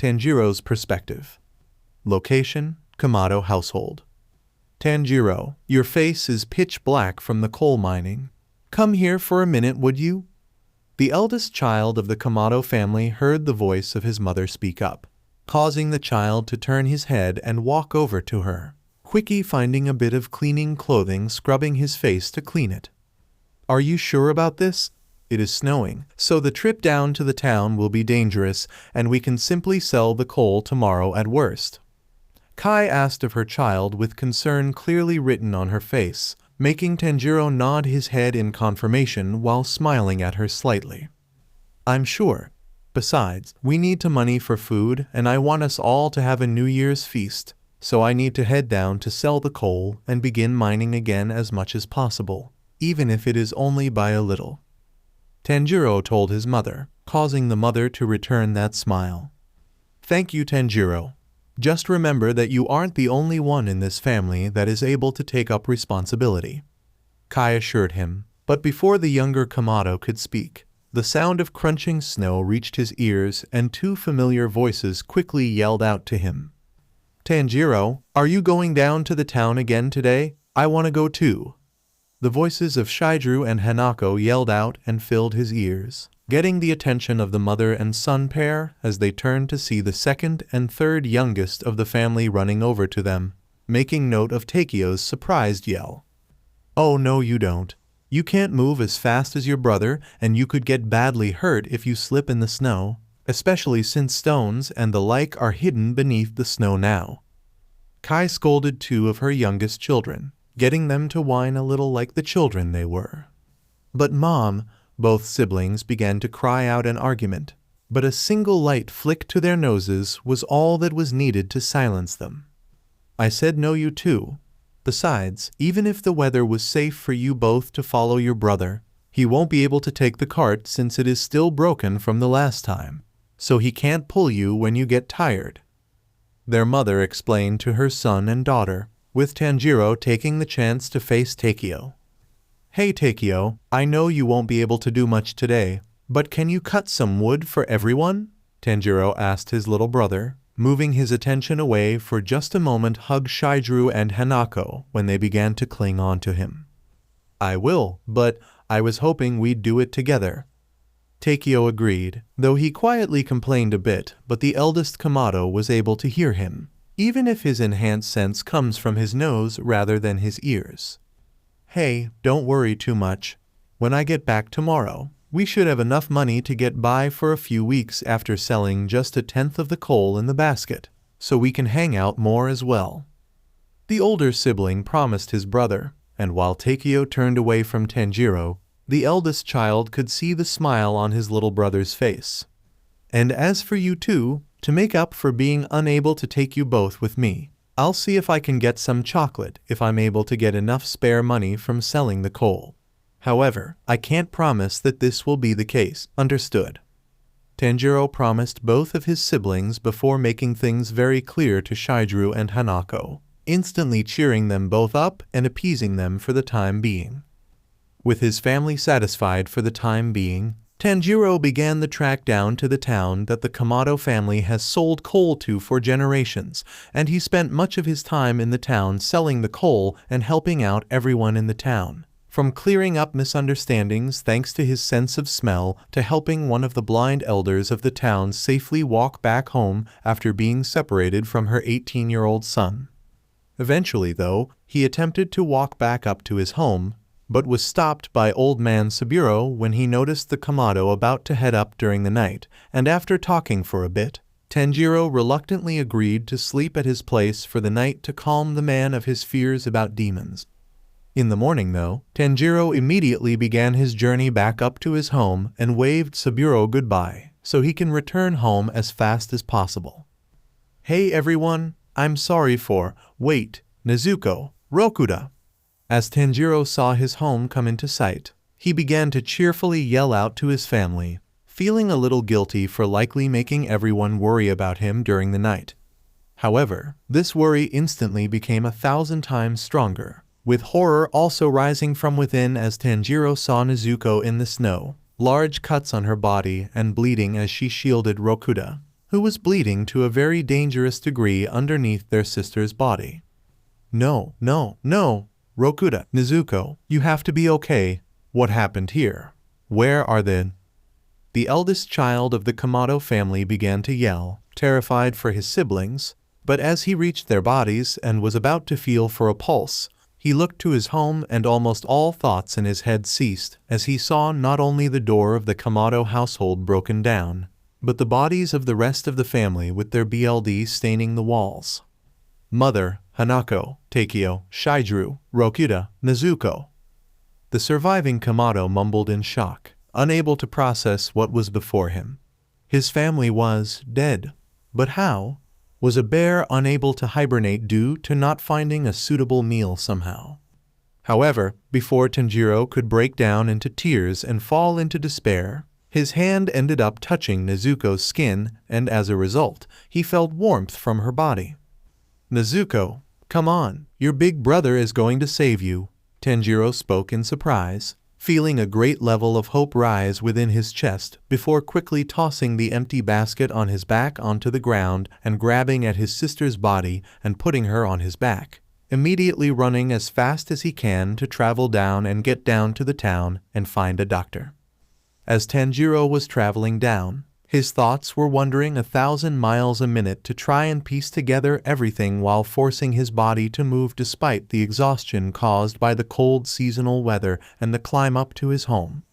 Tanjiro's perspective. Location: Kamado household. Tanjiro, your face is pitch black from the coal mining. Come here for a minute, would you? The eldest child of the Kamado family heard the voice of his mother speak up, causing the child to turn his head and walk over to her, quickly finding a bit of cleaning clothing, scrubbing his face to clean it. Are you sure about this? It is snowing, so the trip down to the town will be dangerous, and we can simply sell the coal tomorrow at worst. Kai asked of her child with concern clearly written on her face, making Tanjiro nod his head in confirmation while smiling at her slightly. I'm sure. Besides, we need money for food, and I want us all to have a New Year's feast, so I need to head down to sell the coal and begin mining again as much as possible, even if it is only by a little. Tanjiro told his mother, causing the mother to return that smile. Thank you, Tanjiro. Just remember that you aren't the only one in this family that is able to take up responsibility, Kai assured him, but before the younger Kamado could speak, the sound of crunching snow reached his ears and two familiar voices quickly yelled out to him. Tanjiro, are you going down to the town again today? I want to go too. The voices of Shidru and Hanako yelled out and filled his ears, getting the attention of the mother and son pair as they turned to see the second and third youngest of the family running over to them, making note of Takio's surprised yell. Oh no, you don't. You can't move as fast as your brother, and you could get badly hurt if you slip in the snow, especially since stones and the like are hidden beneath the snow now. Kai scolded two of her youngest children, getting them to whine a little like the children they were. But Mom, both siblings began to cry out an argument, but a single light flick to their noses was all that was needed to silence them. I said no, you too. Besides, even if the weather was safe for you both to follow your brother, he won't be able to take the cart since it is still broken from the last time, so he can't pull you when you get tired. Their mother explained to her son and daughter, with Tanjiro taking the chance to face Takio. Hey Takio, I know you won't be able to do much today, but can you cut some wood for everyone? Tanjiro asked his little brother, moving his attention away for just a moment. Hugged Shidru and Hanako when they began to cling on to him. I will, but I was hoping we'd do it together. Takio agreed, though he quietly complained a bit, but the eldest Kamado was able to hear him, even if his enhanced sense comes from his nose rather than his ears. Hey, don't worry too much. When I get back tomorrow, we should have enough money to get by for a few weeks after selling just a tenth of the coal in the basket, so we can hang out more as well. The older sibling promised his brother, and while Takio turned away from Tanjiro, the eldest child could see the smile on his little brother's face. And as for you two, to make up for being unable to take you both with me, I'll see if I can get some chocolate if I'm able to get enough spare money from selling the coal. However, I can't promise that this will be the case, understood? Tanjiro promised both of his siblings before making things very clear to Shidru and Hanako, instantly cheering them both up and appeasing them for the time being. With his family satisfied for the time being, Tanjiro began the track down to the town that the Kamado family has sold coal to for generations, and he spent much of his time in the town selling the coal and helping out everyone in the town, from clearing up misunderstandings thanks to his sense of smell to helping one of the blind elders of the town safely walk back home after being separated from her 18-year-old son. Eventually, though, he attempted to walk back up to his home, but was stopped by Old Man Saburo when he noticed the Kamado about to head up during the night, and after talking for a bit, Tanjiro reluctantly agreed to sleep at his place for the night to calm the man of his fears about demons. In the morning, though, Tanjiro immediately began his journey back up to his home and waved Saburo goodbye, so he can return home as fast as possible. Hey everyone, I'm sorry for, wait, Nezuko, Rokuda. As Tanjiro saw his home come into sight, he began to cheerfully yell out to his family, feeling a little guilty for likely making everyone worry about him during the night. However, this worry instantly became 1,000 times stronger, with horror also rising from within as Tanjiro saw Nezuko in the snow, large cuts on her body and bleeding as she shielded Rokuda, who was bleeding to a very dangerous degree underneath their sister's body. No, no, no, Rokuda, Nezuko, you have to be okay. What happened here? Where are they? The eldest child of the Kamado family began to yell, terrified for his siblings, but as he reached their bodies and was about to feel for a pulse, he looked to his home and almost all thoughts in his head ceased as he saw not only the door of the Kamado household broken down, but the bodies of the rest of the family with their BLD staining the walls. Mother, Hanako, Takeo, Shijuru, Rokuda, Nezuko. The surviving Kamado mumbled in shock, unable to process what was before him. His family was dead. But how? Was a bear unable to hibernate due to not finding a suitable meal somehow? However, before Tanjiro could break down into tears and fall into despair, his hand ended up touching Nezuko's skin, and as a result, he felt warmth from her body. Nezuko, come on, your big brother is going to save you, Tanjiro spoke in surprise, feeling a great level of hope rise within his chest before quickly tossing the empty basket on his back onto the ground and grabbing at his sister's body and putting her on his back, immediately running as fast as he can to travel down and get down to the town and find a doctor. As Tanjiro was traveling down, his thoughts were wandering 1,000 miles a minute to try and piece together everything while forcing his body to move despite the exhaustion caused by the cold seasonal weather and the climb up to his home.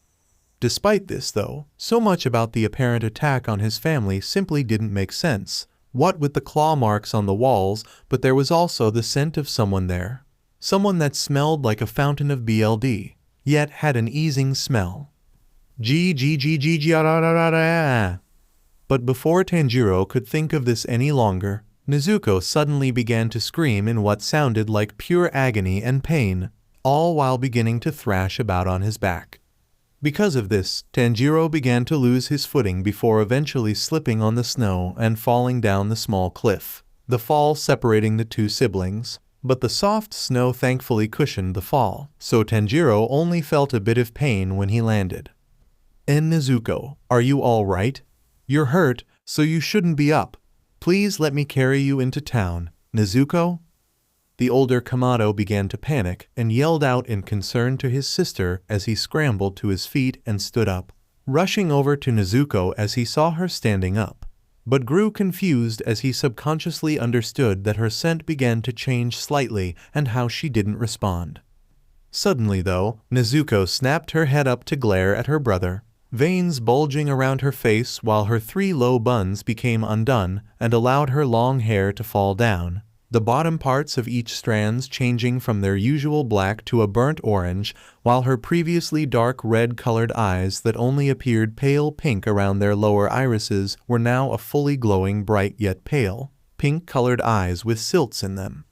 Despite this, though, so much about the apparent attack on his family simply didn't make sense. What with the claw marks on the walls, but there was also the scent of someone there. Someone that smelled like a fountain of BLD, yet had an easing smell. But before Tanjiro could think of this any longer, Nezuko suddenly began to scream in what sounded like pure agony and pain, all while beginning to thrash about on his back. Because of this, Tanjiro began to lose his footing before eventually slipping on the snow and falling down the small cliff, the fall separating the two siblings, but the soft snow thankfully cushioned the fall, so Tanjiro only felt a bit of pain when he landed. "And Nezuko, are you all right? You're hurt, so you shouldn't be up. Please let me carry you into town, Nezuko?" The older Kamado began to panic and yelled out in concern to his sister as he scrambled to his feet and stood up, rushing over to Nezuko as he saw her standing up, but grew confused as he subconsciously understood that her scent began to change slightly and how she didn't respond. Suddenly, though, Nezuko snapped her head up to glare at her brother, veins bulging around her face while her 3 low buns became undone and allowed her long hair to fall down, the bottom parts of each strands changing from their usual black to a burnt orange, while her previously dark red-colored eyes that only appeared pale pink around their lower irises were now a fully glowing bright yet pale, pink-colored eyes with silts in them.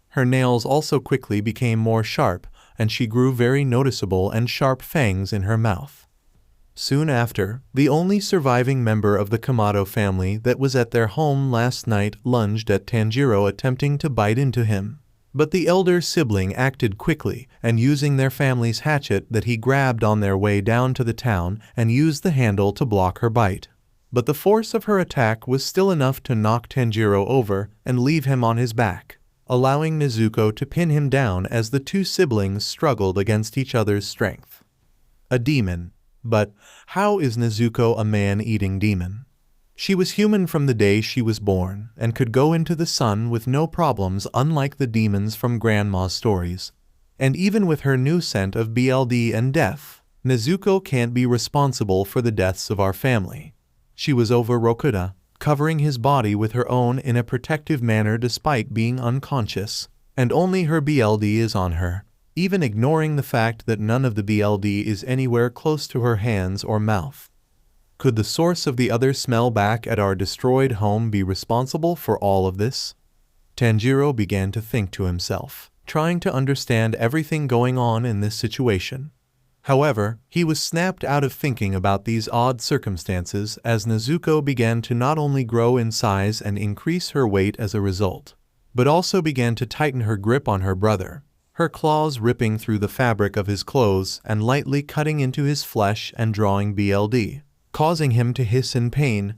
Her nails also quickly became more sharp, and she grew very noticeable and sharp fangs in her mouth. Soon after, the only surviving member of the Kamado family that was at their home last night lunged at Tanjiro, attempting to bite into him. But the elder sibling acted quickly, and using their family's hatchet that he grabbed on their way down to the town and used the handle to block her bite. But the force of her attack was still enough to knock Tanjiro over and leave him on his back, allowing Nezuko to pin him down as the two siblings struggled against each other's strength. A demon. But how is Nezuko a man-eating demon? She was human from the day she was born and could go into the sun with no problems, unlike the demons from Grandma's stories. And even with her new scent of BLD and death, Nezuko can't be responsible for the deaths of our family. She was over Rokuda, covering his body with her own in a protective manner despite being unconscious, and only her BLD is on her, even ignoring the fact that none of the BLD is anywhere close to her hands or mouth. Could the source of the other smell back at our destroyed home be responsible for all of this? Tanjiro began to think to himself, trying to understand everything going on in this situation. However, he was snapped out of thinking about these odd circumstances as Nezuko began to not only grow in size and increase her weight as a result, but also began to tighten her grip on her brother, her claws ripping through the fabric of his clothes and lightly cutting into his flesh and drawing BLD, causing him to hiss in pain.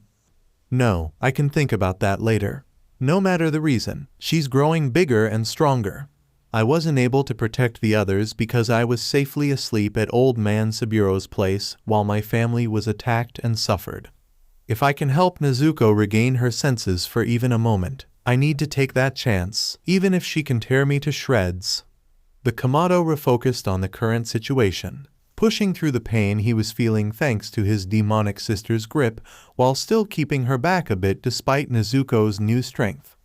No, I can think about that later. No matter the reason, she's growing bigger and stronger. I wasn't able to protect the others because I was safely asleep at old man Saburo's place while my family was attacked and suffered. If I can help Nezuko regain her senses for even a moment, I need to take that chance, even if she can tear me to shreds. The Kamado refocused on the current situation, pushing through the pain he was feeling thanks to his demonic sister's grip, while still keeping her back a bit despite Nezuko's new strength.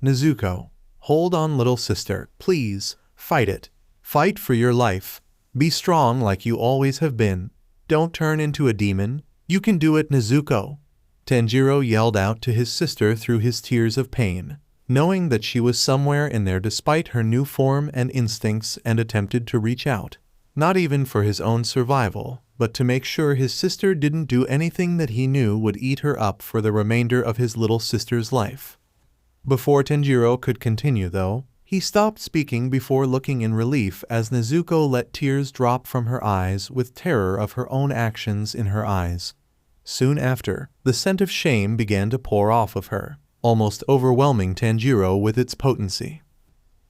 Nezuko, hold on, little sister, please, fight it. Fight for your life. Be strong like you always have been. Don't turn into a demon. You can do it, Nezuko. Tanjiro yelled out to his sister through his tears of pain, knowing that she was somewhere in there despite her new form and instincts, and attempted to reach out. Not even for his own survival, but to make sure his sister didn't do anything that he knew would eat her up for the remainder of his little sister's life. Before Tanjiro could continue though, he stopped speaking before looking in relief as Nezuko let tears drop from her eyes with terror of her own actions in her eyes. Soon after, the scent of shame began to pour off of her, almost overwhelming Tanjiro with its potency.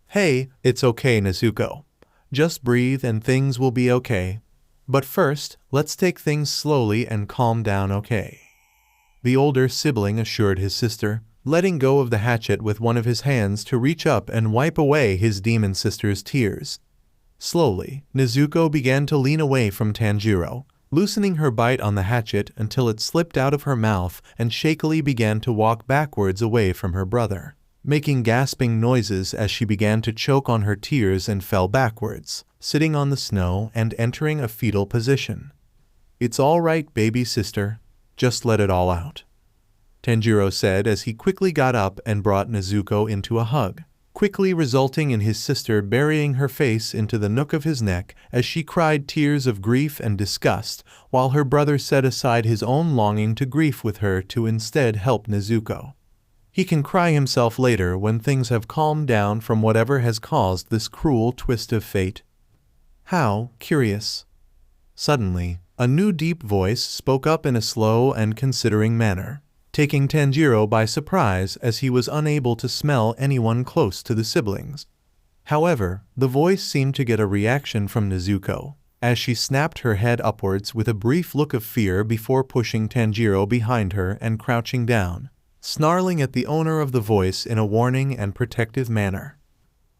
Hey, it's okay, Nezuko. Just breathe and things will be okay. But first, let's take things slowly and calm down, okay? The older sibling assured his sister, letting go of the hatchet with one of his hands to reach up and wipe away his demon sister's tears. Slowly, Nezuko began to lean away from Tanjiro, loosening her bite on the hatchet until it slipped out of her mouth and shakily began to walk backwards away from her brother, making gasping noises as she began to choke on her tears and fell backwards, sitting on the snow and entering a fetal position. It's all right, baby sister. Just let it all out, Tanjiro said as he quickly got up and brought Nezuko into a hug, quickly resulting in his sister burying her face into the nook of his neck as she cried tears of grief and disgust, while her brother set aside his own longing to grief with her to instead help Nezuko. He can cry himself later when things have calmed down from whatever has caused this cruel twist of fate. How curious. Suddenly, a new deep voice spoke up in a slow and considering manner, taking Tanjiro by surprise as he was unable to smell anyone close to the siblings. However, the voice seemed to get a reaction from Nezuko, as she snapped her head upwards with a brief look of fear before pushing Tanjiro behind her and crouching down, snarling at the owner of the voice in a warning and protective manner.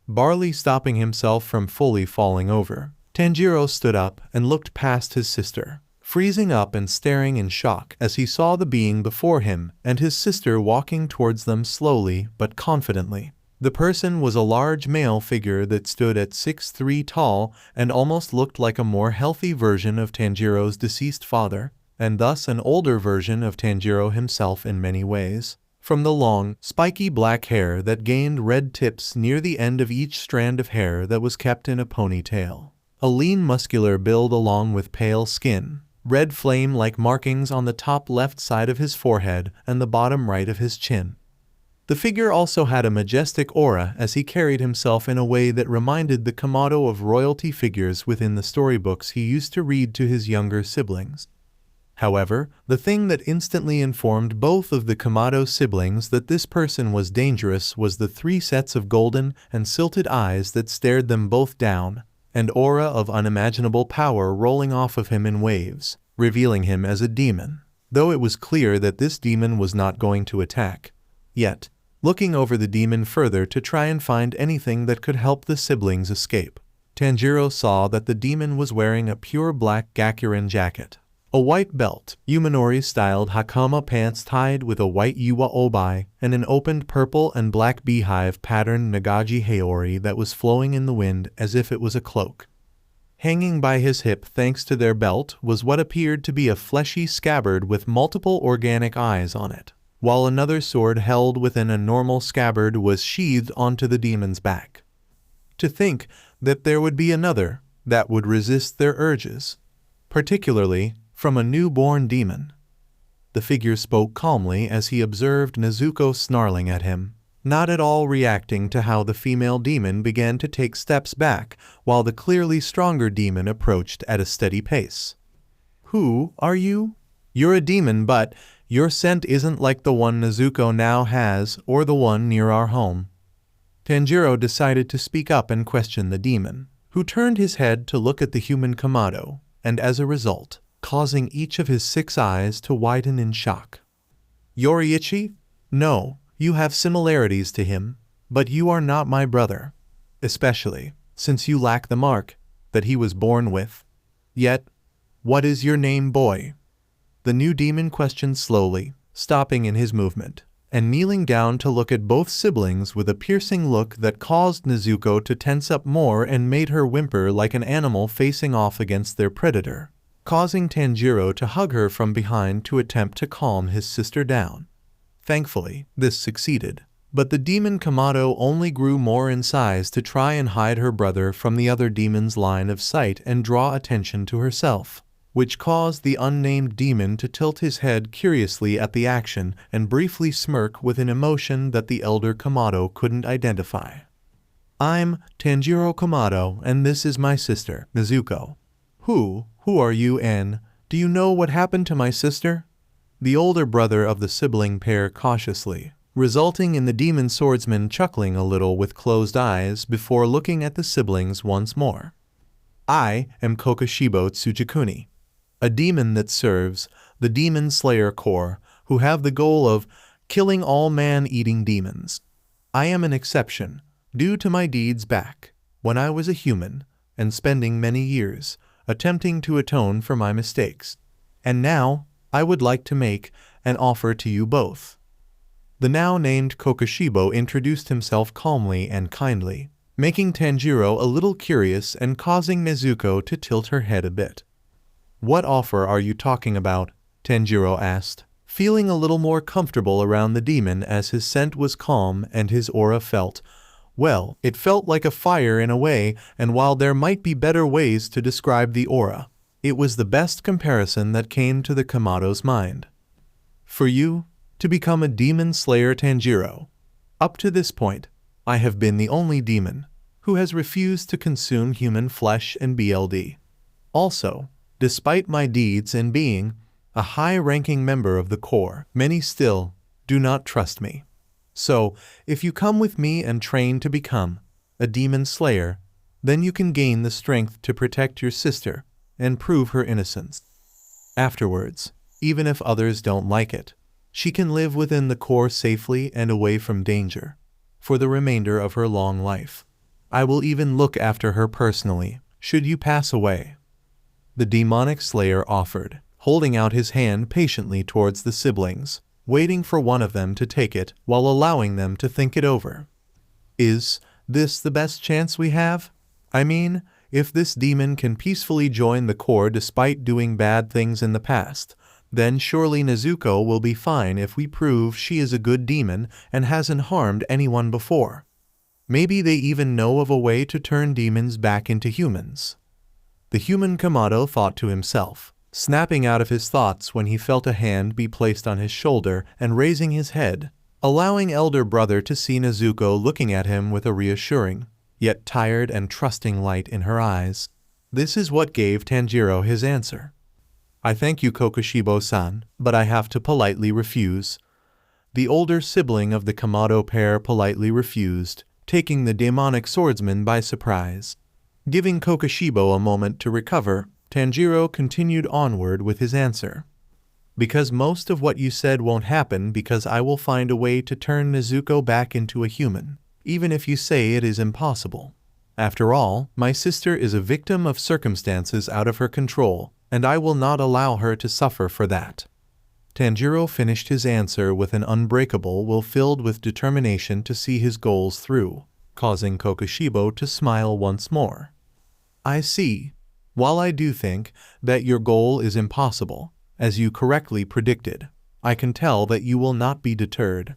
Barely stopping himself from fully falling over, Tanjiro stood up and looked past his sister, freezing up and staring in shock as he saw the being before him and his sister walking towards them slowly but confidently. The person was a large male figure that stood at 6'3" tall and almost looked like a more healthy version of Tanjiro's deceased father, and thus an older version of Tanjiro himself in many ways. From the long, spiky black hair that gained red tips near the end of each strand of hair that was kept in a ponytail. A lean muscular build along with pale skin, red flame-like markings on the top left side of his forehead and the bottom right of his chin. The figure also had a majestic aura as he carried himself in a way that reminded the Kamado of royalty figures within the storybooks he used to read to his younger siblings. However, the thing that instantly informed both of the Kamado siblings that this person was dangerous was the 3 sets of golden and silted eyes that stared them both down, an aura of unimaginable power rolling off of him in waves, revealing him as a demon, though it was clear that this demon was not going to attack. Yet, looking over the demon further to try and find anything that could help the siblings escape, Tanjiro saw that the demon was wearing a pure black Gakuren jacket, a white belt, Yumenori-styled Hakama pants tied with a white Yuwa obai, and an opened purple and black beehive-patterned Nagaji haori that was flowing in the wind as if it was a cloak. Hanging by his hip thanks to their belt was what appeared to be a fleshy scabbard with multiple organic eyes on it, while another sword held within a normal scabbard was sheathed onto the demon's back. To think that there would be another that would resist their urges, particularly from a newborn demon. The figure spoke calmly as he observed Nezuko snarling at him, not at all reacting to how the female demon began to take steps back while the clearly stronger demon approached at a steady pace. "Who are you? You're a demon, but Your scent isn't like the one Nezuko now has or the one near our home." Tanjiro decided to speak up and question the demon, who turned his head to look at the human Kamado, and as a result, causing each of his 6 eyes to widen in shock. "Yoriichi? No, you have similarities to him, but you are not my brother, especially since you lack the mark that he was born with. Yet, what is your name, boy?" The new demon questioned slowly, stopping in his movement, and kneeling down to look at both siblings with a piercing look that caused Nezuko to tense up more and made her whimper like an animal facing off against their predator, causing Tanjiro to hug her from behind to attempt to calm his sister down. Thankfully, this succeeded, but the demon Kamado only grew more in size to try and hide her brother from the other demon's line of sight and draw attention to herself, which caused the unnamed demon to tilt his head curiously at the action and briefly smirk with an emotion that the elder Kamado couldn't identify. "I'm Tanjiro Kamado, and this is my sister, Nezuko." Who are you, and do you know what happened to my sister?" The older brother of the sibling pair cautiously, resulting in the demon swordsman chuckling a little with closed eyes before looking at the siblings once more. "I am Kokoshibo Tsujikuni, a demon that serves the Demon Slayer Corps, who have the goal of killing all man-eating demons. I am an exception, due to my deeds back when I was a human, and spending many years attempting to atone for my mistakes. And now, I would like to make an offer to you both." The now named Kokoshibo introduced himself calmly and kindly, making Tanjiro a little curious and causing Nezuko to tilt her head a bit. "What offer are you talking about?" Tanjiro asked, feeling a little more comfortable around the demon as his scent was calm and his aura felt, well, it felt like a fire in a way, and while there might be better ways to describe the aura, it was the best comparison that came to the Kamado's mind. "For you to become a demon slayer, Tanjiro. Up to this point, I have been the only demon who has refused to consume human flesh and BLD. Also, despite my deeds and being a high-ranking member of the Corps, many still do not trust me. So, if you come with me and train to become a demon slayer, then you can gain the strength to protect your sister and prove her innocence. Afterwards, even if others don't like it, she can live within the Corps safely and away from danger for the remainder of her long life. I will even look after her personally, should you pass away." The demonic slayer offered, holding out his hand patiently towards the siblings, waiting for one of them to take it while allowing them to think it over. "Is this the best chance we have? I mean, if this demon can peacefully join the Corps despite doing bad things in the past, then surely Nezuko will be fine if we prove she is a good demon and hasn't harmed anyone before. Maybe they even know of a way to turn demons back into humans." The human Kamado thought to himself, snapping out of his thoughts when he felt a hand be placed on his shoulder and raising his head, allowing elder brother to see Nezuko looking at him with a reassuring, yet tired and trusting light in her eyes. This is what gave Tanjiro his answer. "I thank you, Kokoshibo-san, but I have to politely refuse." The older sibling of the Kamado pair politely refused, taking the demonic swordsman by surprise. Giving Kokoshibo a moment to recover, Tanjiro continued onward with his answer. "Because most of what you said won't happen, because I will find a way to turn Nezuko back into a human, even if you say it is impossible. After all, my sister is a victim of circumstances out of her control, and I will not allow her to suffer for that." Tanjiro finished his answer with an unbreakable will filled with determination to see his goals through, causing Kokoshibo to smile once more. "I see. While I do think that your goal is impossible, as you correctly predicted, I can tell that you will not be deterred.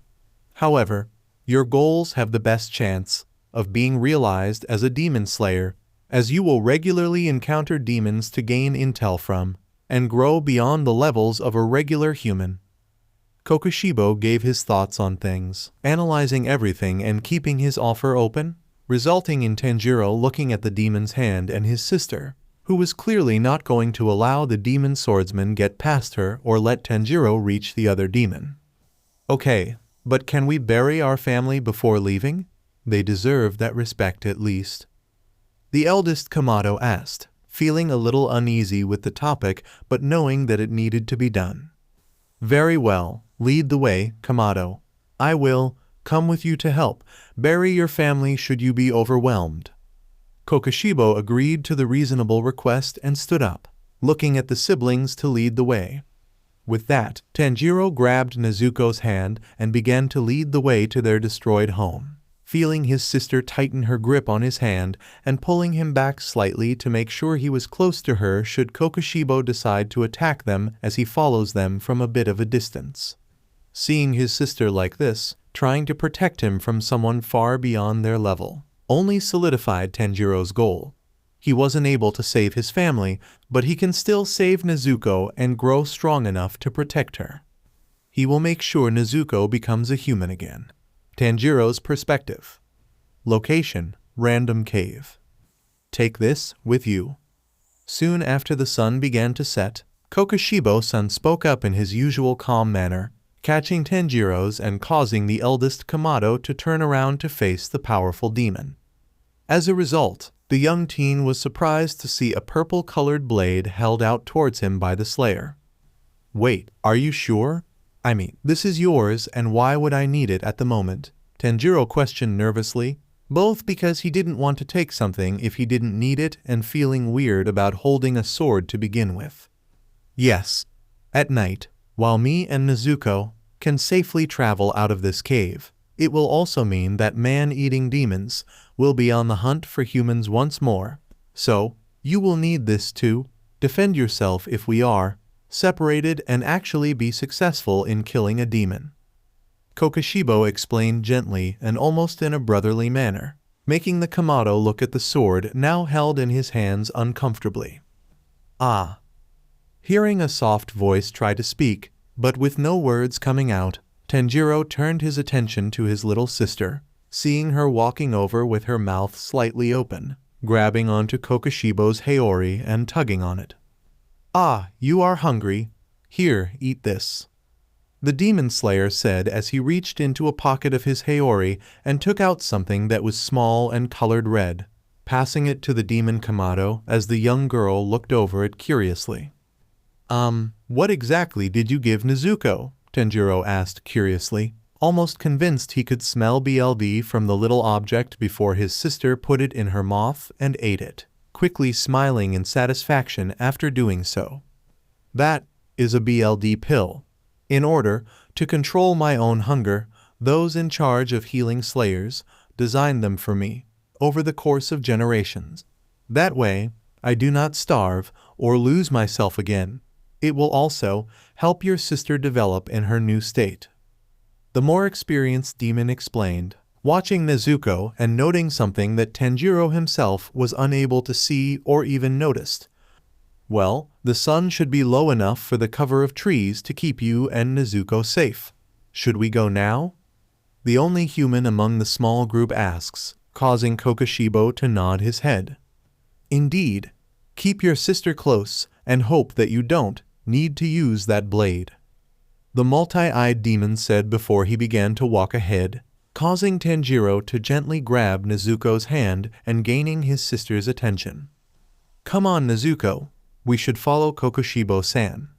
However, your goals have the best chance of being realized as a demon slayer, as you will regularly encounter demons to gain intel from, and grow beyond the levels of a regular human." Kokoshibo gave his thoughts on things, analyzing everything and keeping his offer open, resulting in Tanjiro looking at the demon's hand and his sister, who was clearly not going to allow the demon swordsman get past her or let Tanjiro reach the other demon. Okay, but can we bury our family before leaving? They deserve that respect at least. The eldest Kamado asked, feeling a little uneasy with the topic but knowing that it needed to be done. Very well, lead the way, Kamado. I will come with you to help. Bury your family should you be overwhelmed. Kokushibo agreed to the reasonable request and stood up, looking at the siblings to lead the way. With that, Tanjiro grabbed Nezuko's hand and began to lead the way to their destroyed home, feeling his sister tighten her grip on his hand and pulling him back slightly to make sure he was close to her should Kokushibo decide to attack them as he follows them from a bit of a distance. Seeing his sister like this, trying to protect him from someone far beyond their level, only solidified Tanjiro's goal. He wasn't able to save his family, but he can still save Nezuko and grow strong enough to protect her. He will make sure Nezuko becomes a human again. Tanjiro's perspective. Location: random cave. Take this with you. Soon after the sun began to set, Kokushibo-san spoke up in his usual calm manner, catching Tanjiro's and causing the eldest Kamado to turn around to face the powerful demon. As a result, the young teen was surprised to see a purple-colored blade held out towards him by the Slayer. Wait, are you sure? I mean, this is yours, and why would I need it at the moment? Tanjiro questioned nervously, both because he didn't want to take something if he didn't need it and feeling weird about holding a sword to begin with. Yes. At night, while me and Nezuko can safely travel out of this cave, it will also mean that man-eating demons will be on the hunt for humans once more. So, you will need this to defend yourself if we are separated and actually be successful in killing a demon. Kokushibo explained gently and almost in a brotherly manner, making the Kamado look at the sword now held in his hands uncomfortably. Ah. Hearing a soft voice try to speak, but with no words coming out, Tanjiro turned his attention to his little sister, seeing her walking over with her mouth slightly open, grabbing onto Kokushibo's Haori and tugging on it. Ah, you are hungry. Here, eat this. The demon slayer said as he reached into a pocket of his Haori and took out something that was small and colored red, passing it to the demon Kamado as the young girl looked over it curiously. What exactly did you give Nezuko? Tanjiro asked curiously, almost convinced he could smell BLD from the little object before his sister put it in her mouth and ate it, quickly smiling in satisfaction after doing so. That is a BLD pill. In order to control my own hunger, those in charge of healing slayers designed them for me over the course of generations. That way, I do not starve or lose myself again. It will also help your sister develop in her new state. The more experienced demon explained, watching Nezuko and noting something that Tanjiro himself was unable to see or even noticed. Well, the sun should be low enough for the cover of trees to keep you and Nezuko safe. Should we go now? The only human among the small group asks, causing Kokushibo to nod his head. Indeed. Keep your sister close and hope that you don't need to use that blade. The multi-eyed demon said before he began to walk ahead, causing Tanjiro to gently grab Nezuko's hand and gaining his sister's attention. Come on, Nezuko. We should follow Kokushibo-san,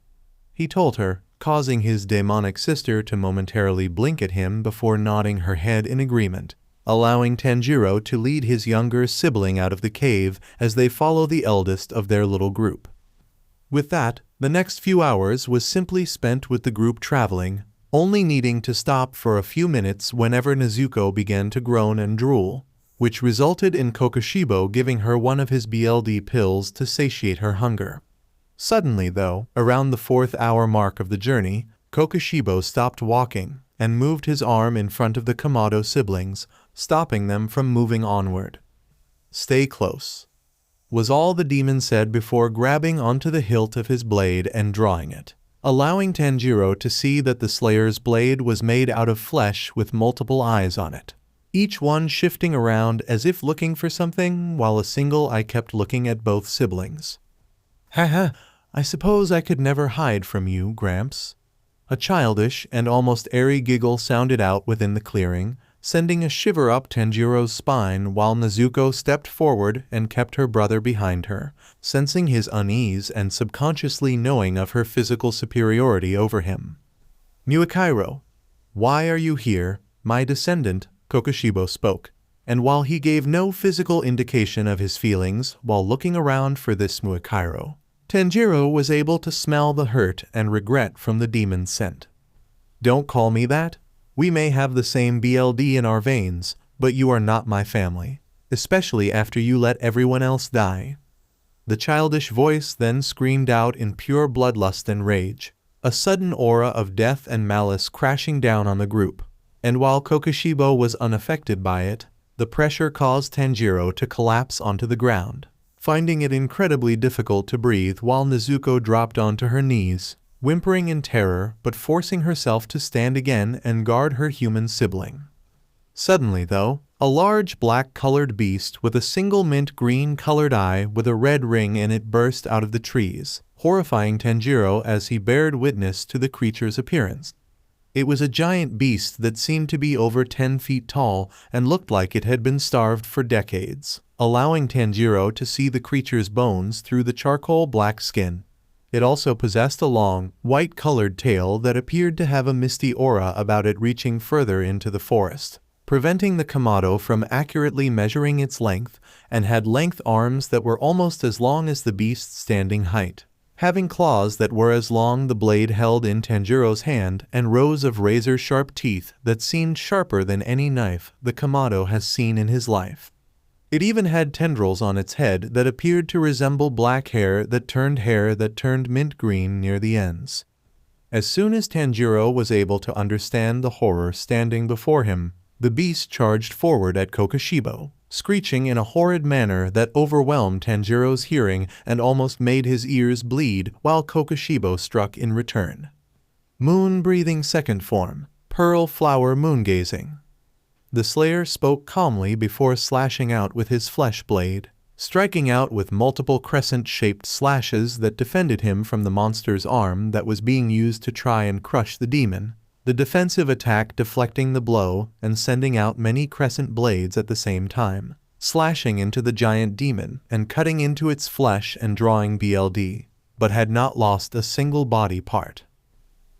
he told her, causing his demonic sister to momentarily blink at him before nodding her head in agreement, allowing Tanjiro to lead his younger sibling out of the cave as they follow the eldest of their little group. With that, the next few hours was simply spent with the group traveling, only needing to stop for a few minutes whenever Nezuko began to groan and drool, which resulted in Kokushibo giving her one of his BLD pills to satiate her hunger. Suddenly, though, around the 4th hour mark of the journey, Kokushibo stopped walking and moved his arm in front of the Kamado siblings, stopping them from moving onward. Stay close, was all the demon said before grabbing onto the hilt of his blade and drawing it, allowing Tanjiro to see that the Slayer's blade was made out of flesh with multiple eyes on it. each one shifting around as if looking for something, while a single eye kept looking at both siblings. Haha, I suppose I could never hide from you, Gramps. A childish and almost airy giggle sounded out within the clearing, sending a shiver up Tanjiro's spine while Nezuko stepped forward and kept her brother behind her, sensing his unease and subconsciously knowing of her physical superiority over him. Muakairo, why are you here, my descendant? Kokushibo spoke, and while he gave no physical indication of his feelings while looking around for this Muakairo, Tanjiro was able to smell the hurt and regret from the demon's scent. Don't call me that. We may have the same BLD in our veins, but you are not my family, especially after you let everyone else die. The childish voice then screamed out in pure bloodlust and rage, a sudden aura of death and malice crashing down on the group. And while Kokushibo was unaffected by it, the pressure caused Tanjiro to collapse onto the ground, finding it incredibly difficult to breathe while Nezuko dropped onto her knees, whimpering in terror but forcing herself to stand again and guard her human sibling. Suddenly, though, a large black-colored beast with a single mint-green-colored eye with a red ring in it burst out of the trees, horrifying Tanjiro as he bared witness to the creature's appearance. It was a giant beast that seemed to be over 10 feet tall and looked like it had been starved for decades, allowing Tanjiro to see the creature's bones through the charcoal black skin. It also possessed a long, white-colored tail that appeared to have a misty aura about it reaching further into the forest, preventing the Kamado from accurately measuring its length, and had length arms that were almost as long as the beast's standing height, having claws that were as long the blade held in Tanjiro's hand and rows of razor-sharp teeth that seemed sharper than any knife the Kamado has seen in his life. It even had tendrils on its head that appeared to resemble black hair that turned mint green near the ends. As soon as Tanjiro was able to understand the horror standing before him, the beast charged forward at Kokushibo, screeching in a horrid manner that overwhelmed Tanjiro's hearing and almost made his ears bleed while Kokushibo struck in return. Moon-breathing second form, pearl flower moon-gazing. The slayer spoke calmly before slashing out with his flesh blade, striking out with multiple crescent-shaped slashes that defended him from the monster's arm that was being used to try and crush the demon, the defensive attack deflecting the blow and sending out many crescent blades at the same time, slashing into the giant demon and cutting into its flesh and drawing BLD, but had not lost a single body part.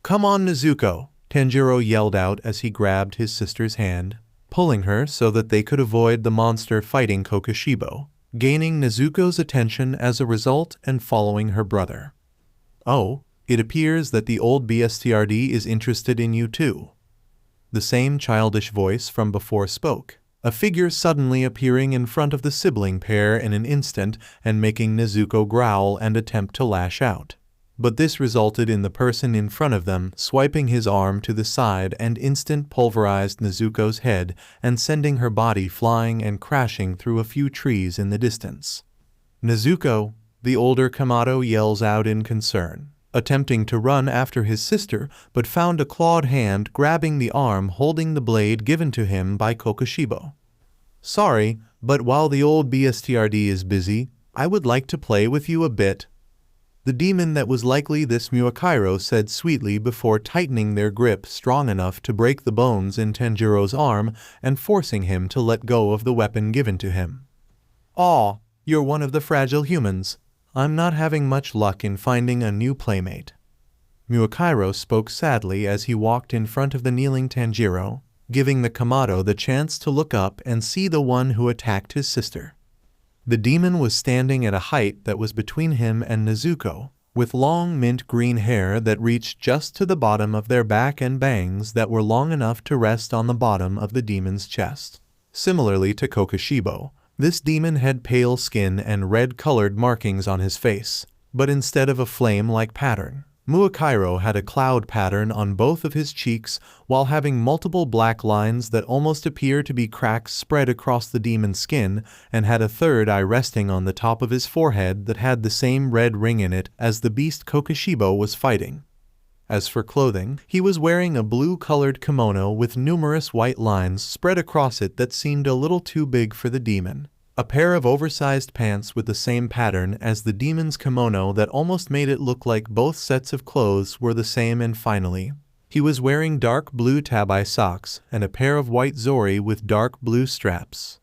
"Come on, Nezuko," Tanjiro yelled out as he grabbed his sister's hand, pulling her so that they could avoid the monster fighting Kokushibo, gaining Nezuko's attention as a result and following her brother. "Oh, it appears that the old BSTRD is interested in you too." The same childish voice from before spoke, a figure suddenly appearing in front of the sibling pair in an instant and making Nezuko growl and attempt to lash out. But this resulted in the person in front of them swiping his arm to the side and instant pulverized Nezuko's head and sending her body flying and crashing through a few trees in the distance. "Nezuko," the older Kamado yells out in concern, attempting to run after his sister, but found a clawed hand grabbing the arm holding the blade given to him by Kokushibo. "Sorry, but while the old BSTRD is busy, I would like to play with you a bit." The demon that was likely this Muakairo said sweetly before tightening their grip strong enough to break the bones in Tanjiro's arm and forcing him to let go of the weapon given to him. "Aw, you're one of the fragile humans. I'm not having much luck in finding a new playmate." Muakairo spoke sadly as he walked in front of the kneeling Tanjiro, giving the Kamado the chance to look up and see the one who attacked his sister. The demon was standing at a height that was between him and Nezuko, with long mint-green hair that reached just to the bottom of their back and bangs that were long enough to rest on the bottom of the demon's chest. Similarly to Kokushibo, this demon had pale skin and red-colored markings on his face, but instead of a flame-like pattern, Muakairo had a cloud pattern on both of his cheeks while having multiple black lines that almost appear to be cracks spread across the demon's skin, and had a third eye resting on the top of his forehead that had the same red ring in it as the beast Kokushibo was fighting. As for clothing, he was wearing a blue-colored kimono with numerous white lines spread across it that seemed a little too big for the demon. A pair of oversized pants with the same pattern as the demon's kimono that almost made it look like both sets of clothes were the same, and finally, he was wearing dark blue tabi socks and a pair of white zori with dark blue straps.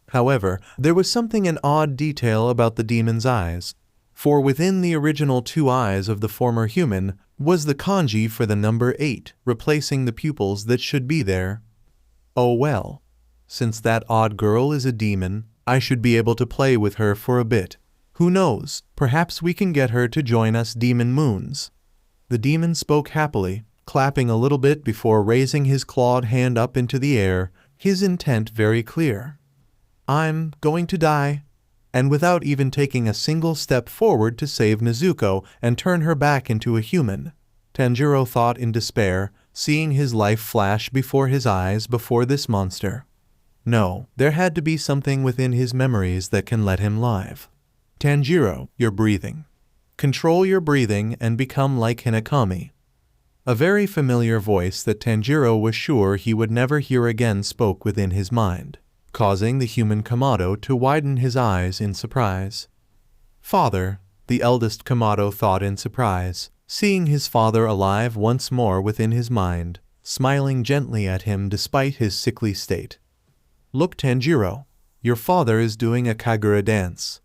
However, there was an odd detail about the demon's eyes, for within the original 2 eyes of the former human was the kanji for the number 8, replacing the pupils that should be there. Oh well, since that odd girl is a demon, I should be able to play with her for a bit. Who knows, perhaps we can get her to join us demon moons. The demon spoke happily, clapping a little bit before raising his clawed hand up into the air, his intent very clear. I'm going to die. And without even taking a single step forward to save Nezuko and turn her back into a human, Tanjiro thought in despair, seeing his life flash before his eyes before this monster. No, there had to be something within his memories that can let him live. Tanjiro, you're breathing. Control your breathing and become like Hinakami. A very familiar voice that Tanjiro was sure he would never hear again spoke within his mind, causing the human Kamado to widen his eyes in surprise. Father, the eldest Kamado thought in surprise, seeing his father alive once more within his mind, smiling gently at him despite his sickly state. Look, Tanjiro, your father is doing a Kagura dance.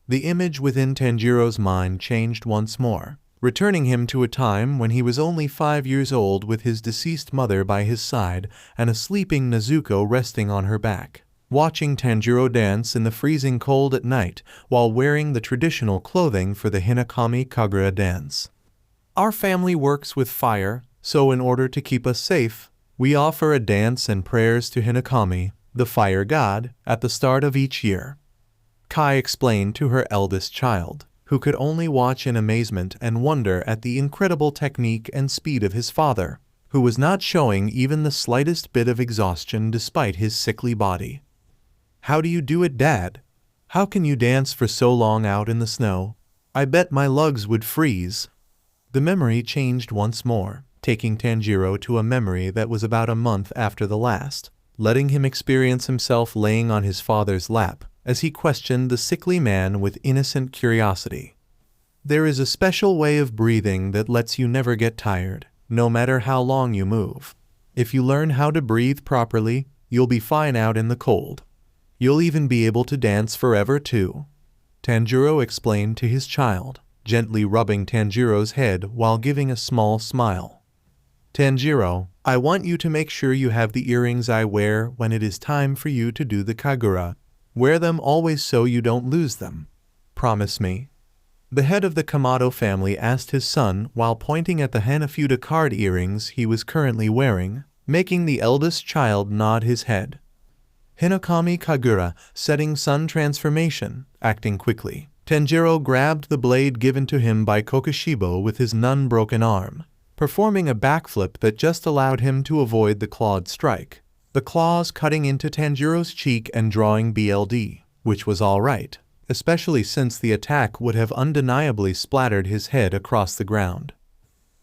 The image within Tanjiro's mind changed once more, returning him to a time when he was only 5 years old with his deceased mother by his side and a sleeping Nezuko resting on her back, watching Tanjiro dance in the freezing cold at night while wearing the traditional clothing for the Hinakami Kagura dance. Our family works with fire, so in order to keep us safe, we offer a dance and prayers to Hinakami, the fire god, at the start of each year. Kai explained to her eldest child, who could only watch in amazement and wonder at the incredible technique and speed of his father, who was not showing even the slightest bit of exhaustion despite his sickly body. How do you do it, Dad? How can you dance for so long out in the snow? I bet my lugs would freeze. The memory changed once more, taking Tanjiro to a memory that was about a month after the last, letting him experience himself laying on his father's lap as he questioned the sickly man with innocent curiosity. There is a special way of breathing that lets you never get tired, no matter how long you move. If you learn how to breathe properly, you'll be fine out in the cold. You'll even be able to dance forever too, Tanjiro explained to his child, gently rubbing Tanjiro's head while giving a small smile. Tanjiro, I want you to make sure you have the earrings I wear when it is time for you to do the Kagura. Wear them always so you don't lose them. Promise me. The head of the Kamado family asked his son while pointing at the Hanafuda card earrings he was currently wearing, making the eldest child nod his head. Hinakami Kagura, setting sun transformation, acting quickly. Tanjiro grabbed the blade given to him by Kokushibo with his nun-broken arm, performing a backflip that just allowed him to avoid the clawed strike, the claws cutting into Tanjiro's cheek and drawing BLD, which was all right, especially since the attack would have undeniably splattered his head across the ground.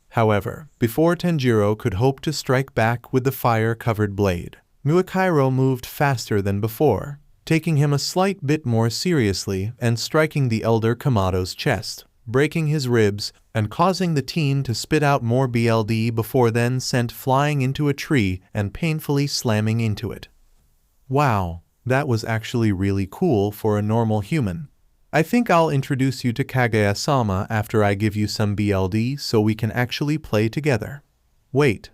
However, before Tanjiro could hope to strike back with the fire-covered blade, Muakairo moved faster than before, taking him a slight bit more seriously and striking the elder Kamado's chest, breaking his ribs and causing the teen to spit out more BLD before then sent flying into a tree and painfully slamming into it. Wow, that was actually really cool for a normal human. I think I'll introduce you to Kaguya-sama after I give you some BLD so we can actually play together. Wait.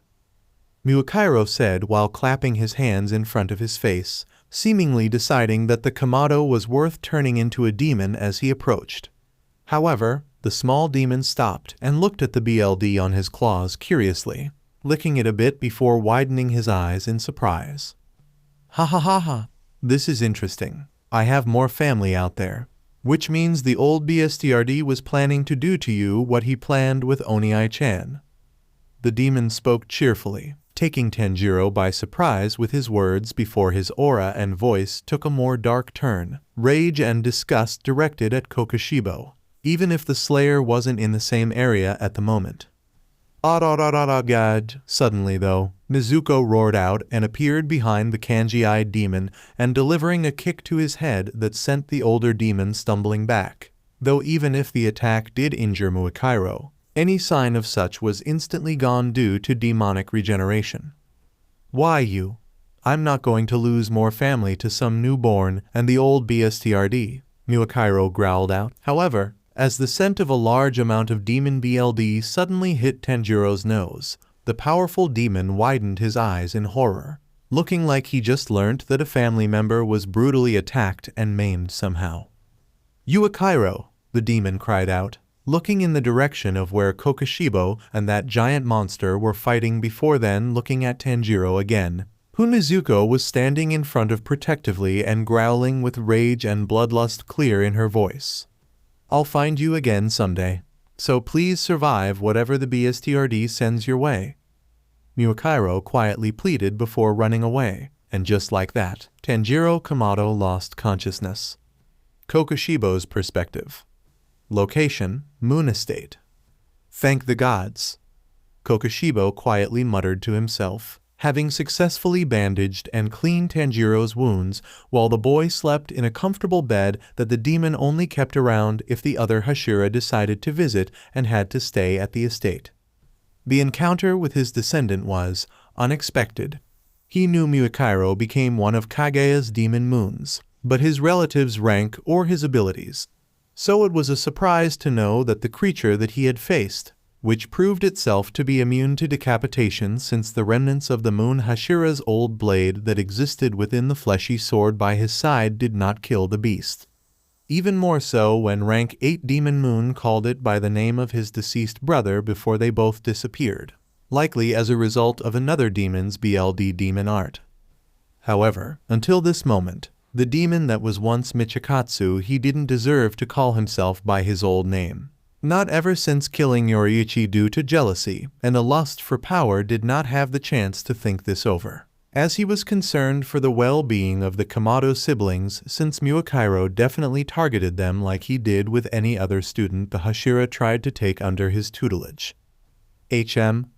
Muakairo said while clapping his hands in front of his face, seemingly deciding that the Kamado was worth turning into a demon as he approached. However, the small demon stopped and looked at the BLD on his claws curiously, licking it a bit before widening his eyes in surprise. Ha ha ha ha, this is interesting. I have more family out there, which means the old BSTRD was planning to do to you what he planned with Oniai-chan. The demon spoke cheerfully, taking Tanjiro by surprise with his words before his aura and voice took a more dark turn, rage and disgust directed at Kokushibo, even if the Slayer wasn't in the same area at the moment. God. Suddenly, though, Nezuko roared out and appeared behind the kanji-eyed demon and delivering a kick to his head that sent the older demon stumbling back. Though even if the attack did injure Muakairo, any sign of such was instantly gone due to demonic regeneration. Why you? I'm not going to lose more family to some newborn and the old BSTRD, Muakairo growled out. However, as the scent of a large amount of demon BLD suddenly hit Tanjiro's nose, the powerful demon widened his eyes in horror, looking like he just learnt that a family member was brutally attacked and maimed somehow. Yuakairo, the demon cried out, looking in the direction of where Kokoshibo and that giant monster were fighting before then looking at Tanjiro again, who Nezuko was standing in front of protectively and growling with rage and bloodlust clear in her voice. I'll find you again someday, so please survive whatever the BSTRD sends your way. Muakairo quietly pleaded before running away, and just like that, Tanjiro Kamado lost consciousness. Kokoshibo's perspective. Location, Moon Estate. Thank the gods. Kokoshibo quietly muttered to himself, having successfully bandaged and cleaned Tanjiro's wounds while the boy slept in a comfortable bed that the demon only kept around if the other Hashira decided to visit and had to stay at the estate. The encounter with his descendant was unexpected. He knew Muakairo became one of Kaguya's demon moons, but his relatives' rank or his abilities. So it was a surprise to know that the creature that he had faced, which proved itself to be immune to decapitation since the remnants of the moon Hashira's old blade that existed within the fleshy sword by his side did not kill the beast. Even more so when rank 8 demon moon called it by the name of his deceased brother before they both disappeared, likely as a result of another demon's BLD demon art. However, until this moment, the demon that was once Michikatsu he didn't deserve to call himself by his old name. Not ever since killing Yoriichi due to jealousy and a lust for power did not have the chance to think this over, as he was concerned for the well-being of the Kamado siblings since Muakairo definitely targeted them like he did with any other student the Hashira tried to take under his tutelage.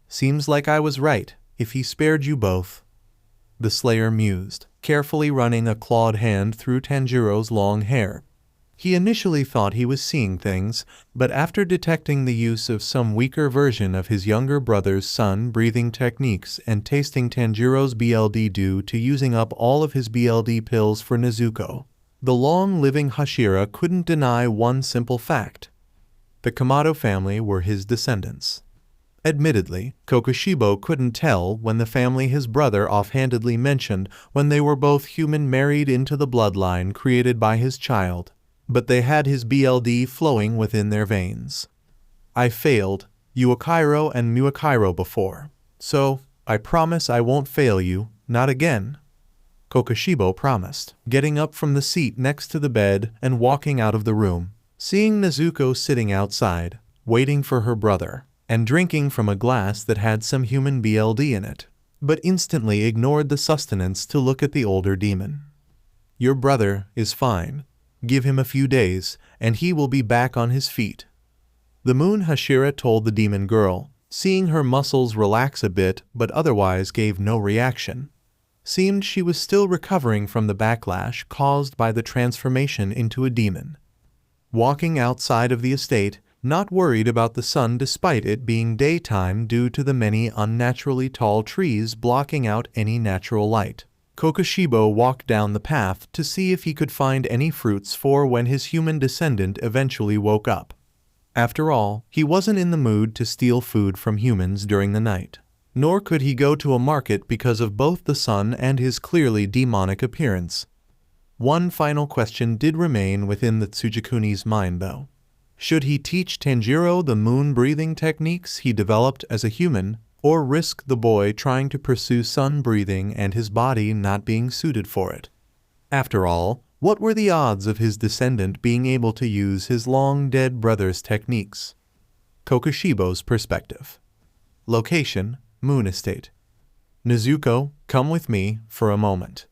Seems like I was right, if he spared you both. The Slayer mused, carefully running a clawed hand through Tanjiro's long hair. He initially thought he was seeing things, but after detecting the use of some weaker version of his younger brother's sun breathing techniques and tasting Tanjiro's BLD due to using up all of his BLD pills for Nezuko, the long-living Hashira couldn't deny one simple fact. The Kamado family were his descendants. Admittedly, Kokoshibo couldn't tell when the family his brother offhandedly mentioned when they were both human married into the bloodline created by his child, but they had his BLD flowing within their veins. I failed Yuakairo and Muakairo before, so I promise I won't fail you, not again. Kokoshibo promised, getting up from the seat next to the bed and walking out of the room, seeing Nezuko sitting outside, waiting for her brother, and drinking from a glass that had some human BLD in it, but instantly ignored the sustenance to look at the older demon. Your brother is fine. Give him a few days, and he will be back on his feet. The moon Hashira told the demon girl, seeing her muscles relax a bit but otherwise gave no reaction. Seemed she was still recovering from the backlash caused by the transformation into a demon. Walking outside of the estate, not worried about the sun despite it being daytime due to the many unnaturally tall trees blocking out any natural light, Kokoshibo walked down the path to see if he could find any fruits for when his human descendant eventually woke up. After all, he wasn't in the mood to steal food from humans during the night, nor could he go to a market because of both the sun and his clearly demonic appearance. One final question did remain within the Tsujikuni's mind though. Should he teach Tanjiro the moon-breathing techniques he developed as a human, or risk the boy trying to pursue sun-breathing and his body not being suited for it? After all, what were the odds of his descendant being able to use his long-dead brother's techniques? Kokoshibo's perspective. Location, Moon Estate. Nezuko, come with me for a moment.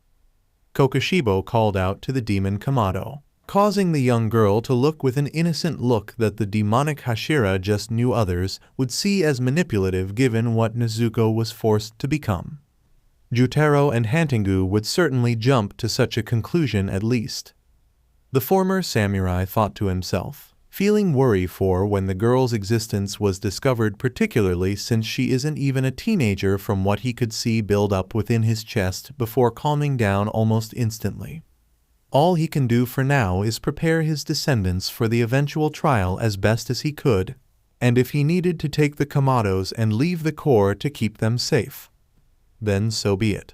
Kokoshibo called out to the demon Kamado, causing the young girl to look with an innocent look that the demonic Hashira just knew others would see as manipulative given what Nezuko was forced to become. Jutaro and Hantengu would certainly jump to such a conclusion at least. The former samurai thought to himself, feeling worry for when the girl's existence was discovered, particularly since she isn't even a teenager from what he could see build up within his chest before calming down almost instantly. All he can do for now is prepare his descendants for the eventual trial as best as he could, and if he needed to take the Kamados and leave the core to keep them safe, then so be it.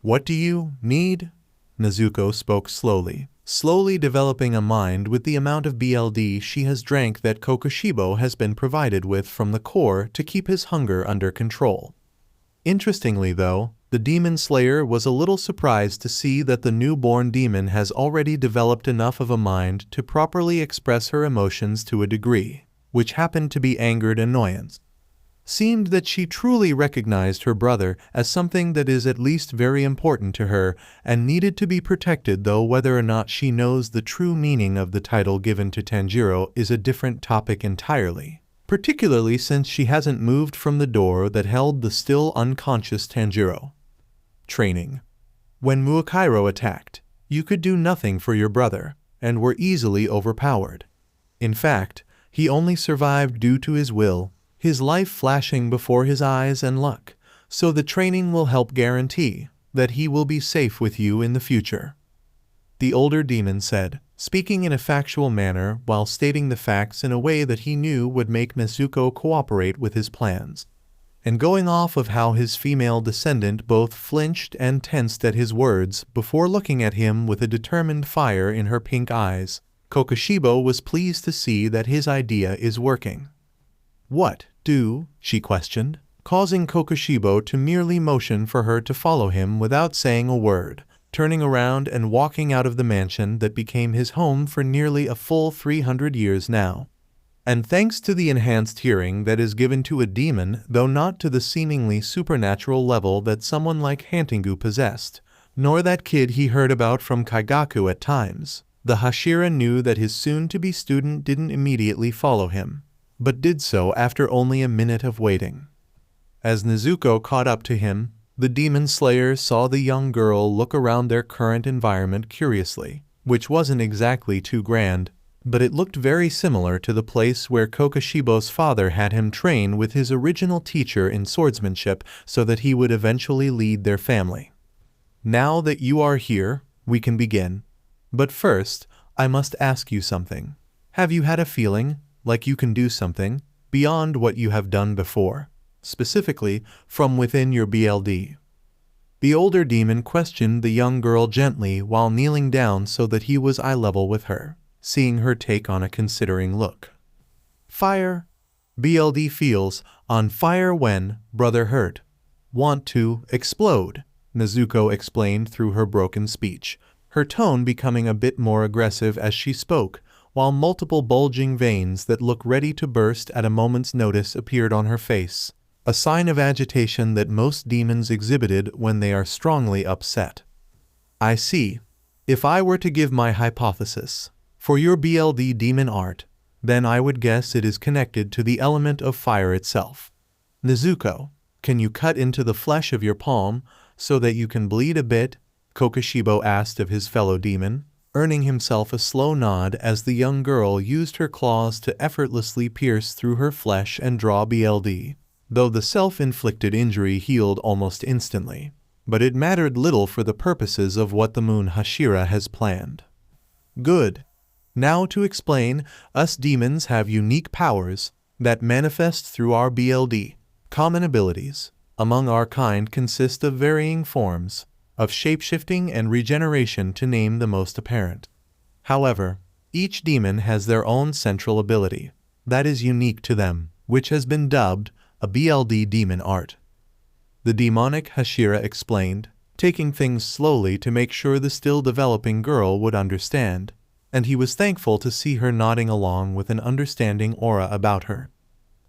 What do you need? Nezuko spoke slowly developing a mind with the amount of BLD she has drank that Kokushibo has been provided with from the core to keep his hunger under control. Interestingly though, the demon slayer was a little surprised to see that the newborn demon has already developed enough of a mind to properly express her emotions to a degree, which happened to be angered annoyance. Seemed that she truly recognized her brother as something that is at least very important to her and needed to be protected, though whether or not she knows the true meaning of the title given to Tanjiro is a different topic entirely, particularly since she hasn't moved from the door that held the still unconscious Tanjiro. Training. When Muakairo attacked, you could do nothing for your brother and were easily overpowered. In fact, he only survived due to his will, his life flashing before his eyes and luck, so the training will help guarantee that he will be safe with you in the future. The older demon said, speaking in a factual manner while stating the facts in a way that he knew would make Nezuko cooperate with his plans. And going off of how his female descendant both flinched and tensed at his words before looking at him with a determined fire in her pink eyes, Kokushibo was pleased to see that his idea is working. What do? She questioned, causing Kokushibo to merely motion for her to follow him without saying a word, turning around and walking out of the mansion that became his home for nearly a full 300 years now. And thanks to the enhanced hearing that is given to a demon, though not to the seemingly supernatural level that someone like Hantengu possessed, nor that kid he heard about from Kaigaku at times, the Hashira knew that his soon-to-be student didn't immediately follow him, but did so after only a minute of waiting. As Nezuko caught up to him, the demon slayer saw the young girl look around their current environment curiously, which wasn't exactly too grand, but it looked very similar to the place where Kokushibo's father had him train with his original teacher in swordsmanship so that he would eventually lead their family. Now that you are here, we can begin. But first, I must ask you something. Have you had a feeling like you can do something beyond what you have done before, specifically from within your BLD? The older demon questioned the young girl gently while kneeling down so that he was eye level with her, seeing her take on a considering look. Fire. BLD feels on fire when brother hurt. Want to explode, Nezuko explained through her broken speech, her tone becoming a bit more aggressive as she spoke, while multiple bulging veins that look ready to burst at a moment's notice appeared on her face, a sign of agitation that most demons exhibited when they are strongly upset. I see. If I were to give my hypothesis for your BLD demon art, then I would guess it is connected to the element of fire itself. Nezuko, can you cut into the flesh of your palm so that you can bleed a bit? Kokushibo asked of his fellow demon, earning himself a slow nod as the young girl used her claws to effortlessly pierce through her flesh and draw BLD, though the self-inflicted injury healed almost instantly. But it mattered little for the purposes of what the Moon Hashira has planned. Good. Now to explain, us demons have unique powers that manifest through our BLD. Common abilities among our kind consist of varying forms of shapeshifting and regeneration, to name the most apparent. However, each demon has their own central ability that is unique to them, which has been dubbed a BLD demon art. The demonic Hashira explained, taking things slowly to make sure the still developing girl would understand, and he was thankful to see her nodding along with an understanding aura about her.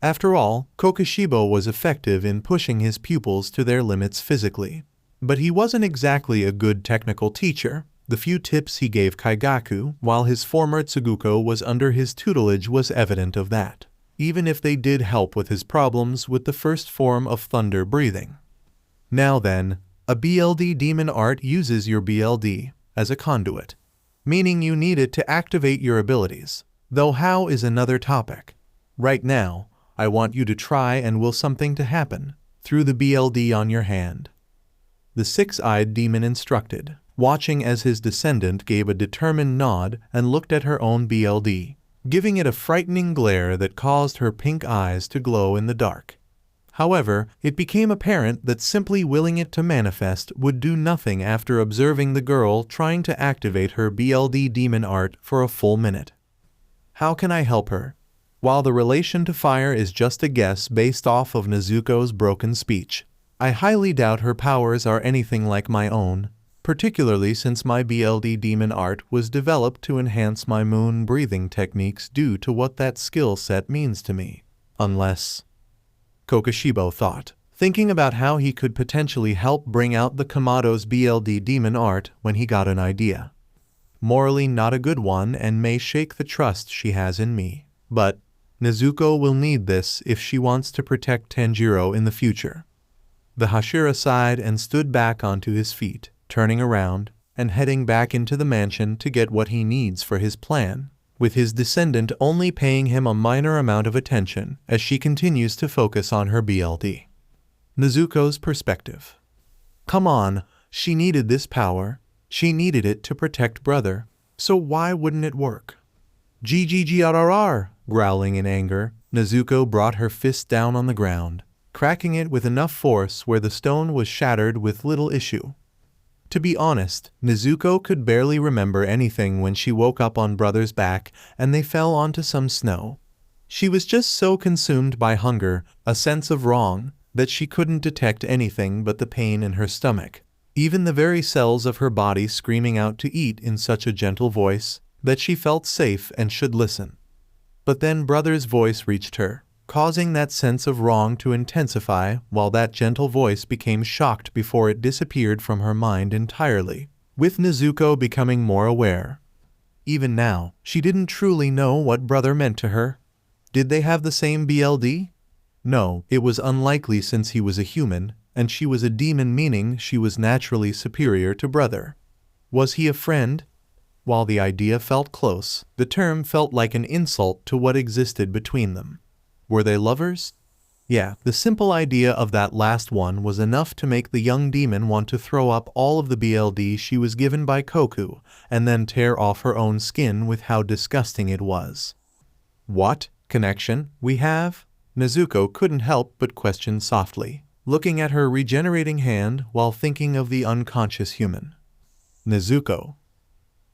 After all, Kokushibo was effective in pushing his pupils to their limits physically, but he wasn't exactly a good technical teacher, The few tips he gave Kaigaku while his former Tsuguko was under his tutelage was evident of that, even if they did help with his problems with the first form of thunder breathing. Now then, a BLD demon art uses your BLD as a conduit, meaning you need it to activate your abilities, though how is another topic. Right now, I want you to try and will something to happen through the BLD on your hand. The six-eyed demon instructed, watching as his descendant gave a determined nod and looked at her own BLD, giving it a frightening glare that caused her pink eyes to glow in the dark. However, it became apparent that simply willing it to manifest would do nothing after observing the girl trying to activate her BLD demon art for a full minute. How can I help her? While the relation to fire is just a guess based off of Nezuko's broken speech, I highly doubt her powers are anything like my own, particularly since my BLD demon art was developed to enhance my moon breathing techniques due to what that skill set means to me. Unless... Kokushibo thought, thinking about how he could potentially help bring out the Kamado's BLD demon art when he got an idea. Morally not a good one and may shake the trust she has in me. But Nezuko will need this if she wants to protect Tanjiro in the future. The Hashira sighed and stood back onto his feet, turning around and heading back into the mansion to get what he needs for his plan, with his descendant only paying him a minor amount of attention as she continues to focus on her BLD. Nezuko's perspective. Come on, she needed this power. She needed it to protect brother, so why wouldn't it work? GGGRRR, growling in anger, Nezuko brought her fist down on the ground, cracking it with enough force where the stone was shattered with little issue. To be honest, Nezuko could barely remember anything when she woke up on brother's back and they fell onto some snow. She was just so consumed by hunger, a sense of wrong, that she couldn't detect anything but the pain in her stomach, even the very cells of her body screaming out to eat in such a gentle voice that she felt safe and should listen. But then brother's voice reached her, causing that sense of wrong to intensify while that gentle voice became shocked before it disappeared from her mind entirely, with Nezuko becoming more aware. Even now, she didn't truly know what brother meant to her. Did they have the same BLD? No, it was unlikely since he was a human, and she was a demon, meaning she was naturally superior to brother. Was he a friend? While the idea felt close, the term felt like an insult to what existed between them. Were they lovers? Yeah, the simple idea of that last one was enough to make the young demon want to throw up all of the BLD she was given by Koku, and then tear off her own skin with how disgusting it was. What connection we have? Nezuko couldn't help but question softly, looking at her regenerating hand while thinking of the unconscious human. Nezuko.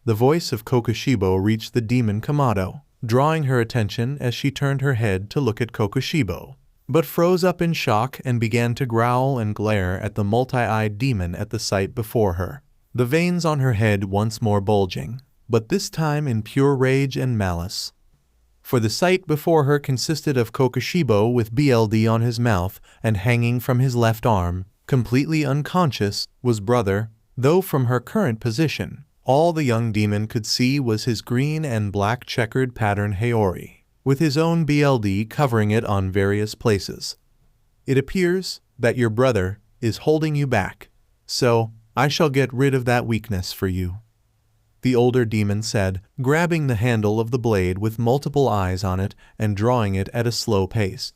The voice of Kokushibo reached the demon Kamado, drawing her attention as she turned her head to look at Kokushibo, but froze up in shock and began to growl and glare at the multi-eyed demon at the sight before her, the veins on her head once more bulging, but this time in pure rage and malice. For the sight before her consisted of Kokushibo with BLD on his mouth and hanging from his left arm, completely unconscious, was brother, though from her current position, all the young demon could see was his green and black checkered pattern Haori, with his own BLD covering it on various places. It appears that your brother is holding you back, so I shall get rid of that weakness for you. The older demon said, grabbing the handle of the blade with multiple eyes on it and drawing it at a slow pace.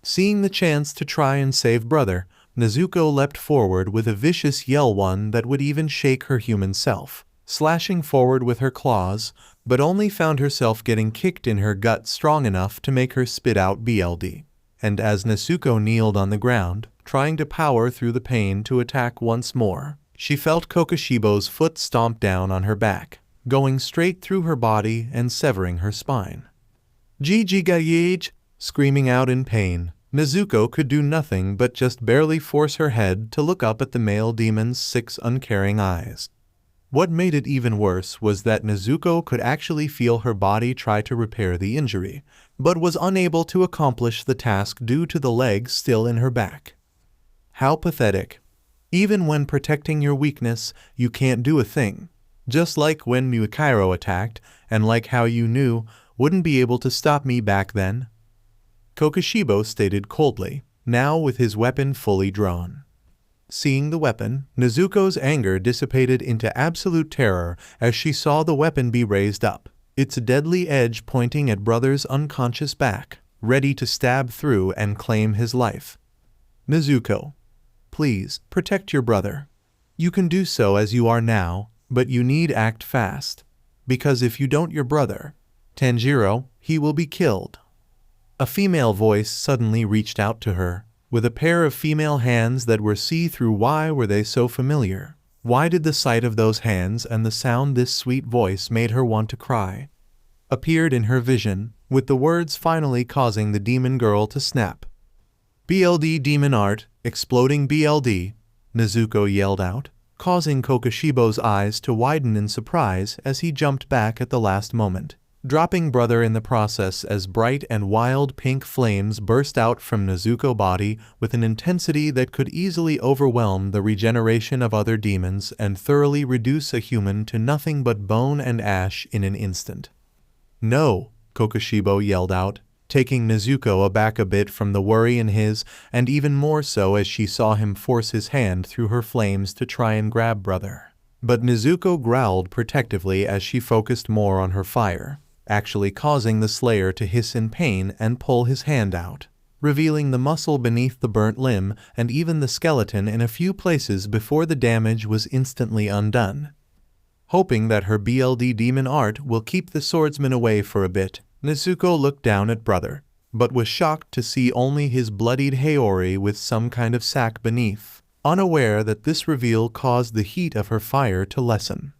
Seeing the chance to try and save brother, Nezuko leapt forward with a vicious yell, one that would even shake her human self, slashing forward with her claws, but only found herself getting kicked in her gut strong enough to make her spit out BLD. And as Nezuko kneeled on the ground, trying to power through the pain to attack once more, she felt Kokushibo's foot stomp down on her back, going straight through her body and severing her spine. Gigigayage! Screaming out in pain, Nezuko could do nothing but just barely force her head to look up at the male demon's 6 uncaring eyes. What made it even worse was that Nezuko could actually feel her body try to repair the injury, but was unable to accomplish the task due to the leg still in her back. How pathetic. Even when protecting your weakness, you can't do a thing. Just like when Mukairo attacked, and like how you knew wouldn't be able to stop me back then? Kokushibo stated coldly, now with his weapon fully drawn. Seeing the weapon, Nezuko's anger dissipated into absolute terror as she saw the weapon be raised up, its deadly edge pointing at brother's unconscious back, ready to stab through and claim his life. Nezuko, please, protect your brother. You can do so as you are now, but you need act fast. Because if you don't, your brother, Tanjiro, he will be killed. A female voice suddenly reached out to her, with a pair of female hands that were see-through. Why were they so familiar? Why did the sight of those hands and the sound this sweet voice made her want to cry? Appeared in her vision, with the words finally causing the demon girl to snap. BLD demon art, exploding BLD, Nezuko yelled out, causing Kokushibo's eyes to widen in surprise as he jumped back at the last moment, dropping brother in the process as bright and wild pink flames burst out from Nezuko's body with an intensity that could easily overwhelm the regeneration of other demons and thoroughly reduce a human to nothing but bone and ash in an instant. No, Kokushibo yelled out, taking Nezuko aback a bit from the worry in his, and even more so as she saw him force his hand through her flames to try and grab brother. But Nezuko growled protectively as she focused more on her fire, actually causing the Slayer to hiss in pain and pull his hand out, revealing the muscle beneath the burnt limb and even the skeleton in a few places before the damage was instantly undone. Hoping that her BLD demon art will keep the swordsman away for a bit, Nezuko looked down at brother, but was shocked to see only his bloodied Haori with some kind of sack beneath, unaware that this reveal caused the heat of her fire to lessen.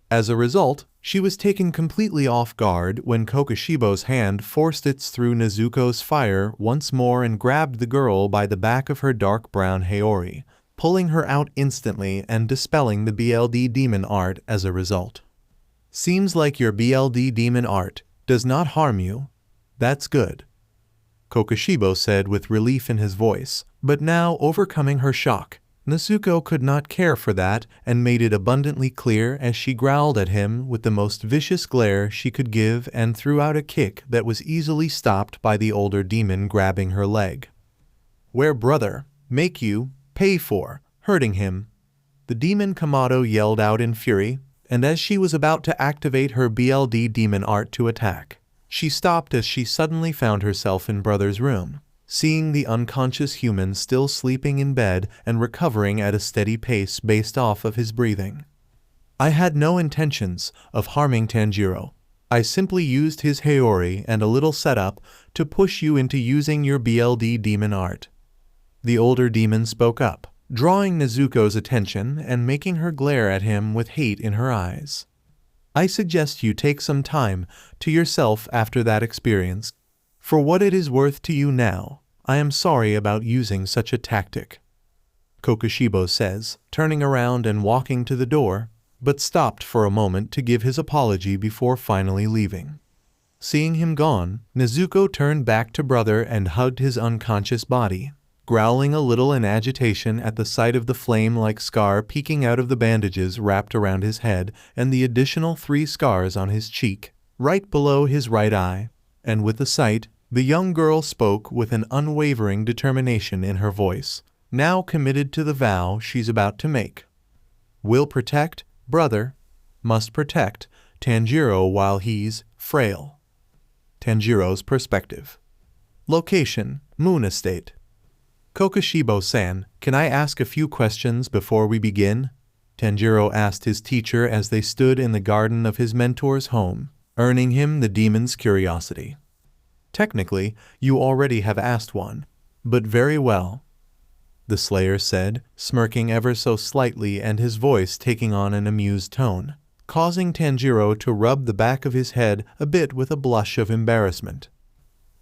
As a result, she was taken completely off guard when Kokushibo's hand forced its through Nezuko's fire once more and grabbed the girl by the back of her dark brown Haori, pulling her out instantly and dispelling the BLD demon art as a result. Seems like your BLD demon art does not harm you. That's good, Kokushibo said with relief in his voice, but now overcoming her shock, Nezuko could not care for that and made it abundantly clear as she growled at him with the most vicious glare she could give and threw out a kick that was easily stopped by the older demon grabbing her leg. Where brother, make you pay for hurting him, the demon Kamado yelled out in fury, and as she was about to activate her BLD demon art to attack, she stopped as she suddenly found herself in brother's room, seeing the unconscious human still sleeping in bed and recovering at a steady pace based off of his breathing. I had no intentions of harming Tanjiro. I simply used his Haori and a little setup to push you into using your BLD demon art. The older demon spoke up, drawing Nezuko's attention and making her glare at him with hate in her eyes. I suggest you take some time to yourself after that experience. For what it is worth to you now, I am sorry about using such a tactic, Kokushibo says, turning around and walking to the door, but stopped for a moment to give his apology before finally leaving. Seeing him gone, Nezuko turned back to brother and hugged his unconscious body, growling a little in agitation at the sight of the flame-like scar peeking out of the bandages wrapped around his head and the additional 3 scars on his cheek, right below his right eye. And with the sight, the young girl spoke with an unwavering determination in her voice, now committed to the vow she's about to make. Will protect, brother, must protect, Tanjiro while he's frail. Tanjiro's perspective. Location, Moon Estate. Kokushibo-san, can I ask a few questions before we begin? Tanjiro asked his teacher as they stood in the garden of his mentor's home, earning him the demon's curiosity. Technically, you already have asked one, but very well, the Slayer said, smirking ever so slightly and his voice taking on an amused tone, causing Tanjiro to rub the back of his head a bit with a blush of embarrassment.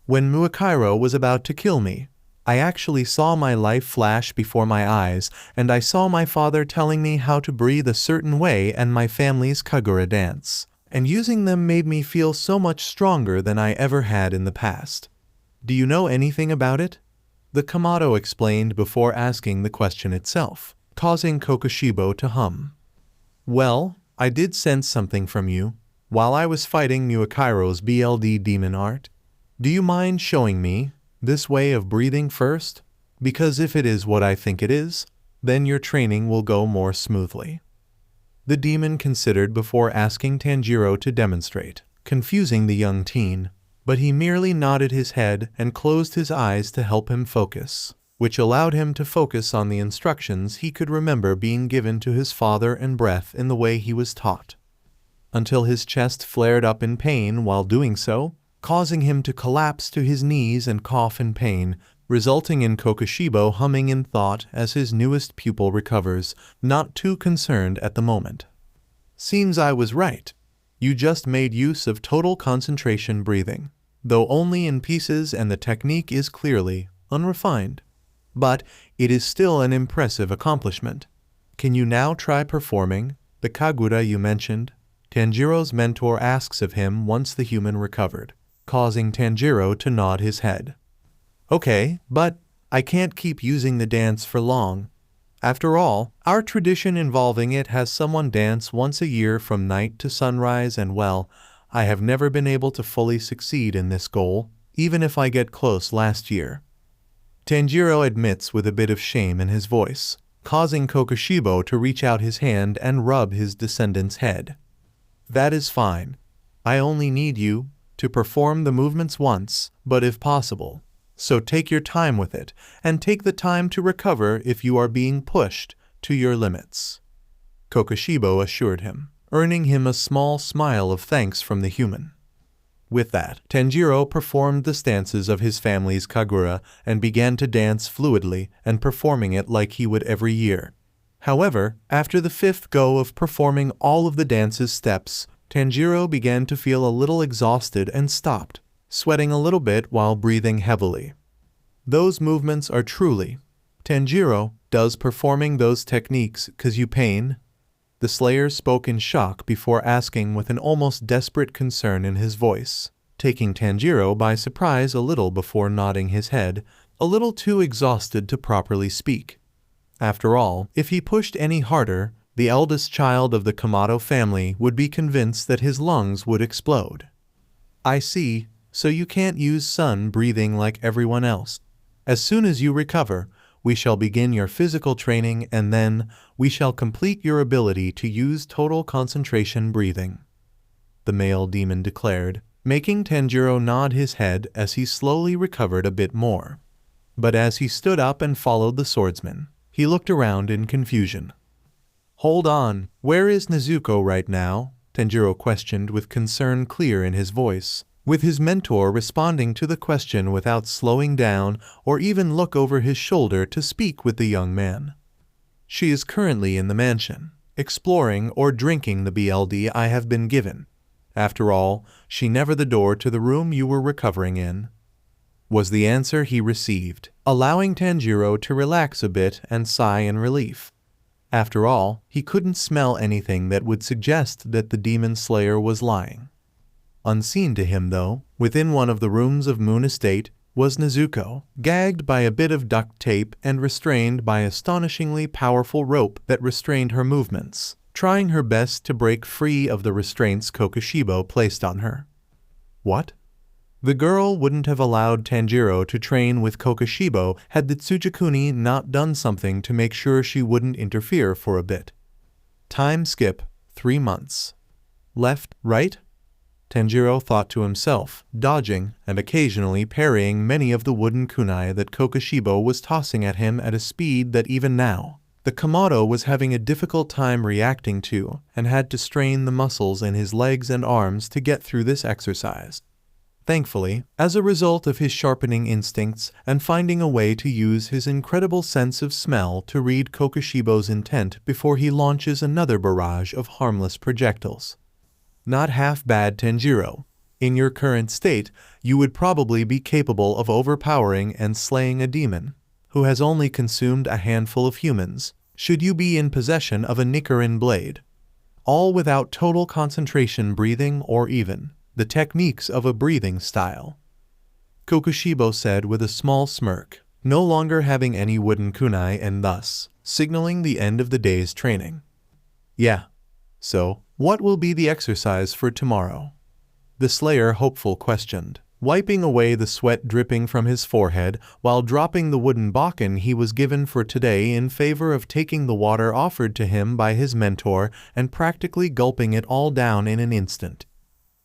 When Mukairo was about to kill me, I actually saw my life flash before my eyes, and I saw my father telling me how to breathe a certain way and my family's Kagura dance, and using them made me feel so much stronger than I ever had in the past. Do you know anything about it? The Kamado explained before asking the question itself, causing Kokushibo to hum. Well, I did sense something from you while I was fighting Muakairo's BLD demon art. Do you mind showing me this way of breathing first? Because if it is what I think it is, then your training will go more smoothly. The demon considered before asking Tanjiro to demonstrate, confusing the young teen, but he merely nodded his head and closed his eyes to help him focus, which allowed him to focus on the instructions he could remember being given to his father and breath in the way he was taught, until his chest flared up in pain while doing so, causing him to collapse to his knees and cough in pain, resulting in Kokushibo humming in thought as his newest pupil recovers, not too concerned at the moment. Seems I was right. You just made use of total concentration breathing, though only in pieces, and the technique is clearly unrefined. But it is still an impressive accomplishment. Can you now try performing the Kagura you mentioned? Tanjiro's mentor asks of him once the human recovered, causing Tanjiro to nod his head. Okay, but I can't keep using the dance for long. After all, our tradition involving it has someone dance once a year from night to sunrise, and well, I have never been able to fully succeed in this goal, even if I get close last year. Tanjiro admits with a bit of shame in his voice, causing Kokushibo to reach out his hand and rub his descendant's head. That is fine. I only need you to perform the movements once, but if possible. So take your time with it, and take the time to recover if you are being pushed to your limits, Kokushibo assured him, earning him a small smile of thanks from the human. With that, Tanjiro performed the stances of his family's Kagura and began to dance fluidly and performing it like he would every year. However, after the fifth go of performing all of the dance's steps, Tanjiro began to feel a little exhausted and stopped, sweating a little bit while breathing heavily. Those movements are truly. Tanjiro, does performing those techniques cause you pain? The Slayer spoke in shock before asking with an almost desperate concern in his voice, taking Tanjiro by surprise a little before nodding his head, a little too exhausted to properly speak. After all, if he pushed any harder, the eldest child of the Kamado family would be convinced that his lungs would explode. I see. So you can't use sun breathing like everyone else. As soon as you recover, we shall begin your physical training, and then we shall complete your ability to use total concentration breathing, the male demon declared, making Tanjiro nod his head as he slowly recovered a bit more. But as he stood up and followed the swordsman, he looked around in confusion. Hold on, where is Nezuko right now? Tanjiro questioned with concern clear in his voice, with his mentor responding to the question without slowing down or even look over his shoulder to speak with the young man. She is currently in the mansion, exploring or drinking the BLD I have been given. After all, she never the door to the room you were recovering in, was the answer he received, allowing Tanjiro to relax a bit and sigh in relief. After all, he couldn't smell anything that would suggest that the demon slayer was lying. Unseen to him, though, within one of the rooms of Moon Estate, was Nezuko, gagged by a bit of duct tape and restrained by astonishingly powerful rope that restrained her movements, trying her best to break free of the restraints Kokushibo placed on her. What? The girl wouldn't have allowed Tanjiro to train with Kokushibo had the Tsujikuni not done something to make sure she wouldn't interfere for a bit. Time skip, 3 months. Left, right? Tanjiro thought to himself, dodging and occasionally parrying many of the wooden kunai that Kokushibo was tossing at him at a speed that even now, the Kamado was having a difficult time reacting to and had to strain the muscles in his legs and arms to get through this exercise. Thankfully, as a result of his sharpening instincts and finding a way to use his incredible sense of smell to read Kokushibo's intent before he launches another barrage of harmless projectiles. Not half bad, Tanjiro. In your current state, you would probably be capable of overpowering and slaying a demon, who has only consumed a handful of humans, should you be in possession of a Nichiren blade. All without total concentration breathing or even the techniques of a breathing style. Kokushibo said with a small smirk, no longer having any wooden kunai and thus signaling the end of the day's training. Yeah. So, What will be the exercise for tomorrow? The Slayer hopeful questioned, wiping away the sweat dripping from his forehead while dropping the wooden bakken he was given for today in favor of taking the water offered to him by his mentor and practically gulping it all down in an instant.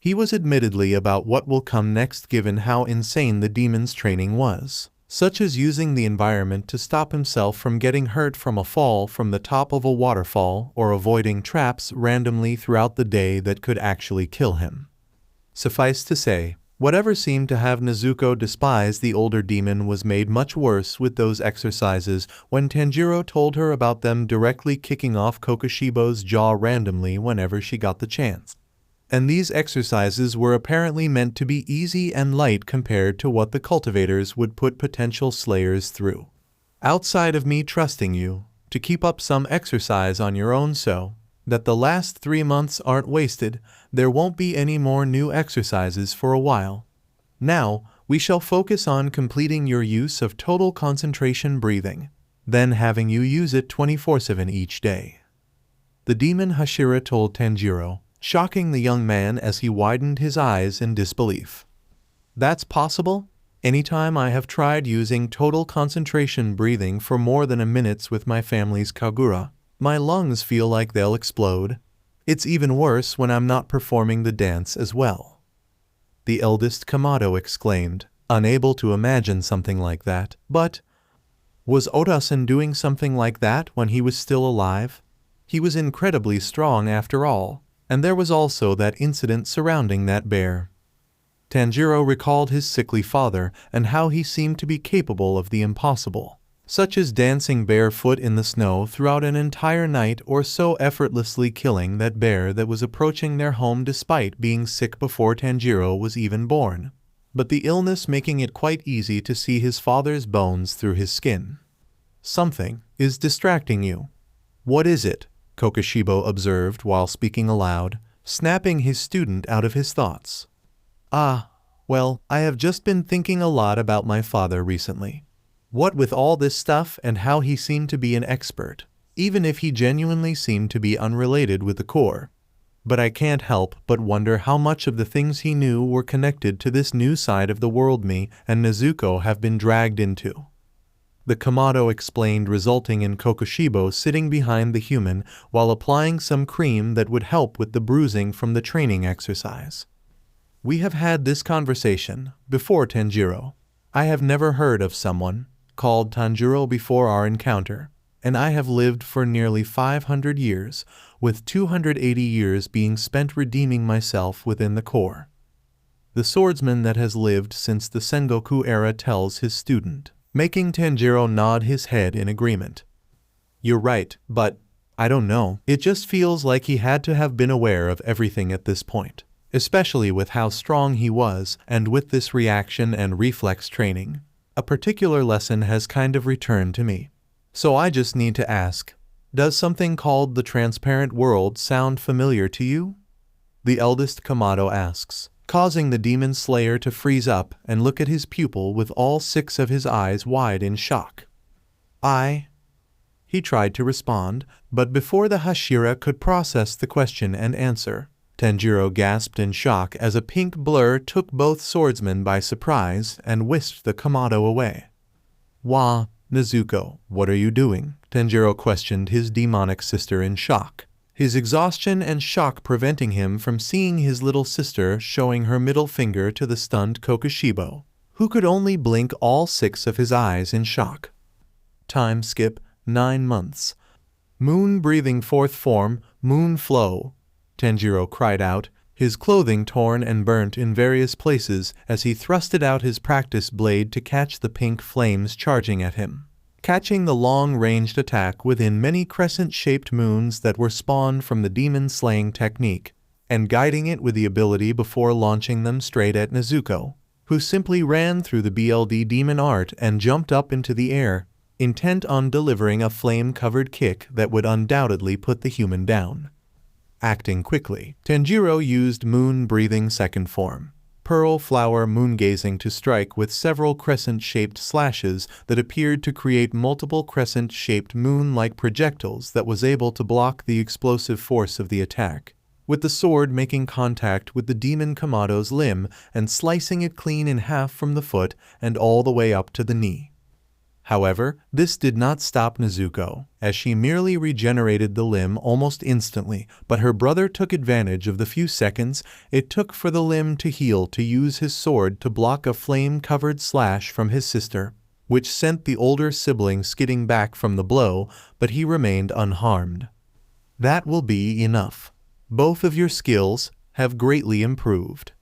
He was admittedly about what will come next given how insane the demon's training was, such as using the environment to stop himself from getting hurt from a fall from the top of a waterfall or avoiding traps randomly throughout the day that could actually kill him. Suffice to say, whatever seemed to have Nezuko despise the older demon was made much worse with those exercises when Tanjiro told her about them directly kicking off Kokushibo's jaw randomly whenever she got the chance. And these exercises were apparently meant to be easy and light compared to what the cultivators would put potential slayers through. Outside of me trusting you to keep up some exercise on your own so that the last 3 months aren't wasted, there won't be any more new exercises for a while. Now, we shall focus on completing your use of total concentration breathing, then having you use it 24/7 each day. The demon Hashira told Tanjiro, shocking the young man as he widened his eyes in disbelief. That's possible? Anytime I have tried using total concentration breathing for more than a minute with my family's Kagura, my lungs feel like they'll explode. It's even worse when I'm not performing the dance as well. The eldest Kamado exclaimed, unable to imagine something like that. But was Otasan doing something like that when he was still alive? He was incredibly strong after all. And there was also that incident surrounding that bear. Tanjiro recalled his sickly father and how he seemed to be capable of the impossible, such as dancing barefoot in the snow throughout an entire night or so effortlessly killing that bear that was approaching their home despite being sick before Tanjiro was even born, but the illness making it quite easy to see his father's bones through his skin. Something is distracting you. What is it? Kokushibo observed while speaking aloud, snapping his student out of his thoughts. Well, I have just been thinking a lot about my father recently. What with all this stuff and how he seemed to be an expert, even if he genuinely seemed to be unrelated with the core. But I can't help but wonder how much of the things he knew were connected to this new side of the world me and Nezuko have been dragged into. The Kamado explained, resulting in Kokushibo sitting behind the human while applying some cream that would help with the bruising from the training exercise. We have had this conversation before, Tanjiro. I have never heard of someone called Tanjiro before our encounter, and I have lived for nearly 500 years, with 280 years being spent redeeming myself within the core. The swordsman that has lived since the Sengoku era tells his student, making Tanjiro nod his head in agreement. You're right, but I don't know. It just feels like he had to have been aware of everything at this point, especially with how strong he was and with this reaction and reflex training. A particular lesson has kind of returned to me. So I just need to ask, does something called the transparent world sound familiar to you? The eldest Kamado asks, causing the demon slayer to freeze up and look at his pupil with all 6 of his eyes wide in shock. He tried to respond, but before the Hashira could process the question and answer, Tanjiro gasped in shock as a pink blur took both swordsmen by surprise and whisked the Kamado away. Wah, Nezuko, what are you doing? Tanjiro questioned his demonic sister in shock, his exhaustion and shock preventing him from seeing his little sister showing her middle finger to the stunned Kokushibo, who could only blink all 6 of his eyes in shock. Time skip, 9 months. Moon breathing fourth form, moon flow, Tanjiro cried out, his clothing torn and burnt in various places as he thrusted out his practice blade to catch the pink flames charging at him, catching the long-ranged attack within many crescent-shaped moons that were spawned from the demon-slaying technique, and guiding it with the ability before launching them straight at Nezuko, who simply ran through the BLD demon art and jumped up into the air, intent on delivering a flame-covered kick that would undoubtedly put the human down. Acting quickly, Tanjiro used moon-breathing second form, pearl flower moon-gazing to strike with several crescent-shaped slashes that appeared to create multiple crescent-shaped moon-like projectiles that was able to block the explosive force of the attack, with the sword making contact with the demon Kamado's limb and slicing it clean in half from the foot and all the way up to the knee. However, this did not stop Nezuko, as she merely regenerated the limb almost instantly, but her brother took advantage of the few seconds it took for the limb to heal to use his sword to block a flame-covered slash from his sister, which sent the older sibling skidding back from the blow, but he remained unharmed. That will be enough. Both of your skills have greatly improved.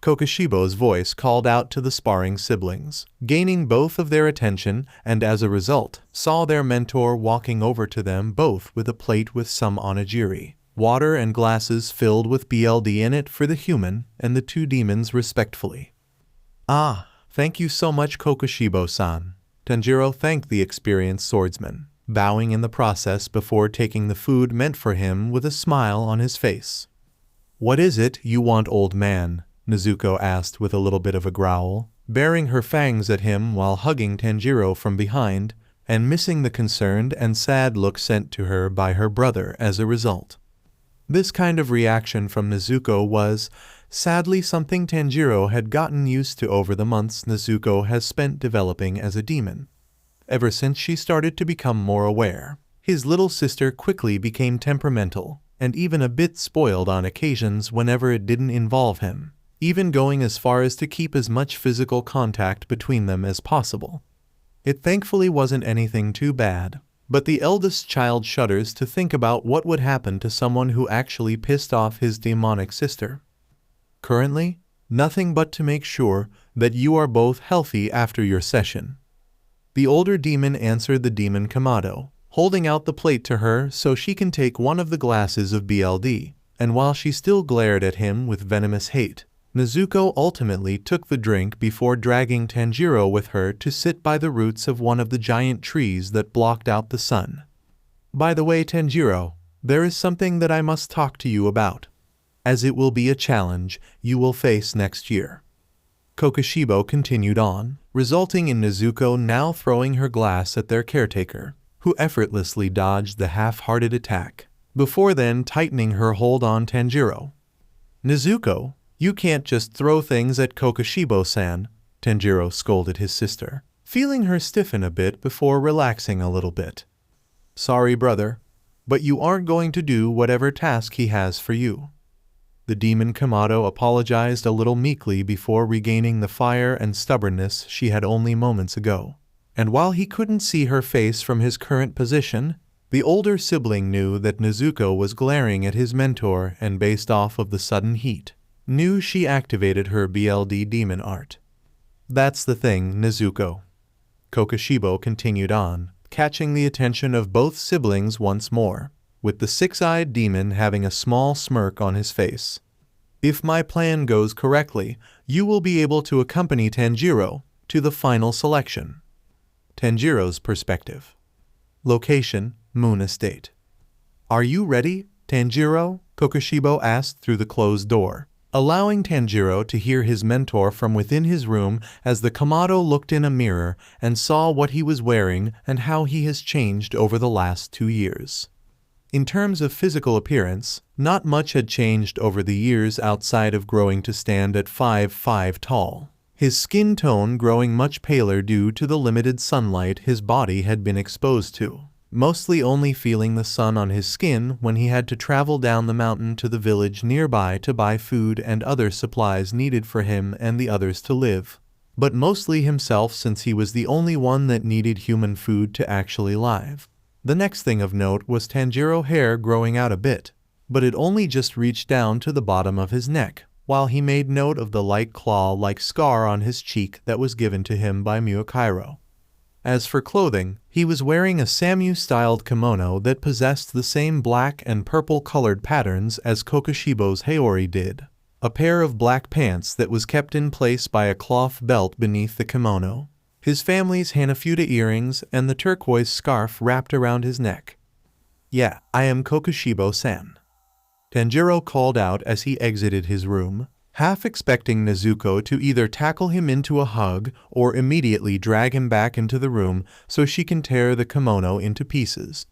Kokoshibo's voice called out to the sparring siblings, gaining both of their attention, and as a result, saw their mentor walking over to them both with a plate with some onigiri, water and glasses filled with BLD in it for the human and the two demons respectfully. Ah, thank you so much, Kokoshibo-san. Tanjiro thanked the experienced swordsman, bowing in the process before taking the food meant for him with a smile on his face. What is it you want, old man? Nezuko asked with a little bit of a growl, baring her fangs at him while hugging Tanjiro from behind, and missing the concerned and sad look sent to her by her brother as a result. This kind of reaction from Nezuko was, sadly, something Tanjiro had gotten used to over the months Nezuko has spent developing as a demon. Ever since she started to become more aware, his little sister quickly became temperamental, and even a bit spoiled on occasions whenever it didn't involve him, even going as far as to keep as much physical contact between them as possible. It thankfully wasn't anything too bad, but the eldest child shudders to think about what would happen to someone who actually pissed off his demonic sister. Currently, nothing but to make sure that you are both healthy after your session. The older demon answered the demon Kamado, holding out the plate to her so she can take one of the glasses of BLD, and while she still glared at him with venomous hate, Nezuko ultimately took the drink before dragging Tanjiro with her to sit by the roots of one of the giant trees that blocked out the sun. By the way, Tanjiro, there is something that I must talk to you about, as it will be a challenge you will face next year. Kokoshibo continued on, resulting in Nezuko now throwing her glass at their caretaker, who effortlessly dodged the half-hearted attack, before then tightening her hold on Tanjiro. Nezuko, you can't just throw things at Kokoshibo-san, Tanjiro scolded his sister, feeling her stiffen a bit before relaxing a little bit. Sorry, brother, but you aren't going to do whatever task he has for you. The demon Kamado apologized a little meekly before regaining the fire and stubbornness she had only moments ago. And while he couldn't see her face from his current position, the older sibling knew that Nezuko was glaring at his mentor and based off of the sudden heat, knew she activated her BLD demon art. That's the thing, Nezuko. Kokoshibo continued on, catching the attention of both siblings once more, with the six-eyed demon having a small smirk on his face. If my plan goes correctly, you will be able to accompany Tanjiro to the final selection. Tanjiro's perspective. Location, Moon Estate. Are you ready, Tanjiro? Kokoshibo asked through the closed door, allowing Tanjiro to hear his mentor from within his room as the Kamado looked in a mirror and saw what he was wearing and how he has changed over the last 2 years. In terms of physical appearance, not much had changed over the years outside of growing to stand at 5'5" tall. His skin tone growing much paler due to the limited sunlight his body had been exposed to, mostly only feeling the sun on his skin when he had to travel down the mountain to the village nearby to buy food and other supplies needed for him and the others to live, but mostly himself since he was the only one that needed human food to actually live. The next thing of note was Tanjiro hair growing out a bit, but it only just reached down to the bottom of his neck, while he made note of the light claw-like scar on his cheek that was given to him by Muakairo. As for clothing, he was wearing a Samu-styled kimono that possessed the same black and purple-colored patterns as Kokoshibo's Haori did, a pair of black pants that was kept in place by a cloth belt beneath the kimono, his family's Hanafuda earrings, and the turquoise scarf wrapped around his neck. Yeah, I am Kokoshibo-san, Tanjiro called out as he exited his room, half expecting Nezuko to either tackle him into a hug or immediately drag him back into the room so she can tear the kimono into pieces.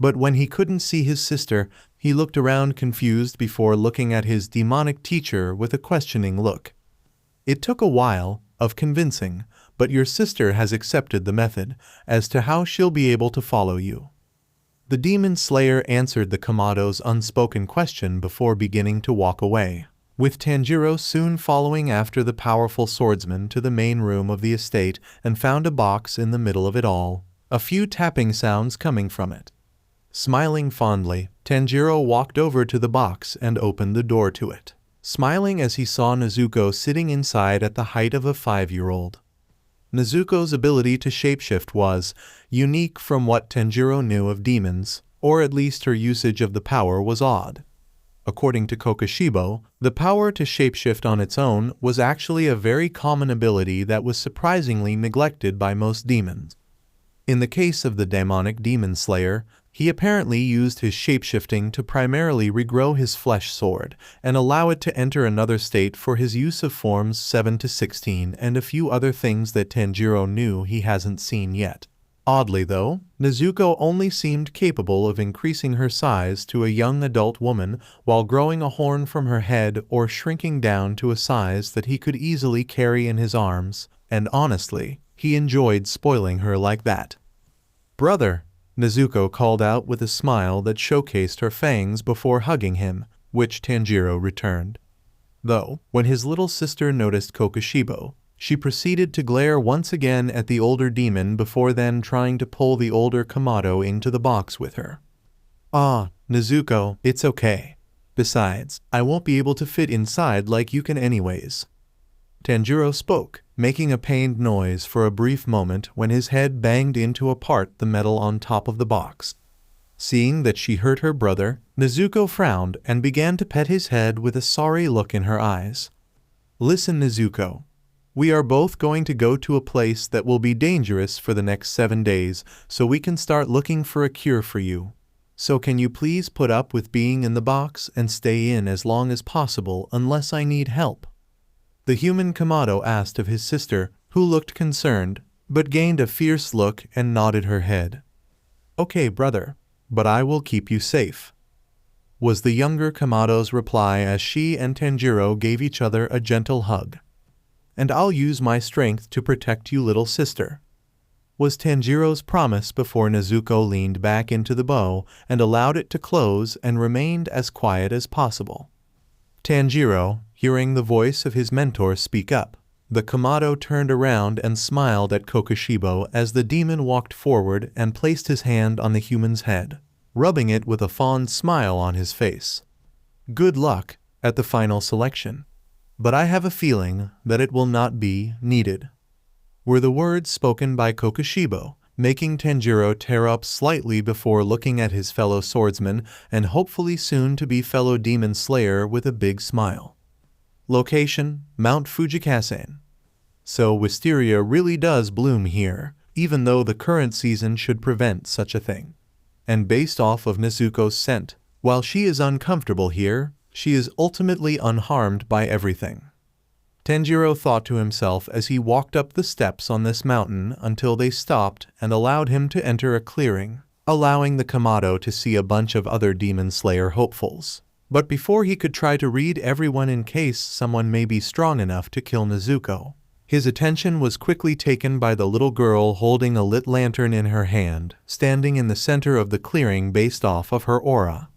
But when he couldn't see his sister, he looked around confused before looking at his demonic teacher with a questioning look. It took a while of convincing, but your sister has accepted the method as to how she'll be able to follow you. The demon slayer answered the Kamado's unspoken question before beginning to walk away, with Tanjiro soon following after the powerful swordsman to the main room of the estate and found a box in the middle of it all, a few tapping sounds coming from it. Smiling fondly, Tanjiro walked over to the box and opened the door to it, smiling as he saw Nezuko sitting inside at the height of a 5-year-old. Nezuko's ability to shapeshift was unique from what Tanjiro knew of demons, or at least her usage of the power was odd. According to Kokushibo, the power to shapeshift on its own was actually a very common ability that was surprisingly neglected by most demons. In the case of the demonic demon slayer, he apparently used his shapeshifting to primarily regrow his flesh sword and allow it to enter another state for his use of forms 7 to 16 and a few other things that Tanjiro knew he hasn't seen yet. Oddly though, Nezuko only seemed capable of increasing her size to a young adult woman while growing a horn from her head or shrinking down to a size that he could easily carry in his arms, and honestly, he enjoyed spoiling her like that. "Brother," Nezuko called out with a smile that showcased her fangs before hugging him, which Tanjiro returned. Though, when his little sister noticed Kokushibo, she proceeded to glare once again at the older demon before then trying to pull the older Kamado into the box with her. "Ah, Nezuko, it's okay. Besides, I won't be able to fit inside like you can anyways." Tanjiro spoke, making a pained noise for a brief moment when his head banged into a part the metal on top of the box. Seeing that she hurt her brother, Nezuko frowned and began to pet his head with a sorry look in her eyes. "Listen, Nezuko. We are both going to go to a place that will be dangerous for the next 7 days so we can start looking for a cure for you. So can you please put up with being in the box and stay in as long as possible unless I need help?" The human Kamado asked of his sister, who looked concerned, but gained a fierce look and nodded her head. "Okay, brother, but I will keep you safe," was the younger Kamado's reply as she and Tanjiro gave each other a gentle hug. "And I'll use my strength to protect you, little sister," was Tanjiro's promise before Nezuko leaned back into the bow and allowed it to close and remained as quiet as possible. Tanjiro, hearing the voice of his mentor speak up, the Kamado turned around and smiled at Kokushibo as the demon walked forward and placed his hand on the human's head, rubbing it with a fond smile on his face. "Good luck at the final selection. But I have a feeling that it will not be needed," were the words spoken by Kokushibo, making Tanjiro tear up slightly before looking at his fellow swordsman and hopefully soon to be fellow demon slayer with a big smile. Location: Mount Fujikasen. So wisteria really does bloom here, even though the current season should prevent such a thing. And based off of Nezuko's scent, while she is uncomfortable here, she is ultimately unharmed by everything. Tanjiro thought to himself as he walked up the steps on this mountain until they stopped and allowed him to enter a clearing, allowing the Kamado to see a bunch of other demon slayer hopefuls. But before he could try to read everyone in case someone may be strong enough to kill Nezuko, his attention was quickly taken by the little girl holding a lit lantern in her hand, standing in the center of the clearing based off of her aura.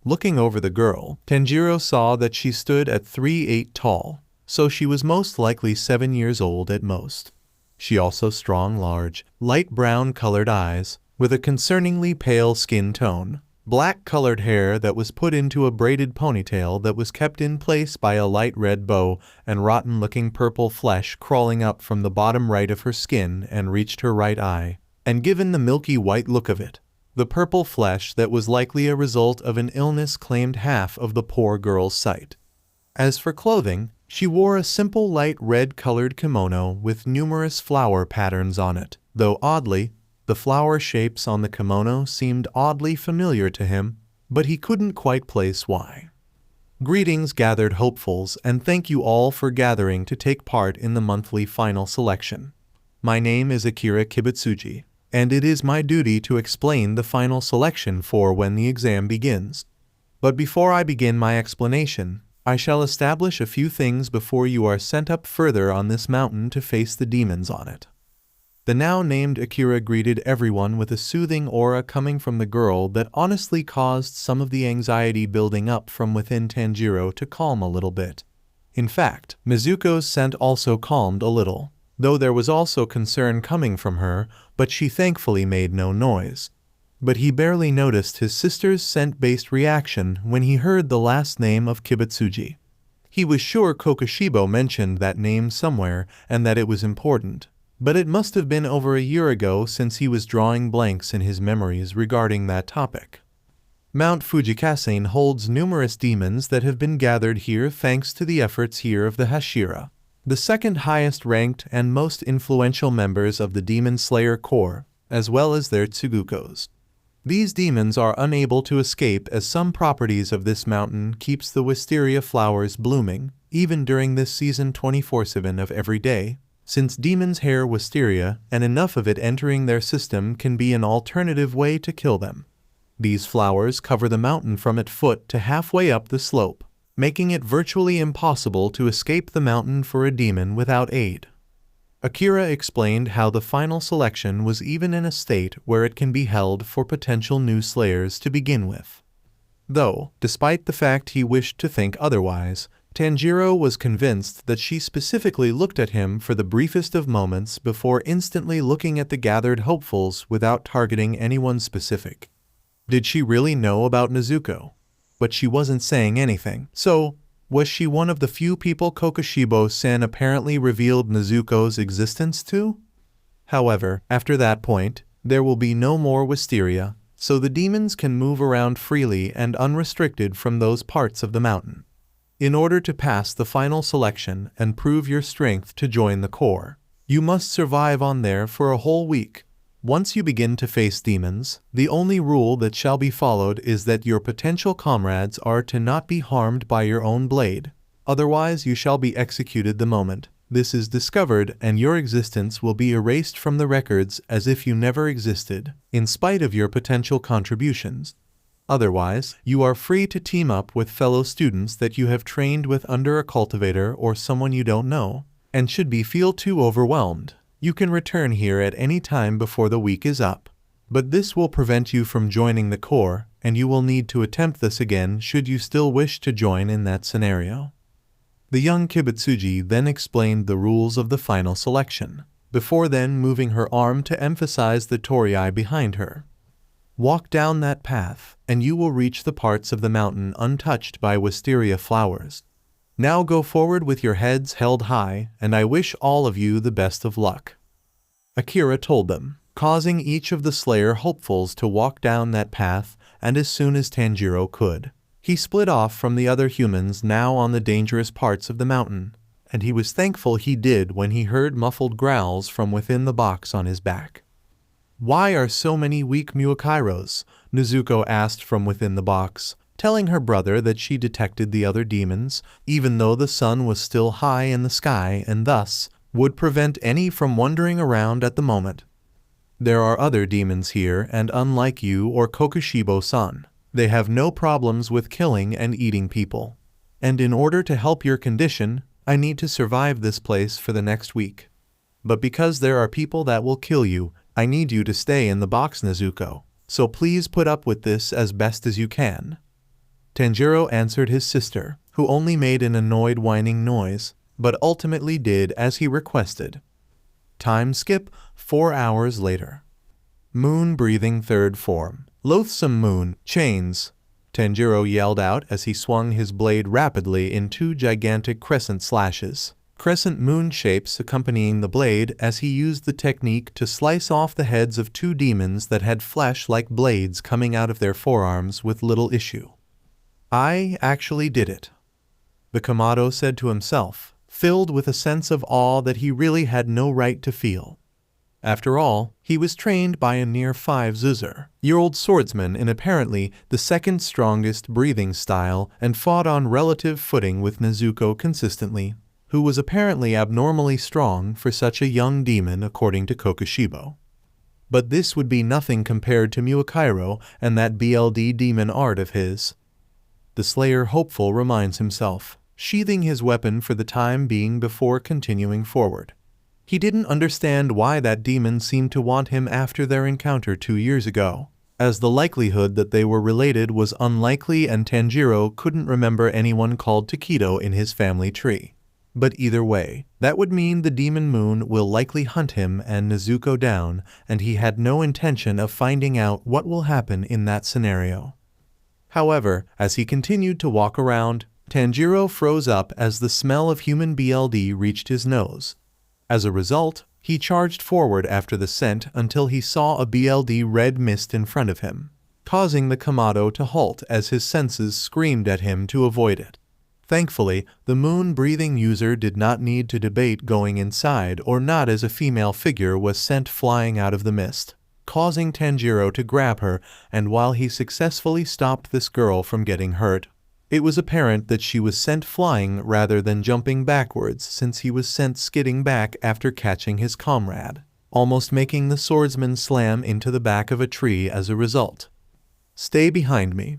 Looking over the girl, Tanjiro saw that she stood at 3'8" tall, so she was most likely 7 years old at most. She also strong large, light brown colored eyes, with a concerningly pale skin tone, black colored hair that was put into a braided ponytail that was kept in place by a light red bow, and rotten looking purple flesh crawling up from the bottom right of her skin and reached her right eye, and given the milky white look of it, the purple flesh that was likely a result of an illness claimed half of the poor girl's sight. As for clothing, she wore a simple light red-colored kimono with numerous flower patterns on it, though oddly, the flower shapes on the kimono seemed oddly familiar to him, but he couldn't quite place why. Greetings, gathered hopefuls, and thank you all for gathering to take part in the monthly final selection. My name is Akira Kibutsuji. and it is my duty to explain the final selection for when the exam begins. But before I begin my explanation, I shall establish a few things before you are sent up further on this mountain to face the demons on it. The now named Akira greeted everyone with a soothing aura coming from the girl that honestly caused some of the anxiety building up from within Tanjiro to calm a little bit. In fact, Nezuko's scent also calmed a little, though there was also concern coming from her, but she thankfully made no noise. But he barely noticed his sister's scent-based reaction when he heard the last name of Kibutsuji. He was sure Kokushibo mentioned that name somewhere and that it was important, but it must have been over a year ago since he was drawing blanks in his memories regarding that topic. Mount Fujikasen holds numerous demons that have been gathered here thanks to the efforts here of the Hashira, the second highest ranked and most influential members of the Demon Slayer Corps, as well as their Tsugukos. These demons are unable to escape as some properties of this mountain keeps the wisteria flowers blooming, even during this season 24/7 of every day, since demons' hair wisteria and enough of it entering their system can be an alternative way to kill them. These flowers cover the mountain from its foot to halfway up the slope, making it virtually impossible to escape the mountain for a demon without aid. Akira explained how the final selection was even in a state where it can be held for potential new slayers to begin with. Though, despite the fact he wished to think otherwise, Tanjiro was convinced that she specifically looked at him for the briefest of moments before instantly looking at the gathered hopefuls without targeting anyone specific. Did she really know about Nezuko? But she wasn't saying anything, so was she one of the few people Kokushibo-san apparently revealed Nezuko's existence to? However, after that point, there will be no more wisteria, so the demons can move around freely and unrestricted from those parts of the mountain. In order to pass the final selection and prove your strength to join the Corps, you must survive on there for a whole week. Once you begin to face demons, the only rule that shall be followed is that your potential comrades are to not be harmed by your own blade. Otherwise you shall be executed the moment this is discovered, and your existence will be erased from the records as if you never existed, in spite of your potential contributions. Otherwise, you are free to team up with fellow students that you have trained with under a cultivator or someone you don't know, and should be feel too overwhelmed, you can return here at any time before the week is up. But this will prevent you from joining the Corps, and you will need to attempt this again should you still wish to join in that scenario. The young Kibutsuji then explained the rules of the final selection, before then moving her arm to emphasize the torii behind her. Walk down that path, and you will reach the parts of the mountain untouched by wisteria flowers. Now go forward with your heads held high, and I wish all of you the best of luck. Akira told them, causing each of the Slayer hopefuls to walk down that path, and as soon as Tanjiro could, he split off from the other humans now on the dangerous parts of the mountain, and he was thankful he did when he heard muffled growls from within the box on his back. "Why are so many weak Muakairos?" Nezuko asked from within the box, telling her brother that she detected the other demons, even though the sun was still high in the sky and thus would prevent any from wandering around at the moment. "There are other demons here, and unlike you or Kokushibo-san, they have no problems with killing and eating people. And in order to help your condition, I need to survive this place for the next week. But because there are people that will kill you, I need you to stay in the box, Nezuko, so please put up with this as best as you can." Tanjiro answered his sister, who only made an annoyed whining noise, but ultimately did as he requested. Time skip 4 hours later. Moon breathing third form. "Loathsome moon, chains!" Tanjiro yelled out as he swung his blade rapidly in 2 gigantic crescent slashes. Crescent moon shapes accompanying the blade as he used the technique to slice off the heads of 2 demons that had flesh like blades coming out of their forearms with little issue. "I actually did it," the Kamado said to himself, filled with a sense of awe that he really had no right to feel. After all, he was trained by a near 5-year-old swordsman in apparently the second strongest breathing style and fought on relative footing with Nezuko consistently, who was apparently abnormally strong for such a young demon according to Kokushibo. But this would be nothing compared to Muakairo and that BLD demon art of his. The Slayer hopeful reminds himself, sheathing his weapon for the time being before continuing forward. He didn't understand why that demon seemed to want him after their encounter 2 years ago, as the likelihood that they were related was unlikely and Tanjiro couldn't remember anyone called Takedo in his family tree. But either way, that would mean the demon moon will likely hunt him and Nezuko down, and he had no intention of finding out what will happen in that scenario. However, as he continued to walk around, Tanjiro froze up as the smell of human BLD reached his nose. As a result, he charged forward after the scent until he saw a BLD red mist in front of him, causing the Kamado to halt as his senses screamed at him to avoid it. Thankfully, the moon-breathing user did not need to debate going inside or not as a female figure was sent flying out of the mist, causing Tanjiro to grab her, and while he successfully stopped this girl from getting hurt, it was apparent that she was sent flying rather than jumping backwards since he was sent skidding back after catching his comrade, almost making the swordsman slam into the back of a tree as a result. "Stay behind me,"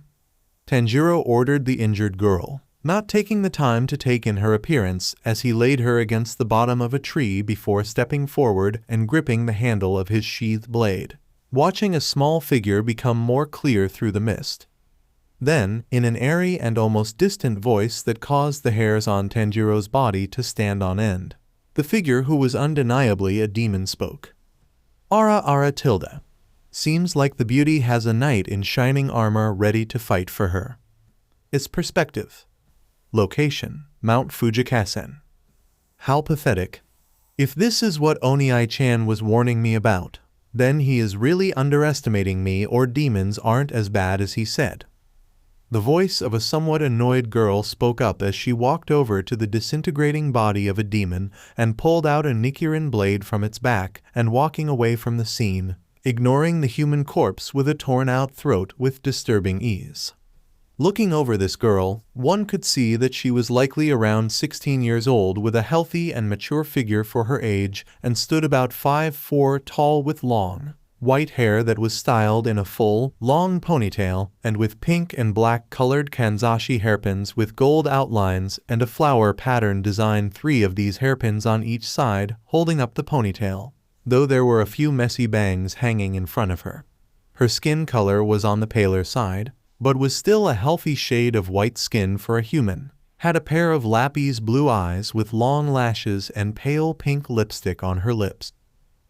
Tanjiro ordered the injured girl, not taking the time to take in her appearance as he laid her against the bottom of a tree before stepping forward and gripping the handle of his sheathed blade, watching a small figure become more clear through the mist. Then, in an airy and almost distant voice that caused the hairs on Tanjiro's body to stand on end, the figure who was undeniably a demon spoke. Ara tilde. Seems like the beauty has a knight in shining armor ready to fight for her. Its perspective. Location, Mount Fujikasen. How pathetic. If this is what Oniai-chan was warning me about, then he is really underestimating me, or demons aren't as bad as he said. The voice of a somewhat annoyed girl spoke up as she walked over to the disintegrating body of a demon and pulled out a Nichiren blade from its back and walking away from the scene, ignoring the human corpse with a torn-out throat with disturbing ease. Looking over this girl, one could see that she was likely around 16 years old with a healthy and mature figure for her age and stood about 5'4" tall with long, white hair that was styled in a full, long ponytail and with pink and black colored kanzashi hairpins with gold outlines and a flower pattern design, 3 of these hairpins on each side holding up the ponytail, though there were a few messy bangs hanging in front of her. Her skin color was on the paler side, but was still a healthy shade of white skin for a human, had a pair of lapis blue eyes with long lashes and pale pink lipstick on her lips.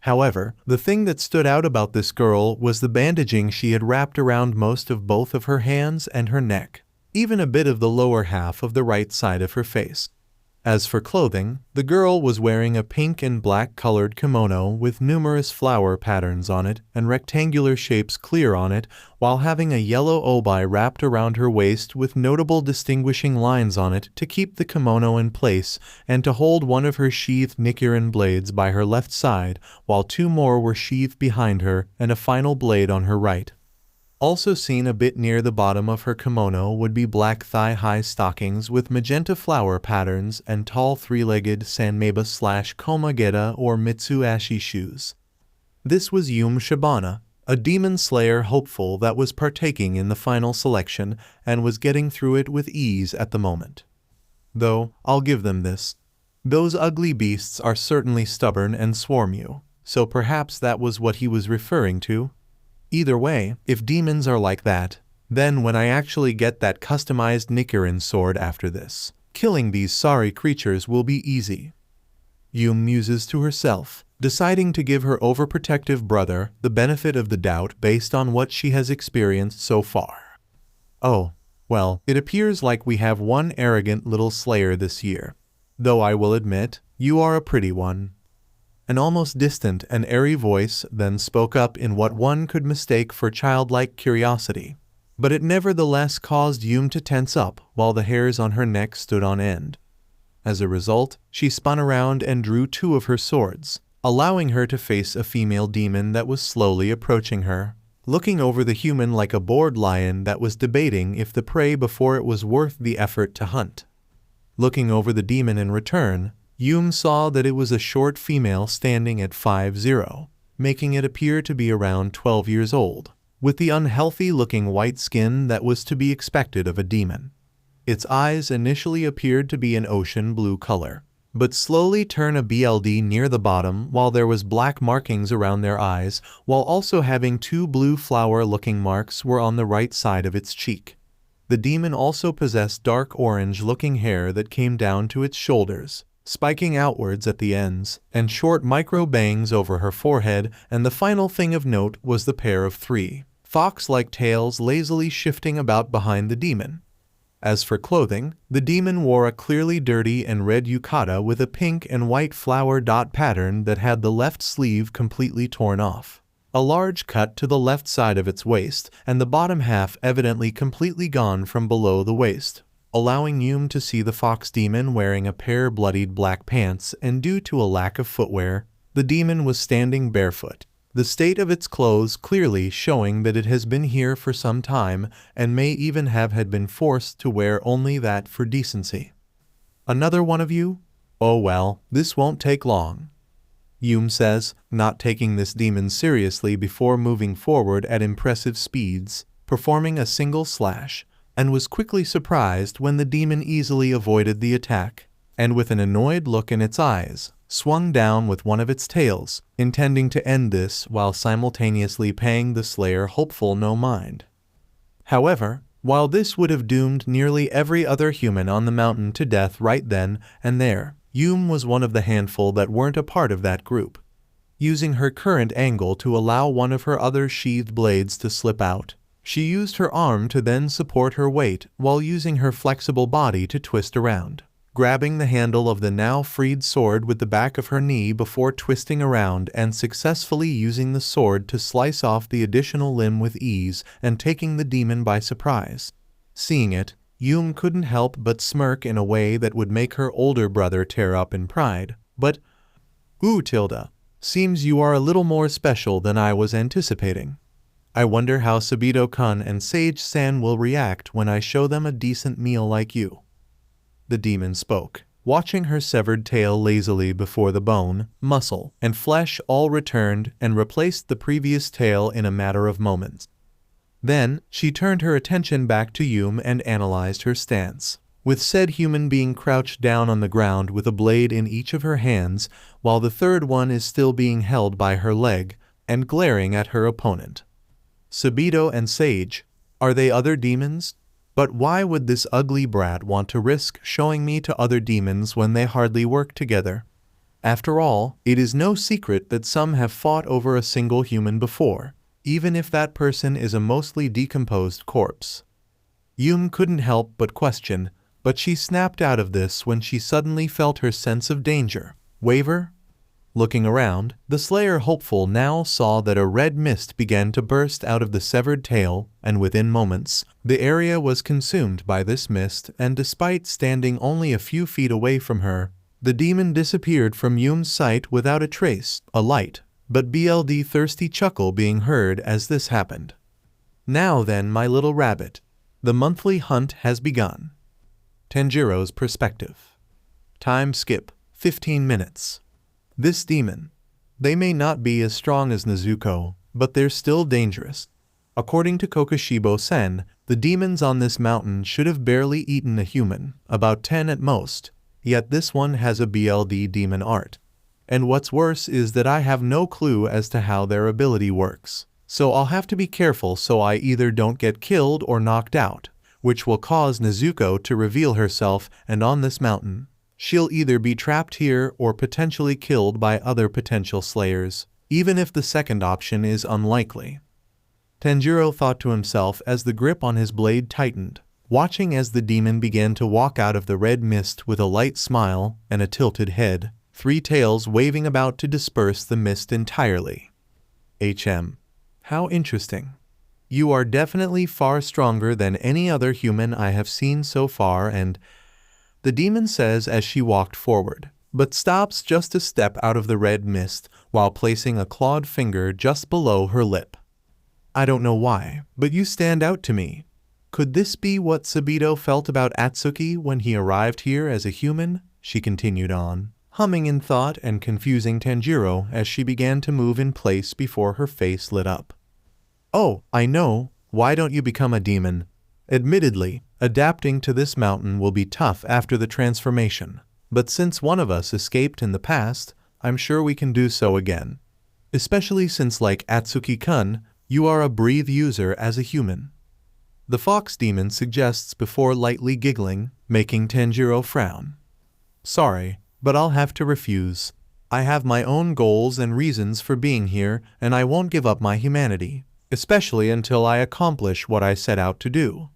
However, the thing that stood out about this girl was the bandaging she had wrapped around most of both of her hands and her neck, even a bit of the lower half of the right side of her face. As for clothing, the girl was wearing a pink and black colored kimono with numerous flower patterns on it and rectangular shapes clear on it, while having a yellow obi wrapped around her waist with notable distinguishing lines on it to keep the kimono in place and to hold one of her sheathed Nichiren blades by her left side, while 2 more were sheathed behind her and a final blade on her right. Also seen a bit near the bottom of her kimono would be black thigh-high stockings with magenta flower patterns and tall 3-legged sanmeba/komageta or mitsuashi shoes. This was Yume Shibana, a demon slayer hopeful that was partaking in the final selection and was getting through it with ease at the moment. Though, I'll give them this. Those ugly beasts are certainly stubborn and swarm you, so perhaps that was what he was referring to. Either way, if demons are like that, then when I actually get that customized Nichiren sword after this, killing these sorry creatures will be easy. Yume muses to herself, deciding to give her overprotective brother the benefit of the doubt based on what she has experienced so far. Oh, well, it appears like we have one arrogant little slayer this year. Though I will admit, you are a pretty one. An almost distant and airy voice then spoke up in what one could mistake for childlike curiosity, but it nevertheless caused Yume to tense up while the hairs on her neck stood on end. As a result, she spun around and drew 2 of her swords, allowing her to face a female demon that was slowly approaching her, looking over the human like a bored lion that was debating if the prey before it was worth the effort to hunt. Looking over the demon in return, Yume saw that it was a short female standing at 5'0", making it appear to be around 12 years old, with the unhealthy-looking white skin that was to be expected of a demon. Its eyes initially appeared to be an ocean blue color, but slowly turn a BLD near the bottom while there was black markings around their eyes, while also having two blue flower-looking marks were on the right side of its cheek. The demon also possessed dark orange-looking hair that came down to its shoulders, spiking outwards at the ends, and short micro-bangs over her forehead, and the final thing of note was the pair of three fox-like tails lazily shifting about behind the demon. As for clothing, the demon wore a clearly dirty and red yukata with a pink and white flower dot pattern that had the left sleeve completely torn off, a large cut to the left side of its waist, and the bottom half evidently completely gone from below the waist, allowing Yume to see the fox demon wearing a pair of bloodied black pants, and due to a lack of footwear, the demon was standing barefoot. The state of its clothes clearly showing that it has been here for some time and may even have had been forced to wear only that for decency. "Another one of you? Oh well, this won't take long," Yume says, not taking this demon seriously before moving forward at impressive speeds, performing a single slash, and was quickly surprised when the demon easily avoided the attack, and with an annoyed look in its eyes, swung down with one of its tails, intending to end this while simultaneously paying the slayer hopeful no mind. However, while this would have doomed nearly every other human on the mountain to death right then and there, Yume was one of the handful that weren't a part of that group, using her current angle to allow one of her other sheathed blades to slip out. She used her arm to then support her weight while using her flexible body to twist around, grabbing the handle of the now freed sword with the back of her knee before twisting around and successfully using the sword to slice off the additional limb with ease and taking the demon by surprise. Seeing it, Yume couldn't help but smirk in a way that would make her older brother tear up in pride. "But, Tilda, seems you are a little more special than I was anticipating. I wonder how Sabito-kun and Sage-san will react when I show them a decent meal like you." The demon spoke, watching her severed tail lazily before the bone, muscle, and flesh all returned and replaced the previous tail in a matter of moments. Then, she turned her attention back to Yume and analyzed her stance, with said human being crouched down on the ground with a blade in each of her hands, while the third one is still being held by her leg, and glaring at her opponent. "Sabito and Sage, are they other demons? But why would this ugly brat want to risk showing me to other demons when they hardly work together? After all, it is no secret that some have fought over a single human before, even if that person is a mostly decomposed corpse." Yume couldn't help but question, but she snapped out of this when she suddenly felt her sense of danger waver. Looking around, the slayer hopeful now saw that a red mist began to burst out of the severed tail, and within moments, the area was consumed by this mist, and despite standing only a few feet away from her, the demon disappeared from Yume's sight without a trace, a light, but BLD thirsty chuckle being heard as this happened. "Now then, my little rabbit, the monthly hunt has begun." Tanjiro's perspective. Time skip, 15 minutes. This demon. They may not be as strong as Nezuko, but they're still dangerous. According to Kokushibo-sen, the demons on this mountain should have barely eaten a human, about 10 at most, yet this one has a BLD demon art. And what's worse is that I have no clue as to how their ability works, so I'll have to be careful so I either don't get killed or knocked out, which will cause Nezuko to reveal herself, and on this mountain, she'll either be trapped here or potentially killed by other potential slayers, even if the second option is unlikely. Tanjiro thought to himself as the grip on his blade tightened, watching as the demon began to walk out of the red mist with a light smile and a tilted head, three tails waving about to disperse the mist entirely. How interesting. You are definitely far stronger than any other human I have seen so far, and the demon says as she walked forward, but stops just a step out of the red mist while placing a clawed finger just below her lip. "I don't know why, but you stand out to me. Could this be what Sabito felt about Atsuki when he arrived here as a human?" she continued on, humming in thought and confusing Tanjiro as she began to move in place before her face lit up. "Oh, I know. Why don't you become a demon?" Admittedly, adapting to this mountain will be tough after the transformation, but since one of us escaped in the past, I'm sure we can do so again. Especially since, like Atsuki-kun, you are a breathe user as a human. The fox demon suggests before lightly giggling, making Tanjiro frown. "Sorry, but I'll have to refuse. I have my own goals and reasons for being here, and I won't give up my humanity, especially until I accomplish what I set out to do,"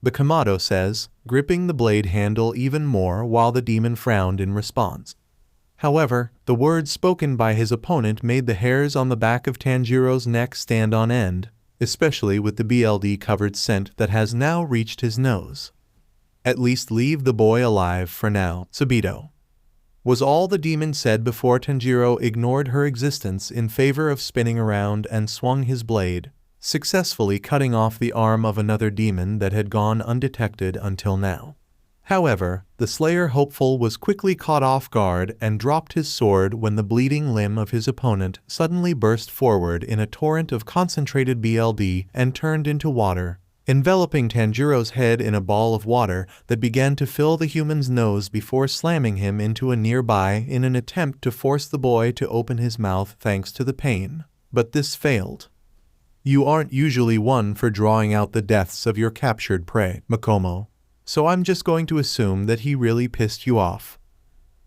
the Kamado says, gripping the blade handle even more while the demon frowned in response. However, the words spoken by his opponent made the hairs on the back of Tanjiro's neck stand on end, especially with the BLD-covered scent that has now reached his nose. "At least leave the boy alive for now, Subito," was all the demon said before Tanjiro ignored her existence in favor of spinning around and swung his blade, successfully cutting off the arm of another demon that had gone undetected until now. However, the Slayer hopeful was quickly caught off guard and dropped his sword when the bleeding limb of his opponent suddenly burst forward in a torrent of concentrated BLD and turned into water, enveloping Tanjiro's head in a ball of water that began to fill the human's nose before slamming him into a nearby in an attempt to force the boy to open his mouth thanks to the pain. But this failed. "You aren't usually one for drawing out the deaths of your captured prey, Makomo, so I'm just going to assume that he really pissed you off."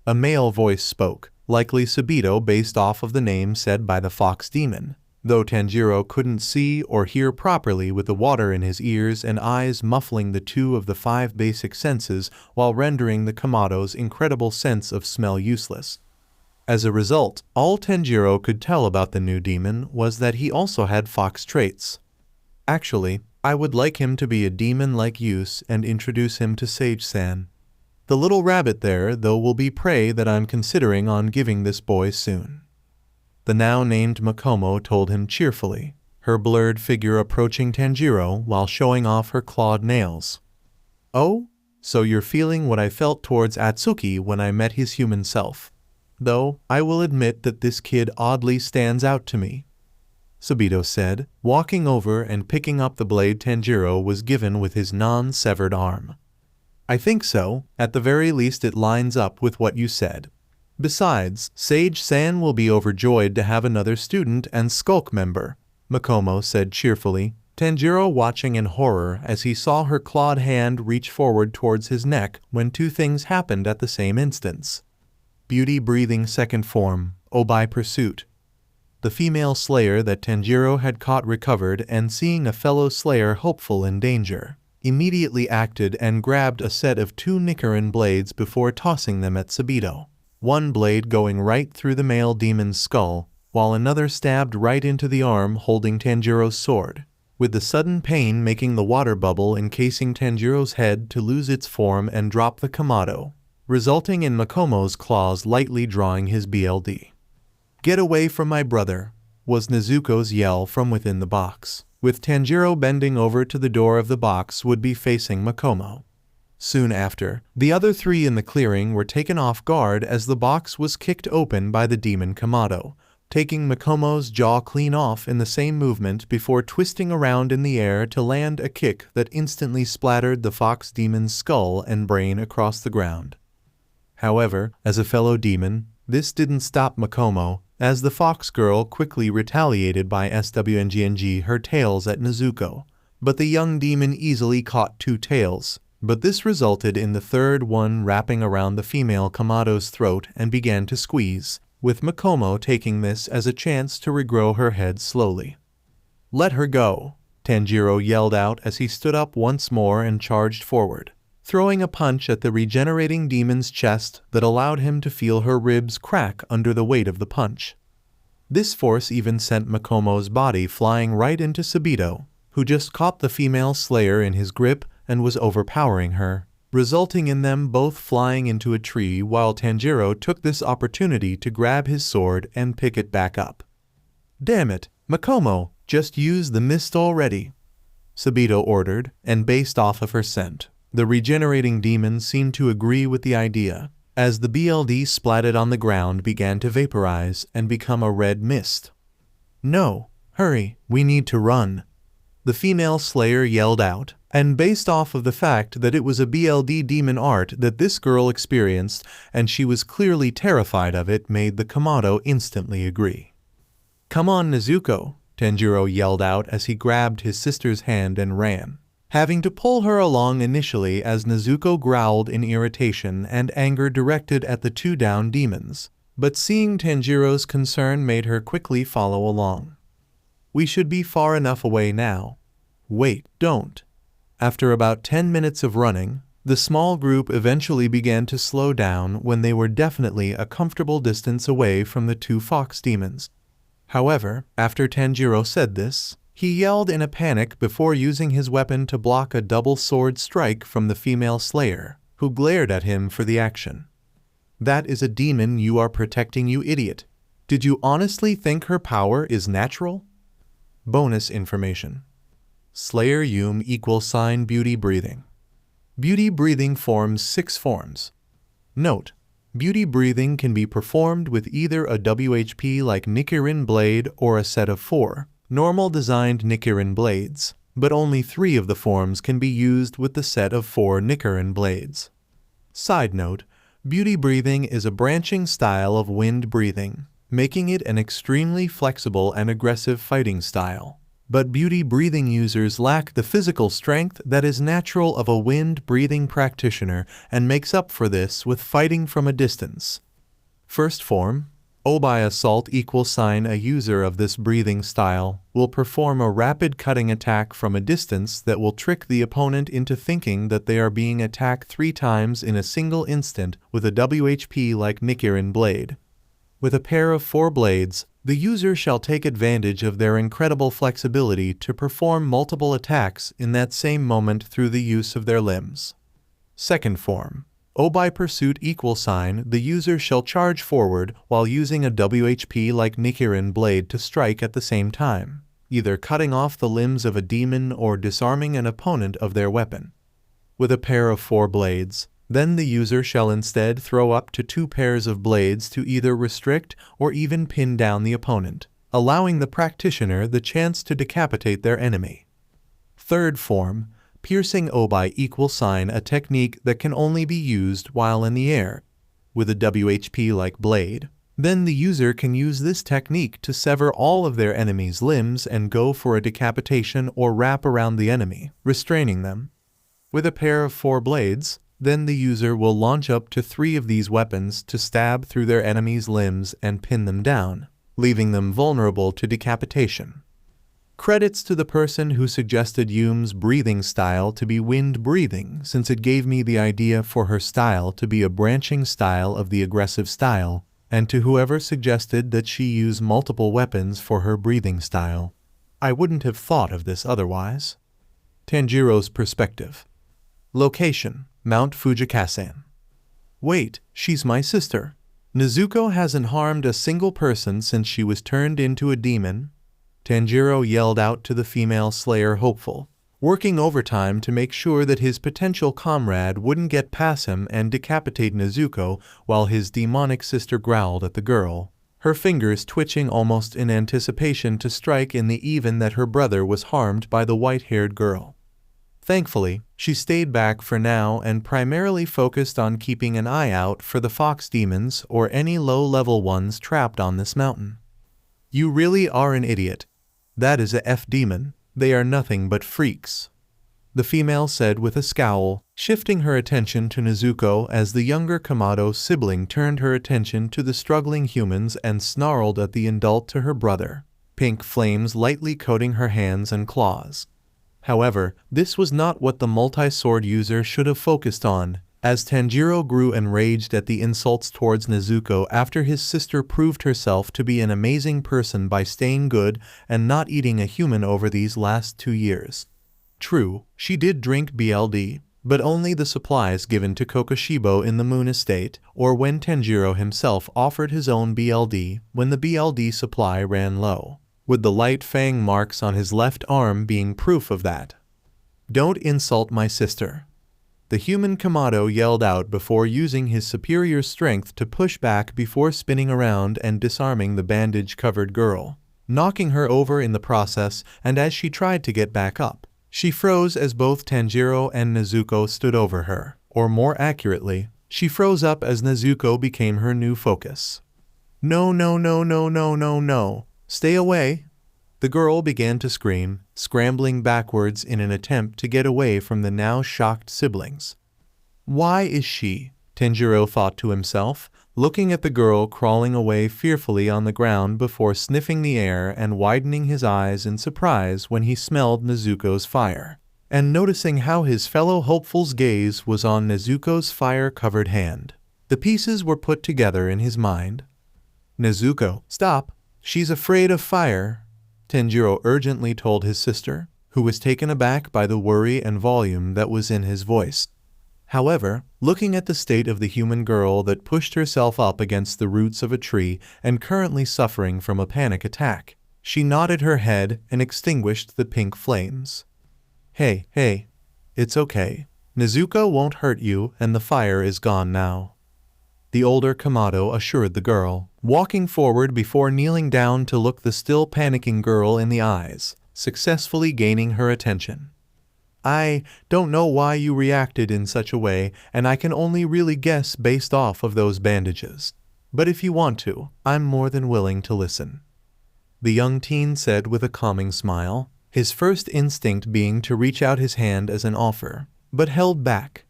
A male voice spoke, likely Subito based off of the name said by the fox demon, though Tanjiro couldn't see or hear properly with the water in his ears and eyes muffling the 2 of the 5 basic senses while rendering the Kamado's incredible sense of smell useless. As a result, all Tanjiro could tell about the new demon was that he also had fox traits. "Actually, I would like him to be a demon like Use and introduce him to Sage-san. The little rabbit there, though, will be prey that I'm considering on giving this boy soon," the now named Makomo told him cheerfully, her blurred figure approaching Tanjiro while showing off her clawed nails. "Oh, so you're feeling what I felt towards Atsuki when I met his human self. Though, I will admit that this kid oddly stands out to me," Subito said, walking over and picking up the blade Tanjiro was given with his non-severed arm. "I think so. At the very least it lines up with what you said. Besides, Sage-san will be overjoyed to have another student and Skulk member," Makomo said cheerfully, Tanjiro watching in horror as he saw her clawed hand reach forward towards his neck when 2 things happened at the same instance. Beauty breathing second form, Obai pursuit. The female slayer that Tanjiro had caught recovered and seeing a fellow slayer hopeful in danger, immediately acted and grabbed a set of 2 Nichiren blades before tossing them at Subito. One blade going right through the male demon's skull, while another stabbed right into the arm holding Tanjiro's sword, with the sudden pain making the water bubble encasing Tanjiro's head to lose its form and drop the Kamado, resulting in Makomo's claws lightly drawing his BLD. "Get away from my brother," was Nezuko's yell from within the box, with Tanjiro bending over to the door of the box would be facing Makomo. Soon after, the other 3 in the clearing were taken off guard as the box was kicked open by the demon Kamado, taking Makomo's jaw clean off in the same movement before twisting around in the air to land a kick that instantly splattered the fox demon's skull and brain across the ground. However, as a fellow demon, this didn't stop Makomo, as the fox girl quickly retaliated by SWNGNG her tails at Nezuko, but the young demon easily caught 2 tails, but this resulted in the third one wrapping around the female Kamado's throat and began to squeeze, with Makomo taking this as a chance to regrow her head slowly. "Let her go," Tanjiro yelled out as he stood up once more and charged forward, throwing a punch at the regenerating demon's chest that allowed him to feel her ribs crack under the weight of the punch. This force even sent Makomo's body flying right into Subito, who just caught the female slayer in his grip and was overpowering her, resulting in them both flying into a tree while Tanjiro took this opportunity to grab his sword and pick it back up. "Damn it, Makomo, just use the mist already," Subito ordered, and based off of her scent, the regenerating demon seemed to agree with the idea, as the BLD splatted on the ground began to vaporize and become a red mist. "No, hurry, we need to run," the female slayer yelled out, and based off of the fact that it was a BLD demon art that this girl experienced and she was clearly terrified of it, made the Kamado instantly agree. "Come on, Nezuko," Tanjiro yelled out as he grabbed his sister's hand and ran, having to pull her along initially as Nezuko growled in irritation and anger directed at the two down demons, but seeing Tanjiro's concern made her quickly follow along. "We should be far enough away now." "Wait, don't." After about 10 minutes of running, the small group eventually began to slow down when they were definitely a comfortable distance away from the two fox demons. However, after Tanjiro said this, he yelled in a panic before using his weapon to block a double sword strike from the female slayer, who glared at him for the action. "That is a demon you are protecting, you idiot. Did you honestly think her power is natural?" Bonus information. Slayer Yume = beauty breathing. Beauty breathing forms 6 forms. Note: beauty breathing can be performed with either a WHP like Nichiren blade or a set of 4 normal designed Nichiren blades, but only 3 of the forms can be used with the set of 4 Nichiren blades. Side note: beauty breathing is a branching style of wind breathing, making it an extremely flexible and aggressive fighting style. But beauty breathing users lack the physical strength that is natural of a wind breathing practitioner and makes up for this with fighting from a distance. First form, Obi Assault = a user of this breathing style will perform a rapid cutting attack from a distance that will trick the opponent into thinking that they are being attacked 3 times in a single instant with a WHP like Nichiren blade. With a pair of 4 blades, the user shall take advantage of their incredible flexibility to perform multiple attacks in that same moment through the use of their limbs. Second form, Obi Pursuit = the user shall charge forward while using a WHP like Nichiren blade to strike at the same time, either cutting off the limbs of a demon or disarming an opponent of their weapon. With a pair of 4 blades, then the user shall instead throw up to 2 pairs of blades to either restrict or even pin down the opponent, allowing the practitioner the chance to decapitate their enemy. Third form, Piercing Obi = a technique that can only be used while in the air, with a WHP like blade. Then the user can use this technique to sever all of their enemy's limbs and go for a decapitation or wrap around the enemy, restraining them. With a pair of 4 blades, then the user will launch up to 3 of these weapons to stab through their enemy's limbs and pin them down, leaving them vulnerable to decapitation. Credits to the person who suggested Yume's breathing style to be wind breathing, since it gave me the idea for her style to be a branching style of the aggressive style, and to whoever suggested that she use multiple weapons for her breathing style. I wouldn't have thought of this otherwise. Tanjiro's perspective. Location: Mount Fujikasen. "Wait, she's my sister. Nezuko hasn't harmed a single person since she was turned into a demon," Tanjiro yelled out to the female slayer, hopeful, working overtime to make sure that his potential comrade wouldn't get past him and decapitate Nezuko while his demonic sister growled at the girl, her fingers twitching almost in anticipation to strike in the even that her brother was harmed by the white-haired girl. Thankfully, she stayed back for now and primarily focused on keeping an eye out for the fox demons or any low-level ones trapped on this mountain. "You really are an idiot. That is a F demon. They are nothing but freaks," the female said with a scowl, shifting her attention to Nezuko as the younger Kamado sibling turned her attention to the struggling humans and snarled at the adult to her brother, pink flames lightly coating her hands and claws. However, this was not what the multi-sword user should have focused on, as Tanjiro grew enraged at the insults towards Nezuko after his sister proved herself to be an amazing person by staying good and not eating a human over these last 2 years. True, she did drink BLD, but only the supplies given to Kokoshibo in the Moon Estate, or when Tanjiro himself offered his own BLD when the BLD supply ran low, with the light fang marks on his left arm being proof of that. "Don't insult my sister." The human Kamado yelled out before using his superior strength to push back before spinning around and disarming the bandage-covered girl, knocking her over in the process, and as she tried to get back up, she froze as both Tanjiro and Nezuko stood over her, or more accurately, she froze up as Nezuko became her new focus. No, no, no, no, no, no, no. Stay away. The girl began to scream, scrambling backwards in an attempt to get away from the now shocked siblings. Why is she? Tanjiro thought to himself, looking at the girl crawling away fearfully on the ground before sniffing the air and widening his eyes in surprise when he smelled Nezuko's fire, and noticing how his fellow hopeful's gaze was on Nezuko's fire-covered hand. The pieces were put together in his mind. Nezuko, stop! She's afraid of fire, Tanjiro urgently told his sister, who was taken aback by the worry and volume that was in his voice. However, looking at the state of the human girl that pushed herself up against the roots of a tree and currently suffering from a panic attack, she nodded her head and extinguished the pink flames. Hey, it's okay. Nezuko won't hurt you and the fire is gone now, the older Kamado assured the girl, walking forward before kneeling down to look the still panicking girl in the eyes, successfully gaining her attention. I don't know why you reacted in such a way, and I can only really guess based off of those bandages. But if you want to, I'm more than willing to listen, the young teen said with a calming smile, his first instinct being to reach out his hand as an offer, but held back.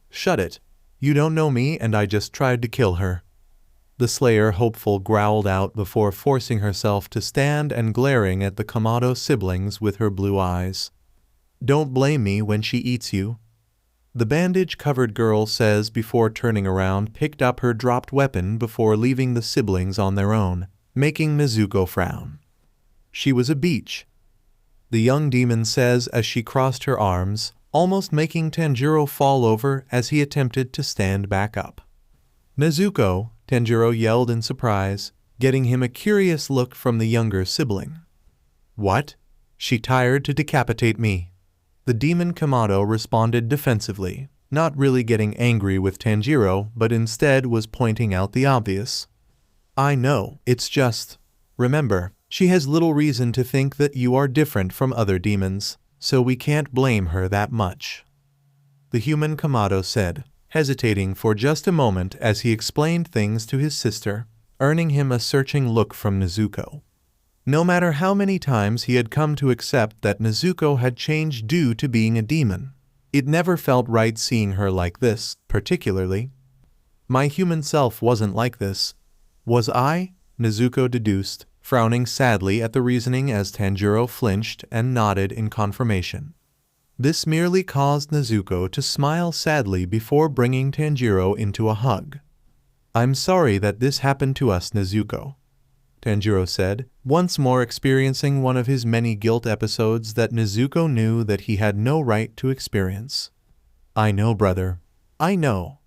Shut it. You don't know me and I just tried to kill her, the Slayer hopeful growled out before forcing herself to stand and glaring at the Kamado siblings with her blue eyes. Don't blame me when she eats you, the bandage-covered girl says before turning around picked up her dropped weapon before leaving the siblings on their own, making Nezuko frown. She was a beach, the young demon says as she crossed her arms, almost making Tanjiro fall over as he attempted to stand back up. Nezuko, Tanjiro yelled in surprise, getting him a curious look from the younger sibling. What? She tired to decapitate me, the demon Kamado responded defensively, not really getting angry with Tanjiro but instead was pointing out the obvious. I know, it's just, remember, she has little reason to think that you are different from other demons, so we can't blame her that much, the human Kamado said, hesitating for just a moment as he explained things to his sister, earning him a searching look from Nezuko. No matter how many times he had come to accept that Nezuko had changed due to being a demon, it never felt right seeing her like this, particularly. My human self wasn't like this, was I? Nezuko deduced, frowning sadly at the reasoning as Tanjiro flinched and nodded in confirmation. This merely caused Nezuko to smile sadly before bringing Tanjiro into a hug. I'm sorry that this happened to us, Nezuko, Tanjiro said, once more experiencing one of his many guilt episodes that Nezuko knew that he had no right to experience. I know, brother. I know,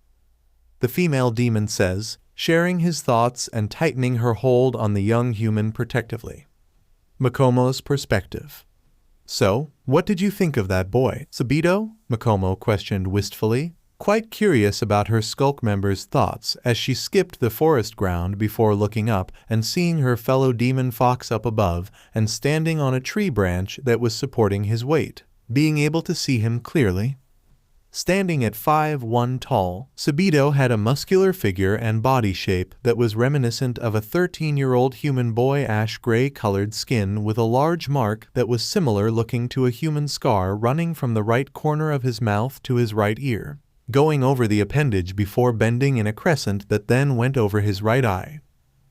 the female demon says, sharing his thoughts and tightening her hold on the young human protectively. Makomo's perspective. So, what did you think of that boy, Sabito? Makomo questioned wistfully, quite curious about her skulk member's thoughts as she skipped the forest ground before looking up and seeing her fellow demon fox up above and standing on a tree branch that was supporting his weight, being able to see him clearly. Standing at 5'1" tall, Sabito had a muscular figure and body shape that was reminiscent of a 13-year-old human boy, ash-gray-colored skin with a large mark that was similar looking to a human scar running from the right corner of his mouth to his right ear, going over the appendage before bending in a crescent that then went over his right eye.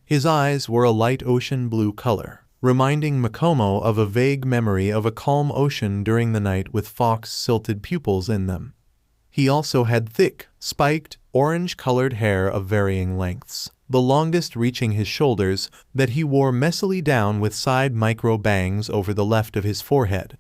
His eyes were a light ocean blue color, reminding Makomo of a vague memory of a calm ocean during the night with fox-silted pupils in them. He also had thick, spiked, orange-colored hair of varying lengths, the longest reaching his shoulders, that he wore messily down with side micro-bangs over the left of his forehead.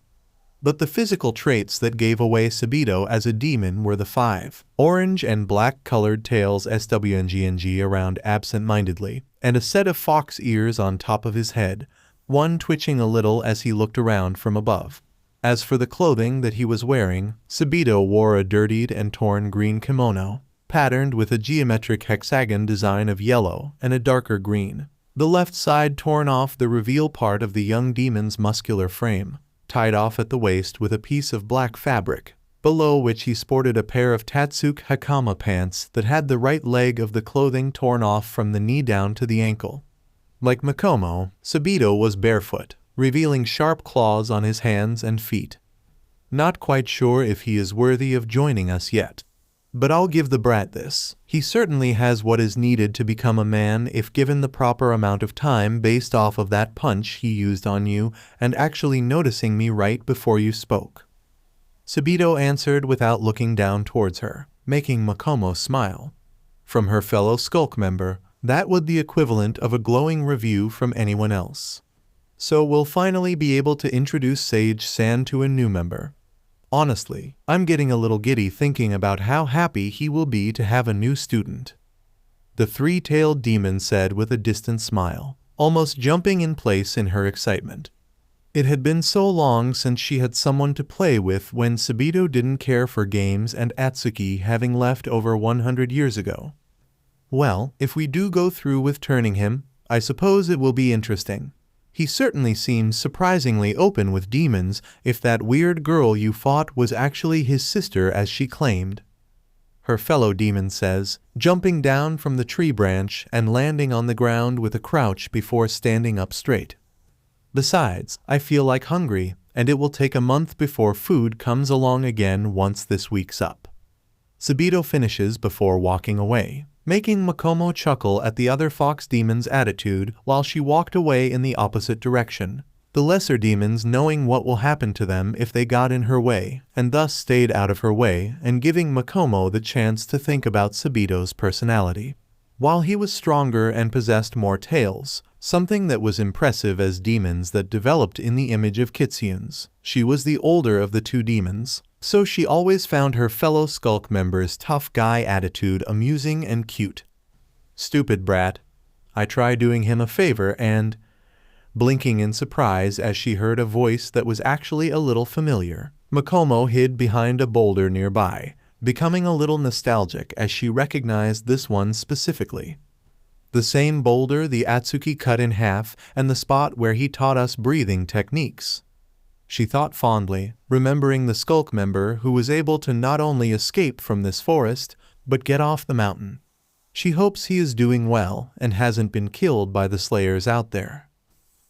But the physical traits that gave away Sabito as a demon were the 5 orange and black-colored tails swngng around absent-mindedly, and a set of fox ears on top of his head, one twitching a little as he looked around from above. As for the clothing that he was wearing, Sabito wore a dirtied and torn green kimono, patterned with a geometric hexagon design of yellow and a darker green. The left side torn off the reveal part of the young demon's muscular frame, tied off at the waist with a piece of black fabric, below which he sported a pair of Tatsuki Hakama pants that had the right leg of the clothing torn off from the knee down to the ankle. Like Makomo, Sabito was barefoot, revealing sharp claws on his hands and feet. Not quite sure if he is worthy of joining us yet. But I'll give the brat this. He certainly has what is needed to become a man if given the proper amount of time based off of that punch he used on you and actually noticing me right before you spoke. Sabito answered without looking down towards her, making Makomo smile. From her fellow Skulk member, that would be the equivalent of a glowing review from anyone else. So we'll finally be able to introduce Sage-san to a new member. Honestly, I'm getting a little giddy thinking about how happy he will be to have a new student. The three-tailed demon said with a distant smile, almost jumping in place in her excitement. It had been so long since she had someone to play with when Sabito didn't care for games and Atsuki having left over 100 years ago. Well, if we do go through with turning him, I suppose it will be interesting. He certainly seems surprisingly open with demons if that weird girl you fought was actually his sister as she claimed. Her fellow demon says, jumping down from the tree branch and landing on the ground with a crouch before standing up straight. Besides, I feel like hungry, and it will take a month before food comes along again once this week's up. Sabito finishes before walking away, making Makomo chuckle at the other fox demon's attitude while she walked away in the opposite direction, the lesser demons knowing what will happen to them if they got in her way, and thus stayed out of her way and giving Makomo the chance to think about Sabito's personality. While he was stronger and possessed more tails, something that was impressive as demons that developed in the image of Kitsunes, she was the older of the two demons, so she always found her fellow Skulk member's tough guy attitude amusing and cute. Stupid brat. I tried doing him a favor and, blinking in surprise as she heard a voice that was actually a little familiar, Makomo hid behind a boulder nearby, becoming a little nostalgic as she recognized this one specifically. The same boulder the Atsuki cut in half and the spot where he taught us breathing techniques. She thought fondly, remembering the Skulk member who was able to not only escape from this forest, but get off the mountain. She hopes he is doing well and hasn't been killed by the slayers out there.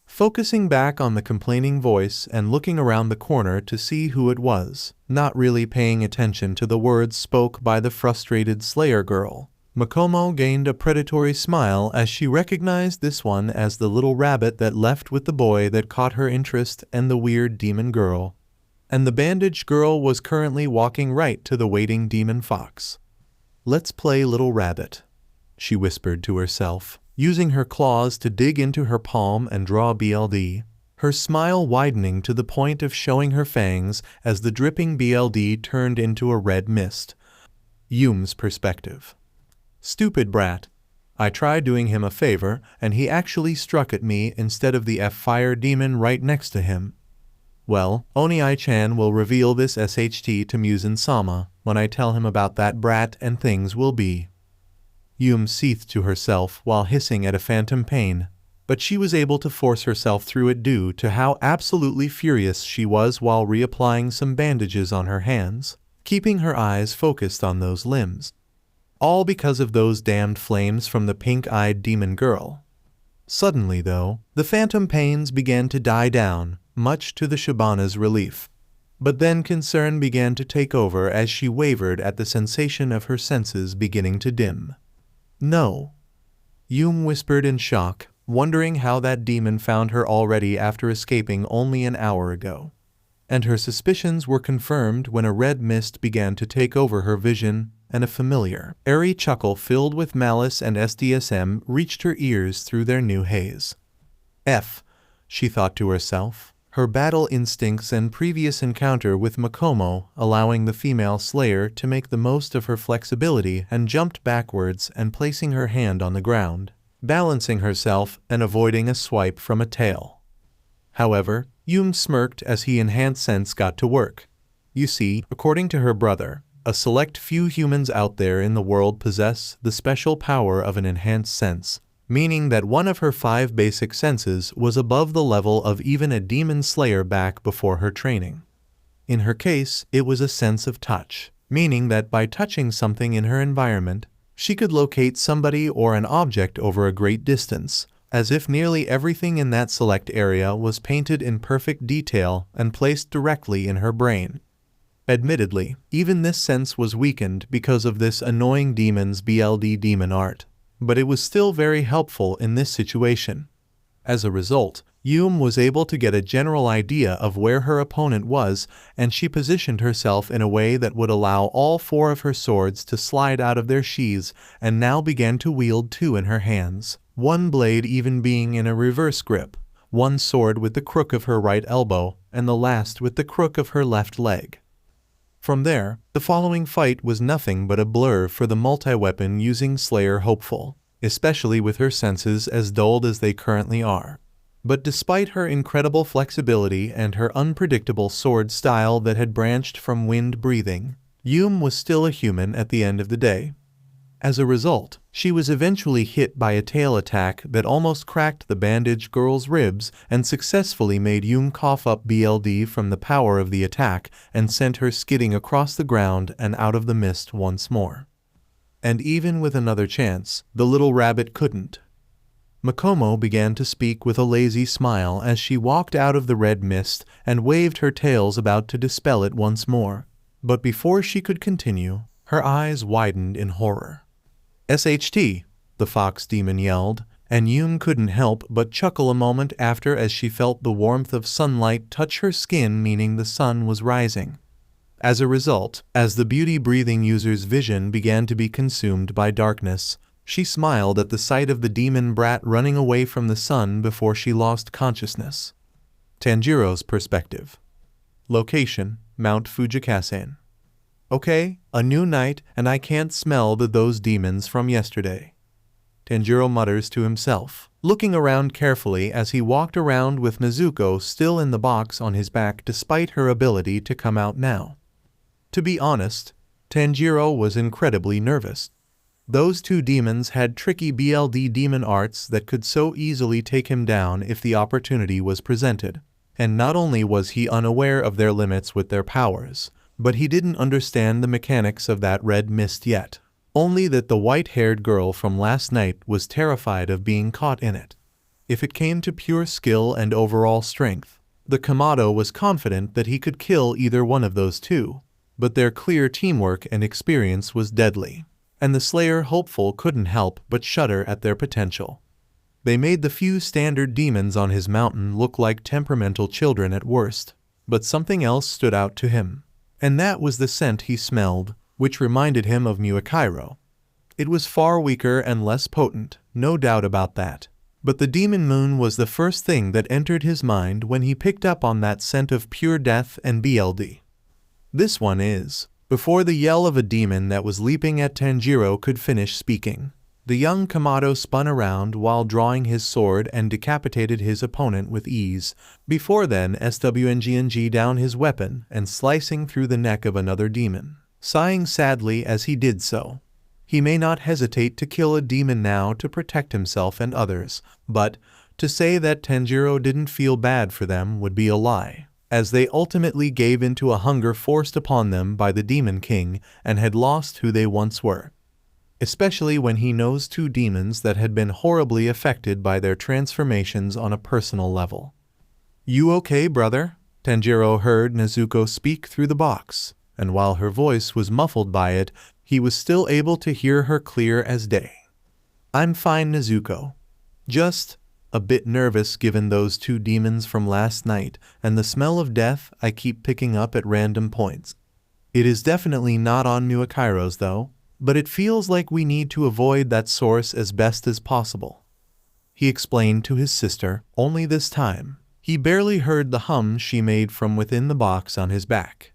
Focusing back on the complaining voice and looking around the corner to see who it was, not really paying attention to the words spoke by the frustrated slayer girl, Makomo gained a predatory smile as she recognized this one as the little rabbit that left with the boy that caught her interest and the weird demon girl. And the bandaged girl was currently walking right to the waiting demon fox. "Let's play little rabbit," she whispered to herself, using her claws to dig into her palm and draw BLD, her smile widening to the point of showing her fangs as the dripping BLD turned into a red mist. Yume's perspective. Stupid brat. I tried doing him a favor, and he actually struck at me instead of the F-fire demon right next to him. Well, Oni-chan will reveal this SHT to Muzan-sama when I tell him about that brat and things will be. Yume seethed to herself while hissing at a phantom pain, but she was able to force herself through it due to how absolutely furious she was while reapplying some bandages on her hands, keeping her eyes focused on those limbs. All because of those damned flames from the pink-eyed demon girl. Suddenly, though, the phantom pains began to die down, much to the Shibana's relief. But then concern began to take over as she wavered at the sensation of her senses beginning to dim. "No," Yume whispered in shock, wondering how that demon found her already after escaping only an hour ago. And her suspicions were confirmed when a red mist began to take over her vision, and a familiar, airy chuckle filled with malice and SDSM reached her ears through their new haze. She thought to herself, her battle instincts and previous encounter with Makomo allowing the female slayer to make the most of her flexibility and jumped backwards and placing her hand on the ground, balancing herself and avoiding a swipe from a tail. However, Yume smirked as he enhanced sense got to work. You see, according to her brother, a select few humans out there in the world possess the special power of an enhanced sense, meaning that one of her 5 basic senses was above the level of even a demon slayer back before her training. In her case, it was a sense of touch, meaning that by touching something in her environment, she could locate somebody or an object over a great distance, as if nearly everything in that select area was painted in perfect detail and placed directly in her brain. Admittedly, even this sense was weakened because of this annoying demon's BLD demon art, but it was still very helpful in this situation. As a result, Yume was able to get a general idea of where her opponent was, and she positioned herself in a way that would allow all 4 of her swords to slide out of their sheaths, and now began to wield 2 in her hands, one blade even being in a reverse grip, one sword with the crook of her right elbow, and the last with the crook of her left leg. From there, the following fight was nothing but a blur for the multi-weapon using Slayer hopeful, especially with her senses as dulled as they currently are. But despite her incredible flexibility and her unpredictable sword style that had branched from wind breathing, Yume was still a human at the end of the day. As a result, she was eventually hit by a tail attack that almost cracked the bandaged girl's ribs and successfully made Yume cough up BLD from the power of the attack and sent her skidding across the ground and out of the mist once more. And even with another chance, the little rabbit couldn't. Makomo began to speak with a lazy smile as she walked out of the red mist and waved her tails about to dispel it once more. But before she could continue, her eyes widened in horror. "SHT!" the fox demon yelled, and Yume couldn't help but chuckle a moment after as she felt the warmth of sunlight touch her skin, meaning the sun was rising. As a result, as the beauty-breathing user's vision began to be consumed by darkness, she smiled at the sight of the demon brat running away from the sun before she lost consciousness. Tanjiro's perspective. Location: Mount Fujikasen. Okay, a new night, and I can't smell those demons from yesterday. Tanjiro mutters to himself, looking around carefully as he walked around with Nezuko still in the box on his back despite her ability to come out now. To be honest, Tanjiro was incredibly nervous. Those 2 demons had tricky BLD demon arts that could so easily take him down if the opportunity was presented. And not only was he unaware of their limits with their powers, but he didn't understand the mechanics of that red mist yet, only that the white-haired girl from last night was terrified of being caught in it. If it came to pure skill and overall strength, the Kamado was confident that he could kill either one of those 2, but their clear teamwork and experience was deadly, and the Slayer hopeful couldn't help but shudder at their potential. They made the few standard demons on his mountain look like temperamental children at worst, but something else stood out to him. And that was the scent he smelled, which reminded him of Muakairo. It was far weaker and less potent, no doubt about that. But the demon moon was the first thing that entered his mind when he picked up on that scent of pure death and BLD. This one is. Before the yell of a demon that was leaping at Tanjiro could finish speaking, the young Kamado spun around while drawing his sword and decapitated his opponent with ease, before then SWNGNG down his weapon and slicing through the neck of another demon, sighing sadly as he did so. He may not hesitate to kill a demon now to protect himself and others, but to say that Tanjiro didn't feel bad for them would be a lie, as they ultimately gave into a hunger forced upon them by the Demon King and had lost who they once were. Especially when he knows 2 demons that had been horribly affected by their transformations on a personal level. "You okay, brother?" Tanjiro heard Nezuko speak through the box, and while her voice was muffled by it, he was still able to hear her clear as day. "I'm fine, Nezuko. Just a bit nervous given those 2 demons from last night and the smell of death I keep picking up at random points. It is definitely not on Muakairo's though, but it feels like we need to avoid that source as best as possible," he explained to his sister, only this time he barely heard the hum she made from within the box on his back.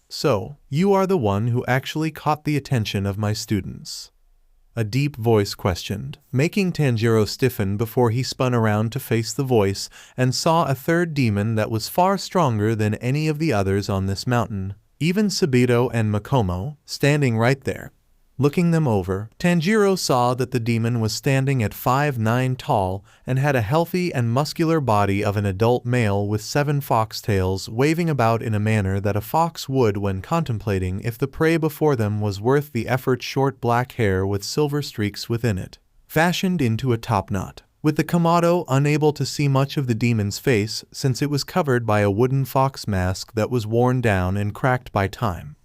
"So, you are the one who actually caught the attention of my students. a deep voice questioned, making Tanjiro stiffen before he spun around to face the voice and saw a third demon that was far stronger than any of the others on this mountain, even Sabito and Makomo, standing right there. Looking them over, Tanjiro saw that the demon was standing at 5'9" tall and had a healthy and muscular body of an adult male with 7 foxtails waving about in a manner that a fox would when contemplating if the prey before them was worth the effort. Short black hair with silver streaks within it, fashioned into a topknot, with the Kamado unable to see much of the demon's face since it was covered by a wooden fox mask that was worn down and cracked by time.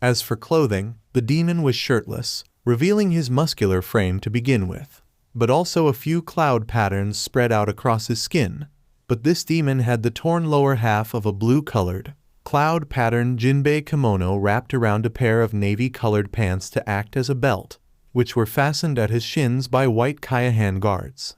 As for clothing, the demon was shirtless, revealing his muscular frame to begin with, but also a few cloud patterns spread out across his skin. But this demon had the torn lower half of a blue-colored, cloud-patterned jinbei kimono wrapped around a pair of navy-colored pants to act as a belt, which were fastened at his shins by white kaya guards.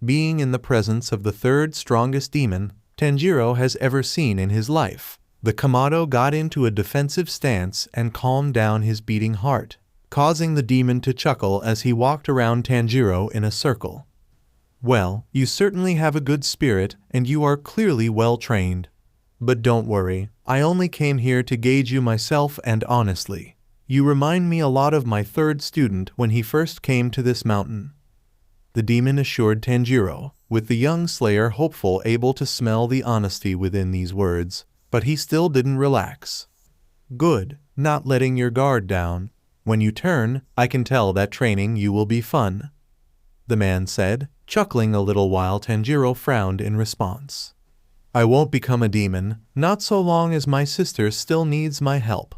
Being in the presence of the third strongest demon Tanjiro has ever seen in his life, the Kamado got into a defensive stance and calmed down his beating heart, causing the demon to chuckle as he walked around Tanjiro in a circle. "Well, you certainly have a good spirit and you are clearly well trained. But don't worry, I only came here to gauge you myself, and honestly, you remind me a lot of my third student when he first came to this mountain," the demon assured Tanjiro, with the young slayer hopeful able to smell the honesty within these words. But he still didn't relax. "Good, not letting your guard down. When you turn, I can tell that training you will be fun," the man said, chuckling a little while Tanjiro frowned in response. "I won't become a demon, not so long as my sister still needs my help."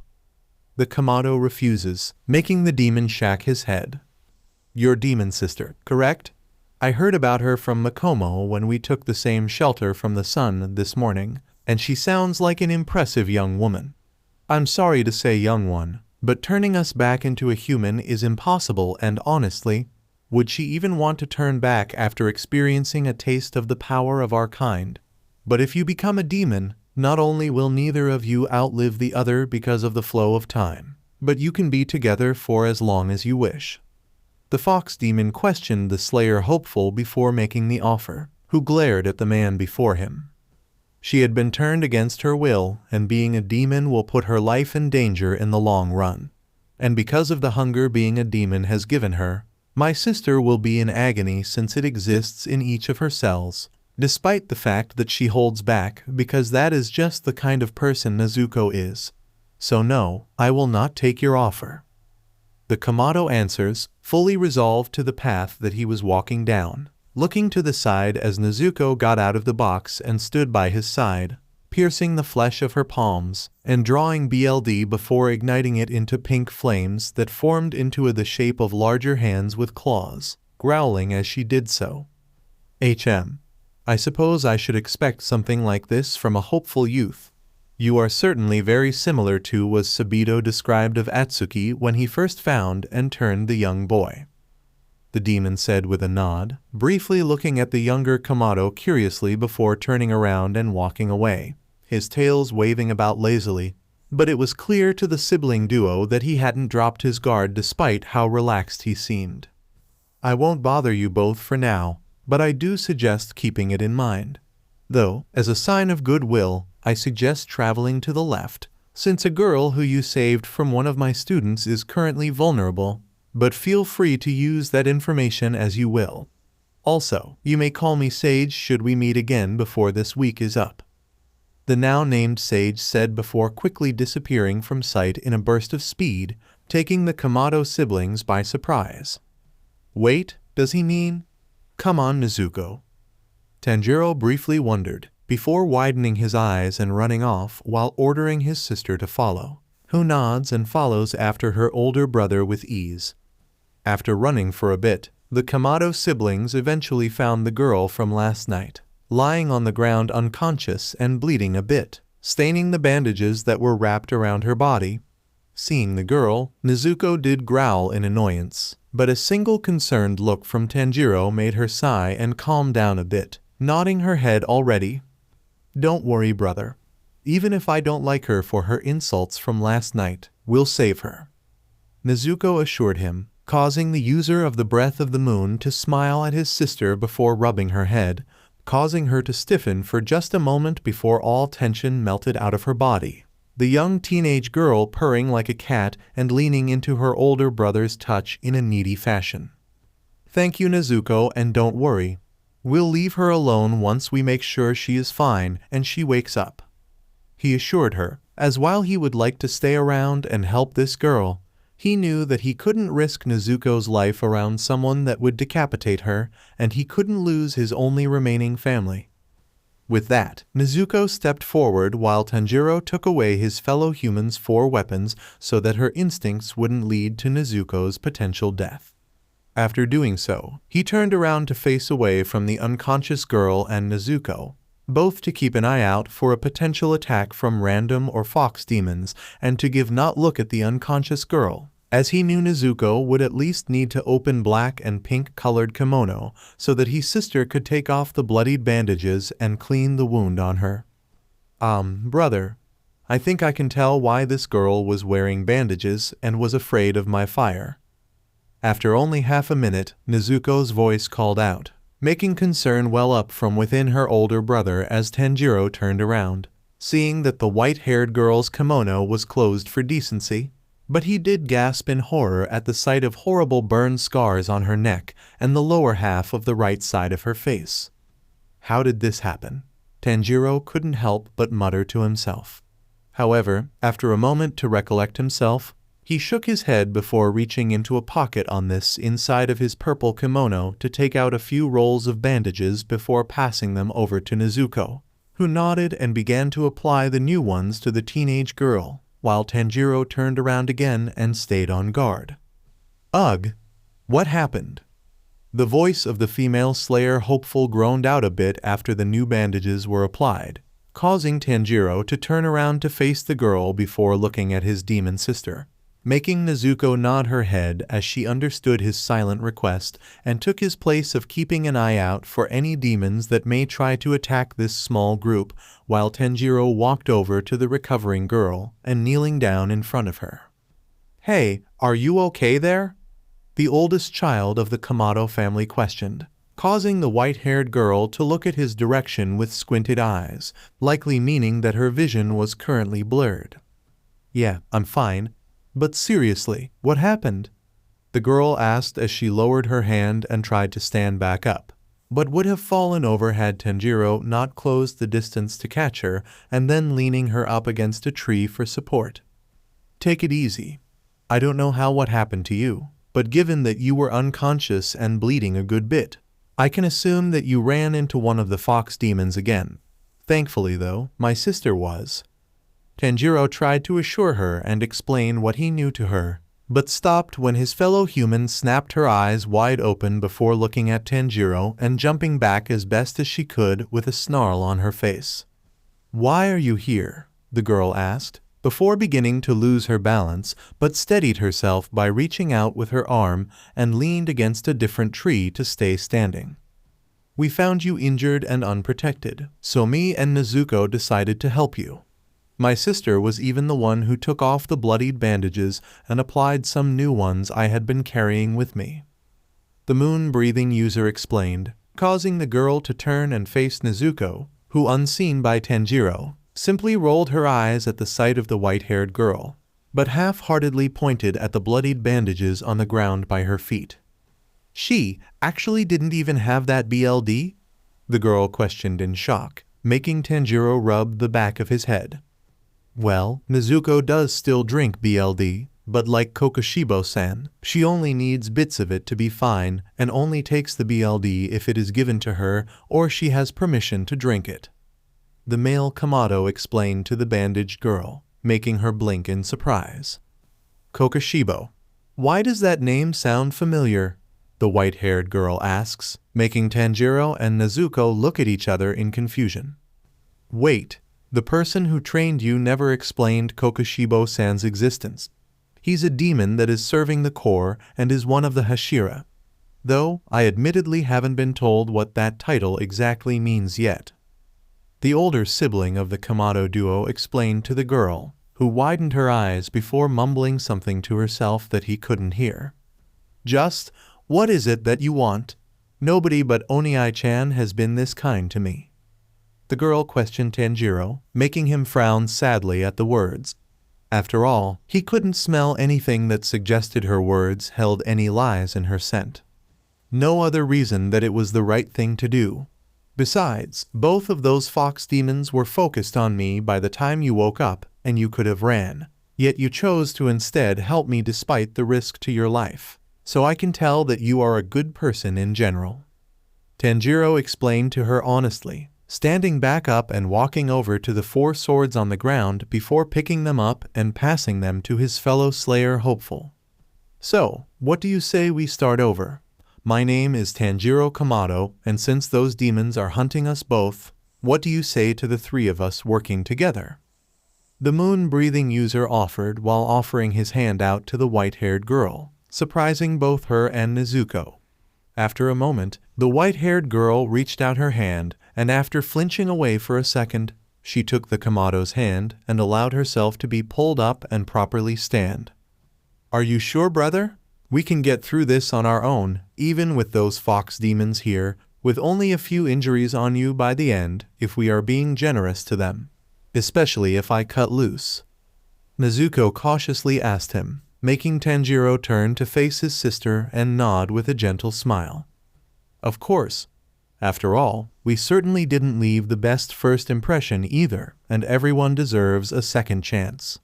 The Kamado refuses, making the demon shake his head. "Your demon sister, correct? I heard about her from Makomo when we took the same shelter from the sun this morning, and she sounds like an impressive young woman. I'm sorry to say, young one, but turning us back into a human is impossible, and honestly, would she even want to turn back after experiencing a taste of the power of our kind? But if you become a demon, not only will neither of you outlive the other because of the flow of time, but you can be together for as long as you wish." The fox demon questioned the slayer hopeful before making the offer, who glared at the man before him. She had been turned against her will, and being a demon will put her life in danger in the long run. And because of the hunger being a demon has given her, my sister will be in agony since it exists in each of her cells, despite the fact that she holds back because that is just the kind of person Nezuko is. So no, I will not take your offer. The Kamado answers, fully resolved to the path that he was walking down, looking to the side as Nezuko got out of the box and stood by his side, piercing the flesh of her palms and drawing BLD before igniting it into pink flames that formed into the shape of larger hands with claws, growling as she did so. I suppose I should expect something like this from a hopeful youth. You are certainly very similar to was Sabito described of Atsuki when he first found and turned the young boy," the demon said with a nod, briefly looking at the younger Kamado curiously before turning around and walking away, his tails waving about lazily. But it was clear to the sibling duo that he hadn't dropped his guard despite how relaxed he seemed. "I won't bother you both for now, but I do suggest keeping it in mind. Though, as a sign of goodwill, I suggest traveling to the left, since a girl who you saved from one of my students is currently vulnerable, but feel free to use that information as you will. Also, you may call me Sage should we meet again before this week is up," the now named Sage said before quickly disappearing from sight in a burst of speed, taking the Kamado siblings by surprise. "Wait, does he mean? Come on, Nezuko." Tanjiro briefly wondered, before widening his eyes and running off while ordering his sister to follow, who nods and follows after her older brother with ease. After running for a bit, the Kamado siblings eventually found the girl from last night, lying on the ground unconscious and bleeding a bit, staining the bandages that were wrapped around her body. Seeing the girl, Nezuko did growl in annoyance, but a single concerned look from Tanjiro made her sigh and calm down a bit, nodding her head already. "Don't worry, brother. Even if I don't like her for her insults from last night, we'll save her," Nezuko assured him, causing the user of the Breath of the Moon to smile at his sister before rubbing her head, causing her to stiffen for just a moment before all tension melted out of her body. The young teenage girl purring like a cat and leaning into her older brother's touch in a needy fashion. "Thank you, Nezuko, and don't worry. We'll leave her alone once we make sure she is fine and she wakes up," he assured her, as while he would like to stay around and help this girl, he knew that he couldn't risk Nezuko's life around someone that would decapitate her, and he couldn't lose his only remaining family. With that, Nezuko stepped forward while Tanjiro took away his fellow human's 4 weapons so that her instincts wouldn't lead to Nezuko's potential death. After doing so, he turned around to face away from the unconscious girl and Nezuko, both to keep an eye out for a potential attack from random or fox demons and to give not look at the unconscious girl, as he knew Nezuko would at least need to open black and pink-colored kimono so that his sister could take off the bloodied bandages and clean the wound on her. Brother, I think I can tell why this girl was wearing bandages and was afraid of my fire." After only half a minute, Nezuko's voice called out, making concern well up from within her older brother as Tanjiro turned around, seeing that the white-haired girl's kimono was closed for decency. But he did gasp in horror at the sight of horrible burn scars on her neck and the lower half of the right side of her face. How did this happen? Tanjiro couldn't help but mutter to himself. However, after a moment to recollect himself, he shook his head before reaching into a pocket on this inside of his purple kimono to take out a few rolls of bandages before passing them over to Nezuko, who nodded and began to apply the new ones to the teenage girl, while Tanjiro turned around again and stayed on guard. "Ugh! What happened?" The voice of the female slayer hopeful groaned out a bit after the new bandages were applied, causing Tanjiro to turn around to face the girl before looking at his demon sister, making Nezuko nod her head as she understood his silent request and took his place of keeping an eye out for any demons that may try to attack this small group, while Tanjiro walked over to the recovering girl and kneeling down in front of her. "Hey, are you okay there?" the oldest child of the Kamado family questioned, causing the white-haired girl to look at his direction with squinted eyes, likely meaning that her vision was currently blurred. "Yeah, I'm fine. But seriously, what happened?" the girl asked as she lowered her hand and tried to stand back up, but would have fallen over had Tanjiro not closed the distance to catch her and then leaning her up against a tree for support. "Take it easy. I don't know what happened to you, but given that you were unconscious and bleeding a good bit, I can assume that you ran into one of the fox demons again. Thankfully, though, my sister was." Tanjiro tried to assure her and explain what he knew to her, but stopped when his fellow human snapped her eyes wide open before looking at Tanjiro and jumping back as best as she could with a snarl on her face. "Why are you here?" the girl asked, before beginning to lose her balance, but steadied herself by reaching out with her arm and leaned against a different tree to stay standing. "We found you injured and unprotected, so me and Nezuko decided to help you. My sister was even the one who took off the bloodied bandages and applied some new ones I had been carrying with me," the moon-breathing user explained, causing the girl to turn and face Nezuko, who, unseen by Tanjiro, simply rolled her eyes at the sight of the white-haired girl, but half-heartedly pointed at the bloodied bandages on the ground by her feet. "She actually didn't even have that BLD?" the girl questioned in shock, making Tanjiro rub the back of his head. "Well, Nezuko does still drink BLD, but like Kokushibo-san, she only needs bits of it to be fine and only takes the BLD if it is given to her or she has permission to drink it," the male Kamado explained to the bandaged girl, making her blink in surprise. "Kokushibo. Why does that name sound familiar?" the white-haired girl asks, making Tanjiro and Nezuko look at each other in confusion. "Wait. The person who trained you never explained Kokushibo-san's existence. He's a demon that is serving the core and is one of the Hashira. Though, I admittedly haven't been told what that title exactly means yet," the older sibling of the Kamado duo explained to the girl, who widened her eyes before mumbling something to herself that he couldn't hear. Just, what is it that you want? Nobody but Onii-chan has been this kind to me. The girl questioned Tanjiro, making him frown sadly at the words. After all, he couldn't smell anything that suggested her words held any lies in her scent. No other reason that it was the right thing to do. Besides, both of those fox demons were focused on me by the time you woke up, and you could have ran. Yet you chose to instead help me despite the risk to your life. So I can tell that you are a good person in general. Tanjiro explained to her honestly, standing back up and walking over to the 4 swords on the ground before picking them up and passing them to his fellow Slayer hopeful. So, what do you say we start over? My name is Tanjiro Kamado, and since those demons are hunting us both, what do you say to the 3 of us working together? The moon-breathing user offered while offering his hand out to the white-haired girl, surprising both her and Nezuko. After a moment, the white-haired girl reached out her hand, and after flinching away for a second, she took the Kamado's hand and allowed herself to be pulled up and properly stand. Are you sure, brother? We can get through this on our own, even with those fox demons here, with only a few injuries on you by the end, if we are being generous to them. Especially if I cut loose. Nezuko cautiously asked him, making Tanjiro turn to face his sister and nod with a gentle smile. Of course. After all, we certainly didn't leave the best first impression either, and everyone deserves a second chance.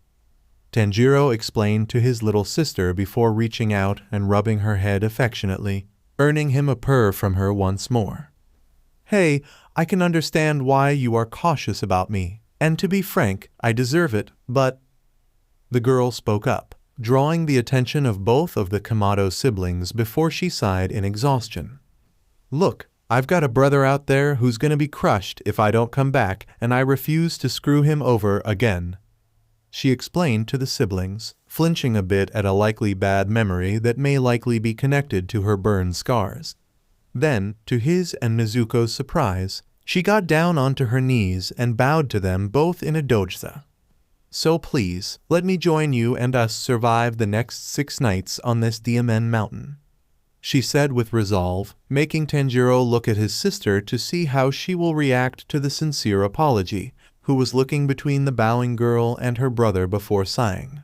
Tanjiro explained to his little sister before reaching out and rubbing her head affectionately, earning him a purr from her once more. Hey, I can understand why you are cautious about me, and to be frank, I deserve it, but... The girl spoke up, drawing the attention of both of the Kamado siblings before she sighed in exhaustion. Look, I've got a brother out there who's gonna be crushed if I don't come back, and I refuse to screw him over again. She explained to the siblings, flinching a bit at a likely bad memory that may likely be connected to her burn scars. Then, to his and Nezuko's surprise, she got down onto her knees and bowed to them both in a doji. So please, let me join you and us survive the next 6 nights on this Diamond Mountain. She said with resolve, making Tanjiro look at his sister to see how she will react to the sincere apology, who was looking between the bowing girl and her brother before sighing.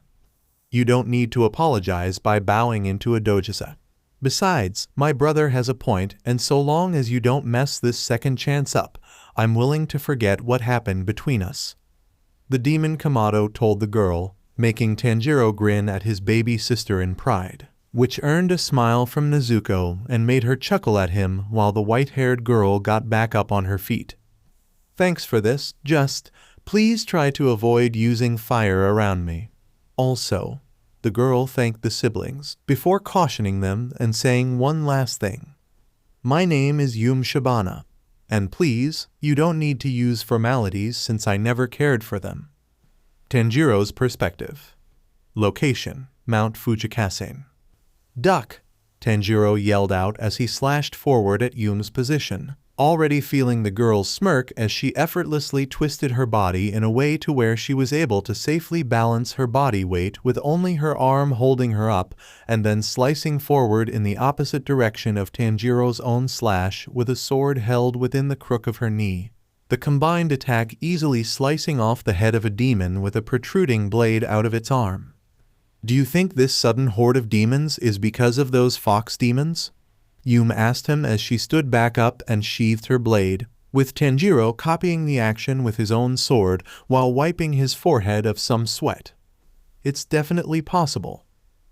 You don't need to apologize by bowing into a doji. Besides, my brother has a point, and so long as you don't mess this second chance up, I'm willing to forget what happened between us. The demon Kamado told the girl, making Tanjiro grin at his baby sister in pride, which earned a smile from Nezuko and made her chuckle at him while the white-haired girl got back up on her feet. Thanks for this, just, please try to avoid using fire around me. Also, the girl thanked the siblings, before cautioning them and saying one last thing. My name is Yume Shibana. And please, you don't need to use formalities since I never cared for them. Tanjiro's perspective. Location, Mount Fujikasen. Duck! Tanjiro yelled out as he slashed forward at Yume's position, already feeling the girl's smirk as she effortlessly twisted her body in a way to where she was able to safely balance her body weight with only her arm holding her up, and then slicing forward in the opposite direction of Tanjiro's own slash with a sword held within the crook of her knee. The combined attack easily slicing off the head of a demon with a protruding blade out of its arm. Do you think this sudden horde of demons is because of those fox demons? Yume asked him as she stood back up and sheathed her blade, with Tanjiro copying the action with his own sword while wiping his forehead of some sweat. It's definitely possible.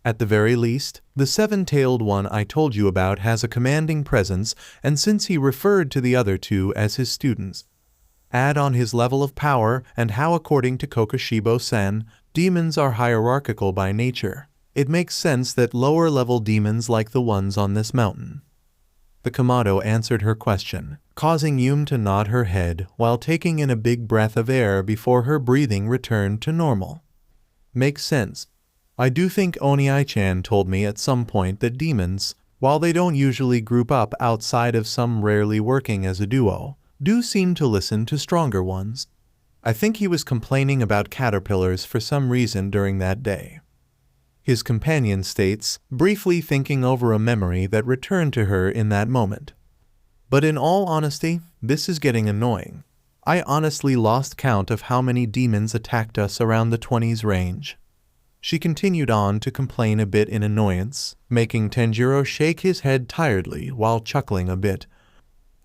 At the very least, the 7-tailed one I told you about has a commanding presence, and since he referred to the other 2 as his students, add on his level of power and how according to Kokushibo-sen, demons are hierarchical by nature. It makes sense that lower-level demons like the ones on this mountain. The Kamado answered her question, causing Yume to nod her head while taking in a big breath of air before her breathing returned to normal. Makes sense. I do think Onii-chan told me at some point that demons, while they don't usually group up outside of some rarely working as a duo, do seem to listen to stronger ones. I think he was complaining about caterpillars for some reason during that day. his companion states, briefly thinking over a memory that returned to her in that moment. But in all honesty, this is getting annoying. I honestly lost count of how many demons attacked us around the 20s range. She continued on to complain a bit in annoyance, making Tanjiro shake his head tiredly while chuckling a bit.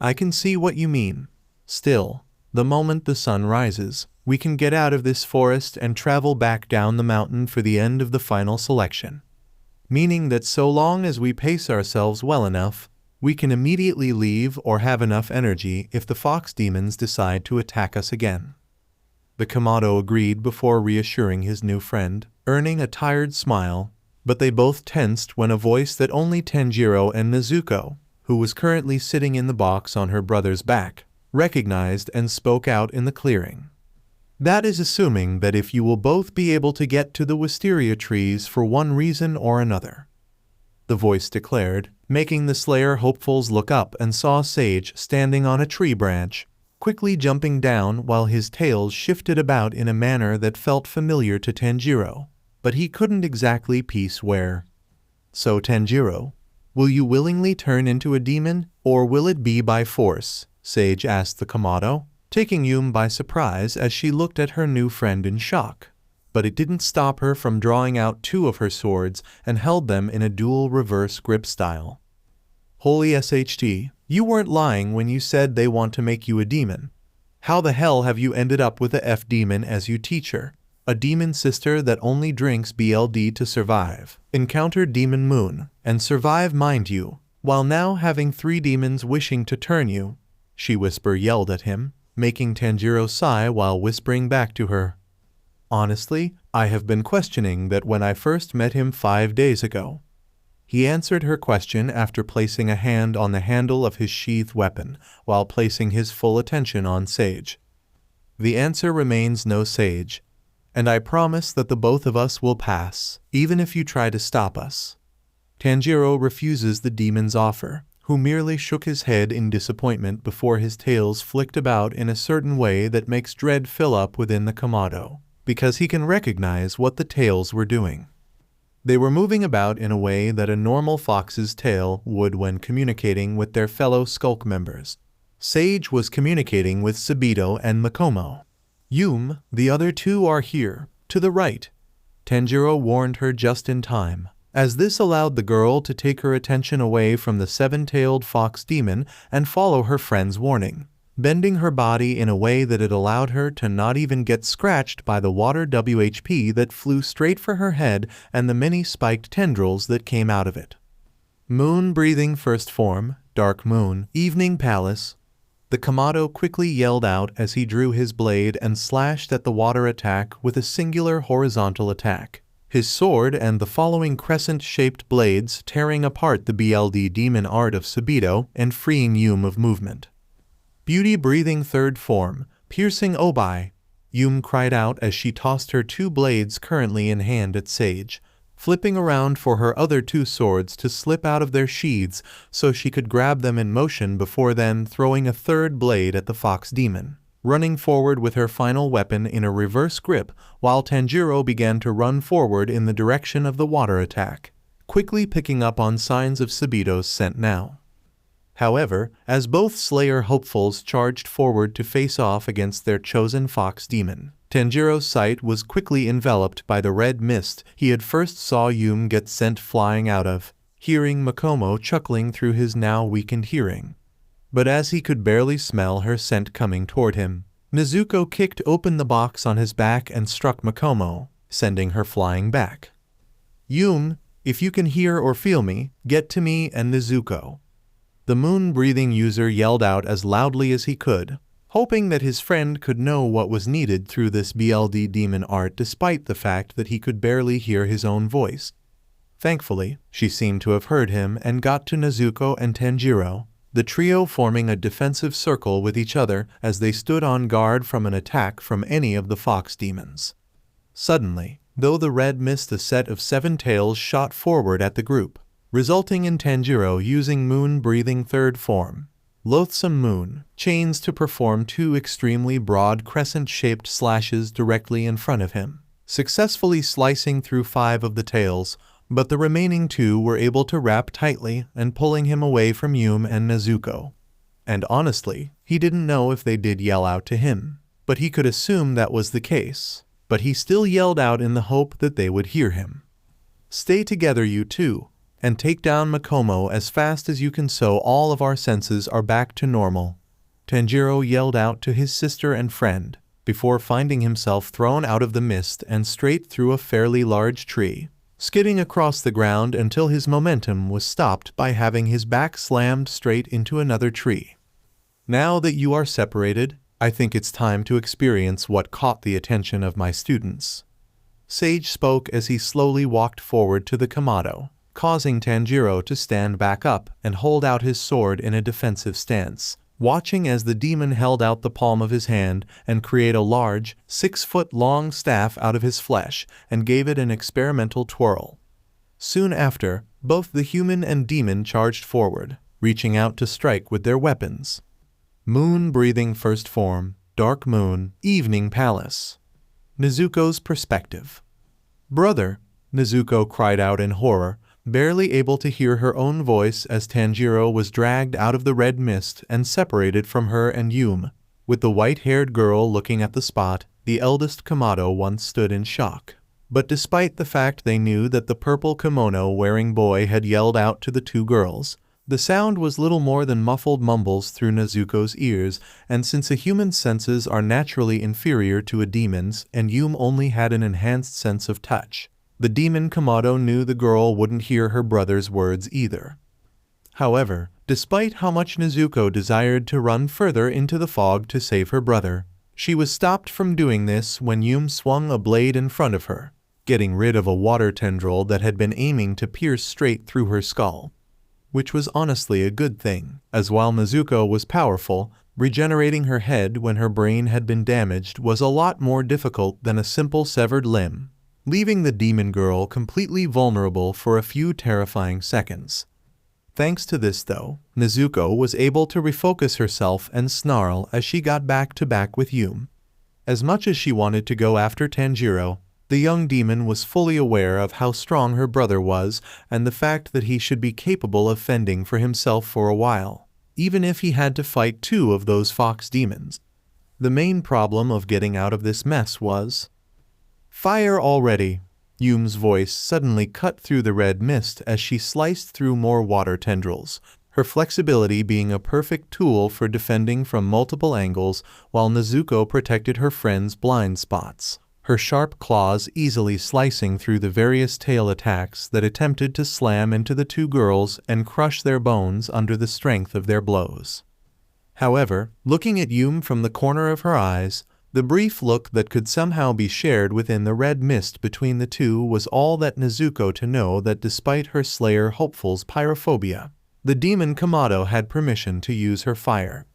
I can see what you mean. Still, the moment the sun rises, we can get out of this forest and travel back down the mountain for the end of the final selection. Meaning that so long as we pace ourselves well enough, we can immediately leave or have enough energy if the fox demons decide to attack us again. The Kamado agreed before reassuring his new friend, earning a tired smile, but they both tensed when a voice that only Tanjiro and Nezuko, who was currently sitting in the box on her brother's back, recognized and spoke out in the clearing. That is assuming that if you will both be able to get to the wisteria trees for one reason or another. The voice declared, making the Slayer hopefuls look up and saw Sage standing on a tree branch, quickly jumping down while his tails shifted about in a manner that felt familiar to Tanjiro, but he couldn't exactly piece where. So Tanjiro, will you willingly turn into a demon, or will it be by force? Sage asked the Kamado, taking Yume by surprise as she looked at her new friend in shock. But it didn't stop her from drawing out two of her swords and held them in a dual reverse grip style. Holy SHT, you weren't lying when you said they want to make you a demon. How the hell have you ended up with a F-demon as your teacher? A demon sister that only drinks BLD to survive, encounter Demon Moon, and survive, mind you, while now having 3 demons wishing to turn you, she yelled at him, making Tanjiro sigh while whispering back to her. Honestly, I have been questioning that when I first met him 5 days ago. He answered her question after placing a hand on the handle of his sheath weapon while placing his full attention on Sage. The answer remains no, Sage, and I promise that the both of us will pass, even if you try to stop us. Tanjiro refuses the demon's offer, who merely shook his head in disappointment before his tails flicked about in a certain way that makes dread fill up within the Kamado, because he can recognize what the tails were doing. They were moving about in a way that a normal fox's tail would when communicating with their fellow skulk members. Sage was communicating with Sabito and Makomo. Yume, the other 2 are here, to the right. Tanjiro warned her just in time, as this allowed the girl to take her attention away from the 7-tailed fox demon and follow her friend's warning, bending her body in a way that it allowed her to not even get scratched by the water WHP that flew straight for her head and the many spiked tendrils that came out of it. Moon breathing first form, dark moon, evening palace. The Kamado quickly yelled out as he drew his blade and slashed at the water attack with a singular horizontal attack, his sword and the following crescent-shaped blades tearing apart the BLD demon art of Sabito and freeing Yume of movement. Beauty breathing third form, piercing Obai, Yume cried out as she tossed her 2 blades currently in hand at Sage, flipping around for her other 2 swords to slip out of their sheaths so she could grab them in motion before then throwing a 3rd blade at the fox demon, running forward with her final weapon in a reverse grip while Tanjiro began to run forward in the direction of the water attack, quickly picking up on signs of Sabito's scent now. However, as both Slayer hopefuls charged forward to face off against their chosen fox demon, Tanjiro's sight was quickly enveloped by the red mist he had first saw Yume get sent flying out of, hearing Makomo chuckling through his now weakened hearing. But as he could barely smell her scent coming toward him, Nezuko kicked open the box on his back and struck Makomo, sending her flying back. Yume, if you can hear or feel me, get to me and Nezuko. The moon-breathing user yelled out as loudly as he could, hoping that his friend could know what was needed through this BLD demon art despite the fact that he could barely hear his own voice. Thankfully, she seemed to have heard him and got to Nezuko and Tanjiro, the trio forming a defensive circle with each other as they stood on guard from an attack from any of the fox demons. Suddenly, though the red mist, a set of 7 tails shot forward at the group, resulting in Tanjiro using moon-breathing third form, loathsome moon, chains to perform 2 extremely broad crescent-shaped slashes directly in front of him, successfully slicing through 5 of the tails, but the remaining 2 were able to wrap tightly and pulling him away from Yume and Nezuko. And honestly, he didn't know if they did yell out to him, but he could assume that was the case. But he still yelled out in the hope that they would hear him. "Stay together, you two, and take down Makomo as fast as you can so all of our senses are back to normal," Tanjiro yelled out to his sister and friend, before finding himself thrown out of the mist and straight through a fairly large tree, skidding across the ground until his momentum was stopped by having his back slammed straight into another tree. "Now that you are separated, I think it's time to experience what caught the attention of my students." Sage spoke as he slowly walked forward to the Kamado, causing Tanjiro to stand back up and hold out his sword in a defensive stance, watching as the demon held out the palm of his hand and create a large, 6-foot-long staff out of his flesh and gave it an experimental twirl. Soon after, both the human and demon charged forward, reaching out to strike with their weapons. Moon-breathing first form, dark moon, evening palace. Nezuko's perspective. "Brother," Nezuko cried out in horror, barely able to hear her own voice as Tanjiro was dragged out of the red mist and separated from her and Yume. With the white-haired girl looking at the spot, the eldest Kamado once stood in shock. But despite the fact they knew that the purple kimono-wearing boy had yelled out to the 2 girls, the sound was little more than muffled mumbles through Nezuko's ears, and since a human's senses are naturally inferior to a demon's and Yume only had an enhanced sense of touch, the demon Kamado knew the girl wouldn't hear her brother's words either. However, despite how much Nezuko desired to run further into the fog to save her brother, she was stopped from doing this when Yume swung a blade in front of her, getting rid of a water tendril that had been aiming to pierce straight through her skull. Which was honestly a good thing, as while Nezuko was powerful, regenerating her head when her brain had been damaged was a lot more difficult than a simple severed limb, leaving the demon girl completely vulnerable for a few terrifying seconds. Thanks to this though, Nezuko was able to refocus herself and snarl as she got back to back with Yume. As much as she wanted to go after Tanjiro, the young demon was fully aware of how strong her brother was and the fact that he should be capable of fending for himself for a while, even if he had to fight 2 of those fox demons. The main problem of getting out of this mess was... "Fire already!" Yume's voice suddenly cut through the red mist as she sliced through more water tendrils, her flexibility being a perfect tool for defending from multiple angles while Nezuko protected her friend's blind spots, her sharp claws easily slicing through the various tail attacks that attempted to slam into the 2 girls and crush their bones under the strength of their blows. However, looking at Yume from the corner of her eyes, the brief look that could somehow be shared within the red mist between the 2 was all that Nezuko to know that despite her Slayer hopeful's pyrophobia, the demon Kamado had permission to use her fire.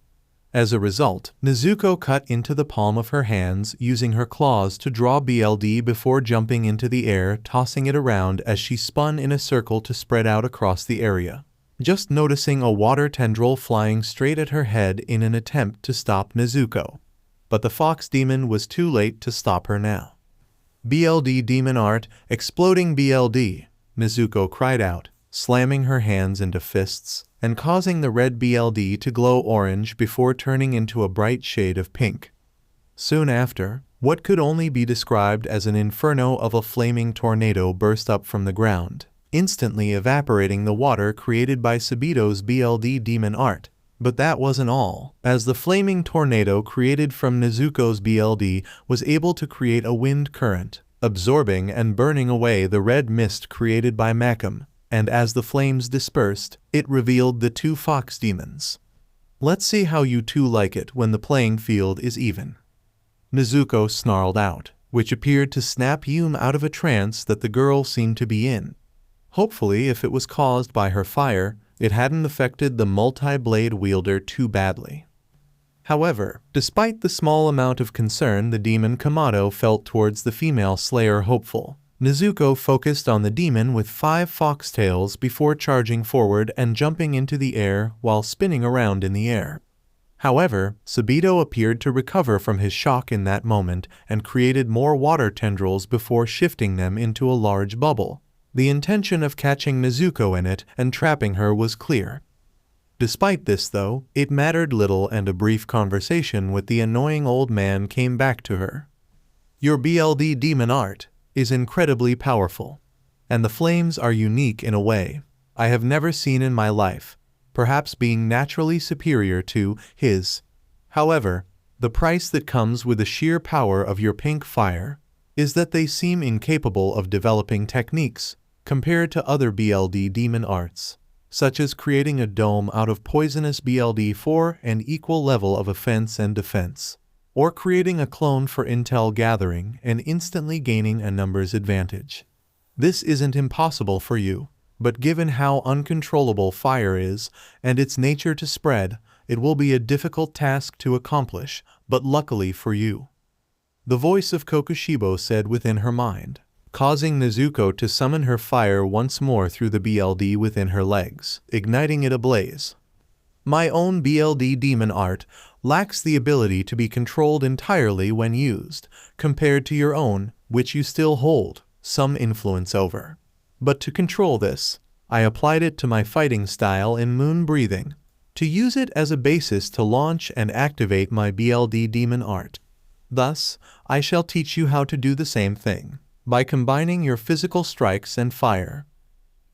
As a result, Nezuko cut into the palm of her hands using her claws to draw BLD before jumping into the air, tossing it around as she spun in a circle to spread out across the area, just noticing a water tendril flying straight at her head in an attempt to stop Nezuko. But the fox demon was too late to stop her now. "BLD demon art, exploding BLD," Nezuko cried out, slamming her hands into fists and causing the red BLD to glow orange before turning into a bright shade of pink. Soon after, what could only be described as an inferno of a flaming tornado burst up from the ground, instantly evaporating the water created by Sabito's BLD demon art. But that wasn't all, as the flaming tornado created from Nezuko's BLD was able to create a wind current, absorbing and burning away the red mist created by Makam, and as the flames dispersed, it revealed the 2 fox demons. "Let's see how you 2 like it when the playing field is even," Nezuko snarled out, which appeared to snap Yume out of a trance that the girl seemed to be in. Hopefully, if it was caused by her fire, it hadn't affected the multi-blade wielder too badly. However, despite the small amount of concern the demon Kamado felt towards the female Slayer hopeful, Nezuko focused on the demon with 5 foxtails before charging forward and jumping into the air while spinning around in the air. However, Sabito appeared to recover from his shock in that moment and created more water tendrils before shifting them into a large bubble. The intention of catching Nezuko in it and trapping her was clear. Despite this, though, it mattered little, and a brief conversation with the annoying old man came back to her. Your BLD demon art is incredibly powerful, and the flames are unique in a way I have never seen in my life, perhaps being naturally superior to his. However, the price that comes with the sheer power of your pink fire is that they seem incapable of developing techniques compared to other BLD demon arts, such as creating a dome out of poisonous BLD for an equal level of offense and defense, or creating a clone for intel gathering and instantly gaining a numbers advantage. This isn't impossible for you, but given how uncontrollable fire is and its nature to spread, it will be a difficult task to accomplish, but luckily for you. The voice of Kokushibo said within her mind, causing Nezuko to summon her fire once more through the BLD within her legs, igniting it ablaze. My own BLD demon art lacks the ability to be controlled entirely when used, compared to your own, which you still hold some influence over. But to control this, I applied it to my fighting style in moon breathing, to use it as a basis to launch and activate my BLD demon art. Thus, I shall teach you how to do the same thing, by combining your physical strikes and fire.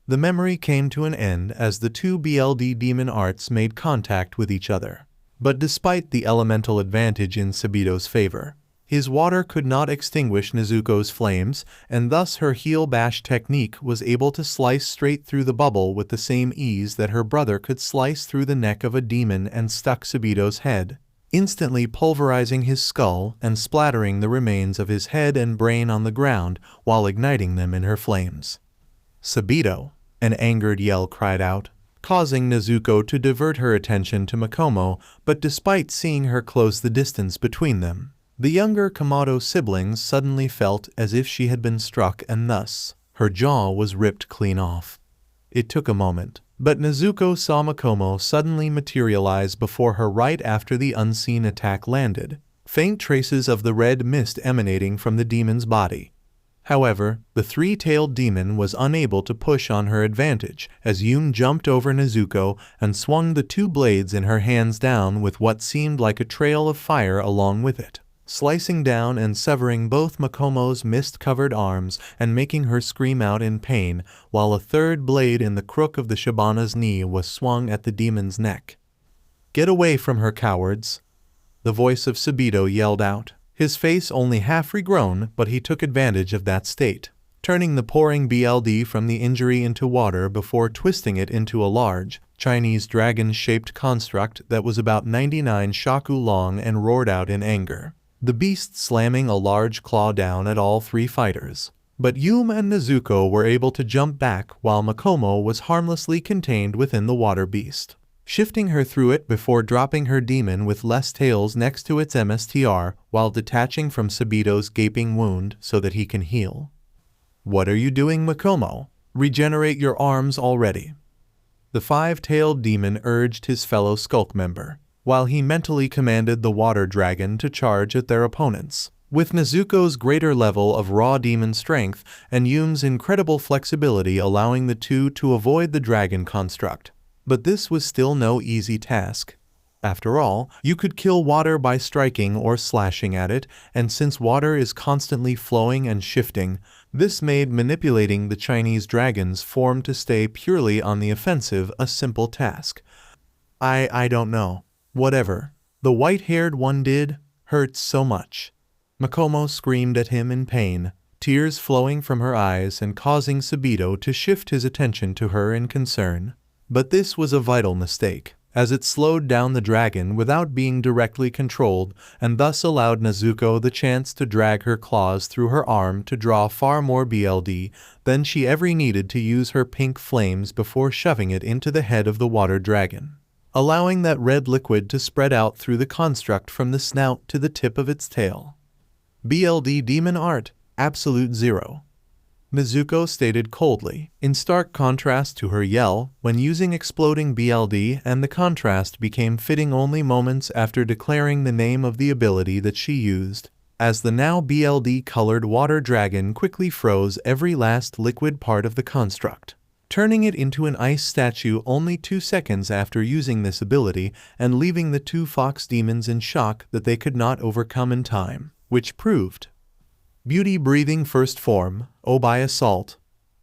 The memory came to an end as the two BLD demon arts made contact with each other. But despite the elemental advantage in Sabito's favor, his water could not extinguish Nezuko's flames, and thus her heel bash technique was able to slice straight through the bubble with the same ease that her brother could slice through the neck of a demon and stuck Sabito's head, instantly pulverizing his skull and splattering the remains of his head and brain on the ground while igniting them in her flames. Sabito, an angered yell cried out, causing Nezuko to divert her attention to Makomo, but despite seeing her close the distance between them, the younger Kamado siblings suddenly felt as if she had been struck, and thus, her jaw was ripped clean off. It took a moment, but Nezuko saw Makomo suddenly materialize before her right after the unseen attack landed, faint traces of the red mist emanating from the demon's body. However, the three-tailed demon was unable to push on her advantage as Yume jumped over Nezuko and swung the two blades in her hands down with what seemed like a trail of fire along with it, slicing down and severing both Makomo's mist-covered arms and making her scream out in pain, while a third blade in the crook of the Shibana's knee was swung at the demon's neck. "Get away from her, cowards!" the voice of Sabito yelled out, his face only half regrown, but he took advantage of that state, turning the pouring BLD from the injury into water before twisting it into a large, Chinese dragon-shaped construct that was about 99 shaku long and roared out in anger, the beast slamming a large claw down at all three fighters. But Yume and Nezuko were able to jump back while Makomo was harmlessly contained within the water beast, shifting her through it before dropping her demon with less tails next to its MSTR while detaching from Sabito's gaping wound so that he can heal. "What are you doing, Makomo? Regenerate your arms already," the five-tailed demon urged his fellow Skulk member, while he mentally commanded the water dragon to charge at their opponents. With Nezuko's greater level of raw demon strength and Yume's incredible flexibility allowing the two to avoid the dragon construct. But this was still no easy task. After all, you could kill water by striking or slashing at it, and since water is constantly flowing and shifting, this made manipulating the Chinese dragon's form to stay purely on the offensive a simple task. I don't know. Whatever the white-haired one did hurts so much." Makomo screamed at him in pain, tears flowing from her eyes and causing Sabito to shift his attention to her in concern. But this was a vital mistake, as it slowed down the dragon without being directly controlled and thus allowed Nezuko the chance to drag her claws through her arm to draw far more BLD than she ever needed to use her pink flames before shoving it into the head of the water dragon, allowing that red liquid to spread out through the construct from the snout to the tip of its tail. BLD Demon Art, Absolute Zero. Nezuko stated coldly, in stark contrast to her yell when using exploding BLD, and the contrast became fitting only moments after declaring the name of the ability that she used, as the now BLD-colored water dragon quickly froze every last liquid part of the construct, turning it into an ice statue only 2 seconds after using this ability and leaving the 2 fox demons in shock that they could not overcome in time, which proved beauty-breathing first form, by assault,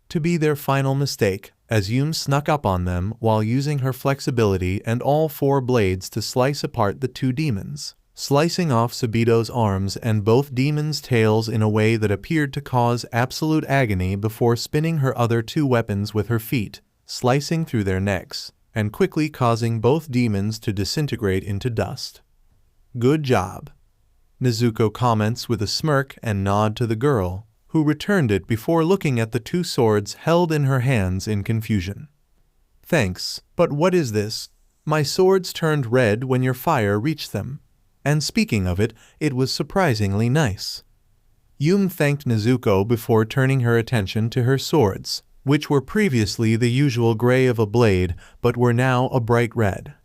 to be their final mistake, as Yume snuck up on them while using her flexibility and all 4 blades to slice apart the 2 demons, slicing off Subito's arms and both demons' tails in a way that appeared to cause absolute agony before spinning her other 2 weapons with her feet, slicing through their necks, and quickly causing both demons to disintegrate into dust. Good job, Nezuko comments with a smirk and nod to the girl, who returned it before looking at the 2 swords held in her hands in confusion. Thanks, but what is this? My swords turned red when your fire reached them. And speaking of it, it was surprisingly nice. Yume thanked Nezuko before turning her attention to her swords, which were previously the usual gray of a blade but were now a bright red.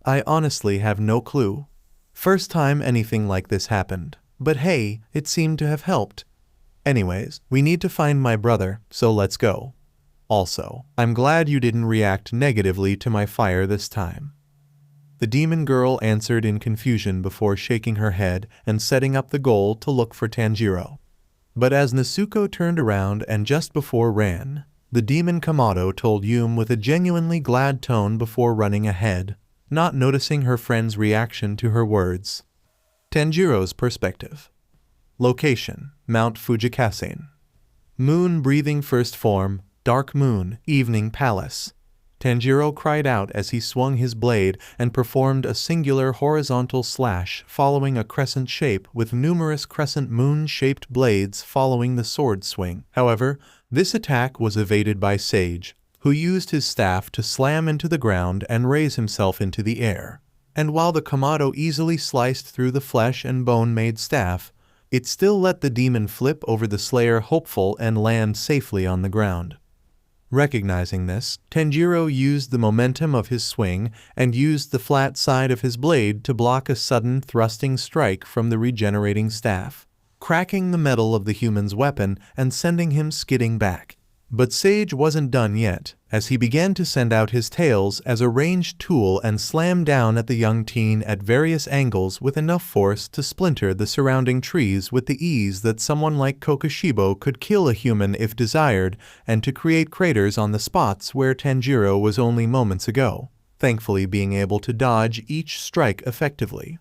I honestly have no clue. First time anything like this happened, but hey, it seemed to have helped. Anyways, we need to find my brother, so let's go. Also, I'm glad you didn't react negatively to my fire this time. The demon girl answered in confusion before shaking her head and setting up the goal to look for Tanjiro. But as Nezuko turned around and just before ran, the demon Kamado told Yume with a genuinely glad tone before running ahead, not noticing her friend's reaction to her words. Tanjiro's perspective. Location: Mount Fujikasen. Moon breathing first form, dark moon, evening palace. Tanjiro cried out as he swung his blade and performed a singular horizontal slash following a crescent shape with numerous crescent moon-shaped blades following the sword swing. However, this attack was evaded by Sage, who used his staff to slam into the ground and raise himself into the air. And while the Kamado easily sliced through the flesh and bone-made staff, it still let the demon flip over the Slayer hopeful and land safely on the ground. Recognizing this, Tanjiro used the momentum of his swing and used the flat side of his blade to block a sudden thrusting strike from the regenerating staff, cracking the metal of the human's weapon and sending him skidding back. But Sage wasn't done yet, as he began to send out his tails as a ranged tool and slam down at the young teen at various angles with enough force to splinter the surrounding trees with the ease that someone like Kokushibo could kill a human if desired, and to create craters on the spots where Tanjiro was only moments ago, thankfully being able to dodge each strike effectively.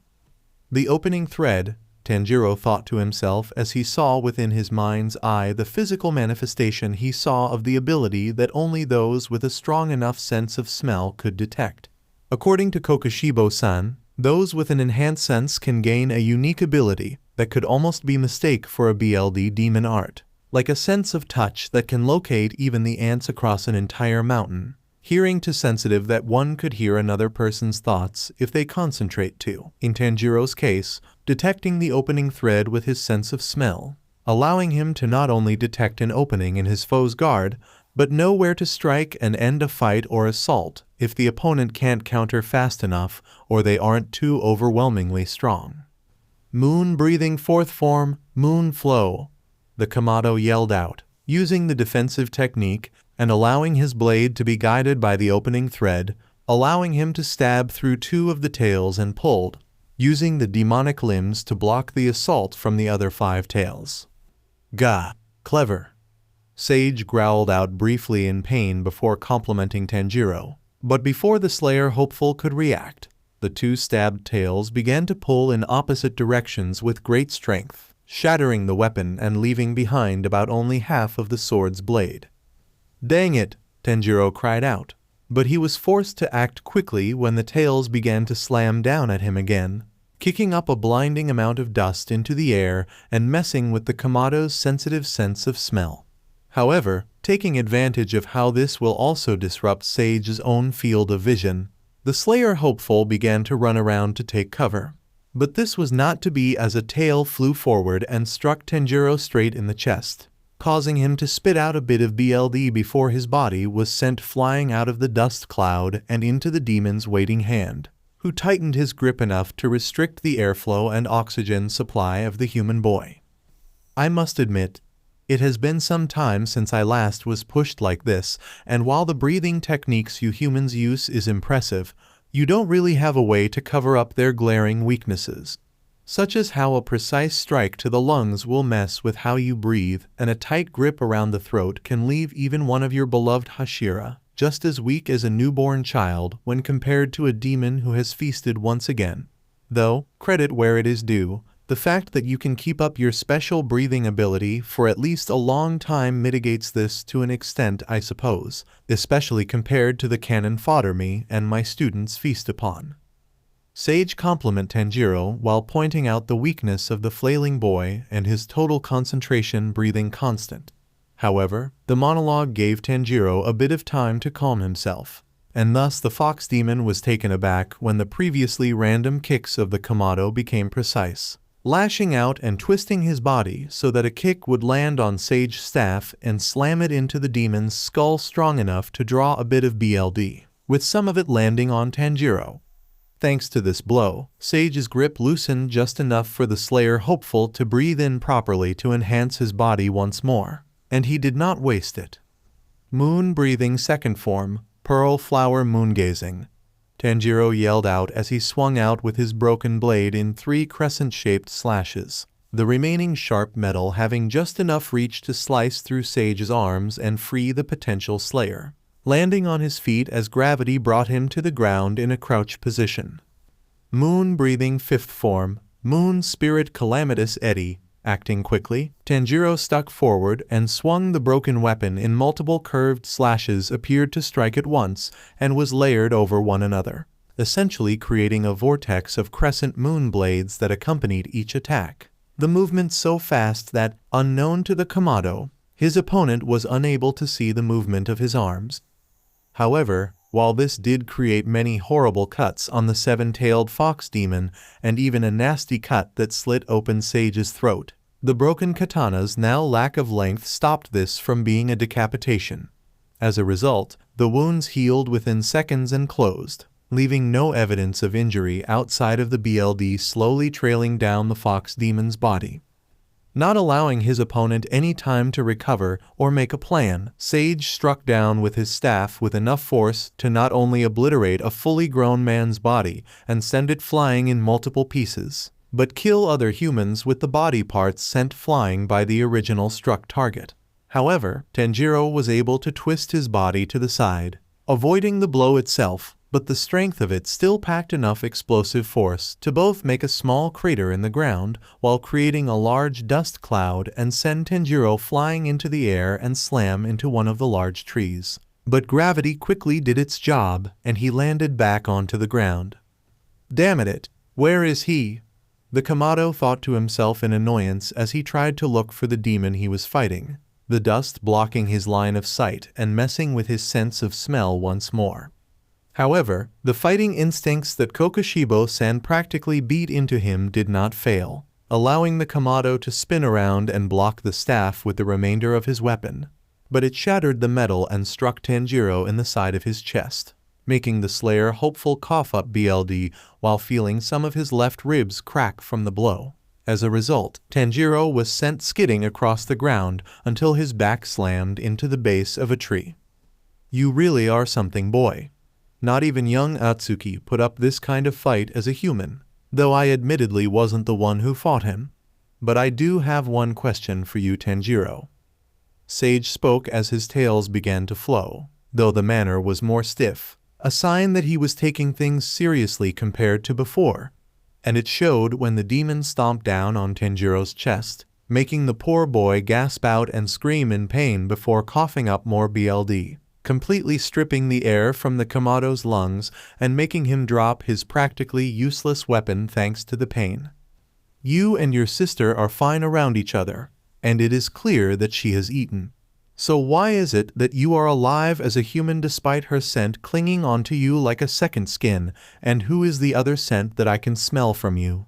The opening thread, Tanjiro thought to himself as he saw within his mind's eye the physical manifestation he saw of the ability that only those with a strong enough sense of smell could detect. According to Kokushibo-san, those with an enhanced sense can gain a unique ability that could almost be mistaken for a BLD demon art, like a sense of touch that can locate even the ants across an entire mountain. Hearing too sensitive that one could hear another person's thoughts if they concentrate too. In Tanjiro's case, detecting the opening thread with his sense of smell, allowing him to not only detect an opening in his foe's guard, but know where to strike and end a fight or assault if the opponent can't counter fast enough or they aren't too overwhelmingly strong. Moon breathing fourth form, moon flow, the Kamado yelled out, using the defensive technique and allowing his blade to be guided by the opening thread, allowing him to stab through 2 of the tails and pulled, using the demonic limbs to block the assault from the other 5 tails. Gah, clever. Sage growled out briefly in pain before complimenting Tanjiro, but before the Slayer hopeful could react, the 2 stabbed tails began to pull in opposite directions with great strength, shattering the weapon and leaving behind about only half of the sword's blade. Dang it, Tanjiro cried out, but he was forced to act quickly when the tails began to slam down at him again, kicking up a blinding amount of dust into the air and messing with the Kamado's sensitive sense of smell. However, taking advantage of how this will also disrupt Sage's own field of vision, the Slayer hopeful began to run around to take cover. But this was not to be as a tail flew forward and struck Tanjiro straight in the chest, causing him to spit out a bit of BLD before his body was sent flying out of the dust cloud and into the demon's waiting hand, who tightened his grip enough to restrict the airflow and oxygen supply of the human boy. I must admit, it has been some time since I last was pushed like this, and while the breathing techniques you humans use is impressive, you don't really have a way to cover up their glaring weaknesses, such as how a precise strike to the lungs will mess with how you breathe, and a tight grip around the throat can leave even one of your beloved Hashira just as weak as a newborn child when compared to a demon who has feasted once again. Though, credit where it is due, the fact that you can keep up your special breathing ability for at least a long time mitigates this to an extent, I suppose, especially compared to the cannon fodder me and my students feast upon. Sage compliment Tanjiro while pointing out the weakness of the flailing boy and his total concentration breathing constant. However, the monologue gave Tanjiro a bit of time to calm himself, and thus the fox demon was taken aback when the previously random kicks of the Kamado became precise, lashing out and twisting his body so that a kick would land on Sage's staff and slam it into the demon's skull strong enough to draw a bit of BLD, with some of it landing on Tanjiro. Thanks to this blow, Sage's grip loosened just enough for the Slayer hopeful to breathe in properly to enhance his body once more, and he did not waste it. Moon breathing second form, pearl flower moongazing, Tanjiro yelled out as he swung out with his broken blade in 3 crescent-shaped slashes, the remaining sharp metal having just enough reach to slice through Sage's arms and free the potential Slayer, landing on his feet as gravity brought him to the ground in a crouch position. Moon breathing fifth form, moon spirit calamitous eddy, acting quickly, Tanjiro stuck forward and swung the broken weapon in multiple curved slashes appeared to strike at once and was layered over one another, essentially creating a vortex of crescent moon blades that accompanied each attack. The movement so fast that, unknown to the Kamado, his opponent was unable to see the movement of his arms. However, while this did create many horrible cuts on the 7-tailed fox demon and even a nasty cut that slit open Sage's throat, the broken katana's now lack of length stopped this from being a decapitation. As a result, the wounds healed within seconds and closed, leaving no evidence of injury outside of the BLD slowly trailing down the fox demon's body. Not allowing his opponent any time to recover or make a plan, Sage struck down with his staff with enough force to not only obliterate a fully grown man's body and send it flying in multiple pieces, but kill other humans with the body parts sent flying by the original struck target. However, Tanjiro was able to twist his body to the side, avoiding the blow itself, but the strength of it still packed enough explosive force to both make a small crater in the ground while creating a large dust cloud and send Tanjiro flying into the air and slam into one of the large trees. But gravity quickly did its job and he landed back onto the ground. Damn it, where is he? The Kamado thought to himself in annoyance as he tried to look for the demon he was fighting, the dust blocking his line of sight and messing with his sense of smell once more. However, the fighting instincts that Kokushibo-san practically beat into him did not fail, allowing the Kamado to spin around and block the staff with the remainder of his weapon. But it shattered the metal and struck Tanjiro in the side of his chest, making the Slayer hopeful cough up BLD while feeling some of his left ribs crack from the blow. As a result, Tanjiro was sent skidding across the ground until his back slammed into the base of a tree. You really are something, boy. Not even young Atsuki put up this kind of fight as a human, though I admittedly wasn't the one who fought him. But I do have one question for you, Tanjiro. Sage spoke as his tails began to flow, though the manner was more stiff, a sign that he was taking things seriously compared to before, and it showed when the demon stomped down on Tanjiro's chest, making the poor boy gasp out and scream in pain before coughing up more BLD, completely stripping the air from the Kamado's lungs and making him drop his practically useless weapon thanks to the pain. You and your sister are fine around each other, and it is clear that she has eaten. So why is it that you are alive as a human despite her scent clinging onto you like a second skin, and who is the other scent that I can smell from you?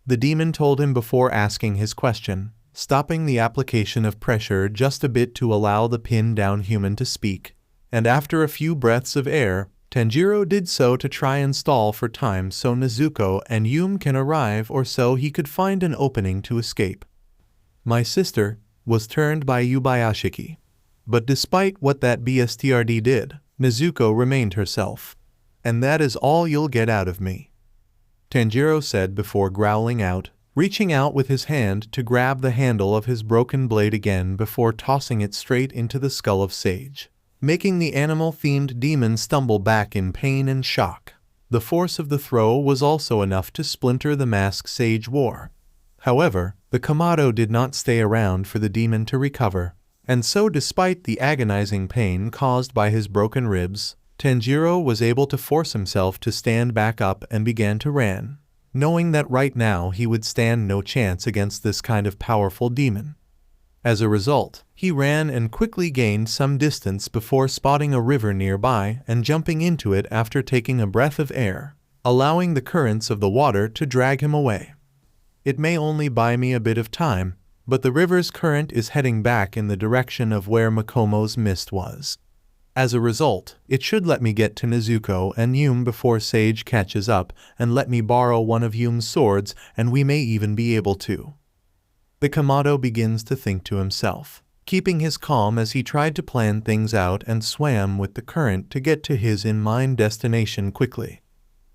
The demon told him before asking his question, stopping the application of pressure just a bit to allow the pinned-down human to speak, and after a few breaths of air, Tanjiro did so to try and stall for time so Nezuko and Yume can arrive or so he could find an opening to escape. My sister was turned by Yubayashiki. But despite what that BSTRD did, Nezuko remained herself. And that is all you'll get out of me, Tanjiro said before growling out, reaching out with his hand to grab the handle of his broken blade again before tossing it straight into the skull of Sage, making the animal-themed demon stumble back in pain and shock. The force of the throw was also enough to splinter the mask Sage wore. However, the Kamado did not stay around for the demon to recover, and so despite the agonizing pain caused by his broken ribs, Tanjiro was able to force himself to stand back up and began to run, knowing that right now he would stand no chance against this kind of powerful demon. As a result, he ran and quickly gained some distance before spotting a river nearby and jumping into it after taking a breath of air, allowing the currents of the water to drag him away. It may only buy me a bit of time, but the river's current is heading back in the direction of where Makomo's mist was. As a result, it should let me get to Nezuko and Yume before Sage catches up and let me borrow one of Yume's swords, and we may even be able to. The Kamado begins to think to himself, keeping his calm as he tried to plan things out and swam with the current to get to his in-mind destination quickly.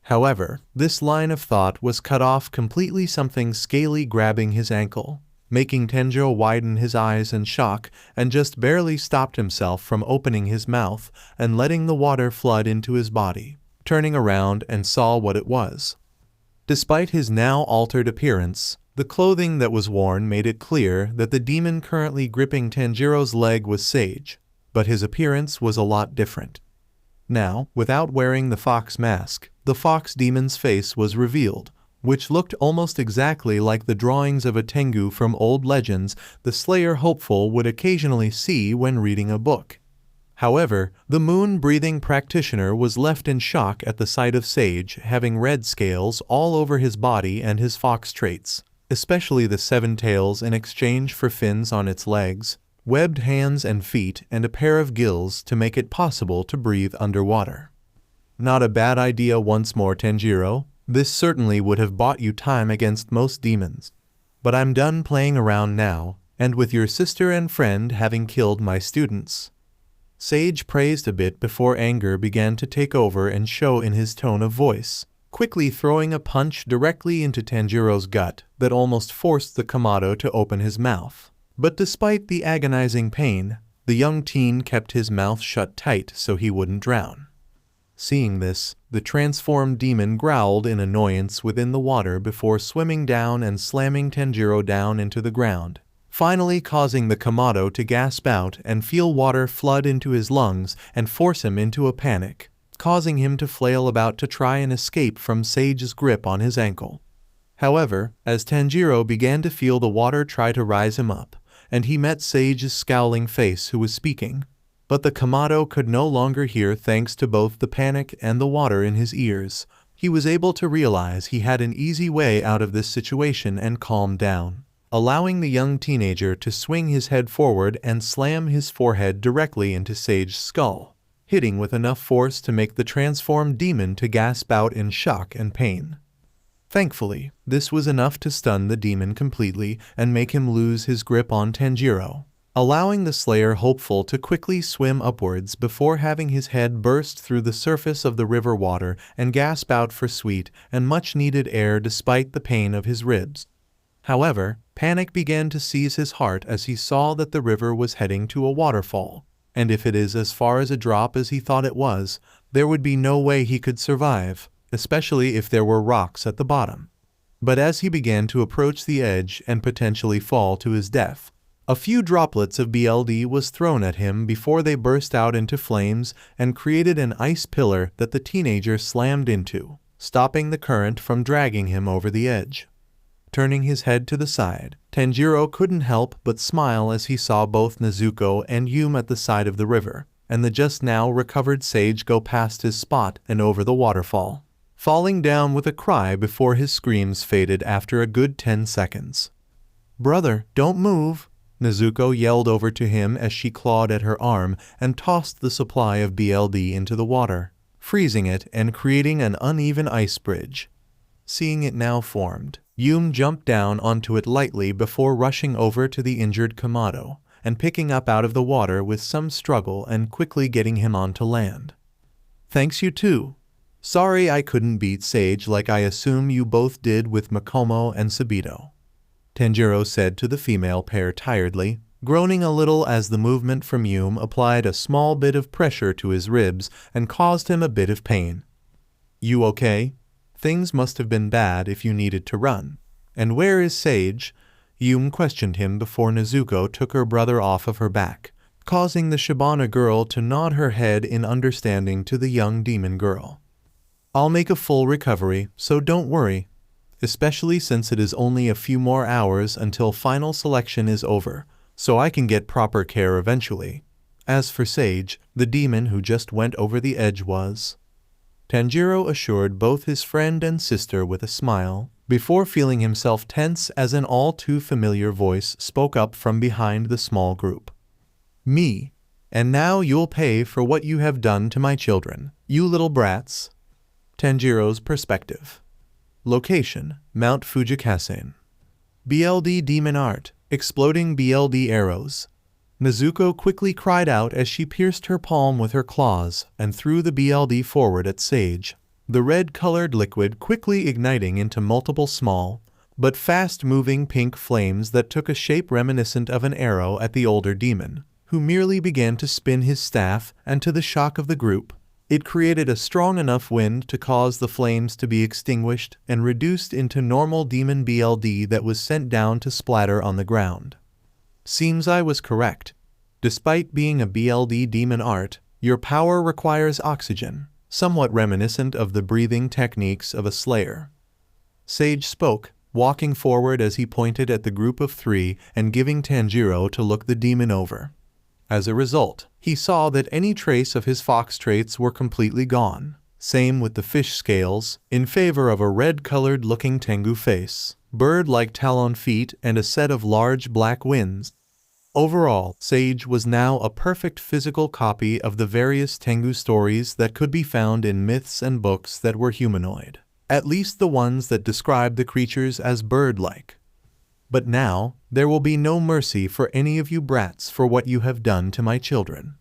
However, this line of thought was cut off completely, something scaly grabbing his ankle, making Tanjiro widen his eyes in shock and just barely stopped himself from opening his mouth and letting the water flood into his body, turning around and saw what it was. Despite his now altered appearance, the clothing that was worn made it clear that the demon currently gripping Tanjiro's leg was Sage, but his appearance was a lot different. Now, without wearing the fox mask, the fox demon's face was revealed, which looked almost exactly like the drawings of a Tengu from old legends the Slayer hopeful would occasionally see when reading a book. However, the moon-breathing practitioner was left in shock at the sight of Sage having red scales all over his body and his fox traits, especially the 7 tails in exchange for fins on its legs, webbed hands and feet, and a pair of gills to make it possible to breathe underwater. Not a bad idea once more, Tanjiro. This certainly would have bought you time against most demons. But I'm done playing around now, and with your sister and friend having killed my students. Sage praised a bit before anger began to take over and show in his tone of voice, quickly throwing a punch directly into Tanjiro's gut that almost forced the Kamado to open his mouth. But despite the agonizing pain, the young teen kept his mouth shut tight so he wouldn't drown. Seeing this, the transformed demon growled in annoyance within the water before swimming down and slamming Tanjiro down into the ground, finally causing the Kamado to gasp out and feel water flood into his lungs and force him into a panic, causing him to flail about to try and escape from Sage's grip on his ankle. However, as Tanjiro began to feel the water try to rise him up, and he met Sage's scowling face who was speaking, but the Kamado could no longer hear thanks to both the panic and the water in his ears. He was able to realize he had an easy way out of this situation and calmed down, allowing the young teenager to swing his head forward and slam his forehead directly into Sage's skull, hitting with enough force to make the transformed demon to gasp out in shock and pain. Thankfully, this was enough to stun the demon completely and make him lose his grip on Tanjiro, allowing the Slayer hopeful to quickly swim upwards before having his head burst through the surface of the river water and gasp out for sweet and much-needed air despite the pain of his ribs. However, panic began to seize his heart as he saw that the river was heading to a waterfall, and if it is as far as a drop as he thought it was, there would be no way he could survive, especially if there were rocks at the bottom. But as he began to approach the edge and potentially fall to his death, a few droplets of BLD was thrown at him before they burst out into flames and created an ice pillar that the teenager slammed into, stopping the current from dragging him over the edge. Turning his head to the side, Tanjiro couldn't help but smile as he saw both Nezuko and Yume at the side of the river, and the just now recovered Sage go past his spot and over the waterfall, falling down with a cry before his screams faded after a good 10 seconds. "Brother, don't move!" Nezuko yelled over to him as she clawed at her arm and tossed the supply of BLD into the water, freezing it and creating an uneven ice bridge. Seeing it now formed, Yume jumped down onto it lightly before rushing over to the injured Kamado and picking up out of the water with some struggle and quickly getting him onto land. "Thanks you too. Sorry I couldn't beat Sage like I assume you both did with Makomo and Sabito," Tanjiro said to the female pair tiredly, groaning a little as the movement from Yume applied a small bit of pressure to his ribs and caused him a bit of pain. "You okay? Things must have been bad if you needed to run. And where is Sage?" Yume questioned him before Nezuko took her brother off of her back, causing the Shibana girl to nod her head in understanding to the young demon girl. "I'll make a full recovery, so don't worry, especially since it is only a few more hours until final selection is over, so I can get proper care eventually. As for Sage, the demon who just went over the edge was..." Tanjiro assured both his friend and sister with a smile, before feeling himself tense as an all-too-familiar voice spoke up from behind the small group. "Me. And now you'll pay for what you have done to my children, you little brats." Tanjiro's perspective. Location: Mount Fujikasen. BLD Demon Art: Exploding BLD Arrows. Nezuko quickly cried out as she pierced her palm with her claws and threw the BLD forward at Sage, the red-colored liquid quickly igniting into multiple small, but fast-moving pink flames that took a shape reminiscent of an arrow at the older demon, who merely began to spin his staff, and to the shock of the group, it created a strong enough wind to cause the flames to be extinguished and reduced into normal demon BLD that was sent down to splatter on the ground. Seems I was correct. Despite being a BLD demon art, your power requires oxygen, somewhat reminiscent of the breathing techniques of a slayer. Sage spoke, walking forward as he pointed at the group of three and giving Tanjiro to look the demon over. As a result, he saw that any trace of his fox traits were completely gone. Same with the fish scales, in favor of a red-colored looking Tengu face, bird-like talon feet, and a set of large black wings. Overall, Sage was now a perfect physical copy of the various Tengu stories that could be found in myths and books that were humanoid, at least the ones that describe the creatures as bird-like. But now, there will be no mercy for any of you brats for what you have done to my children.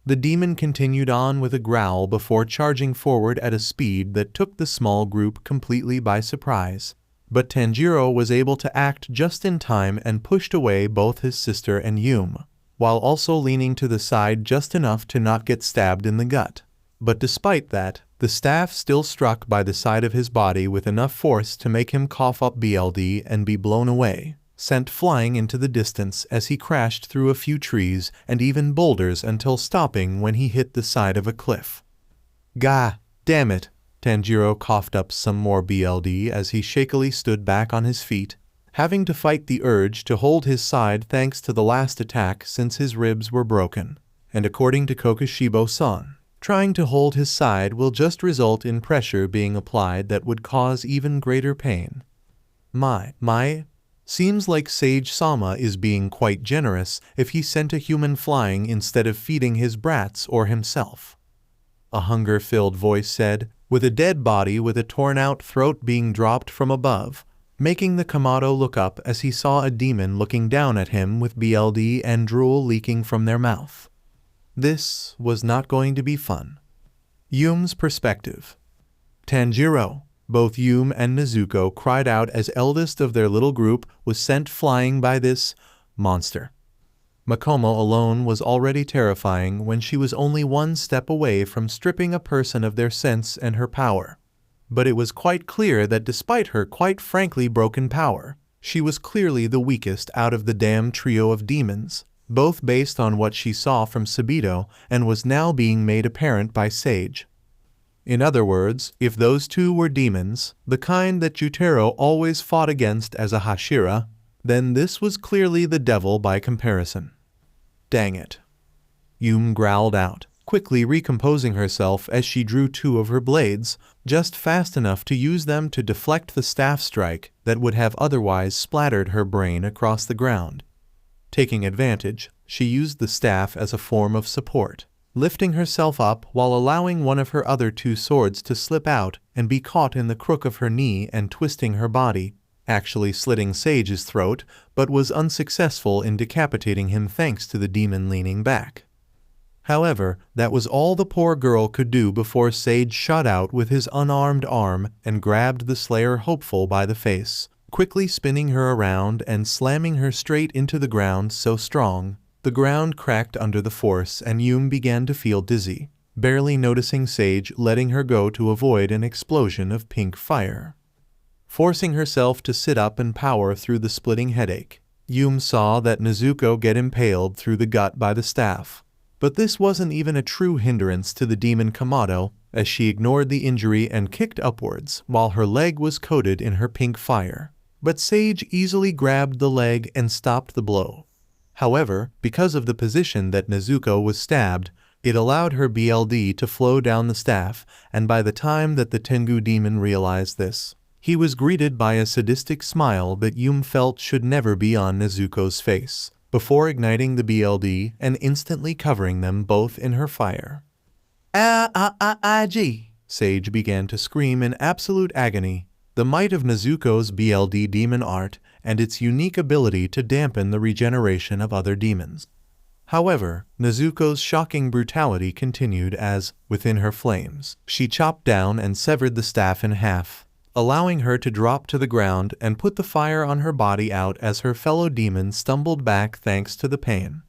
The demon continued on with a growl before charging forward at a speed that took the small group completely by surprise. But Tanjiro was able to act just in time and pushed away both his sister and Yume, while also leaning to the side just enough to not get stabbed in the gut. But despite that, the staff still struck by the side of his body with enough force to make him cough up BLD and be blown away, sent flying into the distance as he crashed through a few trees and even boulders until stopping when he hit the side of a cliff. "Gah, damn it!" Tanjiro coughed up some more BLD as he shakily stood back on his feet, having to fight the urge to hold his side thanks to the last attack since his ribs were broken. And according to Kokushibo-san, trying to hold his side will just result in pressure being applied that would cause even greater pain. My, seems like Sage-sama is being quite generous if he sent a human flying instead of feeding his brats or himself. A hunger-filled voice said, with a dead body with a torn-out throat being dropped from above, making the Kamado look up as he saw a demon looking down at him with BLD and drool leaking from their mouth. This was not going to be fun. Yume's perspective. Tanjiro, both Yume and Nezuko cried out as eldest of their little group was sent flying by this monster. Makomo alone was already terrifying when she was only one step away from stripping a person of their sense and her power. But it was quite clear that despite her quite frankly broken power, she was clearly the weakest out of the damn trio of demons, both based on what she saw from Sabito and was now being made apparent by Sage. In other words, if those two were demons, the kind that Jutaro always fought against as a Hashira, then this was clearly the devil by comparison. Dang it. Yume growled out, quickly recomposing herself as she drew two of her blades, just fast enough to use them to deflect the staff strike that would have otherwise splattered her brain across the ground. Taking advantage, she used the staff as a form of support, lifting herself up while allowing one of her other two swords to slip out and be caught in the crook of her knee and twisting her body, actually slitting Sage's throat, but was unsuccessful in decapitating him thanks to the demon leaning back. However, that was all the poor girl could do before Sage shot out with his unarmed arm and grabbed the Slayer hopeful by the face, quickly spinning her around and slamming her straight into the ground so strong. The ground cracked under the force and Yume began to feel dizzy, barely noticing Sage letting her go to avoid an explosion of pink fire. Forcing herself to sit up and power through the splitting headache, Yume saw that Nezuko get impaled through the gut by the staff. But this wasn't even a true hindrance to the demon Kamado, as she ignored the injury and kicked upwards while her leg was coated in her pink fire. But Sage easily grabbed the leg and stopped the blow. However, because of the position that Nezuko was stabbed, it allowed her BLD to flow down the staff, and by the time that the Tengu demon realized this, he was greeted by a sadistic smile that Yume felt should never be on Nezuko's face, before igniting the BLD and instantly covering them both in her fire. Sage began to scream in absolute agony. The might of Nezuko's BLD demon art and its unique ability to dampen the regeneration of other demons. However, Nezuko's shocking brutality continued as, within her flames, she chopped down and severed the staff in half, allowing her to drop to the ground and put the fire on her body out as her fellow demons stumbled back thanks to the pain.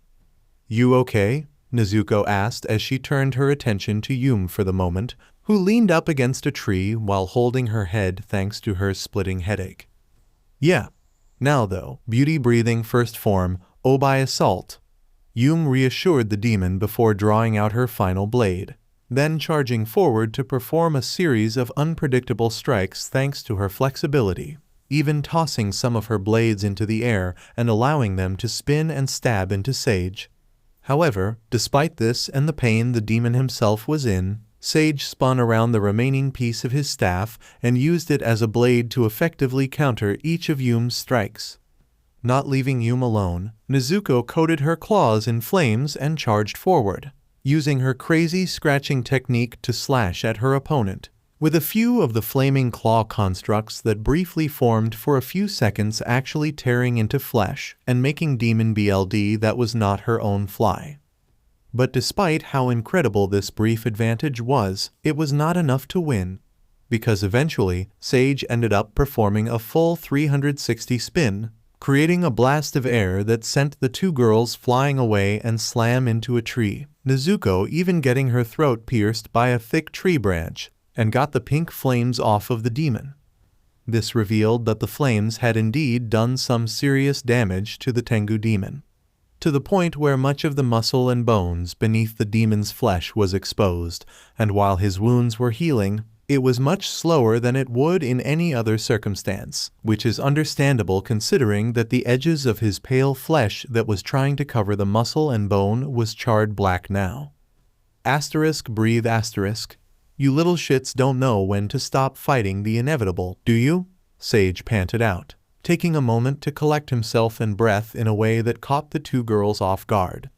"You okay?" Nezuko asked as she turned her attention to Yume for the moment, who leaned up against a tree while holding her head thanks to her splitting headache. "Yeah. Now though, beauty breathing first form, by assault." Yume reassured the demon before drawing out her final blade, then charging forward to perform a series of unpredictable strikes thanks to her flexibility, even tossing some of her blades into the air and allowing them to spin and stab into Sage. However, despite this and the pain the demon himself was in, Sage spun around the remaining piece of his staff and used it as a blade to effectively counter each of Yume's strikes. Not leaving Yume alone, Nezuko coated her claws in flames and charged forward, using her crazy scratching technique to slash at her opponent, with a few of the flaming claw constructs that briefly formed for a few seconds actually tearing into flesh and making demon BLD that was not her own fly. But despite how incredible this brief advantage was, it was not enough to win, because eventually Sage ended up performing a full 360 spin, creating a blast of air that sent the two girls flying away and slam into a tree, Nezuko even getting her throat pierced by a thick tree branch, and got the pink flames off of the demon. This revealed that the flames had indeed done some serious damage to the Tengu demon, to the point where much of the muscle and bones beneath the demon's flesh was exposed, and while his wounds were healing, it was much slower than it would in any other circumstance, which is understandable considering that the edges of his pale flesh that was trying to cover the muscle and bone was charred black now. Breathe. You little shits don't know when to stop fighting the inevitable, do you? Sage panted out, taking a moment to collect himself and breath in a way that caught the two girls off guard.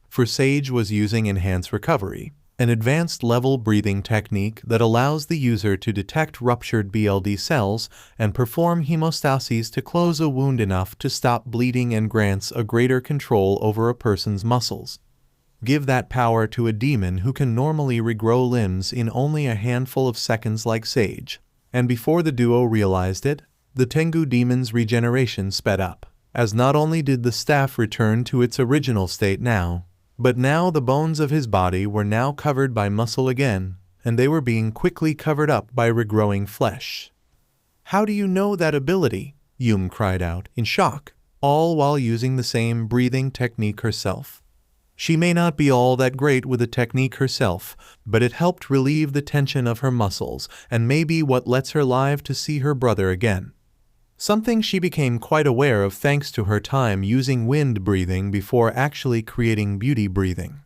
For Sage was using Enhanced Recovery, an advanced level breathing technique that allows the user to detect ruptured BLD cells and perform hemostasis to close a wound enough to stop bleeding and grants a greater control over a person's muscles. Give that power to a demon who can normally regrow limbs in only a handful of seconds like Sage, and before the duo realized it, the Tengu demon's regeneration sped up, as not only did the staff return to its original state now, but now the bones of his body were now covered by muscle again, and they were being quickly covered up by regrowing flesh. "How do you know that ability?" Yume cried out, in shock, all while using the same breathing technique herself. She may not be all that great with the technique herself, but it helped relieve the tension of her muscles and may be what lets her live to see her brother again. Something she became quite aware of thanks to her time using wind breathing before actually creating beauty breathing.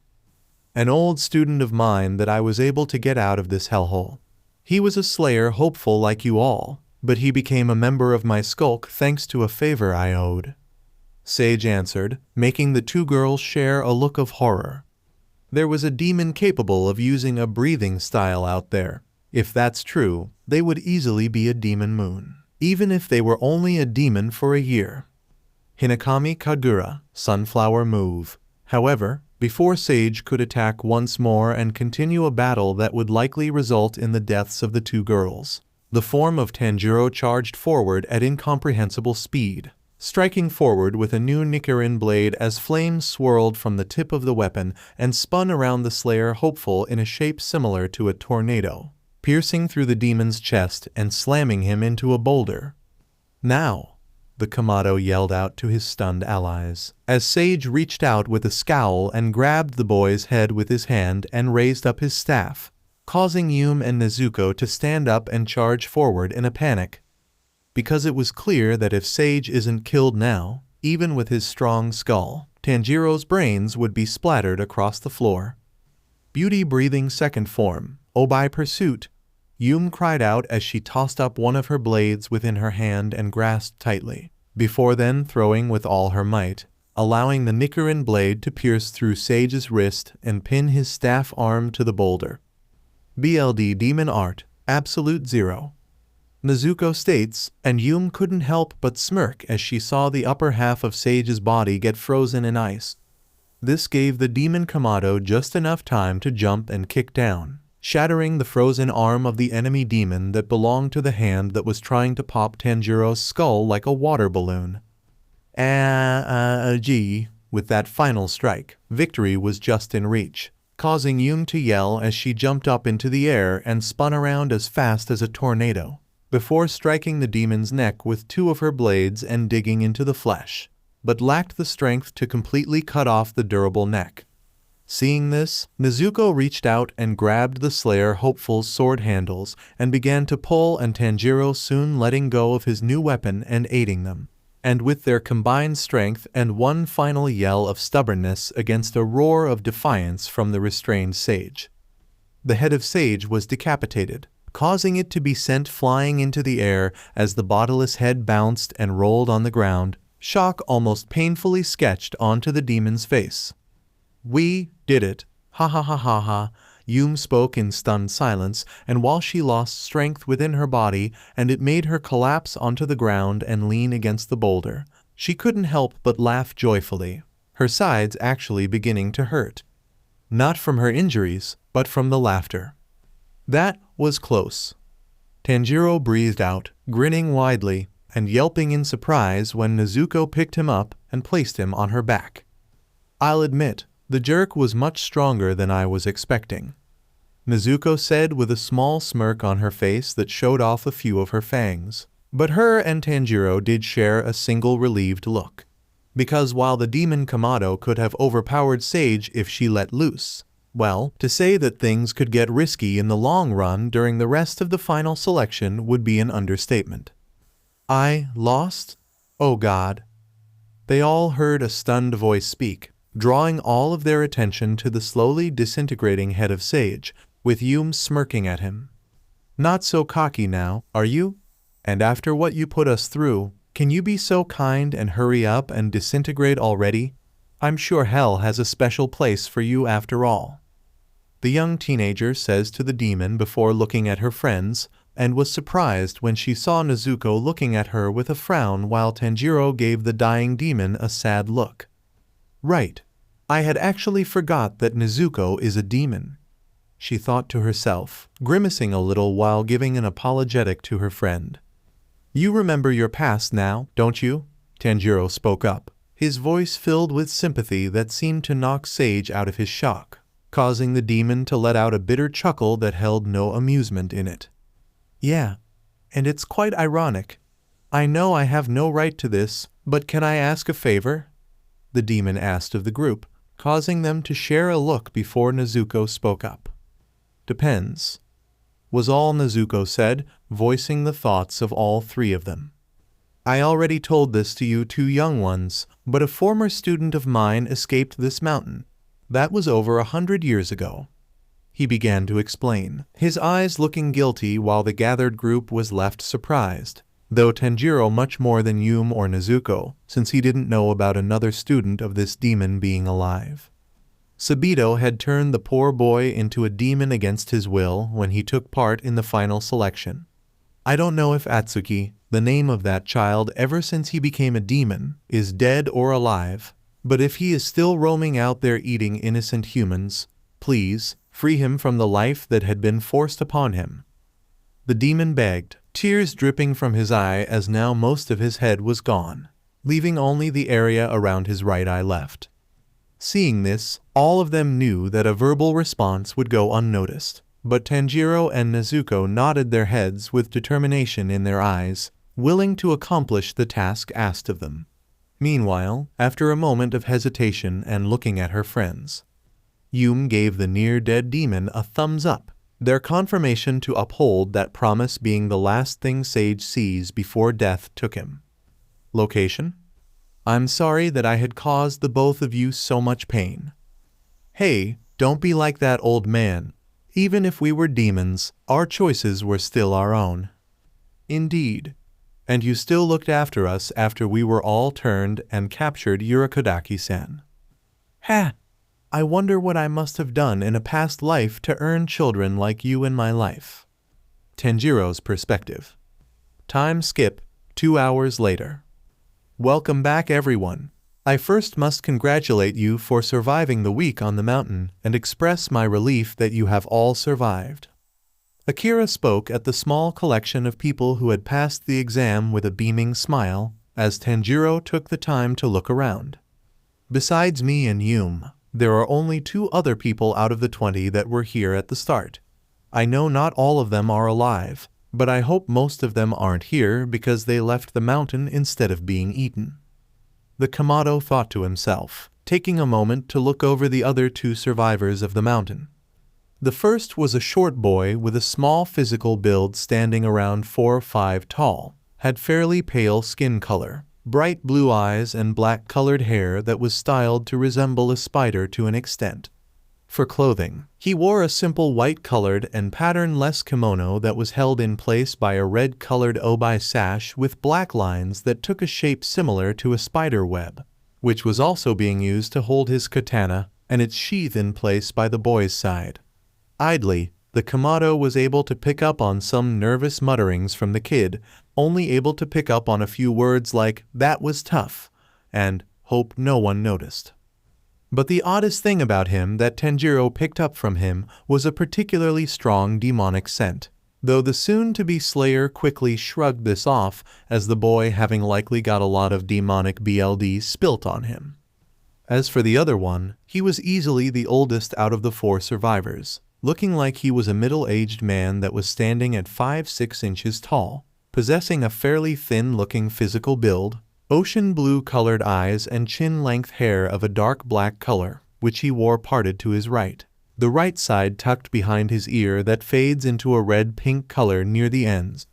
An old student of mine that I was able to get out of this hellhole. He was a slayer hopeful like you all, but he became a member of my skulk thanks to a favor I owed. Sage answered, making the two girls share a look of horror. There was a demon capable of using a breathing style out there. If that's true, they would easily be a demon moon, even if they were only a demon for a year. Hinakami Kagura, sunflower move. However, before Sage could attack once more and continue a battle that would likely result in the deaths of the two girls, the form of Tanjiro charged forward at incomprehensible speed, striking forward with a new Nichiren blade as flames swirled from the tip of the weapon and spun around the Slayer hopeful in a shape similar to a tornado, piercing through the demon's chest and slamming him into a boulder. Now! The Kamado yelled out to his stunned allies, as Sage reached out with a scowl and grabbed the boy's head with his hand and raised up his staff, causing Yume and Nezuko to stand up and charge forward in a panic. Because it was clear that if Sage isn't killed now, even with his strong skull, Tanjiro's brains would be splattered across the floor. Beauty breathing second form, oh by pursuit! Yume cried out as she tossed up one of her blades within her hand and grasped tightly, before then throwing with all her might, allowing the Nichiren blade to pierce through Sage's wrist and pin his staff arm to the boulder. BLD Demon Art, Absolute Zero. Nezuko states, and Yume couldn't help but smirk as she saw the upper half of Sage's body get frozen in ice. This gave the demon Kamado just enough time to jump and kick down, shattering the frozen arm of the enemy demon that belonged to the hand that was trying to pop Tanjiro's skull like a water balloon. With that final strike, victory was just in reach, causing Yume to yell as she jumped up into the air and spun around as fast as a tornado, before striking the demon's neck with two of her blades and digging into the flesh, but lacked the strength to completely cut off the durable neck. Seeing this, Nezuko reached out and grabbed the Slayer Hopeful's sword handles and began to pull, and Tanjiro soon letting go of his new weapon and aiding them. And with their combined strength and one final yell of stubbornness against a roar of defiance from the restrained Sage, the head of Sage was decapitated, causing it to be sent flying into the air as the bodiless head bounced and rolled on the ground, shock almost painfully sketched onto the demon's face. We did it. Ha ha ha ha ha. Yume spoke in stunned silence, and while she lost strength within her body and it made her collapse onto the ground and lean against the boulder, she couldn't help but laugh joyfully, her sides actually beginning to hurt. Not from her injuries, but from the laughter. That was close. Tanjiro breathed out, grinning widely and yelping in surprise when Nezuko picked him up and placed him on her back. I'll admit, the jerk was much stronger than I was expecting, Nezuko said with a small smirk on her face that showed off a few of her fangs. But her and Tanjiro did share a single relieved look. Because while the demon Kamado could have overpowered Sage if she let loose, well, to say that things could get risky in the long run during the rest of the final selection would be an understatement. I lost? Oh God. They all heard a stunned voice speak, drawing all of their attention to the slowly disintegrating head of Sage, with Yume smirking at him. Not so cocky now, are you? And after what you put us through, can you be so kind and hurry up and disintegrate already? I'm sure hell has a special place for you after all. The young teenager says to the demon before looking at her friends, and was surprised when she saw Nezuko looking at her with a frown while Tanjiro gave the dying demon a sad look. Right. I had actually forgot that Nezuko is a demon, she thought to herself, grimacing a little while giving an apologetic to her friend. You remember your past now, don't you? Tanjiro spoke up, his voice filled with sympathy that seemed to knock Sage out of his shock, causing the demon to let out a bitter chuckle that held no amusement in it. Yeah, and it's quite ironic. I know I have no right to this, but can I ask a favor? The demon asked of the group, causing them to share a look before Nezuko spoke up. Depends, was all Nezuko said, voicing the thoughts of all three of them. I already told this to you two young ones, but a former student of mine escaped this mountain. That was over 100 years ago. he began to explain, his eyes looking guilty while the gathered group was left surprised, though Tanjiro much more than Yume or Nezuko, since he didn't know about another student of this demon being alive. Sabito had turned the poor boy into a demon against his will when he took part in the final selection. I don't know if Atsuki, the name of that child ever since he became a demon, is dead or alive, but if he is still roaming out there eating innocent humans, please, free him from the life that had been forced upon him. The demon begged, tears dripping from his eye as now most of his head was gone, leaving only the area around his right eye left. Seeing this, all of them knew that a verbal response would go unnoticed, but Tanjiro and Nezuko nodded their heads with determination in their eyes, willing to accomplish the task asked of them. Meanwhile, after a moment of hesitation and looking at her friends, Yume gave the near-dead demon a thumbs up, their confirmation to uphold that promise being the last thing Sage sees before death took him. Location? I'm sorry that I had caused the both of you so much pain. Hey, don't be like that, old man. Even if we were demons, our choices were still our own. Indeed. And you still looked after us after we were all turned and captured Yurakodaki-san. Ha! I wonder what I must have done in a past life to earn children like you in my life. Tanjiro's perspective. Time skip, 2 hours later. Welcome back, everyone. I first must congratulate you for surviving the week on the mountain and express my relief that you have all survived. Akira spoke at the small collection of people who had passed the exam with a beaming smile, as Tanjiro took the time to look around. Besides me and Yume, there are only 2 other people out of the 20 that were here at the start. I know not all of them are alive, but I hope most of them aren't here because they left the mountain instead of being eaten. The Kamado thought to himself, taking a moment to look over the other 2 survivors of the mountain. The first was a short boy with a small physical build standing around 4 or 5 tall, had fairly pale skin color, bright blue eyes and black-colored hair that was styled to resemble a spider to an extent. For clothing, he wore a simple white-colored and pattern-less kimono that was held in place by a red-colored obi sash with black lines that took a shape similar to a spider web, which was also being used to hold his katana and its sheath in place by the boy's side. Idly, the Kamado was able to pick up on some nervous mutterings from the kid, only able to pick up on a few words like, "that was tough," and "hope no one noticed." But the oddest thing about him that Tanjiro picked up from him was a particularly strong demonic scent, though the soon-to-be slayer quickly shrugged this off as the boy having likely got a lot of demonic BLD spilt on him. As for the other one, he was easily the oldest out of the 4 survivors, looking like he was a middle-aged man that was standing at 5-6 inches tall, possessing a fairly thin-looking physical build, ocean blue-colored eyes and chin-length hair of a dark black color, which he wore parted to his right, the right side tucked behind his ear that fades into a red-pink color near the ends.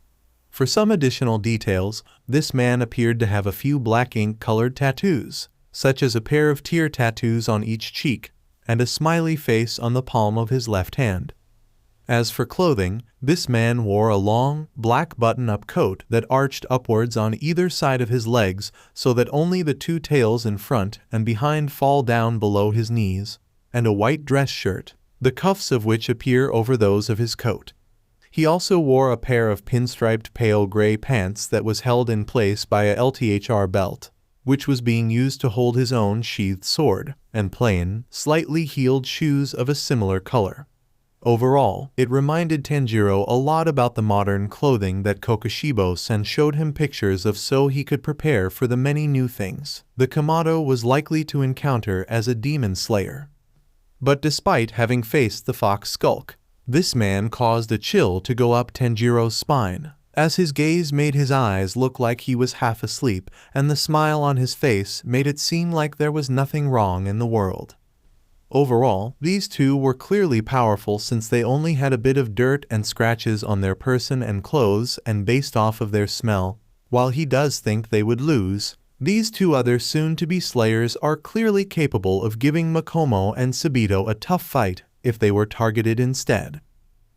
For some additional details, this man appeared to have a few black ink-colored tattoos, such as a pair of tear tattoos on each cheek, and a smiley face on the palm of his left hand. As for clothing, this man wore a long, black button-up coat that arched upwards on either side of his legs so that only the 2 tails in front and behind fall down below his knees, and a white dress shirt, the cuffs of which appear over those of his coat. He also wore a pair of pinstriped pale gray pants that was held in place by a LTHR belt, which was being used to hold his own sheathed sword, and plain, slightly heeled shoes of a similar color. Overall, it reminded Tanjiro a lot about the modern clothing that Kokushibo-sen showed him pictures of so he could prepare for the many new things the Kamado was likely to encounter as a demon slayer. But despite having faced the fox skulk, this man caused a chill to go up Tanjiro's spine, as his gaze made his eyes look like he was half asleep, and the smile on his face made it seem like there was nothing wrong in the world. Overall, these 2 were clearly powerful since they only had a bit of dirt and scratches on their person and clothes, and based off of their smell, while he does think they would lose, these 2 other soon-to-be slayers are clearly capable of giving Makomo and Sabito a tough fight, if they were targeted instead.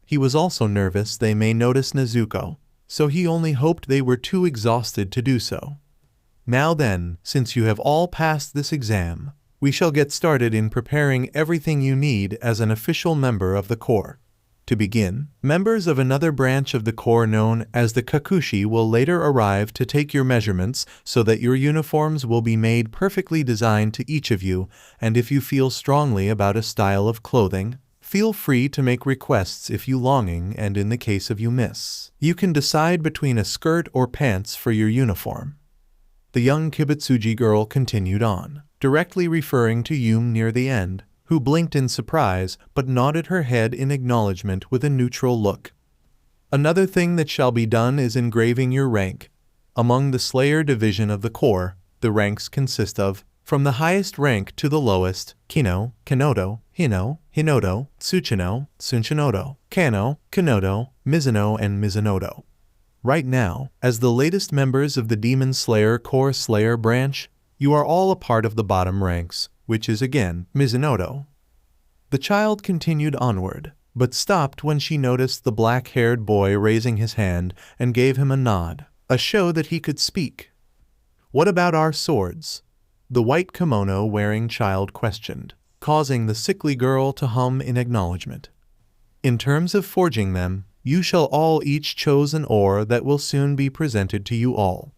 He was also nervous they may notice Nezuko, so he only hoped they were too exhausted to do so. Now then, since you have all passed this exam, we shall get started in preparing everything you need as an official member of the Corps. To begin, members of another branch of the Corps known as the Kakushi will later arrive to take your measurements so that your uniforms will be made perfectly designed to each of you, and if you feel strongly about a style of clothing, feel free to make requests if you longing, and in the case of you miss, you can decide between a skirt or pants for your uniform. The young Kibutsuji girl continued on, directly referring to Yume near the end, who blinked in surprise but nodded her head in acknowledgement with a neutral look. Another thing that shall be done is engraving your rank. Among the Slayer division of the Corps, the ranks consist of, from the highest rank to the lowest, Kino, Kanoto, Hino, Hinoto, Tsuchino, Tsunchinoto, Kano, Kanoto, Mizuno and Mizunoto. Right now, as the latest members of the Demon Slayer Corps Slayer branch, you are all a part of the bottom ranks, which is again Mizunoto. The child continued onward, but stopped when she noticed the black-haired boy raising his hand and gave him a nod, a show that he could speak. "What about our swords?" the white kimono-wearing child questioned, causing the sickly girl to hum in acknowledgement. "In terms of forging them, you shall all each choose an ore that will soon be presented to you all.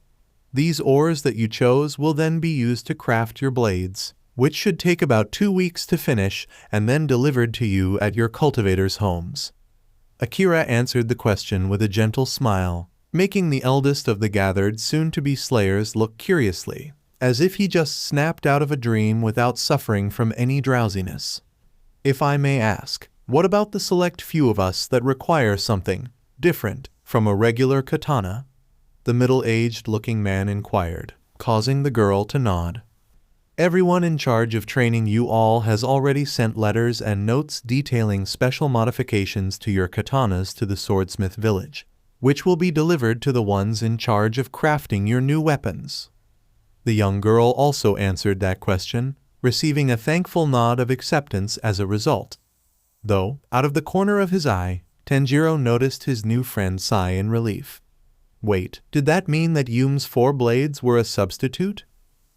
These ores that you chose will then be used to craft your blades, which should take about 2 weeks to finish and then delivered to you at your cultivators' homes." Akira answered the question with a gentle smile, making the eldest of the gathered soon-to-be slayers look curiously, as if he just snapped out of a dream without suffering from any drowsiness. "If I may ask, what about the select few of us that require something different from a regular katana?" the middle-aged-looking man inquired, causing the girl to nod. "Everyone in charge of training you all has already sent letters and notes detailing special modifications to your katanas to the swordsmith village, which will be delivered to the ones in charge of crafting your new weapons." The young girl also answered that question, receiving a thankful nod of acceptance as a result. Though, out of the corner of his eye, Tanjiro noticed his new friend sigh in relief. Wait, did that mean that Yume's 4 blades were a substitute?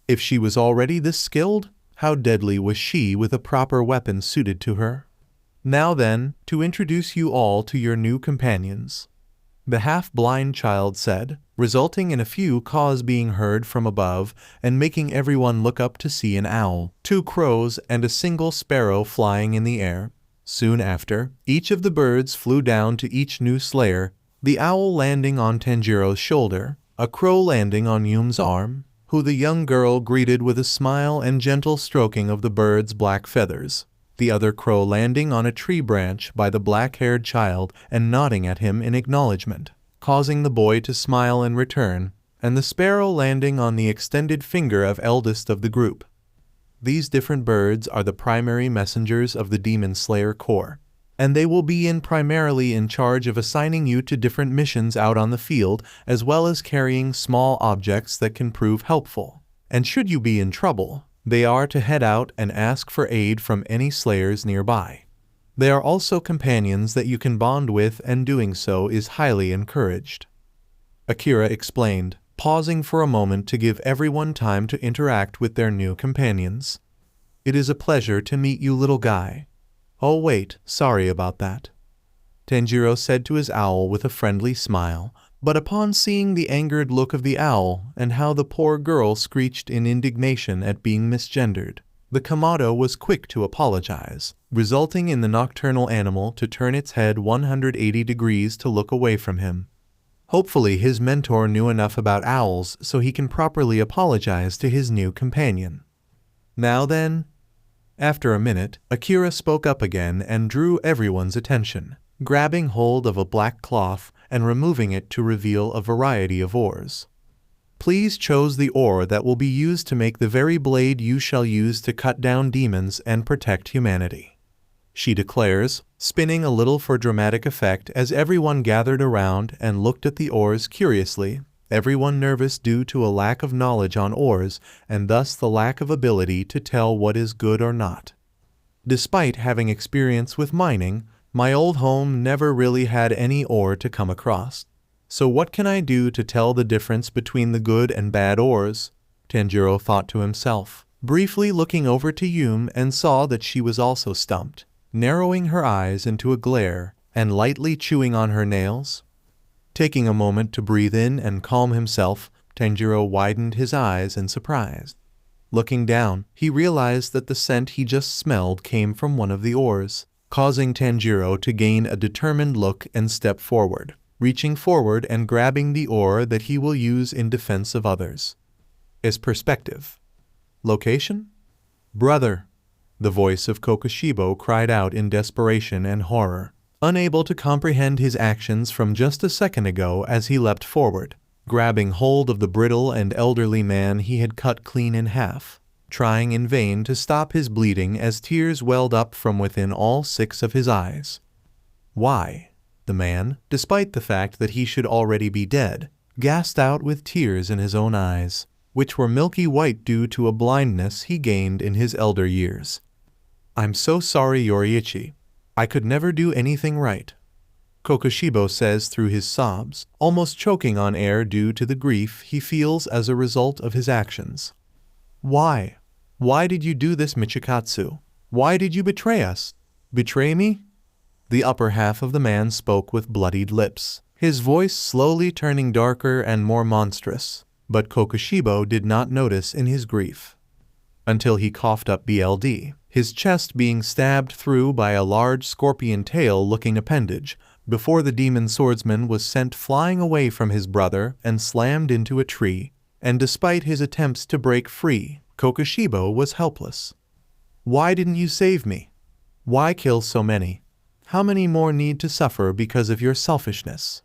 If she was already this skilled, how deadly was she with a proper weapon suited to her? "Now then, to introduce you all to your new companions," the half-blind child said, resulting in a few caws being heard from above and making everyone look up to see an owl, 2 crows and a single sparrow flying in the air. Soon after, each of the birds flew down to each new slayer, the owl landing on Tanjiro's shoulder, a crow landing on Yume's arm, who the young girl greeted with a smile and gentle stroking of the bird's black feathers, the other crow landing on a tree branch by the black-haired child and nodding at him in acknowledgement, causing the boy to smile in return, and the sparrow landing on the extended finger of eldest of the group. These different birds are the primary messengers of the Demon Slayer Corps, and they will be primarily in charge of assigning you to different missions out on the field, as well as carrying small objects that can prove helpful. And should you be in trouble, they are to head out and ask for aid from any slayers nearby. They are also companions that you can bond with, and doing so is highly encouraged. Akira explained, pausing for a moment to give everyone time to interact with their new companions. "It is a pleasure to meet you, little guy." "Oh wait, sorry about that," Tanjiro said to his owl with a friendly smile, but upon seeing the angered look of the owl and how the poor girl screeched in indignation at being misgendered, the Kamado was quick to apologize, resulting in the nocturnal animal to turn its head 180 degrees to look away from him. Hopefully his mentor knew enough about owls so he can properly apologize to his new companion. "Now then," after a minute, Akira spoke up again and drew everyone's attention, grabbing hold of a black cloth and removing it to reveal a variety of ores. "Please choose the ore that will be used to make the very blade you shall use to cut down demons and protect humanity," she declares, spinning a little for dramatic effect as everyone gathered around and looked at the ores curiously, everyone nervous due to a lack of knowledge on ores and thus the lack of ability to tell what is good or not. Despite having experience with mining, my old home never really had any ore to come across. So what can I do to tell the difference between the good and bad ores? Tanjiro thought to himself, briefly looking over to Yume and saw that she was also stumped, narrowing her eyes into a glare and lightly chewing on her nails. Taking a moment to breathe in and calm himself, Tanjiro widened his eyes in surprise. Looking down, he realized that the scent he just smelled came from one of the ores, causing Tanjiro to gain a determined look and step forward, reaching forward and grabbing the ore that he will use in defense of others. As perspective. Location? Brother! The voice of Kokushibo cried out in desperation and horror, unable to comprehend his actions from just a second ago as he leapt forward, grabbing hold of the brittle and elderly man he had cut clean in half, trying in vain to stop his bleeding as tears welled up from within all 6 of his eyes. Why? The man, despite the fact that he should already be dead, gasped out with tears in his own eyes, which were milky white due to a blindness he gained in his elder years. I'm so sorry, Yoriichi. I could never do anything right, Kokushibo says through his sobs, almost choking on air due to the grief he feels as a result of his actions. Why? Why did you do this, Michikatsu? Why did you betray us? Betray me? The upper half of the man spoke with bloodied lips, his voice slowly turning darker and more monstrous, but Kokushibo did not notice in his grief. Until he coughed up BLD, his chest being stabbed through by a large scorpion tail-looking appendage, before the demon swordsman was sent flying away from his brother and slammed into a tree, and despite his attempts to break free, Kokushibo was helpless. Why didn't you save me? Why kill so many? How many more need to suffer because of your selfishness?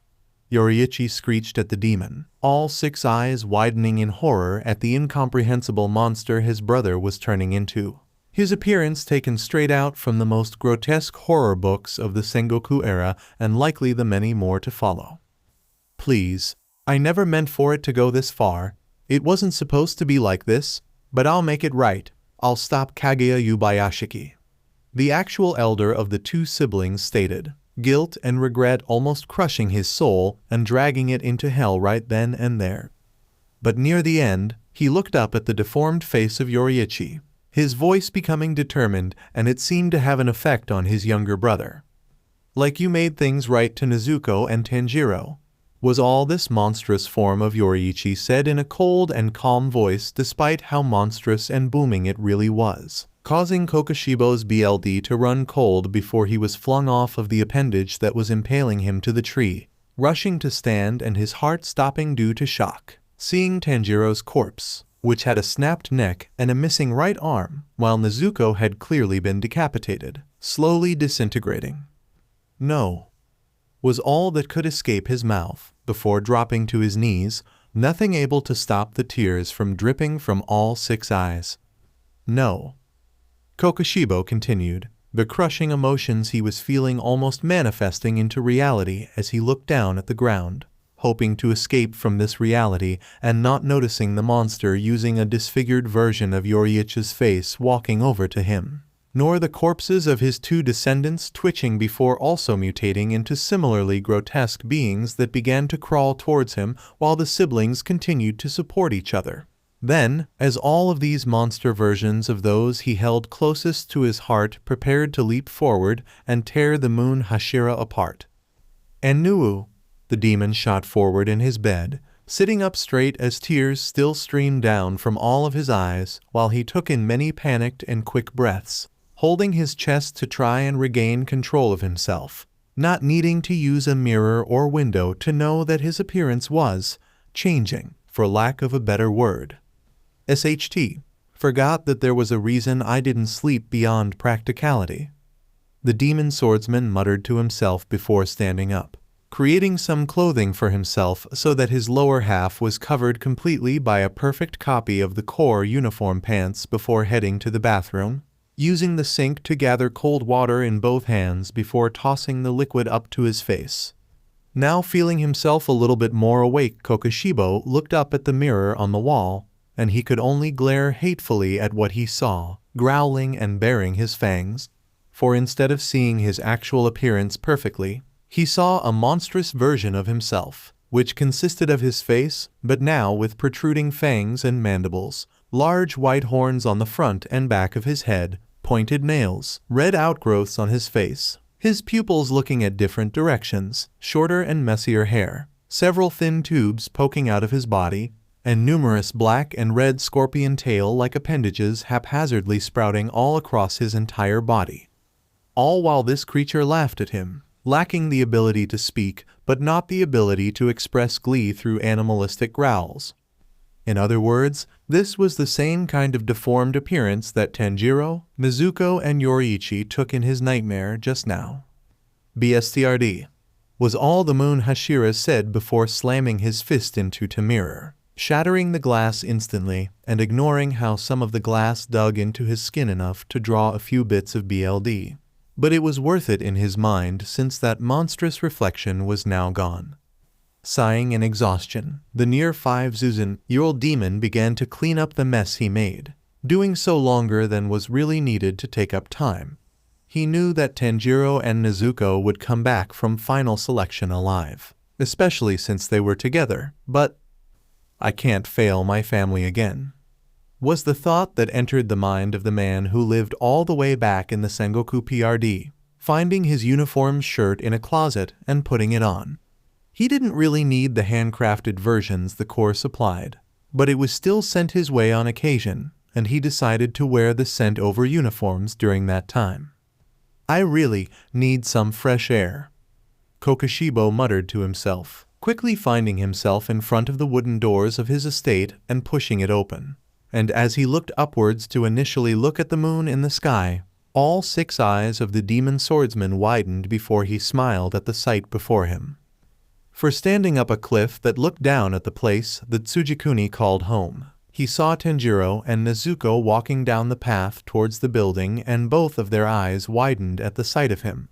Yoriichi screeched at the demon, all 6 eyes widening in horror at the incomprehensible monster his brother was turning into. His appearance taken straight out from the most grotesque horror books of the Sengoku era and likely the many more to follow. Please, I never meant for it to go this far. It wasn't supposed to be like this, but I'll make it right. I'll stop Kaguya Yubayashiki. The actual elder of the 2 siblings stated, guilt and regret almost crushing his soul and dragging it into hell right then and there. But near the end, he looked up at the deformed face of Yoriichi, his voice becoming determined, and it seemed to have an effect on his younger brother. Like you made things right to Nezuko and Tanjiro. Was all this monstrous form of Yoriichi said in a cold and calm voice despite how monstrous and booming it really was, causing Kokushibo's BLD to run cold before he was flung off of the appendage that was impaling him to the tree, rushing to stand and his heart stopping due to shock, seeing Tanjiro's corpse, which had a snapped neck and a missing right arm, while Nezuko had clearly been decapitated, slowly disintegrating. No, was all that could escape his mouth, before dropping to his knees, nothing able to stop the tears from dripping from all 6 eyes. No. Kokushibo continued, the crushing emotions he was feeling almost manifesting into reality as he looked down at the ground, hoping to escape from this reality and not noticing the monster using a disfigured version of Yoriichi's face walking over to him, nor the corpses of his 2 descendants twitching before also mutating into similarly grotesque beings that began to crawl towards him while the siblings continued to support each other. Then, as all of these monster versions of those he held closest to his heart prepared to leap forward and tear the moon Hashira apart. And Nuu, the demon shot forward in his bed, sitting up straight as tears still streamed down from all of his eyes while he took in many panicked and quick breaths, holding his chest to try and regain control of himself, not needing to use a mirror or window to know that his appearance was changing, for lack of a better word. SHT, forgot that there was a reason I didn't sleep beyond practicality. The demon swordsman muttered to himself before standing up, creating some clothing for himself so that his lower half was covered completely by a perfect copy of the core uniform pants before heading to the bathroom, using the sink to gather cold water in both hands before tossing the liquid up to his face. Now feeling himself a little bit more awake, Kokushibo looked up at the mirror on the wall, and he could only glare hatefully at what he saw, growling and baring his fangs. For instead of seeing his actual appearance perfectly, he saw a monstrous version of himself, which consisted of his face, but now with protruding fangs and mandibles, large white horns on the front and back of his head, pointed nails, red outgrowths on his face, his pupils looking at different directions, shorter and messier hair, several thin tubes poking out of his body, and numerous black and red scorpion tail-like appendages haphazardly sprouting all across his entire body. All while this creature laughed at him, lacking the ability to speak, but not the ability to express glee through animalistic growls. In other words, this was the same kind of deformed appearance that Tanjiro, Nezuko, and Yoriichi took in his nightmare just now. BSTRD, was all the moon Hashira said before slamming his fist into the mirror, shattering the glass instantly and ignoring how some of the glass dug into his skin enough to draw a few bits of BLD. But it was worth it in his mind since that monstrous reflection was now gone. Sighing in exhaustion, the near 5,000-year-old demon began to clean up the mess he made, doing so longer than was really needed to take up time. He knew that Tanjiro and Nezuko would come back from final selection alive, especially since they were together, but I can't fail my family again, was the thought that entered the mind of the man who lived all the way back in the Sengoku PRD, finding his uniform shirt in a closet and putting it on. He didn't really need the handcrafted versions the Corps supplied, but it was still sent his way on occasion, and he decided to wear the sent-over uniforms during that time. I really need some fresh air, Kokoshibo muttered to himself, quickly finding himself in front of the wooden doors of his estate and pushing it open. And as he looked upwards to initially look at the moon in the sky, all 6 eyes of the demon swordsman widened before he smiled at the sight before him. For standing up a cliff that looked down at the place that Tsujikuni called home, he saw Tanjiro and Nezuko walking down the path towards the building, and both of their eyes widened at the sight of him.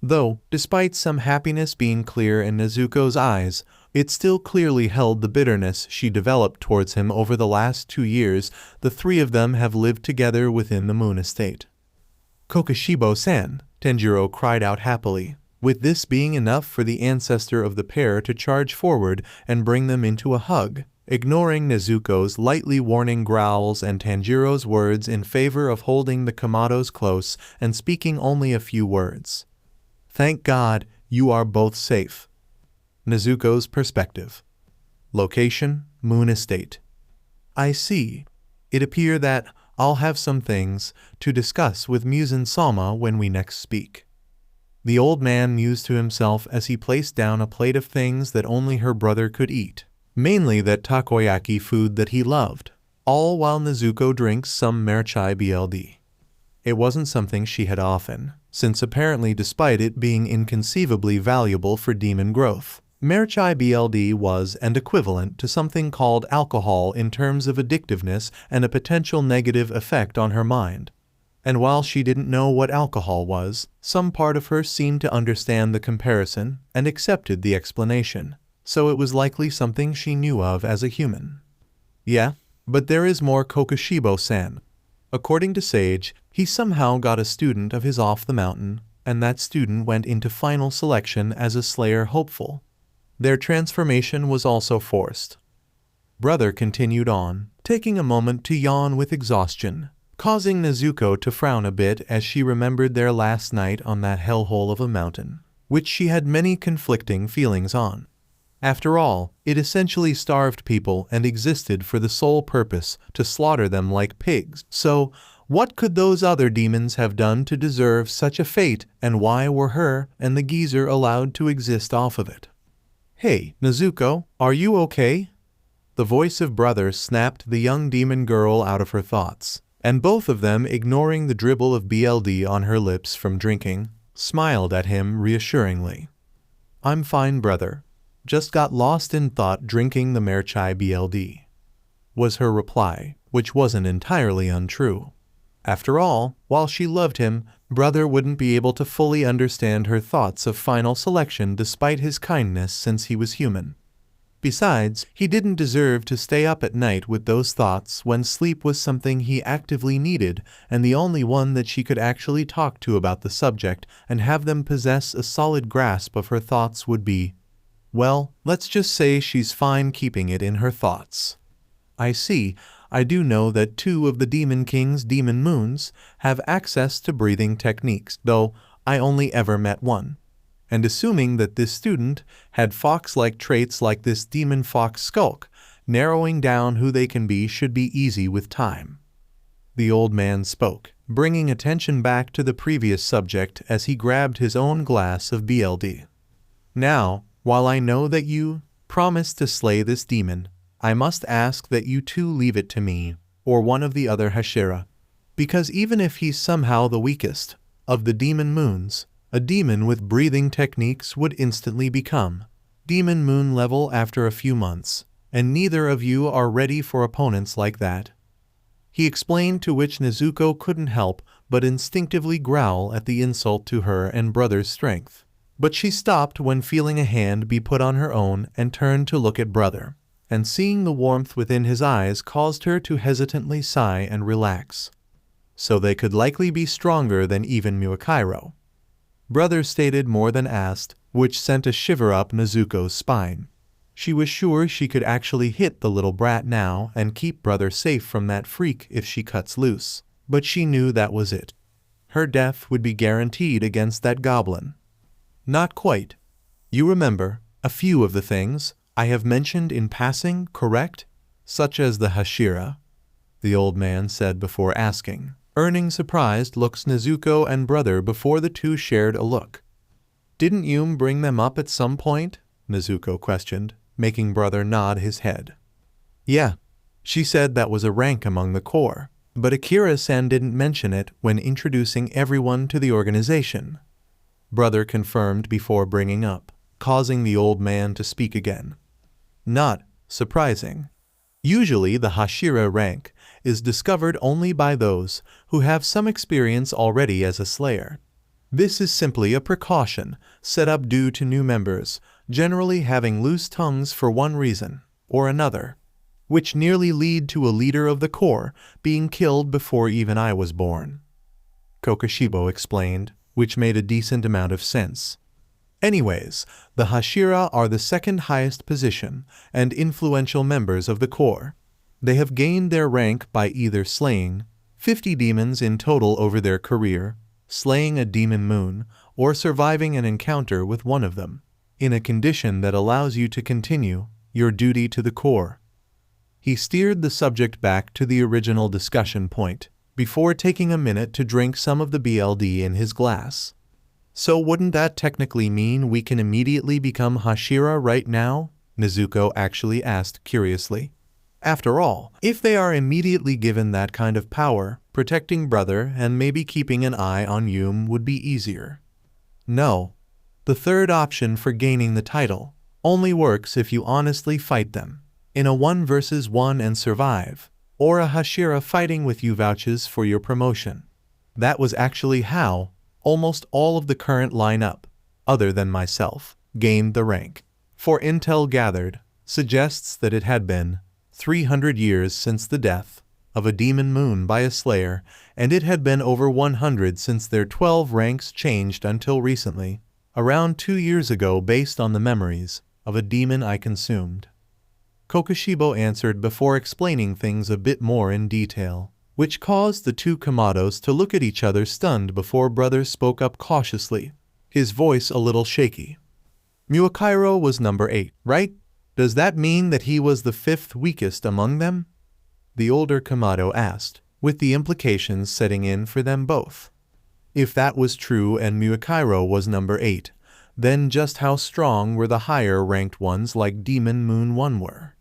Though, despite some happiness being clear in Nezuko's eyes, it still clearly held the bitterness she developed towards him over the last 2 years. The 3 of them have lived together within the moon estate. Kokoshibo-san, Tanjiro cried out happily, with this being enough for the ancestor of the pair to charge forward and bring them into a hug, ignoring Nezuko's lightly warning growls and Tanjiro's words in favor of holding the Kamados close and speaking only a few words. Thank God, you are both safe. Nezuko's perspective. Location, Moon Estate. I see. It appears that I'll have some things to discuss with Muzan-sama when we next speak. The old man mused to himself as he placed down a plate of things that only her brother could eat, mainly that takoyaki food that he loved, all while Nezuko drinks some merchai BLD. It wasn't something she had often, since apparently despite it being inconceivably valuable for demon growth, merchai BLD was and equivalent to something called alcohol in terms of addictiveness and a potential negative effect on her mind. And while she didn't know what alcohol was, some part of her seemed to understand the comparison and accepted the explanation, so it was likely something she knew of as a human. Yeah, but there is more, Kokoshibo-san. According to Sage, he somehow got a student of his off the mountain, and that student went into final selection as a Slayer hopeful. Their transformation was also forced. Brother continued on, taking a moment to yawn with exhaustion, causing Nezuko to frown a bit as she remembered their last night on that hellhole of a mountain, which she had many conflicting feelings on. After all, it essentially starved people and existed for the sole purpose to slaughter them like pigs. So, what could those other demons have done to deserve such a fate, and why were her and the geezer allowed to exist off of it? Hey, Nezuko, are you okay? The voice of brother snapped the young demon girl out of her thoughts, and both of them, ignoring the dribble of BLD on her lips from drinking, smiled at him reassuringly. I'm fine, brother. Just got lost in thought drinking the merchai BLD, was her reply, which wasn't entirely untrue. After all, while she loved him, brother wouldn't be able to fully understand her thoughts of final selection despite his kindness since he was human. Besides, he didn't deserve to stay up at night with those thoughts when sleep was something he actively needed and the only one that she could actually talk to about the subject and have them possess a solid grasp of her thoughts would be, well, let's just say she's fine keeping it in her thoughts. I see. I do know that 2 of the Demon King's demon moons have access to breathing techniques, though I only ever met one. And assuming that this student had fox-like traits like this demon fox skulk, narrowing down who they can be should be easy with time. The old man spoke, bringing attention back to the previous subject as he grabbed his own glass of BLD. Now, while I know that you promised to slay this demon, I must ask that you two leave it to me, or one of the other Hashira. Because even if he's somehow the weakest of the demon moons, a demon with breathing techniques would instantly become demon moon level after a few months, and neither of you are ready for opponents like that. He explained, to which Nezuko couldn't help but instinctively growl at the insult to her and brother's strength. But she stopped when feeling a hand be put on her own and turned to look at brother, and seeing the warmth within his eyes caused her to hesitantly sigh and relax. So they could likely be stronger than even Muakairo. Brother stated more than asked, which sent a shiver up Nezuko's spine. She was sure she could actually hit the little brat now and keep brother safe from that freak if she cuts loose, but she knew that was it. Her death would be guaranteed against that goblin. Not quite. You remember a few of the things I have mentioned in passing, correct? Such as the Hashira, the old man said before asking, earning surprised looks Nezuko and brother before the two shared a look. Didn't Yume bring them up at some point? Nezuko questioned, making brother nod his head. Yeah, she said that was a rank among the core, but Akira-san didn't mention it when introducing everyone to the organization. Brother confirmed before bringing up, causing the old man to speak again. Not surprising. Usually the Hashira rank is discovered only by those who have some experience already as a slayer. This is simply a precaution set up due to new members generally having loose tongues for one reason or another, which nearly lead to a leader of the core being killed before even I was born. Kokoshibo explained, which made a decent amount of sense. Anyways, the Hashira are the second highest position and influential members of the core. They have gained their rank by either slaying 50 demons in total over their career, slaying a demon moon, or surviving an encounter with one of them, in a condition that allows you to continue your duty to the core. He steered the subject back to the original discussion point, before taking a minute to drink some of the BLD in his glass. So wouldn't that technically mean we can immediately become Hashira right now? Nezuko actually asked curiously. After all, if they are immediately given that kind of power, protecting brother and maybe keeping an eye on Yume would be easier. No. The third option for gaining the title only works if you honestly fight them in a 1 versus 1 and survive, or a Hashira fighting with you vouches for your promotion. That was actually how almost all of the current lineup, other than myself, gained the rank. For intel gathered suggests that it had been 300 years since the death of a demon moon by a slayer, and it had been over 100 since their 12 ranks changed until recently, around 2 years ago based on the memories of a demon I consumed. Kokoshibo answered before explaining things a bit more in detail, which caused the two Kamados to look at each other stunned before brother spoke up cautiously, his voice a little shaky. Muakairo was number 8, right? Does that mean that he was the 5th weakest among them? The older Kamado asked, with the implications setting in for them both. If that was true and Muakairo was number 8, then just how strong were the higher-ranked ones like Demon Moon 1 were?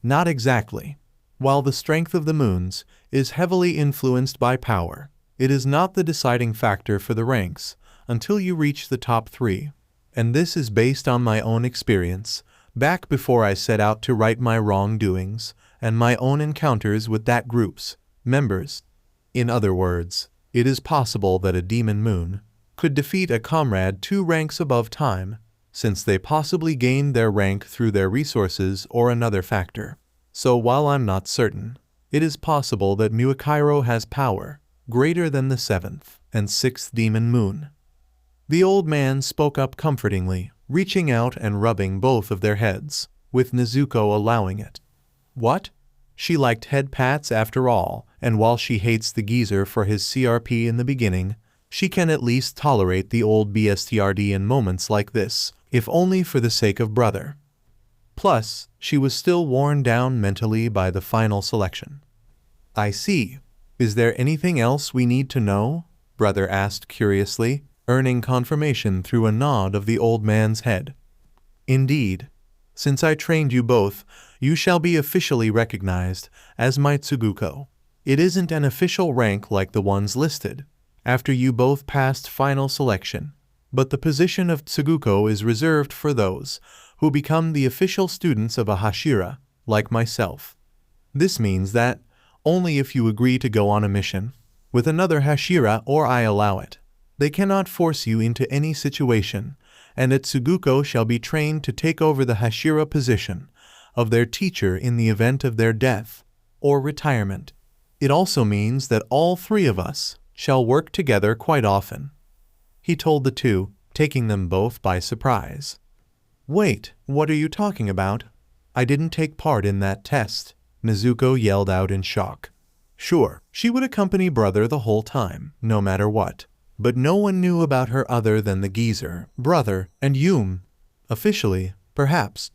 Not exactly. While the strength of the moons is heavily influenced by power, it is not the deciding factor for the ranks until you reach the top 3. And this is based on my own experience, back before I set out to right my wrongdoings and my own encounters with that group's members. In other words, it is possible that a demon moon could defeat a comrade 2 ranks above time, since they possibly gained their rank through their resources or another factor. So while I'm not certain, it is possible that Muikairo has power greater than the 7th and 6th demon moon. The old man spoke up comfortingly, reaching out and rubbing both of their heads, with Nezuko allowing it. What? She liked head pats after all, and while she hates the geezer for his CRP in the beginning, she can at least tolerate the old BSTRD in moments like this, if only for the sake of brother. Plus, she was still worn down mentally by the final selection. I see. Is there anything else we need to know? Brother asked curiously, earning confirmation through a nod of the old man's head. Indeed. Since I trained you both, you shall be officially recognized as my Tsuguko. It isn't an official rank like the ones listed, after you both passed final selection, but the position of Tsuguko is reserved for those who become the official students of a Hashira, like myself. This means that, only if you agree to go on a mission with another Hashira or I allow it, they cannot force you into any situation, and a Tsuguko shall be trained to take over the Hashira position of their teacher in the event of their death or retirement. It also means that all three of us shall work together quite often. He told the two, taking them both by surprise. Wait, what are you talking about? I didn't take part in that test, Nezuko yelled out in shock. Sure, she would accompany brother the whole time, no matter what. But no one knew about her other than the geezer, brother, and Yume. Officially, perhaps.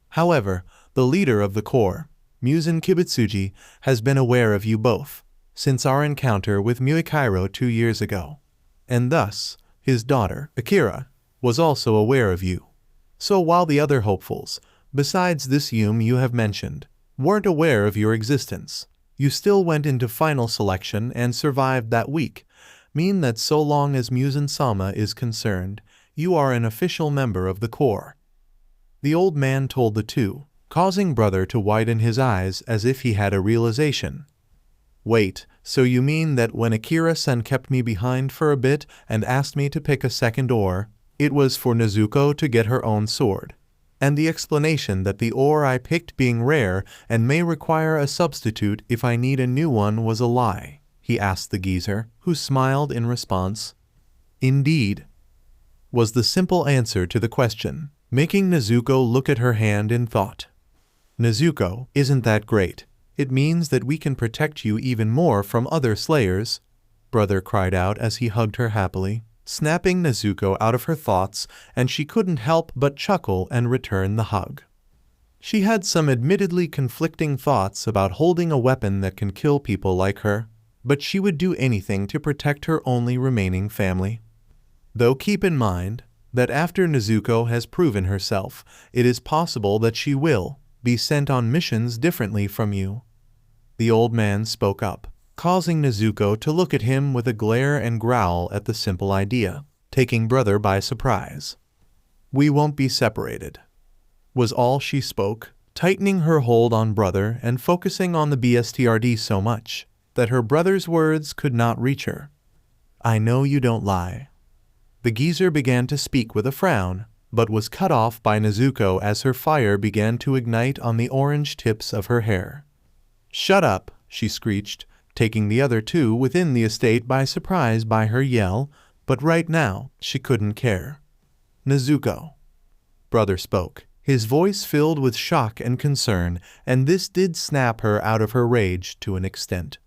However, the leader of the Corps, Muzan Kibutsuji, has been aware of you both since our encounter with Muikairo 2 years ago. And thus, his daughter, Akira, was also aware of you. So while the other hopefuls, besides this Yume you have mentioned, weren't aware of your existence, you still went into final selection and survived that week, mean that so long as Muzan-sama is concerned, you are an official member of the Corps. The old man told the two, causing brother to widen his eyes as if he had a realization. Wait, so you mean that when Akira-san kept me behind for a bit and asked me to pick a second oar, it was for Nezuko to get her own sword? And the explanation that the oar I picked being rare and may require a substitute if I need a new one was a lie? He asked the geezer, who smiled in response. Indeed, was the simple answer to the question, making Nezuko look at her hand in thought. Nezuko, isn't that great? It means that we can protect you even more from other slayers, brother cried out as he hugged her happily, snapping Nezuko out of her thoughts, and she couldn't help but chuckle and return the hug. She had some admittedly conflicting thoughts about holding a weapon that can kill people like her, but she would do anything to protect her only remaining family. Though keep in mind that after Nezuko has proven herself, it is possible that she will be sent on missions differently from you. The old man spoke up, causing Nezuko to look at him with a glare and growl at the simple idea, taking brother by surprise. We won't be separated, was all she spoke, tightening her hold on brother and focusing on the BSTRD so much that her brother's words could not reach her. I know you don't lie. The geezer began to speak with a frown, but was cut off by Nezuko as her fire began to ignite on the orange tips of her hair. Shut up, she screeched, taking the other two within the estate by surprise by her yell, but right now she couldn't care. Nezuko. Brother spoke, his voice filled with shock and concern, and this did snap her out of her rage to an extent.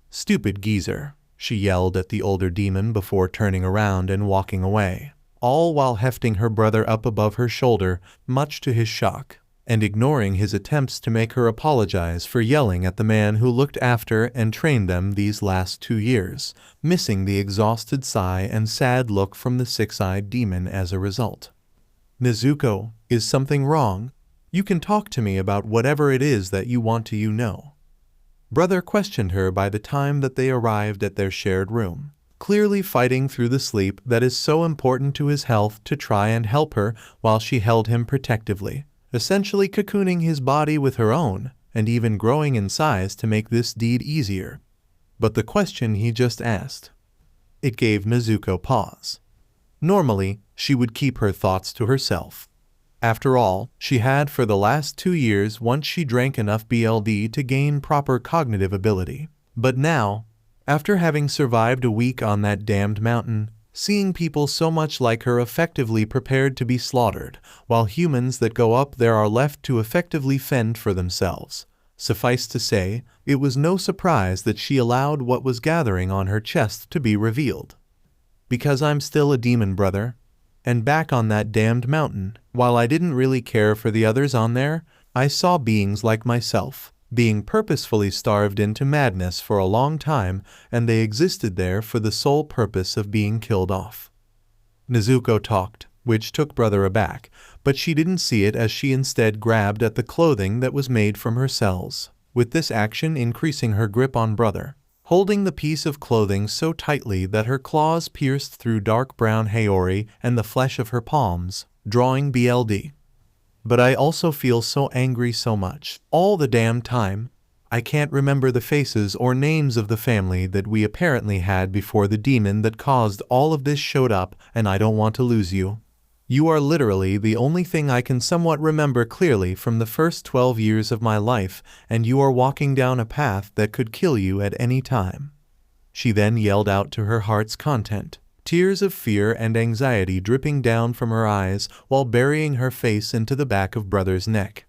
Stupid geezer, she yelled at the older demon before turning around and walking away, all while hefting her brother up above her shoulder, much to his shock, and ignoring his attempts to make her apologize for yelling at the man who looked after and trained them these last 2 years, missing the exhausted sigh and sad look from the six-eyed demon as a result. Nezuko, is something wrong? You can talk to me about whatever it is that you want to know. Brother questioned her by the time that they arrived at their shared room, clearly fighting through the sleep that is so important to his health to try and help her while she held him protectively, essentially cocooning his body with her own, and even growing in size to make this deed easier. But the question he just asked, it gave Nezuko pause. Normally, she would keep her thoughts to herself. After all, she had for the last 2 years once she drank enough BLD to gain proper cognitive ability. But now, after having survived a week on that damned mountain, seeing people so much like her effectively prepared to be slaughtered, while humans that go up there are left to effectively fend for themselves, suffice to say, it was no surprise that she allowed what was gathering on her chest to be revealed. Because I'm still a demon, brother. And back on that damned mountain, while I didn't really care for the others on there, I saw beings like myself, being purposefully starved into madness for a long time, and they existed there for the sole purpose of being killed off. Nezuko talked, which took brother aback, but she didn't see it as she instead grabbed at the clothing that was made from her cells, with this action increasing her grip on brother, holding the piece of clothing so tightly that her claws pierced through dark brown haori and the flesh of her palms, drawing BLD. But I also feel so angry so much, all the damn time. I can't remember the faces or names of the family that we apparently had before the demon that caused all of this showed up, and I don't want to lose you. You are literally the only thing I can somewhat remember clearly from the first 12 years of my life, and you are walking down a path that could kill you at any time. She then yelled out to her heart's content, tears of fear and anxiety dripping down from her eyes while burying her face into the back of brother's neck.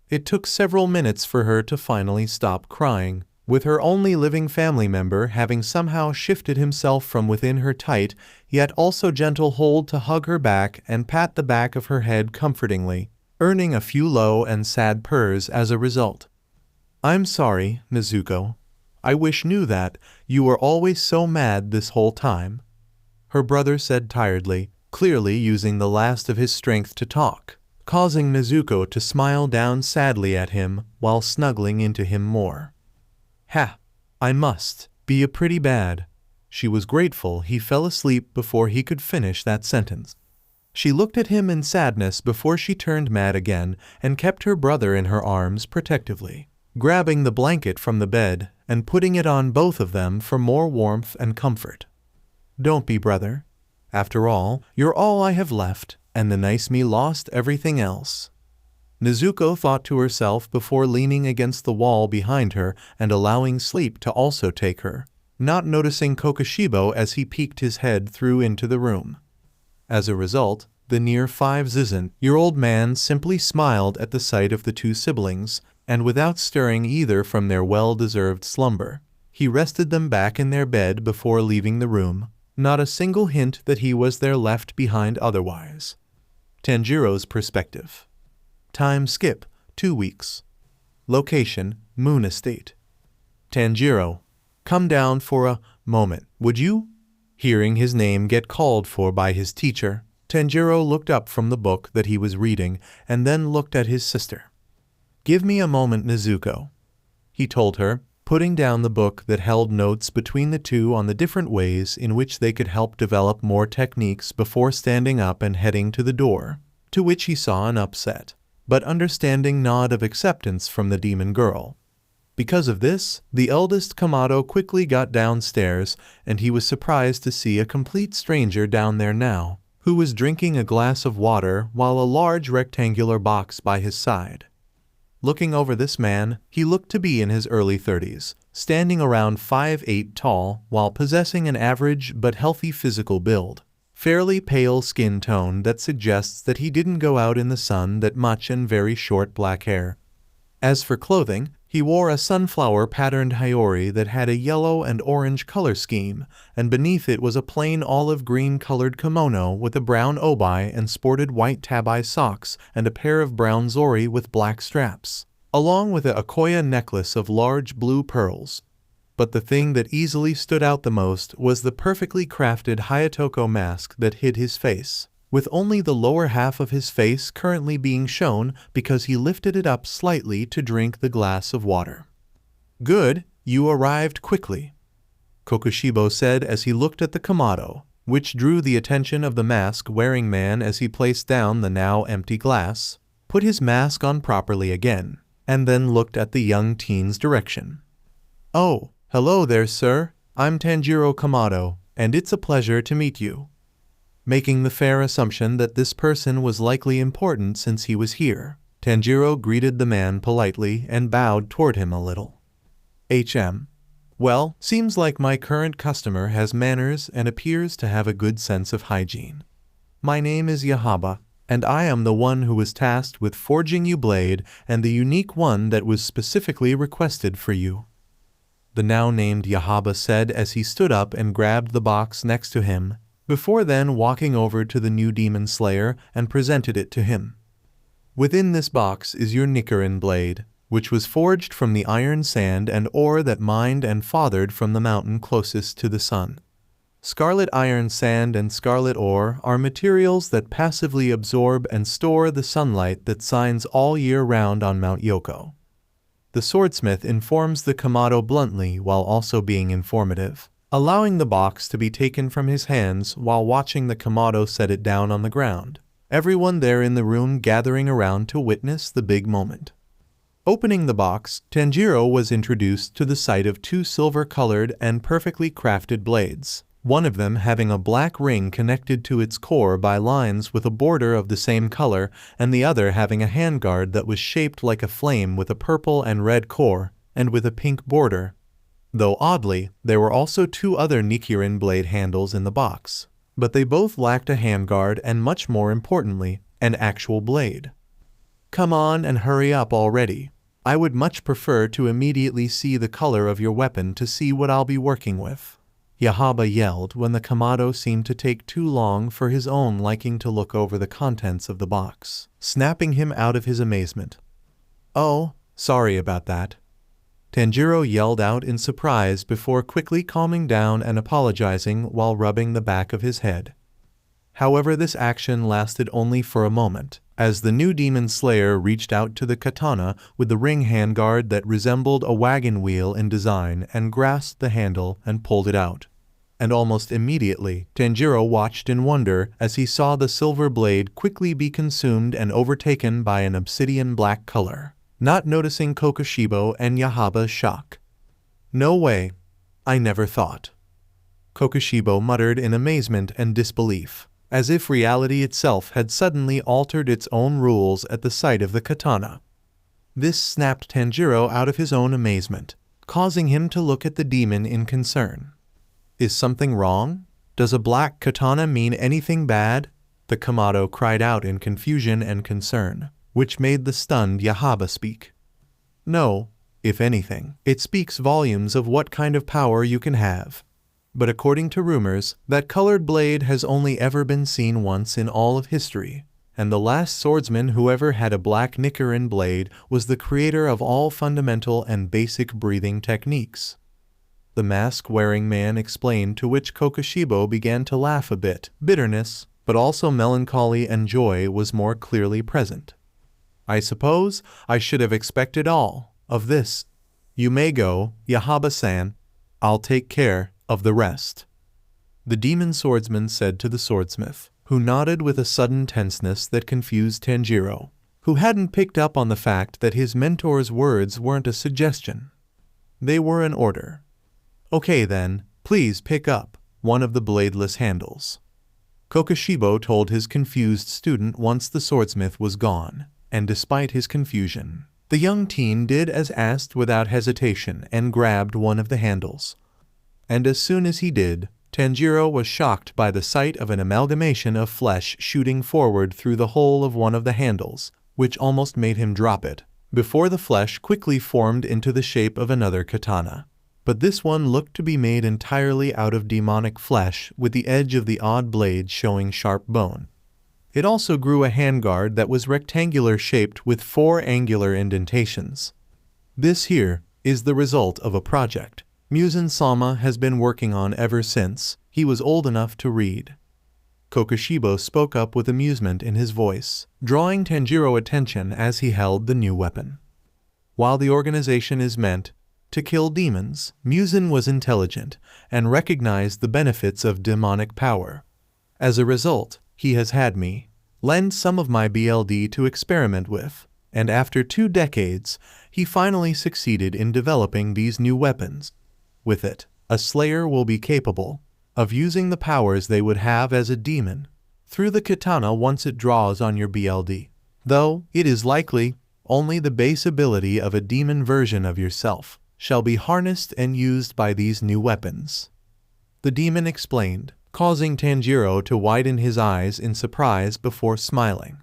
It took several minutes for her to finally stop crying, with her only living family member having somehow shifted himself from within her tight, yet also gentle hold to hug her back and pat the back of her head comfortingly, earning a few low and sad purrs as a result. I'm sorry, Nezuko. I wish knew that you were always so mad this whole time, her brother said tiredly, clearly using the last of his strength to talk, causing Nezuko to smile down sadly at him while snuggling into him more. Ha! I must be a pretty bad. She was grateful he fell asleep before he could finish that sentence. She looked at him in sadness before she turned mad again and kept her brother in her arms protectively, grabbing the blanket from the bed and putting it on both of them for more warmth and comfort. Don't be, brother. After all, you're all I have left, and the nice me lost everything else. Nezuko thought to herself before leaning against the wall behind her and allowing sleep to also take her, not noticing Kokushibo as he peeked his head through into the room. As a result, the near 5-year-old man simply smiled at the sight of the two siblings, and without stirring either from their well-deserved slumber, he rested them back in their bed before leaving the room, not a single hint that he was there left behind otherwise. Tanjiro's perspective. Time skip, 2 weeks. Location, Moon Estate. Tanjiro, come down for a moment, would you? Hearing his name get called for by his teacher, Tanjiro looked up from the book that he was reading and then looked at his sister. Give me a moment, Nezuko, he told her, putting down the book that held notes between the two on the different ways in which they could help develop more techniques before standing up and heading to the door, to which he saw an upset, but understanding nod of acceptance from the demon girl. Because of this, the eldest Kamado quickly got downstairs, and he was surprised to see a complete stranger down there now, who was drinking a glass of water while a large rectangular box by his side. Looking over this man, he looked to be in his early 30s, standing around 5'8" tall while possessing an average but healthy physical build. Fairly pale skin tone that suggests that he didn't go out in the sun that much and very short black hair. As for clothing, he wore a sunflower-patterned haori that had a yellow and orange color scheme, and beneath it was a plain olive-green-colored kimono with a brown obi and sported white tabi socks and a pair of brown zori with black straps, along with a akoya necklace of large blue pearls. But the thing that easily stood out the most was the perfectly crafted Hayatoko mask that hid his face, with only the lower half of his face currently being shown because he lifted it up slightly to drink the glass of water. Good, you arrived quickly, Kokushibo said as he looked at the Kamado, which drew the attention of the mask-wearing man as he placed down the now empty glass, put his mask on properly again, and then looked at the young teen's direction. Oh, hello there, sir. I'm Tanjiro Kamado, and it's a pleasure to meet you. making the fair assumption that this person was likely important since he was here. Tanjiro greeted the man politely and bowed toward him a little. Well, seems like my current customer has manners and appears to have a good sense of hygiene. My name is Yahaba, and I am the one who was tasked with forging you blade and the unique one that was specifically requested for you. The now named Yahaba said as he stood up and grabbed the box next to him, before then walking over to the new demon slayer and presented it to him. Within this box is your Nichiren blade, which was forged from the iron sand and ore that mined and fathered from the mountain closest to the sun. Scarlet iron sand and scarlet ore are materials that passively absorb and store the sunlight that shines all year round on Mount Yoko. The swordsmith informs the Kamado bluntly while also being informative, allowing the box to be taken from his hands while watching the Kamado set it down on the ground, everyone there in the room gathering around to witness the big moment. Opening the box, Tanjiro was introduced to the sight of two silver-colored and perfectly crafted blades, one of them having a black ring connected to its core by lines with a border of the same color, and the other having a handguard that was shaped like a flame with a purple and red core, and with a pink border. Though oddly, there were also two other Nichiren blade handles in the box, but they both lacked a handguard and, much more importantly, an actual blade. Come on and hurry up already. I would much prefer to immediately see the color of your weapon to see what I'll be working with. Yahaba yelled when the Kamado seemed to take too long for his own liking to look over the contents of the box, snapping him out of his amazement. Oh, sorry about that. Tanjiro yelled out in surprise before quickly calming down and apologizing while rubbing the back of his head. However, this action lasted only for a moment, as the new demon slayer reached out to the katana with the ring handguard that resembled a wagon wheel in design and grasped the handle and pulled it out. And almost immediately, Tanjiro watched in wonder as he saw the silver blade quickly be consumed and overtaken by an obsidian black color, not noticing Kokushibo and Yahaba's shock. No way. I never thought. Kokushibo muttered in amazement and disbelief, as if reality itself had suddenly altered its own rules at the sight of the katana. This snapped Tanjiro out of his own amazement, causing him to look at the demon in concern. Is something wrong? Does a black katana mean anything bad? The Kamado cried out in confusion and concern, which made the stunned Yahaba speak. No, if anything, it speaks volumes of what kind of power you can have. But according to rumors, that colored blade has only ever been seen once in all of history, and the last swordsman who ever had a black Nichiren blade was the creator of all fundamental and basic breathing techniques. The mask-wearing man explained, to which Kokushibo began to laugh a bit. Bitterness, but also melancholy and joy was more clearly present. I suppose I should have expected all of this. You may go, Yahaba-san. I'll take care of the rest. The demon swordsman said to the swordsmith, who nodded with a sudden tenseness that confused Tanjiro, who hadn't picked up on the fact that his mentor's words weren't a suggestion. They were an order. Okay then, please pick up one of the bladeless handles. Kokushibo told his confused student once the swordsmith was gone, and despite his confusion, the young teen did as asked without hesitation and grabbed one of the handles. And as soon as he did, Tanjiro was shocked by the sight of an amalgamation of flesh shooting forward through the hole of one of the handles, which almost made him drop it, before the flesh quickly formed into the shape of another katana. But this one looked to be made entirely out of demonic flesh, with the edge of the odd blade showing sharp bone. It also grew a handguard that was rectangular shaped with 4 angular indentations. This here is the result of a project Muzan-sama has been working on ever since he was old enough to read. Kokushibo spoke up with amusement in his voice, drawing Tanjiro's attention as he held the new weapon. While the organization is meant to kill demons, Muzan was intelligent and recognized the benefits of demonic power. As a result, he has had me lend some of my BLD to experiment with, and after 2 decades, he finally succeeded in developing these new weapons. With it, a slayer will be capable of using the powers they would have as a demon, through the katana once it draws on your BLD. Though, it is likely, only the base ability of a demon version of yourself shall be harnessed and used by these new weapons. The demon explained, causing Tanjiro to widen his eyes in surprise before smiling.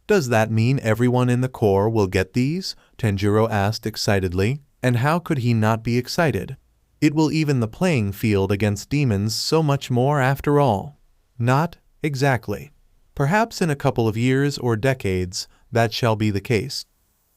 Does that mean everyone in the Corps will get these? Tanjiro asked excitedly, and how could he not be excited? It will even the playing field against demons so much more after all. Not exactly. Perhaps in a couple of years or decades, that shall be the case.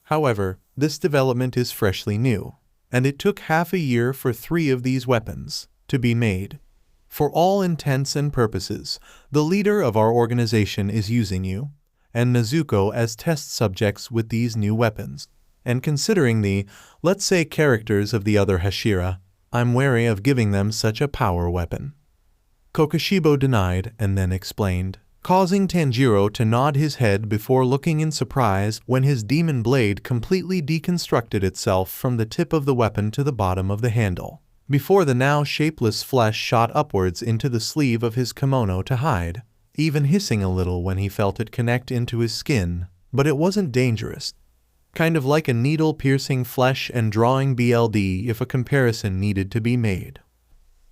However, this development is freshly new, and it took half a year for 3 of these weapons to be made. For all intents and purposes, the leader of our organization is using you and Nezuko as test subjects with these new weapons. And considering the, let's say, characters of the other Hashira, I'm wary of giving them such a power weapon. Kokushibo denied and then explained, causing Tanjiro to nod his head before looking in surprise when his demon blade completely deconstructed itself from the tip of the weapon to the bottom of the handle, before the now shapeless flesh shot upwards into the sleeve of his kimono to hide, even hissing a little when he felt it connect into his skin, but it wasn't dangerous. Kind of like a needle piercing flesh and drawing BLD if a comparison needed to be made.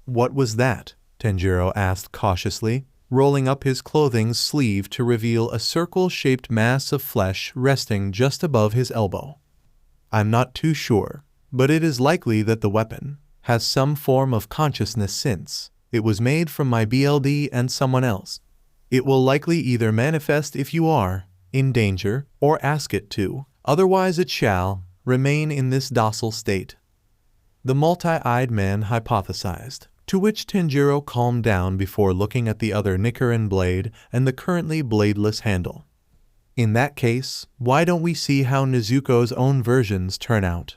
What was that? Tanjiro asked cautiously, rolling up his clothing's sleeve to reveal a circle-shaped mass of flesh resting just above his elbow. I'm not too sure, but it is likely that the weapon has some form of consciousness since it was made from my BLD and someone else. It will likely either manifest if you are in danger or ask it to, otherwise it shall remain in this docile state. The multi-eyed man hypothesized, to which Tanjiro calmed down before looking at the other Nichiren blade and the currently bladeless handle. In that case, why don't we see how Nezuko's own versions turn out?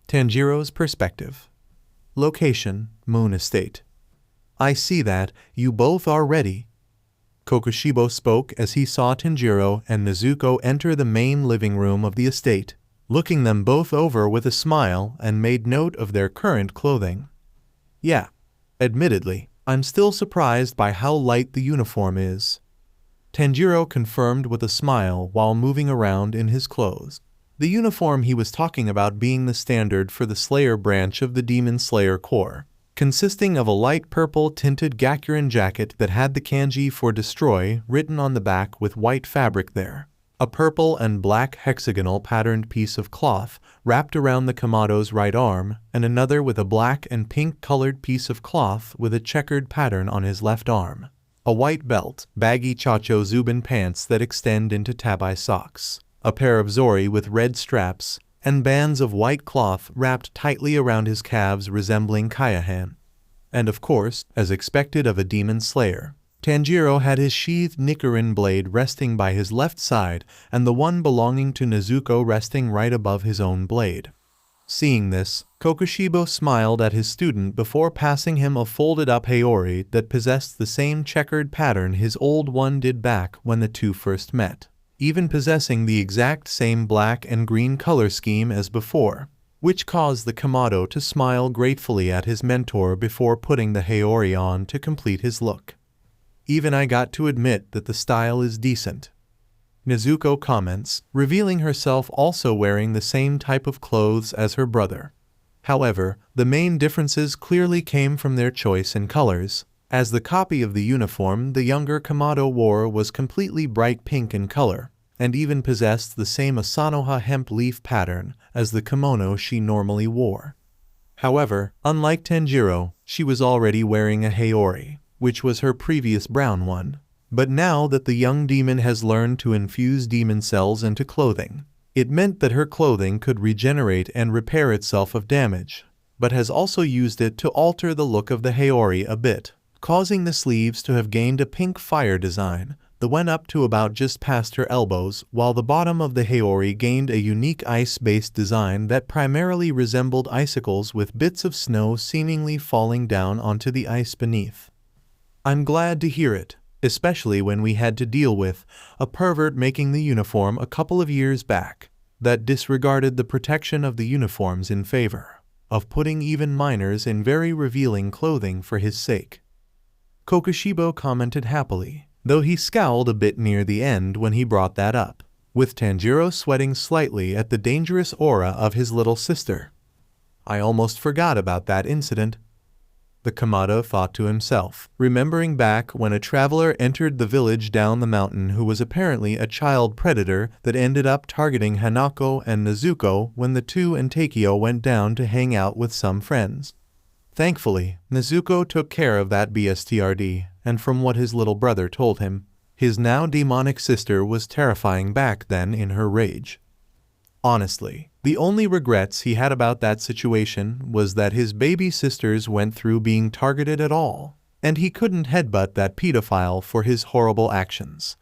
Tanjiro's perspective. Location, Moon Estate. I see that you both are ready. Kokushibo spoke as he saw Tanjiro and Nezuko enter the main living room of the estate, looking them both over with a smile and made note of their current clothing. Yeah, admittedly, I'm still surprised by how light the uniform is. Tanjiro confirmed with a smile while moving around in his clothes. The uniform he was talking about being the standard for the Slayer branch of the Demon Slayer Corps, consisting of a light purple-tinted Gakuren jacket that had the kanji for destroy written on the back with white fabric there, a purple and black hexagonal patterned piece of cloth wrapped around the Kamado's right arm, and another with a black and pink-colored piece of cloth with a checkered pattern on his left arm, a white belt, baggy Chacho Zubin pants that extend into tabai socks, a pair of zori with red straps, and bands of white cloth wrapped tightly around his calves resembling kyahan. And of course, as expected of a demon slayer, Tanjiro had his sheathed Nichiren blade resting by his left side and the one belonging to Nezuko resting right above his own blade. Seeing this, Kokushibo smiled at his student before passing him a folded-up haori that possessed the same checkered pattern his old one did back when the two first met, even possessing the exact same black and green color scheme as before, which caused the Kamado to smile gratefully at his mentor before putting the haori on to complete his look. Even I got to admit that the style is decent. Nezuko comments, revealing herself also wearing the same type of clothes as her brother. However, the main differences clearly came from their choice in colors, as the copy of the uniform the younger Kamado wore was completely bright pink in color, and even possessed the same Asanoha hemp leaf pattern as the kimono she normally wore. However, unlike Tanjiro, she was already wearing a haori, which was her previous brown one. But now that the young demon has learned to infuse demon cells into clothing, it meant that her clothing could regenerate and repair itself of damage, but has also used it to alter the look of the haori a bit, causing the sleeves to have gained a pink fire design that went up to about just past her elbows, while the bottom of the haori gained a unique ice-based design that primarily resembled icicles with bits of snow seemingly falling down onto the ice beneath. I'm glad to hear it, especially when we had to deal with a pervert making the uniform a couple of years back that disregarded the protection of the uniforms in favor of putting even minors in very revealing clothing for his sake. Kokushibo commented happily, though he scowled a bit near the end when he brought that up, with Tanjiro sweating slightly at the dangerous aura of his little sister. I almost forgot about that incident, the Kamado thought to himself, remembering back when a traveler entered the village down the mountain who was apparently a child predator that ended up targeting Hanako and Nezuko when the two and Takeo went down to hang out with some friends. Thankfully, Nezuko took care of that BSTRD, and from what his little brother told him, his now demonic sister was terrifying back then in her rage. Honestly, the only regrets he had about that situation was that his baby sisters went through being targeted at all, and he couldn't headbutt that pedophile for his horrible actions.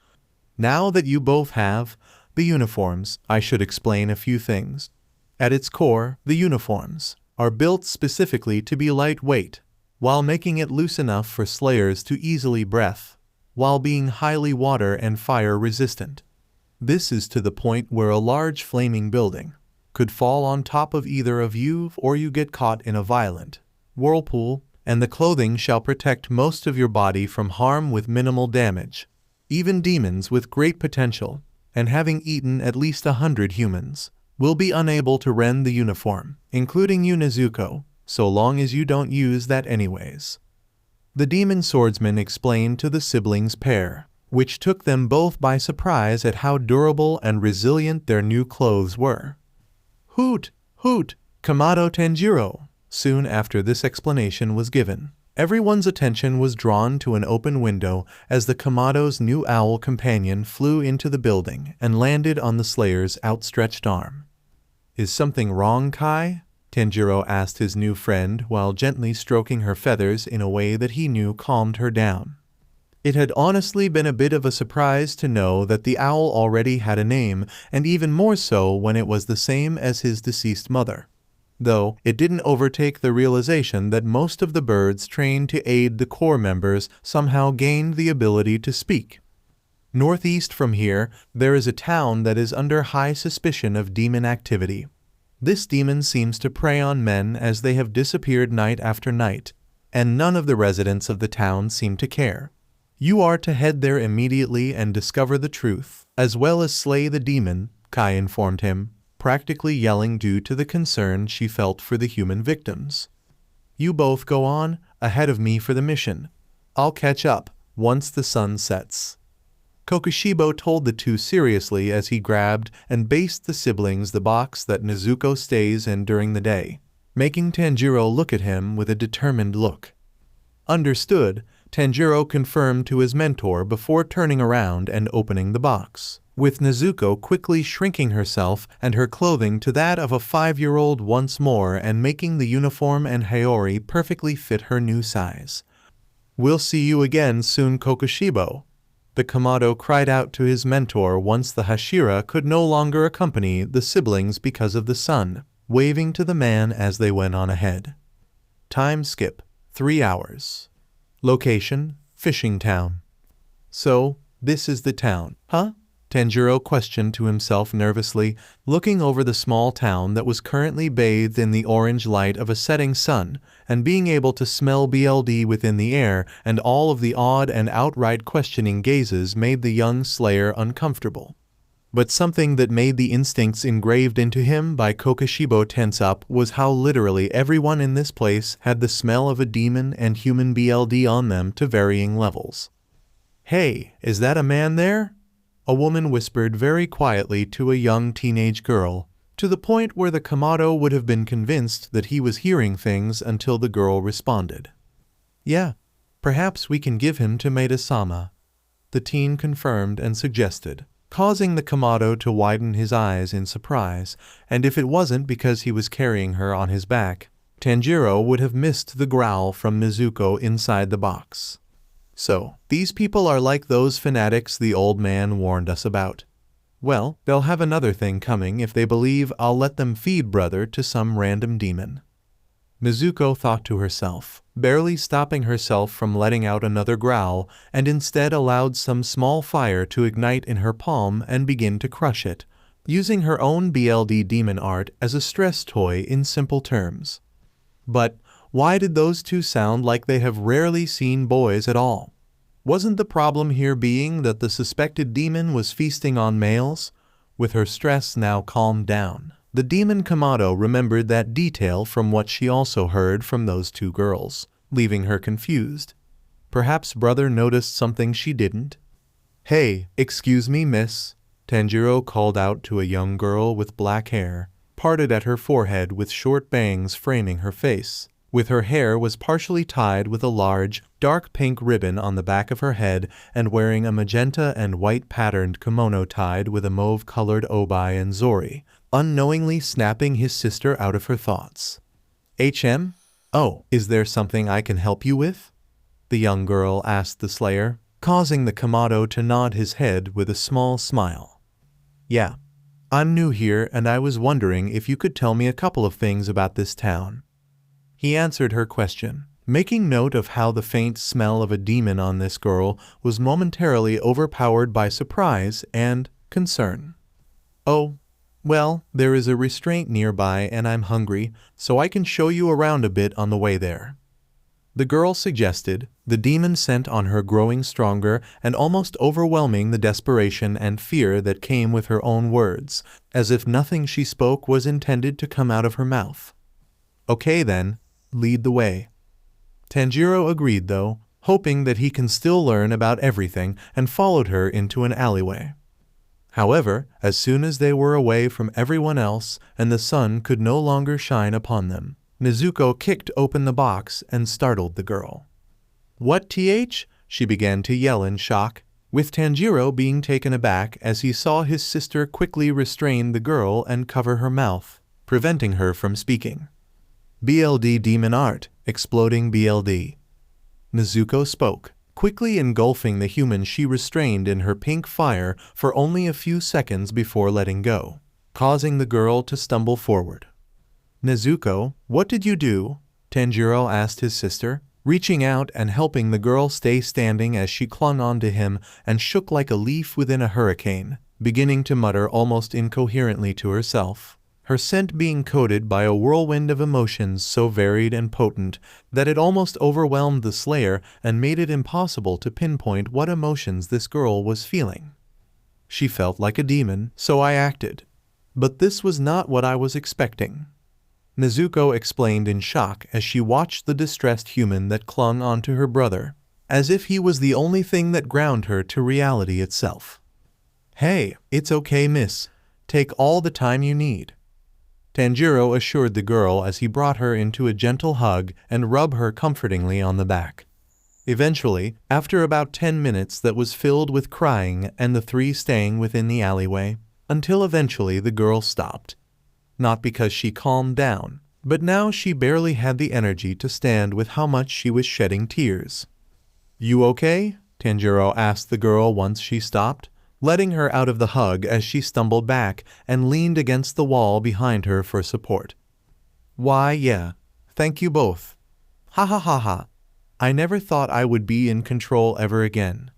Now that you both have the uniforms, I should explain a few things. At its core, the uniforms are built specifically to be lightweight, while making it loose enough for slayers to easily breath, while being highly water and fire resistant. This is to the point where a large flaming building could fall on top of either of you or you get caught in a violent whirlpool, and the clothing shall protect most of your body from harm with minimal damage. Even demons with great potential, and having eaten at least 100 humans, will be unable to rend the uniform, including you Nezuko, so long as you don't use that anyways. The demon swordsman explained to the siblings pair, which took them both by surprise at how durable and resilient their new clothes were. Hoot! Hoot! Kamado Tanjiro! Soon after this explanation was given, everyone's attention was drawn to an open window as the Kamado's new owl companion flew into the building and landed on the Slayer's outstretched arm. Is something wrong, Kai? Tanjiro asked his new friend while gently stroking her feathers in a way that he knew calmed her down. It had honestly been a bit of a surprise to know that the owl already had a name, and even more so when it was the same as his deceased mother. Though, it didn't overtake the realization that most of the birds trained to aid the Corps members somehow gained the ability to speak. Northeast from here, there is a town that is under high suspicion of demon activity. This demon seems to prey on men as they have disappeared night after night, and none of the residents of the town seem to care. You are to head there immediately and discover the truth, as well as slay the demon, Kai informed him, practically yelling due to the concern she felt for the human victims. You both go on ahead of me for the mission. I'll catch up once the sun sets. Kokushibo told the two seriously as he grabbed and based the siblings the box that Nezuko stays in during the day, making Tanjiro look at him with a determined look. Understood, Tanjiro confirmed to his mentor before turning around and opening the box, with Nezuko quickly shrinking herself and her clothing to that of a 5-year-old once more and making the uniform and Haori perfectly fit her new size. We'll see you again soon, Kokushibo, the Kamado cried out to his mentor once the Hashira could no longer accompany the siblings because of the sun, waving to the man as they went on ahead. Time skip, 3 hours. Location, fishing town. So, this is the town, huh? Tanjiro questioned to himself nervously, looking over the small town that was currently bathed in the orange light of a setting sun, and being able to smell BLD within the air, and all of the odd and outright questioning gazes made the young slayer uncomfortable. But something that made the instincts engraved into him by Kokushibo tense up was how literally everyone in this place had the smell of a demon and human BLD on them to varying levels. Hey, is that a man there? A woman whispered very quietly to a young teenage girl, to the point where the Kamado would have been convinced that he was hearing things until the girl responded. Yeah, perhaps we can give him to Maida-sama, the teen confirmed and suggested, causing the Kamado to widen his eyes in surprise, and if it wasn't because he was carrying her on his back, Tanjiro would have missed the growl from Nezuko inside the box. So, these people are like those fanatics the old man warned us about. Well, they'll have another thing coming if they believe I'll let them feed brother to some random demon. Nezuko thought to herself, barely stopping herself from letting out another growl, and instead allowed some small fire to ignite in her palm and begin to crush it, using her own BLD demon art as a stress toy in simple terms. But why did those two sound like they have rarely seen boys at all? Wasn't the problem here being that the suspected demon was feasting on males? With her stress now calmed down, the demon Kamado remembered that detail from what she also heard from those two girls, leaving her confused. Perhaps brother noticed something she didn't? "Hey, excuse me, miss," Tanjiro called out to a young girl with black hair, parted at her forehead with short bangs framing her face. With her hair was partially tied with a large, dark pink ribbon on the back of her head and wearing a magenta and white patterned kimono tied with a mauve-colored obi and zori, unknowingly snapping his sister out of her thoughts. "HM? Oh, is there something I can help you with?" the young girl asked the Slayer, causing the Kamado to nod his head with a small smile. "Yeah. I'm new here and I was wondering if you could tell me a couple of things about this town." He answered her question, making note of how the faint smell of a demon on this girl was momentarily overpowered by surprise and concern. "Oh, well, there is a restaurant nearby and I'm hungry, so I can show you around a bit on the way there," the girl suggested, the demon scent on her growing stronger and almost overwhelming the desperation and fear that came with her own words, as if nothing she spoke was intended to come out of her mouth. "Okay then, lead the way." Tanjiro agreed though, hoping that he can still learn about everything, and followed her into an alleyway. However, as soon as they were away from everyone else and the sun could no longer shine upon them, Nezuko kicked open the box and startled the girl. "What th?" she began to yell in shock, with Tanjiro being taken aback as he saw his sister quickly restrain the girl and cover her mouth, preventing her from speaking. "BLD demon art, exploding BLD." Nezuko spoke, quickly engulfing the human she restrained in her pink fire for only a few seconds before letting go, causing the girl to stumble forward. "Nezuko, what did you do?" Tanjiro asked his sister, reaching out and helping the girl stay standing as she clung onto him and shook like a leaf within a hurricane, beginning to mutter almost incoherently to herself, her scent being coated by a whirlwind of emotions so varied and potent that it almost overwhelmed the Slayer and made it impossible to pinpoint what emotions this girl was feeling. "She felt like a demon, so I acted. But this was not what I was expecting," Nezuko explained in shock as she watched the distressed human that clung onto her brother, as if he was the only thing that ground her to reality itself. "Hey, it's okay, miss. Take all the time you need," Tanjiro assured the girl as he brought her into a gentle hug and rubbed her comfortingly on the back. Eventually, after about 10 minutes that was filled with crying and the three staying within the alleyway, until eventually the girl stopped. Not because she calmed down, but now she barely had the energy to stand with how much she was shedding tears. "You okay?" Tanjiro asked the girl once she stopped, letting her out of the hug as she stumbled back and leaned against the wall behind her for support. "Why, yeah. Thank you both. Ha ha ha ha. I never thought I would be in control ever again,"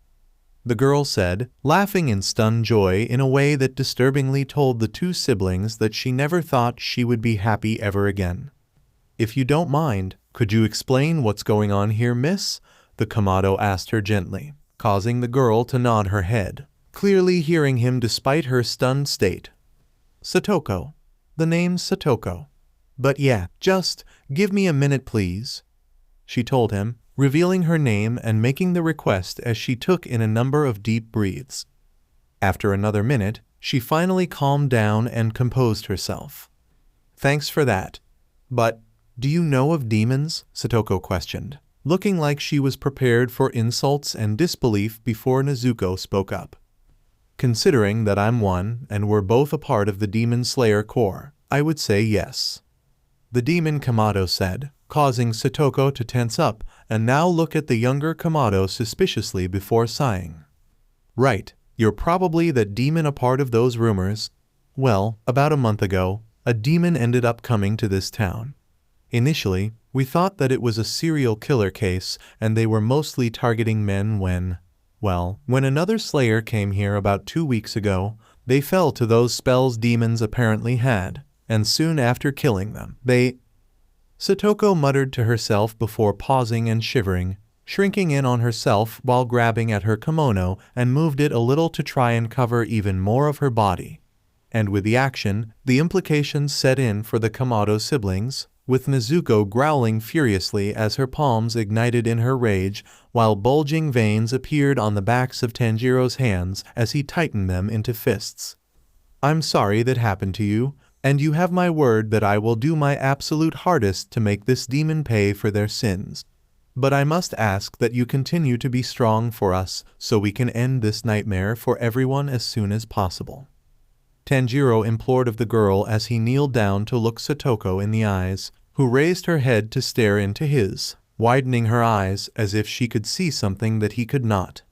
the girl said, laughing in stunned joy in a way that disturbingly told the two siblings that she never thought she would be happy ever again. "If you don't mind, could you explain what's going on here, miss?" the Kamado asked her gently, causing the girl to nod her head, clearly hearing him despite her stunned state. "Satoko. The name's Satoko. But yeah, just give me a minute please," she told him, revealing her name and making the request as she took in a number of deep breaths. After another minute, she finally calmed down and composed herself. "Thanks for that. But, do you know of demons?" Satoko questioned, looking like she was prepared for insults and disbelief before Nezuko spoke up. "Considering that I'm one and we're both a part of the Demon Slayer Corps, I would say yes," the demon Kamado said, causing Satoko to tense up and now look at the younger Kamado suspiciously before sighing. "Right, you're probably that demon a part of those rumors. Well, about a month ago, a demon ended up coming to this town. Initially, we thought that it was a serial killer case and they were mostly targeting men when another Slayer came here about 2 weeks ago, they fell to those spells demons apparently had, and soon after killing them, Satoko muttered to herself before pausing and shivering. shrinking in on herself while grabbing at her kimono and moved it a little to try and cover even more of her body. And with the action, the implications set in for the Kamado siblings, with Nezuko growling furiously as her palms ignited in her rage, while bulging veins appeared on the backs of Tanjiro's hands as he tightened them into fists. "I'm sorry that happened to you, and you have my word that I will do my absolute hardest to make this demon pay for their sins. But I must ask that you continue to be strong for us so we can end this nightmare for everyone as soon as possible," Tanjiro implored of the girl as he kneeled down to look Satoko in the eyes, who raised her head to stare into his, widening her eyes as if she could see something that he could not.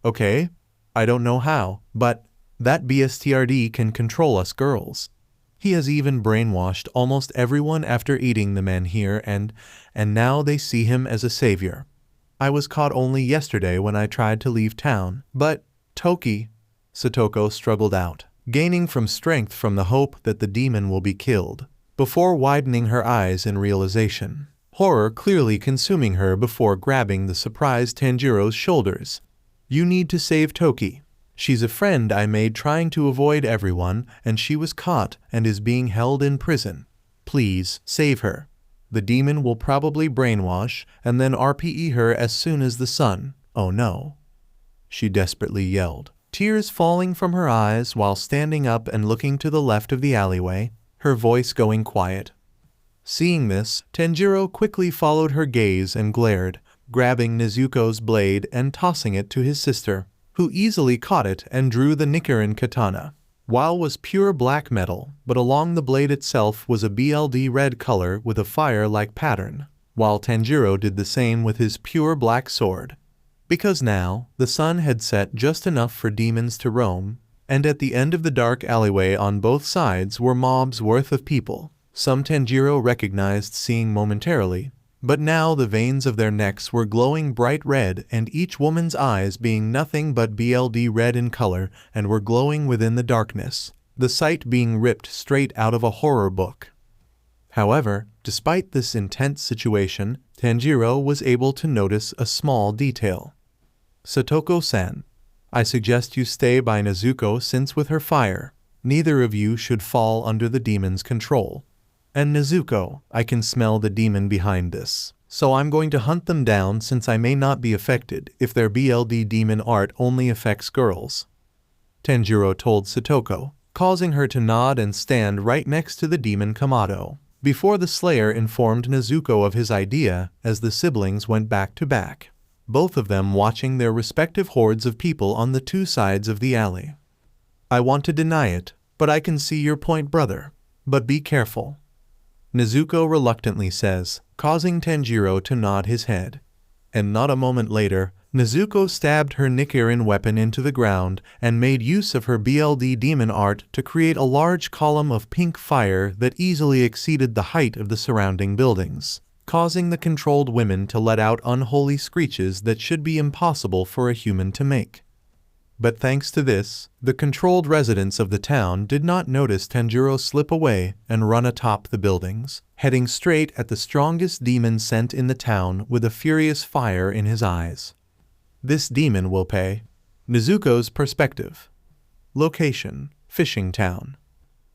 "Okay, I don't know how, but that BSTRD can control us girls. He has even brainwashed almost everyone after eating the men here and now they see him as a savior. I was caught only yesterday when I tried to leave town, but, Toki," Satoko struggled out, gaining from strength from the hope that the demon will be killed, before widening her eyes in realization, horror clearly consuming her before grabbing the surprised Tanjiro's shoulders. "You need to save Toki. She's a friend I made trying to avoid everyone, and she was caught and is being held in prison. Please, save her. The demon will probably brainwash and then RPE her as soon as the sun." "Oh no," she desperately yelled, tears falling from her eyes while standing up and looking to the left of the alleyway, her voice going quiet. Seeing this, Tanjiro quickly followed her gaze and glared, grabbing Nezuko's blade and tossing it to his sister, who easily caught it and drew the Nichiren katana. While was pure black metal, but along the blade itself was a BLD red color with a fire-like pattern, while Tanjiro did the same with his pure black sword. Because now, the sun had set just enough for demons to roam, and at the end of the dark alleyway on both sides were mobs worth of people. Some Tanjiro recognized seeing momentarily, but now the veins of their necks were glowing bright red and each woman's eyes being nothing but BLD red in color and were glowing within the darkness, the sight being ripped straight out of a horror book. However, despite this intense situation, Tanjiro was able to notice a small detail. "Satoko-san, I suggest you stay by Nezuko since with her fire, neither of you should fall under the demon's control. And Nezuko, I can smell the demon behind this, so I'm going to hunt them down since I may not be affected if their BLD demon art only affects girls," Tanjiro told Satoko, causing her to nod and stand right next to the demon Kamado, before the Slayer informed Nezuko of his idea as the siblings went back to back, both of them watching their respective hordes of people on the two sides of the alley. "I want to deny it, but I can see your point, brother. But be careful," Nezuko reluctantly says, causing Tanjiro to nod his head. And not a moment later, Nezuko stabbed her Nichiren weapon into the ground and made use of her BLD demon art to create a large column of pink fire that easily exceeded the height of the surrounding buildings, causing the controlled women to let out unholy screeches that should be impossible for a human to make. But thanks to this, the controlled residents of the town did not notice Tanjiro slip away and run atop the buildings, heading straight at the strongest demon sent in the town with a furious fire in his eyes. This demon will pay. Nezuko's perspective. Location: Fishing Town.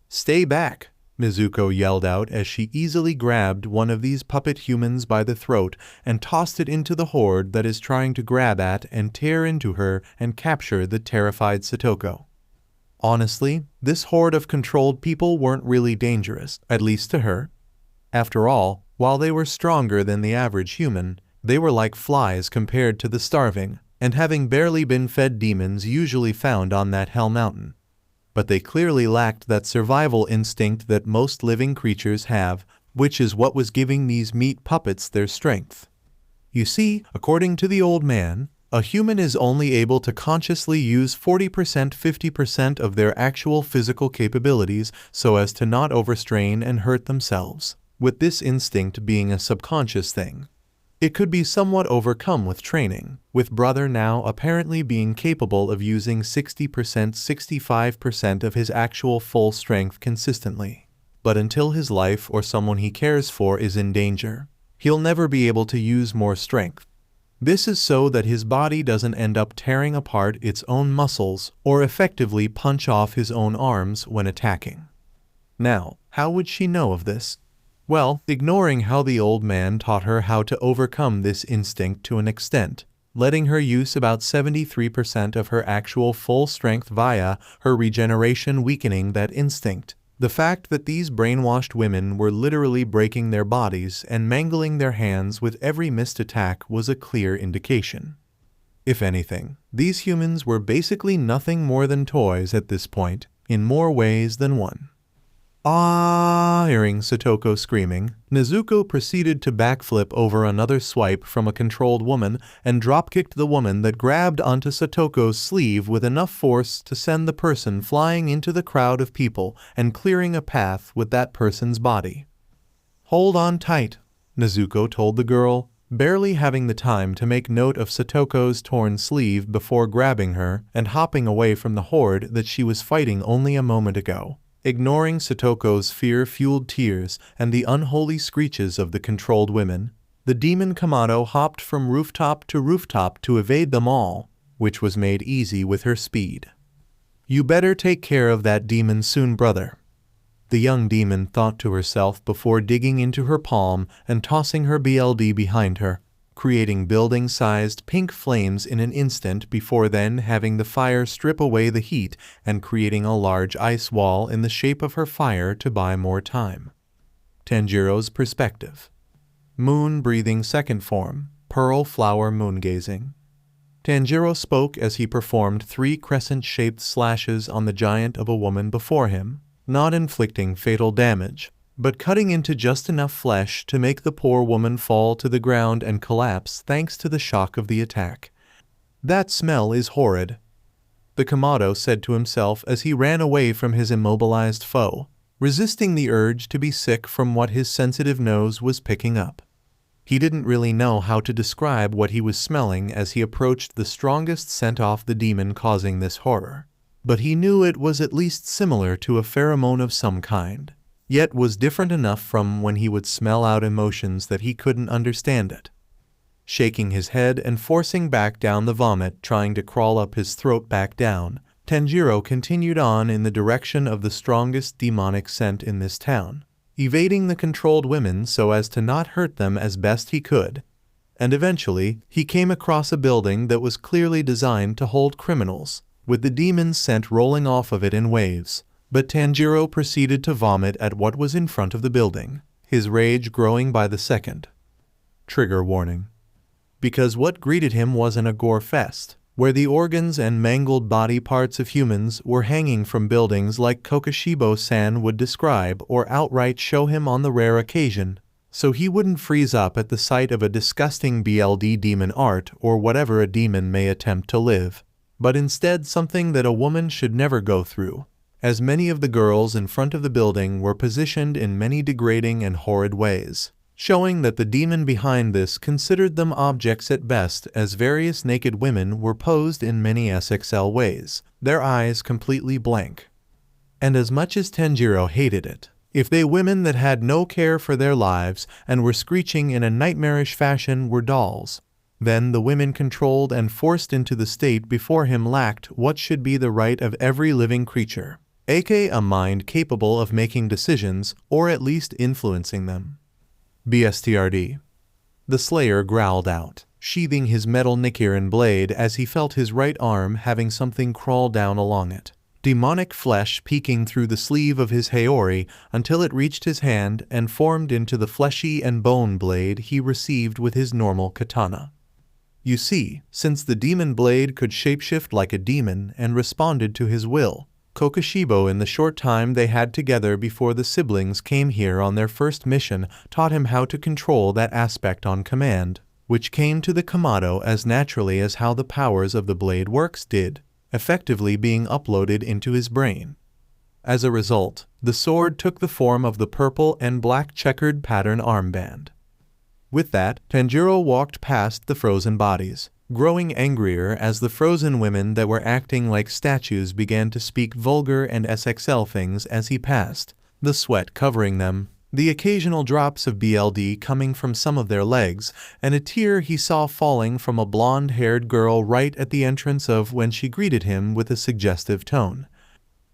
"Stay back," Nezuko yelled out as she easily grabbed one of these puppet humans by the throat and tossed it into the horde that is trying to grab at and tear into her and capture the terrified Satoko. Honestly, this horde of controlled people weren't really dangerous, at least to her. After all, while they were stronger than the average human, they were like flies compared to the starving and having barely been fed demons usually found on that Hell Mountain. But they clearly lacked that survival instinct that most living creatures have, which is what was giving these meat puppets their strength. You see, according to the old man, a human is only able to consciously use 40% 50% of their actual physical capabilities so as to not overstrain and hurt themselves, with this instinct being a subconscious thing. It could be somewhat overcome with training, with brother now apparently being capable of using 60% 65% of his actual full strength consistently. But until his life or someone he cares for is in danger, he'll never be able to use more strength. This is so that his body doesn't end up tearing apart its own muscles or effectively punch off his own arms when attacking. Now, how would she know of this? Well, ignoring how the old man taught her how to overcome this instinct to an extent, letting her use about 73% of her actual full strength via her regeneration weakening that instinct. The fact that these brainwashed women were literally breaking their bodies and mangling their hands with every missed attack was a clear indication. If anything, these humans were basically nothing more than toys at this point, in more ways than one. Ah! Hearing Satoko screaming, Nezuko proceeded to backflip over another swipe from a controlled woman and dropkicked the woman that grabbed onto Satoko's sleeve with enough force to send the person flying into the crowd of people and clearing a path with that person's body. "Hold on tight," Nezuko told the girl, barely having the time to make note of Satoko's torn sleeve before grabbing her and hopping away from the horde that she was fighting only a moment ago. Ignoring Satoko's fear-fueled tears and the unholy screeches of the controlled women, the demon Kamado hopped from rooftop to evade them all, which was made easy with her speed. "You better take care of that demon soon, brother," the young demon thought to herself before digging into her palm and tossing her BLD behind her, creating building-sized pink flames in an instant before then having the fire strip away the heat and creating a large ice wall in the shape of her fire to buy more time. Tanjiro's perspective. Moon-breathing second form, pearl flower moon-gazing. Tanjiro spoke as he performed 3 crescent-shaped slashes on the giant of a woman before him, not inflicting fatal damage, but cutting into just enough flesh to make the poor woman fall to the ground and collapse thanks to the shock of the attack. "That smell is horrid," the Kamado said to himself as he ran away from his immobilized foe, resisting the urge to be sick from what his sensitive nose was picking up. He didn't really know how to describe what he was smelling as he approached the strongest scent off the demon causing this horror, but he knew it was at least similar to a pheromone of some kind, yet was different enough from when he would smell out emotions that he couldn't understand it. Shaking his head and forcing back down the vomit, trying to crawl up his throat back down, Tanjiro continued on in the direction of the strongest demonic scent in this town, evading the controlled women so as to not hurt them as best he could, and eventually he came across a building that was clearly designed to hold criminals, with the demon's scent rolling off of it in waves. But Tanjiro proceeded to vomit at what was in front of the building, his rage growing by the second. Trigger warning. Because what greeted him wasn't a gore fest, where the organs and mangled body parts of humans were hanging from buildings like Kokoshibo-san would describe or outright show him on the rare occasion, so he wouldn't freeze up at the sight of a disgusting BLD demon art or whatever a demon may attempt to live, but instead something that a woman should never go through, as many of the girls in front of the building were positioned in many degrading and horrid ways, showing that the demon behind this considered them objects at best, as various naked women were posed in many SXL ways, their eyes completely blank. And as much as Tanjiro hated it, if they women that had no care for their lives and were screeching in a nightmarish fashion were dolls, then the women controlled and forced into the state before him lacked what should be the right of every living creature, aka a mind capable of making decisions or at least influencing them. BSTRD. The Slayer growled out, sheathing his metal Nichiren blade as he felt his right arm having something crawl down along it, demonic flesh peeking through the sleeve of his Haori until it reached his hand and formed into the fleshy and bone blade he received with his normal katana. You see, since the demon blade could shapeshift like a demon and responded to his will, Kokoshibo, in the short time they had together before the siblings came here on their first mission, taught him how to control that aspect on command, which came to the Kamado as naturally as how the powers of the blade works did, effectively being uploaded into his brain. As a result, the sword took the form of the purple and black checkered pattern armband. With that, Tanjiro walked past the frozen bodies, growing angrier as the frozen women that were acting like statues began to speak vulgar and SXL things as he passed, the sweat covering them, the occasional drops of blood coming from some of their legs, and a tear he saw falling from a blonde-haired girl right at the entrance of when she greeted him with a suggestive tone.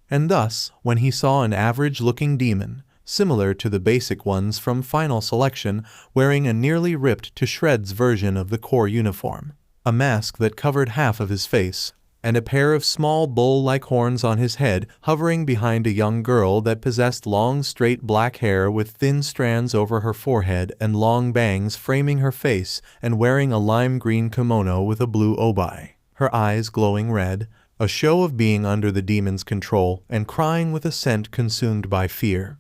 And thus, when he saw an average-looking demon, similar to the basic ones from Final Selection, wearing a nearly ripped to shreds version of the core uniform, a mask that covered half of his face, and a pair of small bull-like horns on his head hovering behind a young girl that possessed long straight black hair with thin strands over her forehead and long bangs framing her face, and wearing a lime-green kimono with a blue obi, her eyes glowing red, a show of being under the demon's control and crying with a scent consumed by fear.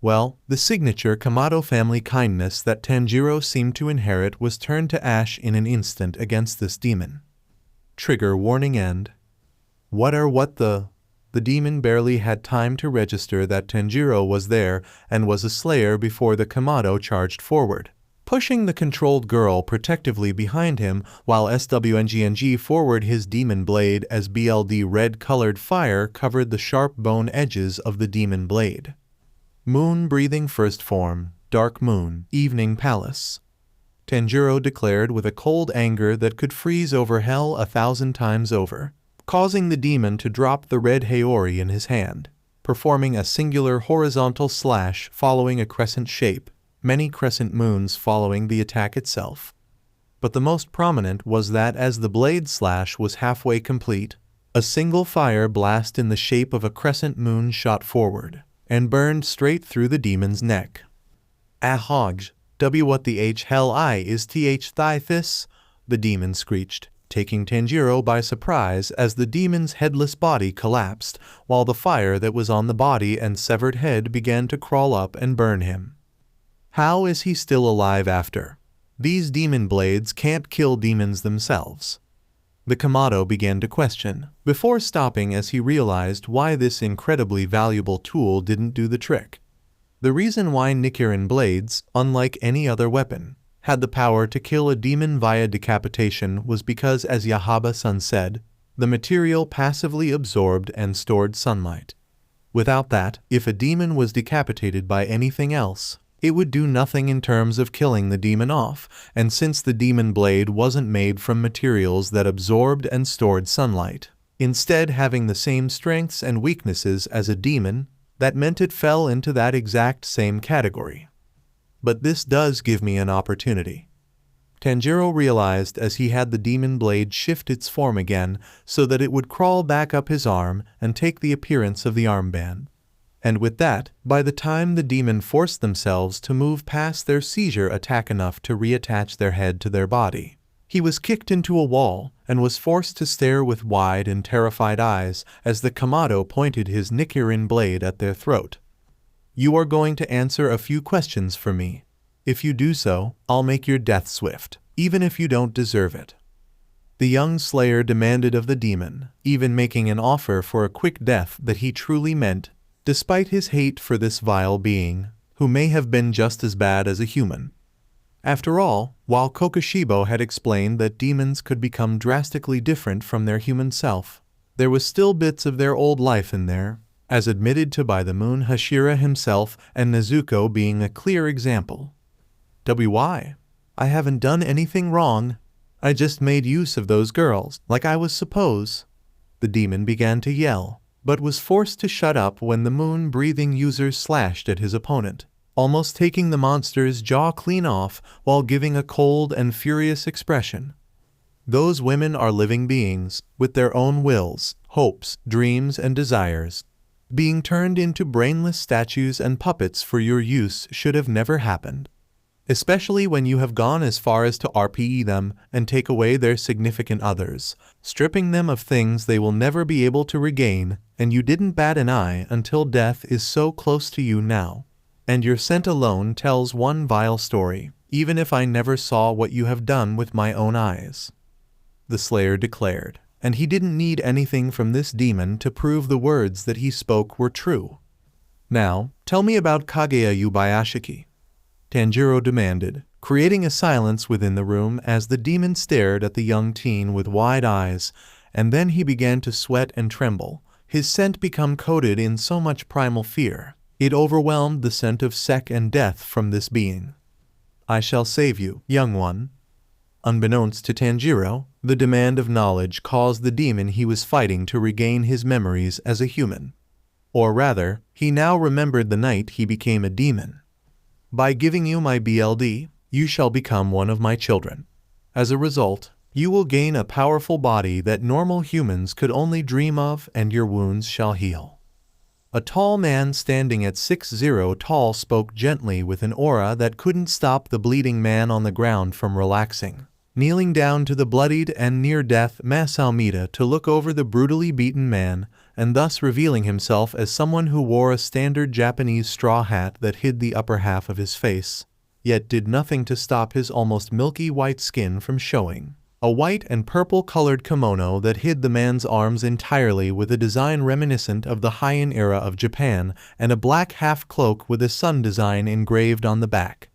Well, the signature Kamado family kindness that Tanjiro seemed to inherit was turned to ash in an instant against this demon. Trigger warning end. What the demon barely had time to register that Tanjiro was there and was a slayer before the Kamado charged forward, pushing the controlled girl protectively behind him while SWNGNG forward his demon blade as BLD red-colored fire covered the sharp bone edges of the demon blade. Moon-breathing first form, dark moon, evening palace, Tanjiro declared with a cold anger that could freeze over hell 1,000 times over, causing the demon to drop the red Haori in his hand, performing a singular horizontal slash following a crescent shape, many crescent moons following the attack itself. But the most prominent was that as the blade slash was halfway complete, a single fire blast in the shape of a crescent moon shot forward and burned straight through the demon's neck. Ahoj, what the hell is this? The demon screeched, taking Tanjiro by surprise as the demon's headless body collapsed, while the fire that was on the body and severed head began to crawl up and burn him. How is he still alive after? These demon blades can't kill demons themselves. The Kamado began to question, before stopping as he realized why this incredibly valuable tool didn't do the trick. The reason why Nichiren blades, unlike any other weapon, had the power to kill a demon via decapitation was because, as Yahaba-san said, the material passively absorbed and stored sunlight. Without that, if a demon was decapitated by anything else, it would do nothing in terms of killing the demon off, and since the demon blade wasn't made from materials that absorbed and stored sunlight, instead having the same strengths and weaknesses as a demon, that meant it fell into that exact same category. But this does give me an opportunity. Tanjiro realized as he had the demon blade shift its form again so that it would crawl back up his arm and take the appearance of the armband. And with that, by the time the demon forced themselves to move past their seizure attack enough to reattach their head to their body, he was kicked into a wall and was forced to stare with wide and terrified eyes as the Kamado pointed his Nichiren blade at their throat. You are going to answer a few questions for me. If you do so, I'll make your death swift, even if you don't deserve it. The young slayer demanded of the demon, even making an offer for a quick death that he truly meant, despite his hate for this vile being, who may have been just as bad as a human. After all, while Kokushibo had explained that demons could become drastically different from their human self, there was still bits of their old life in there, as admitted to by the moon Hashira himself and Nezuko being a clear example. I haven't done anything wrong. I just made use of those girls, like I was supposed. The demon began to yell, but was forced to shut up when the moon-breathing user slashed at his opponent, almost taking the monster's jaw clean off while giving a cold and furious expression. Those women are living beings, with their own wills, hopes, dreams, and desires. Being turned into brainless statues and puppets for your use should have never happened. Especially when you have gone as far as to RPE them and take away their significant others, stripping them of things they will never be able to regain, and you didn't bat an eye until death is so close to you now. And your scent alone tells one vile story, even if I never saw what you have done with my own eyes. The Slayer declared, and he didn't need anything from this demon to prove the words that he spoke were true. Now, tell me about Kaguya Yubayashiki, Tanjiro demanded, creating a silence within the room as the demon stared at the young teen with wide eyes, and then he began to sweat and tremble, his scent become coated in so much primal fear, It overwhelmed the scent of sec and death from this being. I shall save you, young one. Unbeknownst to Tanjiro, the demand of knowledge caused the demon he was fighting to regain his memories as a human. Or rather, he now remembered the night he became a demon. By giving you my BLD, you shall become one of my children. As a result, you will gain a powerful body that normal humans could only dream of, and your wounds shall heal. A tall man standing at 6'0" tall spoke gently with an aura that couldn't stop the bleeding man on the ground from relaxing. Kneeling down to the bloodied and near-death Masaumita to look over the brutally beaten man, and thus revealing himself as someone who wore a standard Japanese straw hat that hid the upper half of his face, yet did nothing to stop his almost milky white skin from showing. A white and purple-colored kimono that hid the man's arms entirely with a design reminiscent of the Heian era of Japan, and a black half-cloak with a sun design engraved on the back.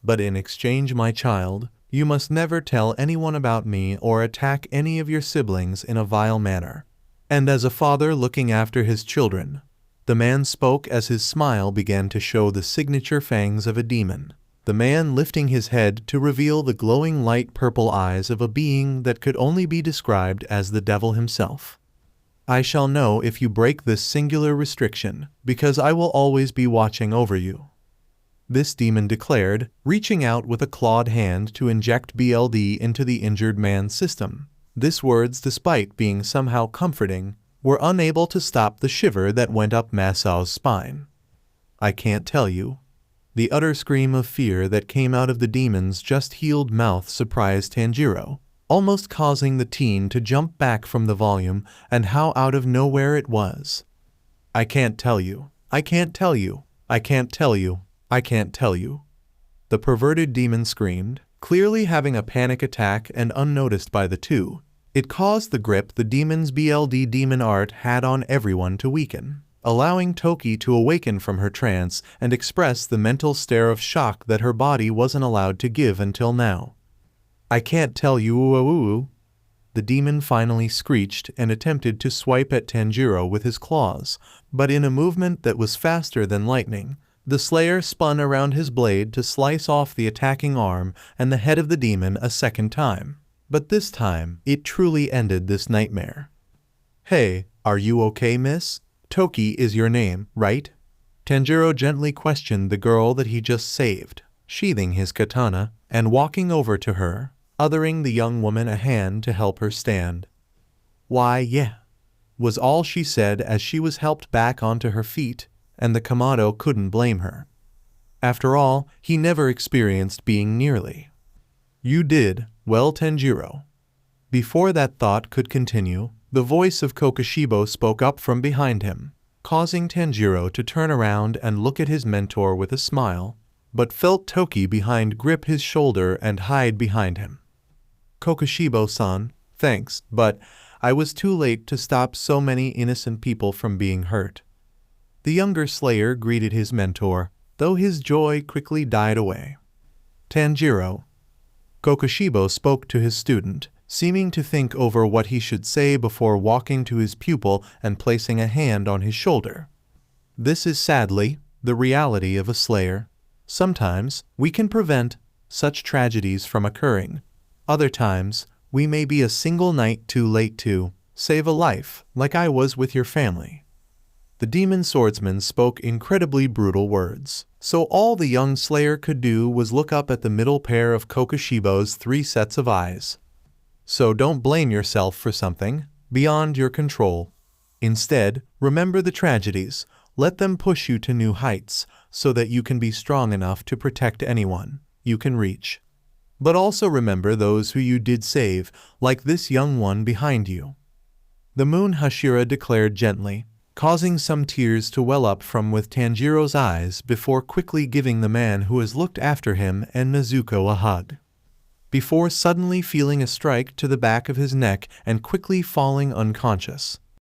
But in exchange, my child, you must never tell anyone about me or attack any of your siblings in a vile manner. And as a father looking after his children, the man spoke as his smile began to show the signature fangs of a demon, the man lifting his head to reveal the glowing light purple eyes of a being that could only be described as the devil himself. I shall know if you break this singular restriction, because I will always be watching over you. This demon declared, reaching out with a clawed hand to inject BLD into the injured man's system. These words, despite being somehow comforting, were unable to stop the shiver that went up Masao's spine. I can't tell you. The utter scream of fear that came out of the demon's just-healed mouth surprised Tanjiro, almost causing the teen to jump back from the volume, and how out of nowhere it was. I can't tell you. I can't tell you. I can't tell you. I can't tell you. The perverted demon screamed, clearly having a panic attack and unnoticed by the two. It caused the grip the demon's BLD demon art had on everyone to weaken, allowing Toki to awaken from her trance and express the mental stare of shock that her body wasn't allowed to give until now. I can't tell you, ooh. The demon finally screeched and attempted to swipe at Tanjiro with his claws, but in a movement that was faster than lightning, the slayer spun around his blade to slice off the attacking arm and the head of the demon a second time. But this time, it truly ended this nightmare. Hey, are you okay, miss? Toki is your name, right? Tanjiro gently questioned the girl that he just saved, sheathing his katana and walking over to her, othering the young woman a hand to help her stand. Why, yeah, was all she said as she was helped back onto her feet, and the Kamado couldn't blame her. After all, he never experienced being nearly. You did, well, Tanjiro. Before that thought could continue, the voice of Kokushibo spoke up from behind him, causing Tanjiro to turn around and look at his mentor with a smile, but felt Toki behind grip his shoulder and hide behind him. Kokushibo-san, thanks, but I was too late to stop so many innocent people from being hurt. The younger slayer greeted his mentor, though his joy quickly died away. Tanjiro. Kokushibo spoke to his student, seeming to think over what he should say before walking to his pupil and placing a hand on his shoulder. This is sadly the reality of a slayer. Sometimes we can prevent such tragedies from occurring. Other times we may be a single night too late to save a life, like I was with your family. The demon swordsman spoke incredibly brutal words, so all the young slayer could do was look up at the middle pair of Kokushibo's 3 sets of eyes. So don't blame yourself for something beyond your control. Instead, remember the tragedies, let them push you to new heights, so that you can be strong enough to protect anyone you can reach. But also remember those who you did save, like this young one behind you. The moon Hashira declared gently, causing some tears to well up from with Tanjiro's eyes before quickly giving the man who has looked after him and Nezuko a hug. Before suddenly feeling a strike to the back of his neck and quickly falling unconscious.